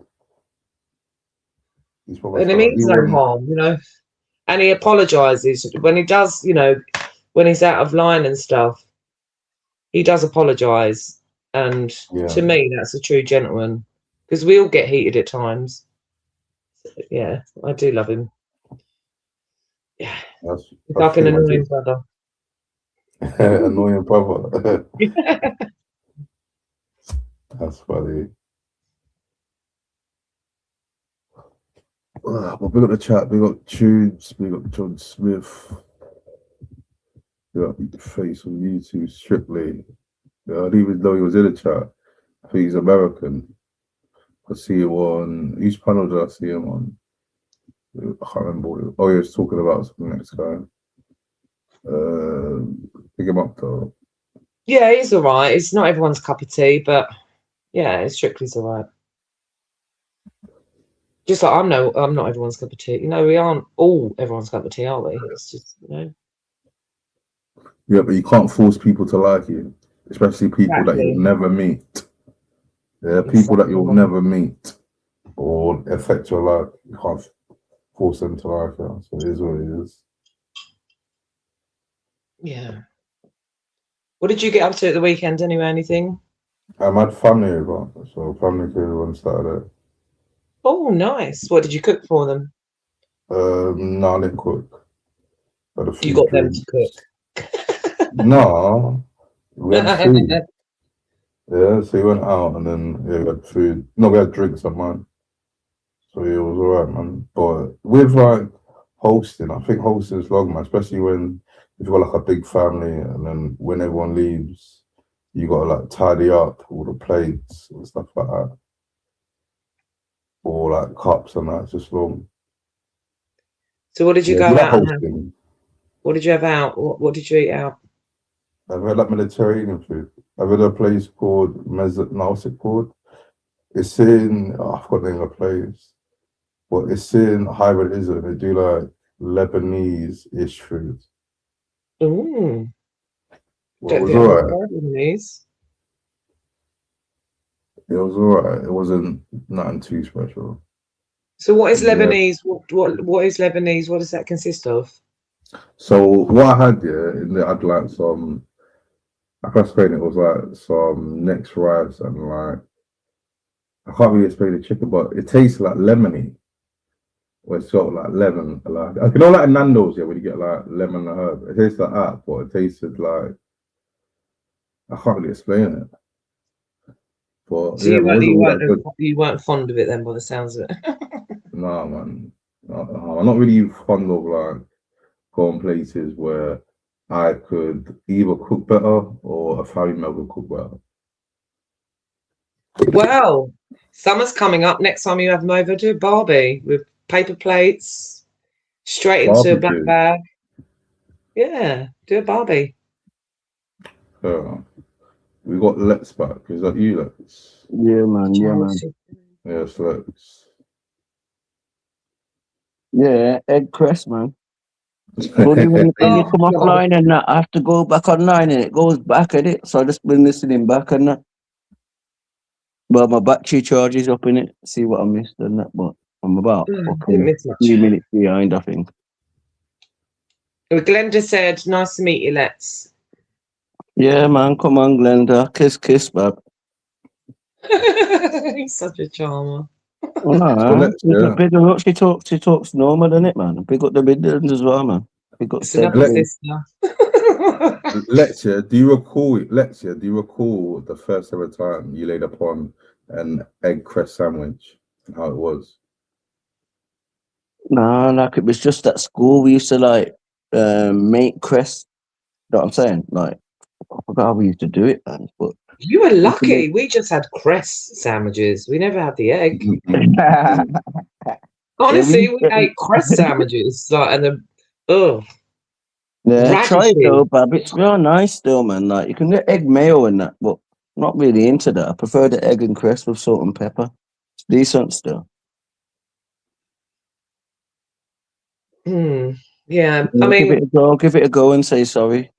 And he means no harm, And he apologizes when he does, when he's out of line and stuff. He does apologize, and to me, that's a true gentleman. Because we all get heated at times. Yeah, I do love him. Yeah, that's like an annoying brother. Annoying brother. That's funny. Well, we got the chat. We got Tunes. We got John Smith. We got Face on YouTube. Strictly. I didn't even know he was in the chat. I think he's American. I see him on. Each panel did I see him on? I can't remember what he was talking about something next time. Pick him up though. Yeah, he's all right. It's not everyone's cup of tea, but yeah, Strictly's all right. Just like I'm not everyone's cup of tea. We aren't all everyone's cup of tea, are we? It's just Yeah, but you can't force people to like you, especially people that you'll never meet. Yeah, people that you'll never meet or affect your life. You can't force them to like you. So it is what it is. Yeah. What did you get up to at the weekend anyway? Anything? I had family over, so family came on Saturday. Oh, nice. What did you cook for them? No, I didn't cook. Had a few You got drinks. them to cook. No, we had food. Yeah, so we went out and then we had food. No, we had drinks at mine. So yeah, it was alright, man. But with like hosting, I think hosting is long, man. Especially when you've got like a big family and then when everyone leaves, you gotta like tidy up all the plates and stuff like that. Or like cups and that. It's just long. So what did you Yeah, go you like out and have? hosting. What did you have out? What did you eat out? I've had like Mediterranean food. I've had a place called what's it called? It's in I forgot the name of the place. But it's in Hybrid Island. They do like Lebanese-ish food. Ooh. Well, it Don't was think I've alright. tried Lebanese. It was alright. It wasn't nothing too special. So what is Yeah. Lebanese? What is Lebanese? What does that consist of? So what I had I had like some. I can't explain it. It was like some next rice and like I can't really explain the chicken, but it tastes like lemony. Or it's sort of like lemon. Like you know, like Nando's, yeah, when you get like lemon and herb. It tastes like that, but it tasted like I can't really explain it. But So yeah, it wasn't all that good. you weren't fond of it then, by the sounds of it. No, man. I'm not really fond of like going places where I could either cook better or a family member could cook better. Well, summer's coming up. Next time you have them over, do a Barbie with paper plates, straight into a black Barbecue. bag. Yeah, do a Barbie. Yeah. We got Lex back. Is that you, Lex? Yeah, man. Yeah, man. Yes, Lex. Yeah, Egg Crest, man. Only when you come offline and that, I have to go back online and it goes back at it. So I just been listening back and that. But my battery charge is up in it. See what I missed and that. But I'm about Didn't miss much. 3 minutes behind, I think. Well, Glenda said, "Nice to meet you, Lex." Yeah, man. Come on, Glenda. Kiss, kiss, bab. He's such a charmer. Big up, she talks normal, isn't it, man? Big up the Midlands as well, man. Big up sister. Lexia, do you recall the first ever time you laid upon an egg cress sandwich and how it was? Nah, like it was just at school. We used to like make crest. You know what I'm saying? Like I forgot how we used to do it, man. But You were lucky. We just had cress sandwiches. We never had the egg. Honestly, we ate cress sandwiches. Like, and the yeah, try it though, Bab. It's real nice still, man. Like you can get egg mayo and that, but I'm not really into that. I prefer the egg and cress with salt and pepper. It's decent still. Yeah, I mean, give it a go and say sorry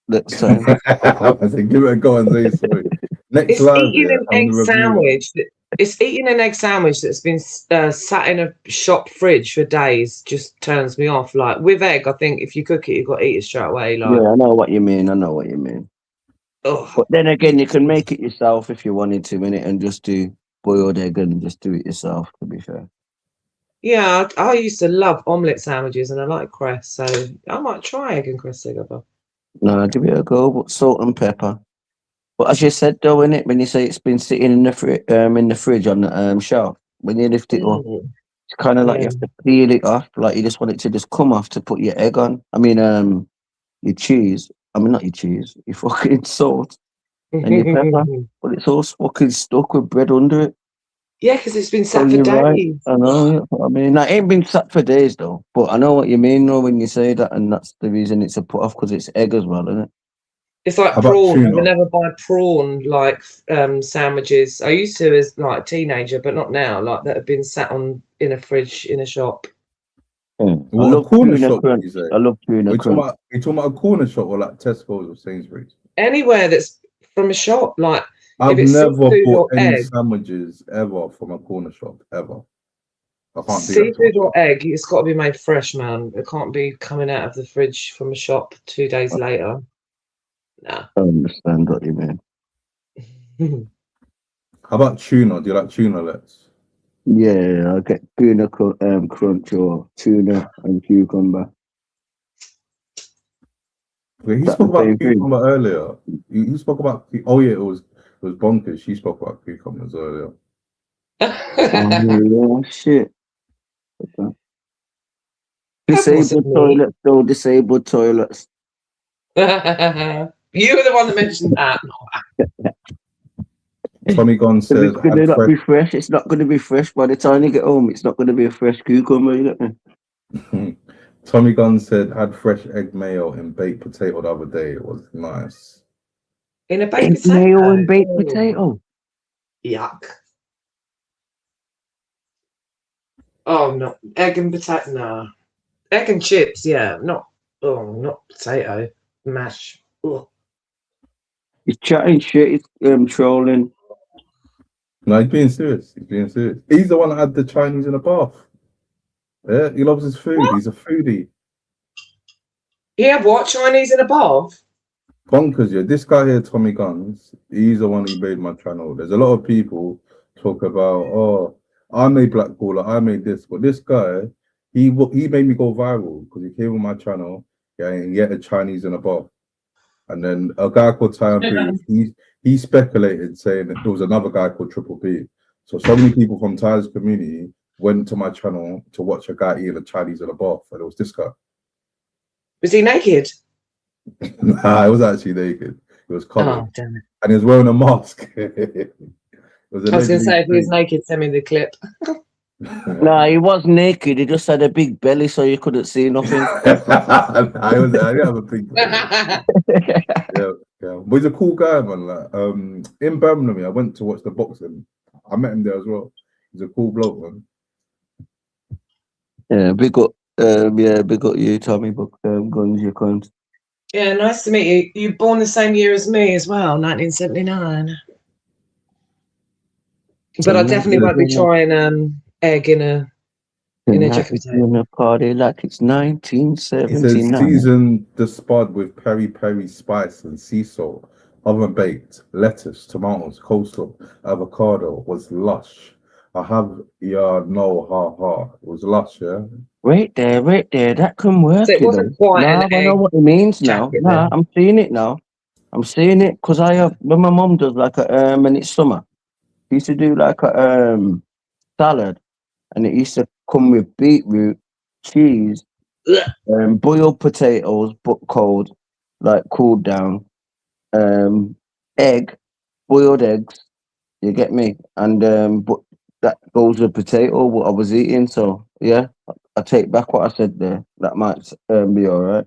next time. I said, give it a go and say sorry. Next live, eating an egg sandwich. It's eating an egg sandwich that's been sat in a shop fridge for days. Just turns me off. Like with egg, I think if you cook it, you've got to eat it straight away. Like, yeah, I know what you mean. Ugh. But then again, you can make it yourself if you wanted to, innit, and just do boiled egg and just do it yourself. To be fair. Yeah, I used to love omelette sandwiches, and I like cress, so I might try egg and cress together. No, give it a go, but salt and pepper. But as you said, though, innit, when you say it's been sitting in the fridge on the shelf, when you lift it up, it's kind of like you have to peel it off, like you just want it to just come off to put your egg on. I mean, your cheese. I mean, not your cheese, your fucking salt and your pepper, but it's all fucking stuck with bread under it. Yeah, because it's been sat for days. Right. I know. I mean, it ain't been sat for days though. But I know what you mean, though, when you say that, and that's the reason it's a put off because it's egg as well, isn't it? It's like prawn. I would never buy prawn like sandwiches. I used to as like a teenager, but not now. Like that have been sat in a fridge in a shop. What, a corner shop? I love tuna. You talking about a corner shop or like Tesco's or Sainsbury's? Anywhere that's from a shop, like. I've never bought any sandwiches ever from a corner shop, ever. I can't do seafood or egg, it's got to be made fresh, man. It can't be coming out of the fridge from a shop 2 days later. Nah. I understand what you mean. How about tuna? Do you like tuna, Lex? Yeah, I get tuna crunch or tuna and cucumber. He Is that spoke the about same thing? cucumber earlier. He spoke about. Oh yeah, it was bonkers. She spoke about cucumbers earlier. Oh, yeah, shit. Okay. Disabled wasn't me. toilets, though. Disabled toilets. You were the one that mentioned that. Tommy Gunn If said, it's going to not be fresh, it's not going to be fresh. By the time you get home, it's not going to be a fresh cucumber. You get me? Tommy Gunn said, had fresh egg mayo and baked potato the other day. It was nice. In a baked potato? Mayo and baked potato. Yuck. Oh, no. Egg and potato? No. Egg and chips, yeah. Not potato. Mash. Ugh. He's chatting shit. He's trolling. No, he's being serious. He's the one that had the Chinese in the bath. Yeah, he loves his food. What? He's a foodie. He had what? Chinese in a bath? Bonkers, yeah. This guy here, Tommy Guns, he's the one who made my channel. There's a lot of people talk about, oh, I made Black Caller, I made this, but this guy, he made me go viral because he came on my channel, yeah, and he had a Chinese in a bath. And then a guy called Tyan Booth, he speculated saying that there was another guy called Triple P. So many people from Ty's community went to my channel to watch a guy eating a Chinese in a bath, and it was this guy. Was he naked? Nah, it was actually naked. It was covered. Oh, damn it. And he was wearing a mask. I was going to say, if he was naked, send me the clip. Nah, he was naked. He just had a big belly, so you couldn't see nothing. I didn't have a big belly. yeah. But he's a cool guy, man. Like, in Birmingham, I went to watch the boxing. I met him there as well. He's a cool bloke, man. Yeah, big up you, Tommy. Guns, you cunt. Yeah, nice to meet you. You born the same year as me as well, 1979. But I definitely won't be trying egg in a jacket potato. In a party like it's 1979. He says season the spud with peri spice and sea salt, oven baked, lettuce, tomatoes, coleslaw, avocado was lush. I have it was lush, yeah. Right there, that can work. So it wasn't quite an I know what it means now. Nah, I'm seeing it now. I'm seeing it because when my mum does like a and it's summer, she used to do like a salad, and it used to come with beetroot, cheese, boiled potatoes, but cold, like cooled down, boiled eggs. You get me? And but that goes with potato what I was eating. So yeah, I take back what I said there. That might be all right.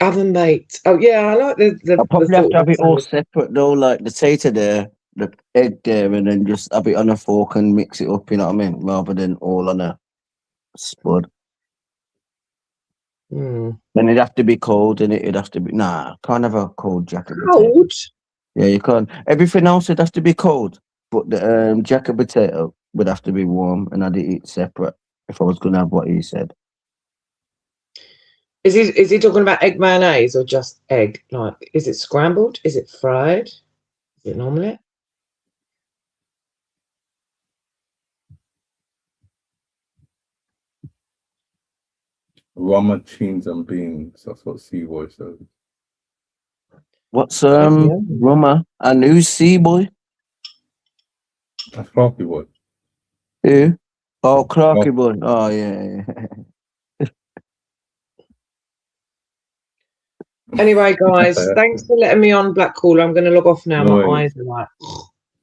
Oven baked. Oh yeah, I like the. I probably have to have it all separate though, like the tater there, the egg there, and then just have it on a fork and mix it up. You know what I mean? Rather than all on a spud. Then it'd have to be cold, and it'd have to be can't have a cold jacket. Cold? Yeah, you can't. Everything else would have to be cold, but the jacket potato would have to be warm, and I'd eat separate if I was gonna have what he said. Is he talking about egg mayonnaise or just egg? Like, is it scrambled? Is it fried? Is it an omelette? Rama, cheese and beans. That's what C-Boy says. What's Rama and who's C-Boy? That's Clarky Boy. Who? Oh, Clarky Boy. Oh yeah. Anyway, guys, thanks for letting me on Black Caller. I'm going to log off now. No My eyes are like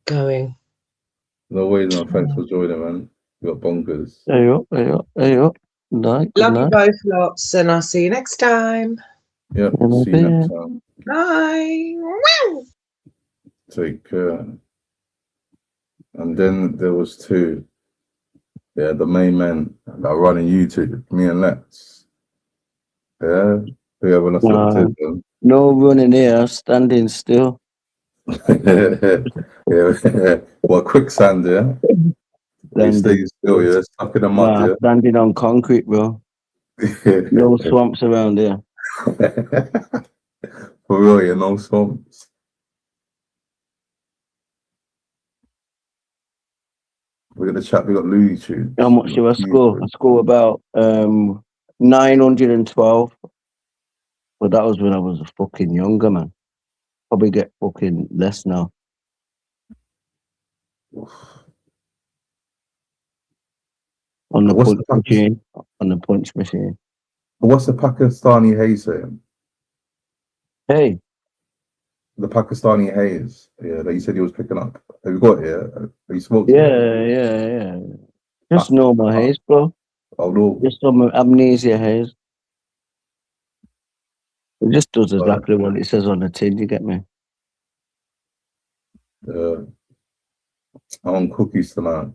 going. No worries, man. Thanks for joining, man. You got bonkers. Hey up. Night. Love you both lots, and I'll see you next time. Yep. See you next time. Bye. Take care. And then there was two. Yeah, the main men that are running YouTube, me and Lex. Yeah. We have enough to them. No running here, standing still. Yeah. Well, quicksand, yeah. They stay still, yeah. Stuck in the mud, yeah. Standing on concrete, bro. No swamps around here. For real, yeah, no songs. We're gonna chat. We got Looney Tunes. How much do I score? I score about 912. But that was when I was a fucking younger man. Probably get fucking less now. On the punch machine. On the punch machine. What's the Pakistani haze saying? Hey. The Pakistani haze. Yeah, that you said he was picking up. Have you got it? Yeah? Have you smoked it? Yeah. Just normal haze, bro. Oh, no. Just some amnesia haze. It just does exactly what it says on the tin, you get me? I'm on cookies tonight.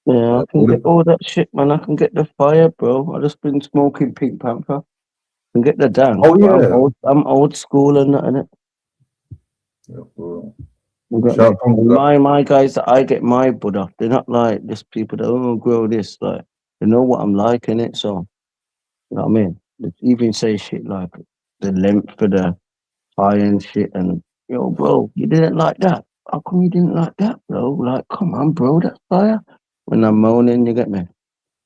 Yeah, I can get all that shit, man. I can get the fire, bro. I just been smoking Pink Panther. I can get the dank. Oh, yeah. I'm old school and that, innit? Yeah, bro. You got me? And my guys that I get my bud off, they're not like just people that grow this. Like they know what I'm like in it, so you know what I mean. They even say shit like the length for the high end shit, and yo, bro, you didn't like that. How come you didn't like that, bro? Like, come on, bro, that's fire. When I'm moaning, you get me.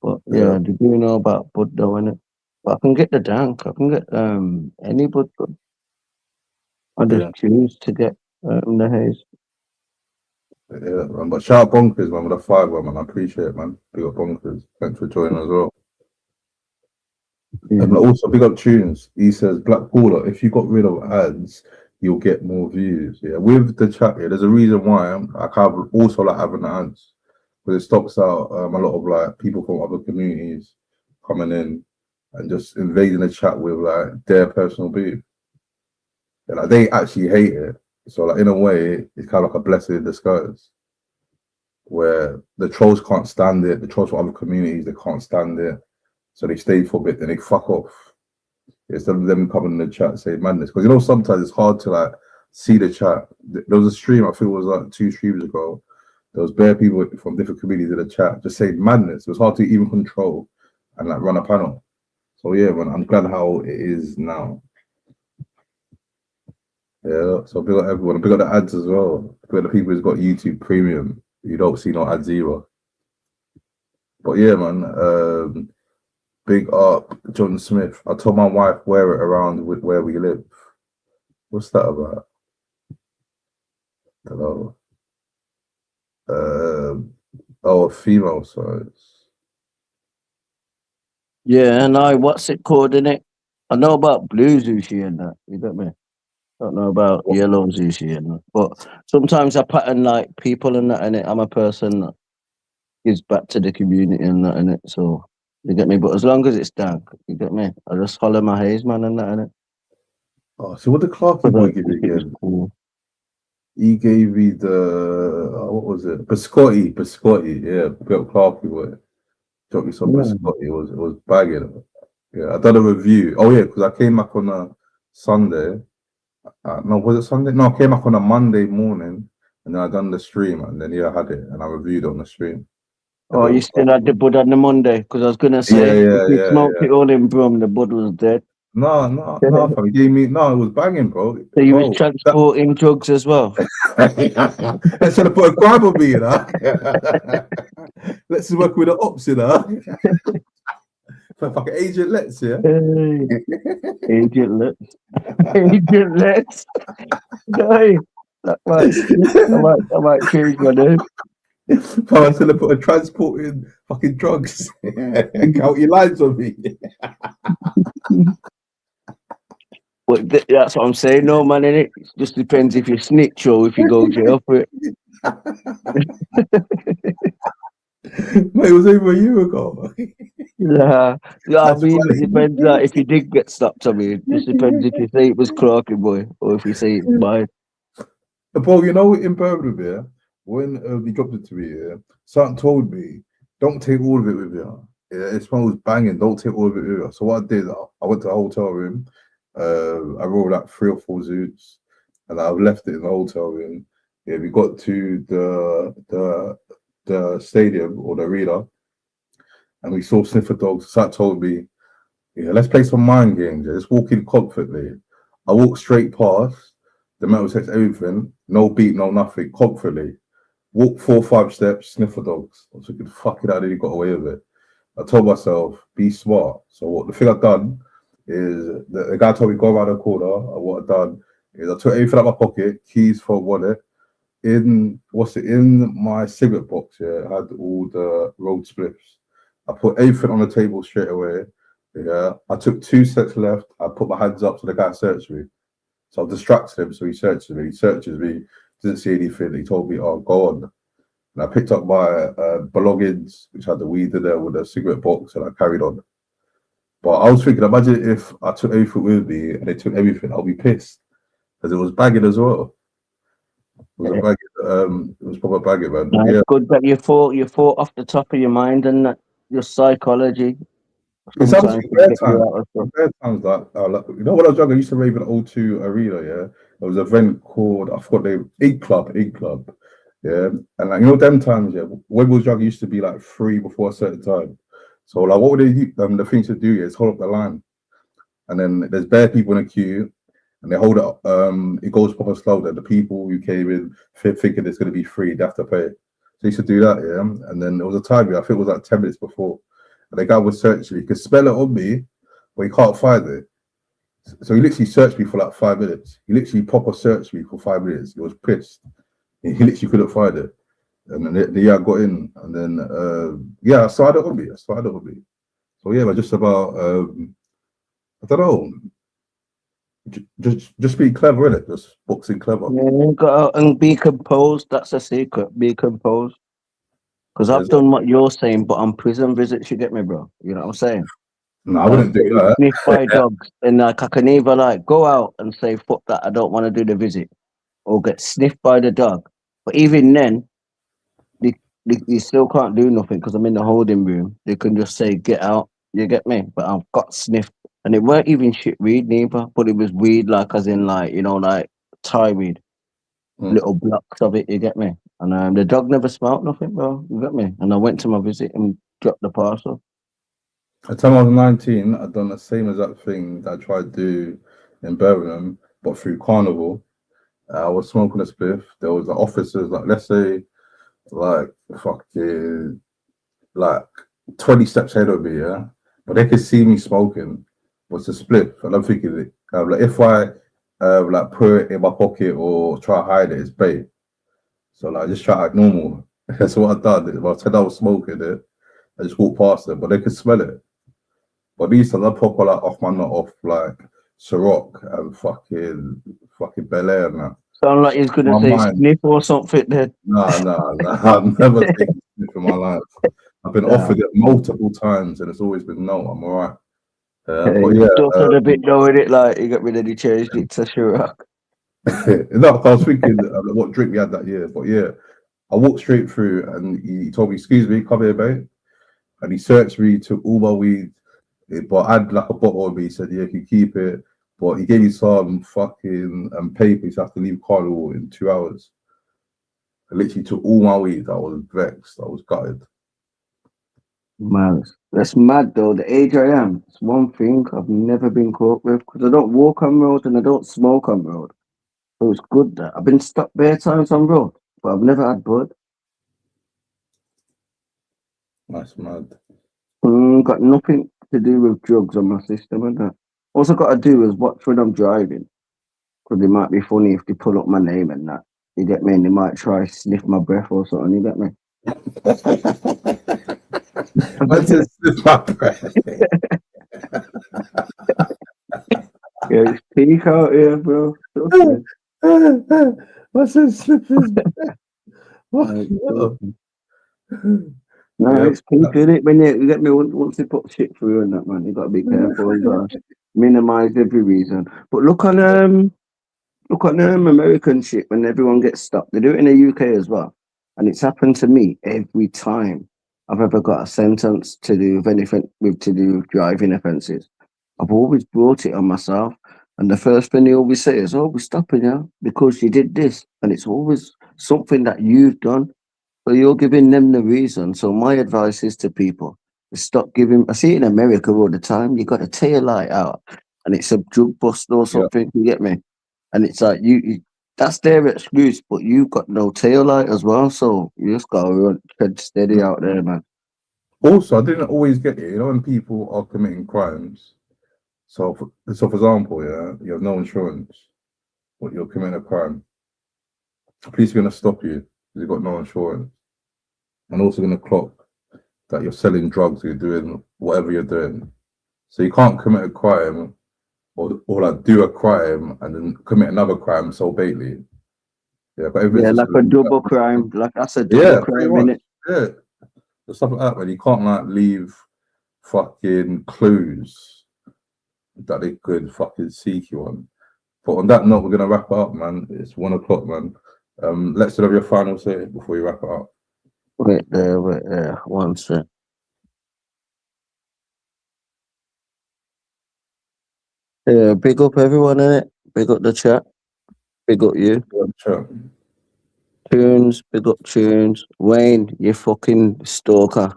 But yeah, they do know about bud though, innit? But I can get the dank. I can get any bud. I just choose to get the haze. Yeah, man. But shout out Bonkers, man, with a 5, man. I appreciate it, man. Big up Bonkers. Thanks for joining as well. And also, big up Tunes. He says, Black Paula, if you got rid of ads, you'll get more views. Yeah, with the chat here, there's a reason why I kind of also like having the ads. Because it stops out a lot of like people from other communities coming in and just invading the chat with like their personal beef. And like they actually hate it. So like in a way, it's kind of like a blessing in disguise. Where the trolls can't stand it, the trolls from other communities, they can't stand it. So they stay for a bit, then they fuck off. Instead of them coming in the chat saying madness. Because you know, sometimes it's hard to like see the chat. There was a stream, I think it was like 2 streams ago. There was bare people from different communities in the chat just saying madness. It was hard to even control and like run a panel. So yeah, man, I'm glad how it is now. Yeah, so big up everyone. Big up the ads as well. Big up the people who's got YouTube Premium. You don't see no ads either. But yeah, man. Big up John Smith. I told my wife wear it around with where we live. What's that about? Hello. Oh, a female size. Yeah, and what's it called in it? I know about blue sushi and that. You get me? Don't know about yellow sushi and that. But sometimes I pattern like people and that in it. I'm a person that gives back to the community and that in it. So you get me? But as long as it's dank, you get me? I just follow my haze man and that in it. Oh, so what did Clarky boy give you again? Cool. He gave me the what was it? Biscotti. Yeah, big up Clarky boy. Got me some biscotti. It was bagging. Yeah, I done a review. Oh yeah, because I came back on a Sunday. No, was it Sunday? No, I came back on a Monday morning, and then I done the stream, and then I had it, and I reviewed it on the stream. Oh, you still had the bud on the Monday? Because I was gonna say, if you smoked it all in Brum, the bud was dead. No, fam. He gave me it was banging, bro. So you was transporting drugs as well. Let's try to put a crime on me, you know. Let's work with the ops, you know. Fucking Agent Let's, yeah. Agent Let's. Agent Let's. Hey, I might change my name. I was gonna put a transporting fucking drugs. Count your lines on me. But that's what I'm saying, no man, innit? It just depends if you snitch or if you go jail for it. Mate, it was over a year ago. Yeah, I mean, it depends if you did get stopped. I mean, it just depends if you say it was Clarky boy or if you say it's mine. Bro, you know, in Birmingham, yeah, when he dropped it to me, yeah, something told me, don't take all of it with you. Yeah, it smells banging, don't take all of it with you. So what I did, I went to a hotel room, I rolled out 3 or 4 zoots, and I've left it in the hotel room. Yeah, we got to the stadium or the arena, and we saw sniffer dogs. So that told me, yeah, let's play some mind games. Yeah, let's walk in confidently. I walked straight past the metal detects everything, no beat, no nothing, confidently. Walk 4 or 5 steps, sniff for dogs. I was thinking, fuck it, I nearly got away with it. I told myself, be smart. So what the thing I've done is the guy told me go around the corner. And what I've done is I took everything out of my pocket, keys, phone, wallet. In my cigarette box, yeah, I had all the road spliffs. I put everything on the table straight away. Yeah. I took 2 steps left, I put my hands up so the guy searched me. So I distracted him, so he searches me, didn't see anything. He told me, oh, go on. And I picked up my belongings, which had the weed in there with a cigarette box, and I carried on. But I was thinking, imagine if I took everything with me and they took everything, I'll be pissed. Because it was bagging as well. It was a bagging, it was proper bagging, man. No, Yeah. it's good that you thought off the top of your mind and that your psychology. It's Sometimes absolutely to bad get you times. out of stuff. Bad times like, you know, when I was younger, I used to rave in O2 Arena, yeah? There was an event called, I forgot the name, Ig Club, yeah? And like, you know, them times, yeah, when we was younger, it used to be like free before a certain time. So like, what would they do? The thing to do is hold up the line. And then there's bare people in a queue, and they hold it up. It goes proper slow. That the people who came in thinking it's going to be free, they have to pay. So they used to do that, yeah? And then there was a time, I think it was like 10 minutes before. And the guy was searching me. He could spell it on me, but he can't find it. So he literally searched me for like 5 minutes. He literally proper searched me for 5 minutes. He was pissed. He literally couldn't find it. And then I got in. And then, I started it on me. So yeah, but just about, I don't know. Just be clever, innit? Just boxing clever. Yeah, you got and be composed. That's a secret. Be composed. Because I've There's done what you're saying, but on prison visits, you get me, bro. You know what I'm saying? No, I wouldn't do Getting that. sniffed by dogs, and like I can either like go out and say fuck that, I don't want to do the visit, or get sniffed by the dog. But even then, you still can't do nothing because I'm in the holding room. They can just say get out. You get me? But I've got sniffed, and it weren't even shit weed neither. But it was weed, like as in like like Thai weed, little blocks of it. You get me? And the dog never smelt nothing, bro. You get me? And I went to my visit and dropped the parcel. At the time I was 19, I'd done the same exact thing that I tried to do in Birmingham, but through Carnival. I was smoking a spliff. There was the officers, like let's say, like fucking, like 20 steps ahead of me, yeah. But they could see me smoking. What's a spliff? And I'm thinking, like if I like put it in my pocket or try to hide it, it's bait. So like just try to act normal. That's what I done. If I said I was smoking it, I just walked past them, but they could smell it. But these times I proper like off my nut off like Ciroc and fucking Bel Air and that. Sound like he's gonna My say mind. sniff or something then. No. I've never taken sniff in my life. I've been offered it multiple times and it's always been no, I'm alright. But yeah. Dotted a bit though in it, like you got rid of the changed it to Ciroc. No, I was thinking what drink we had that year, but yeah, I walked straight through and he told me, excuse me, come here, mate. And he searched me, took all my weed, but I had like a bottle of me. He said, yeah, you can keep it. But he gave me some fucking papers. I have to leave Carnival in 2 hours. I literally took all my weed. I was vexed. I was gutted. Man, that's mad though. The age I am, it's one thing I've never been caught with because I don't walk on road and I don't smoke on road. So it's good that I've been stopped bare times on road, but I've never had bud. That's mad. Got nothing to do with drugs on my system and that. Also got to do is watch when I'm driving because it might be funny if they pull up my name and that. You get me? And they might try sniff my breath or something. You get me? I just sniff my breath. Yeah, it's peak out here, bro. What's that sniff his breath? No, it's peak, isn't it? When you get me once they put shit through and that, man, you got to be careful as well. Minimize every reason. But look on American shit when everyone gets stopped. They do it in the UK as well, and it's happened to me every time I've ever got a sentence to do with anything to do with driving offences. I've always brought it on myself, and the first thing they always say is, "Oh, we're stopping you because you did this," and it's always something that you've done. So you're giving them the reason. So my advice is to people: stop giving. I see it in America all the time. You got to tear your light out, and it's a drug bust or something. You get me? And it's like you that's their excuse, but you've got no tail light as well, so you just gotta run tread steady out there, man. Also, I didn't always get it. You know, when people are committing crimes. So, for example, yeah, you have no insurance, but you're committing a crime. The police are going to stop you because you've got no insurance, and also going to clock that you're selling drugs, or you're doing whatever you're doing. So you can't commit a crime, or like do a crime and then commit another crime so baitly. Yeah, but like a double crime, like that's a double crime, innit? Yeah, the stuff like that, man. You can't like leave fucking clues that they could fucking seek you on. But on that note, we're gonna wrap it up, man. It's 1 o'clock, man. Let's have your final say before we wrap it up. Wait there, 1 sec. Yeah, big up everyone in it. Big up the chat. Big up you. Tunes, big up Tunes. Wayne, you fucking stalker.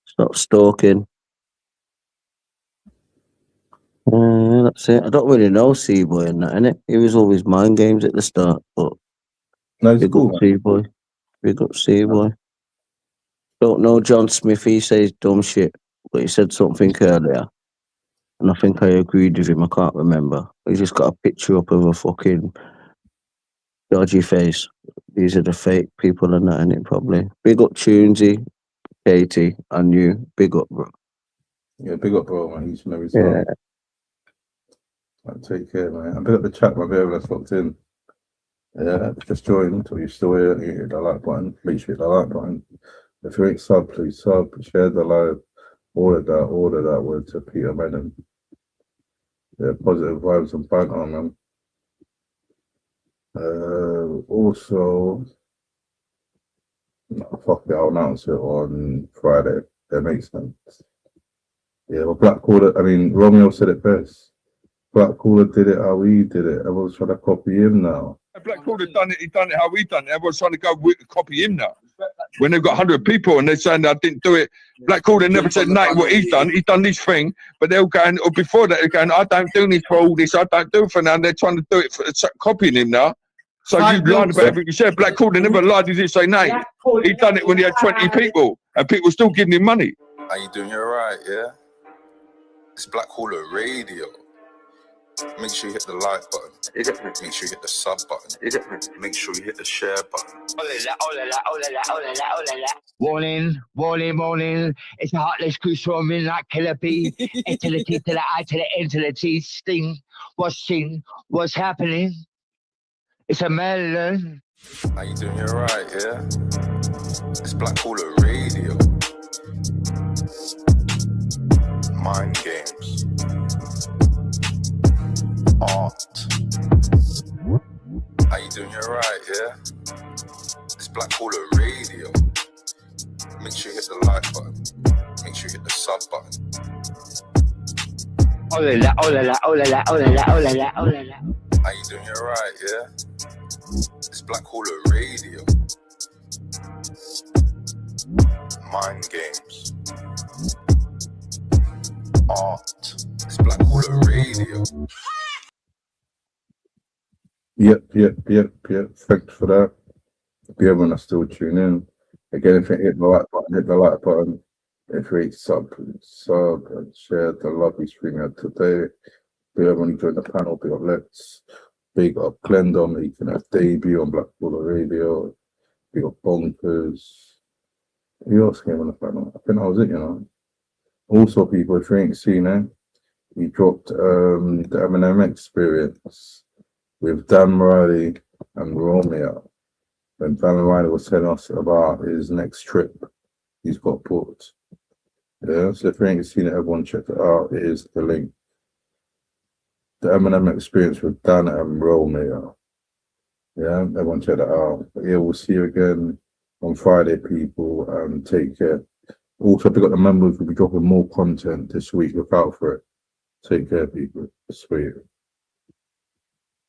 Stop stalking. That's it. I don't really know C-Boy and that, innit? He was always mind games at the start, but no, big cool, up C-Boy. Big up C-Boy. Don't know John Smith, he says dumb shit, but he said something earlier. And I think I agreed with him, I can't remember. He's just got a picture up of a fucking dodgy face. These are the fake people and that, innit, probably. Big up Tunesy, Katie, and you. Big up, bro. Yeah, big up, bro, man. Each and every time. Like, take care, man. And big up the chat, my baby, that's locked in. Yeah, just joined, or you're still here, you hit the like button. Make sure you hit the like button. If you ain't sub, please sub, share the live, all of that word to Peter Madden. Yeah, positive vibes and banter, man. Also, no, fuck it, I'll announce it on Friday. That makes sense. Yeah, well, Romeo said it best. Blackcaller did it how he did it. Everyone's trying to copy him now. Blackcaller done it, he done it how we done it. Everyone's trying to copy him now. When they've got 100 people and they're saying I didn't do it. Blackcaller never said nothing what he's done this thing, but they're going, or before that, they're going, I don't do this for all this, I don't do it for now. And they're trying to do it for copying him now. So you lied about everything you said. Blackcaller never lied, he didn't say nothing. He done it when he had 20 people and people still giving him money. How you doing? You're right, yeah? It's Blackcaller Radio. Make sure you hit the like button. Make sure you hit the sub button. Make sure you hit the share button. Warning, warning, warning. It's a heartless crew swarming like killer bee. A to the T to the I to the N to the T. Sting. What's seen? What's happening? It's a melon. How you doing? You're right, yeah? It's Blackcaller Radio. Mind games. Art. How you doing? You're right, yeah? It's Blackcaller Radio. Make sure you hit the like button. Make sure you hit the sub button. Oh la la, oh la la, oh la la, oh la la, oh la la, oh la la. How you doing? You're right, yeah? It's Blackcaller Radio. Mind games. Art. It's Blackcaller Radio. Yep. Thanks for that. Be everyone that's still tuning in. Again, if you hit the like button. If you hit sub and share the lovely stream out today. Be everyone who joined the panel. Big up Lex. Big up Glendon making a debut on Blackcaller Radio. Big up Bonkers. Who else came on the panel? I think that was it, you know. Also, people, if you ain't seen it, we dropped the Eminem Experience with Dan Riley and Romeo. When Dan Riley was telling us about his next trip he's got booked. Yeah, so if you ain't seen it, everyone check it out. Here's the link. The Eminem Experience with Dan and Romeo. Yeah, everyone check that out. But yeah, we'll see you again on Friday, people, and take care. Also, if you got the members, we'll be dropping more content this week. Look out for it. Take care, people. Sweet.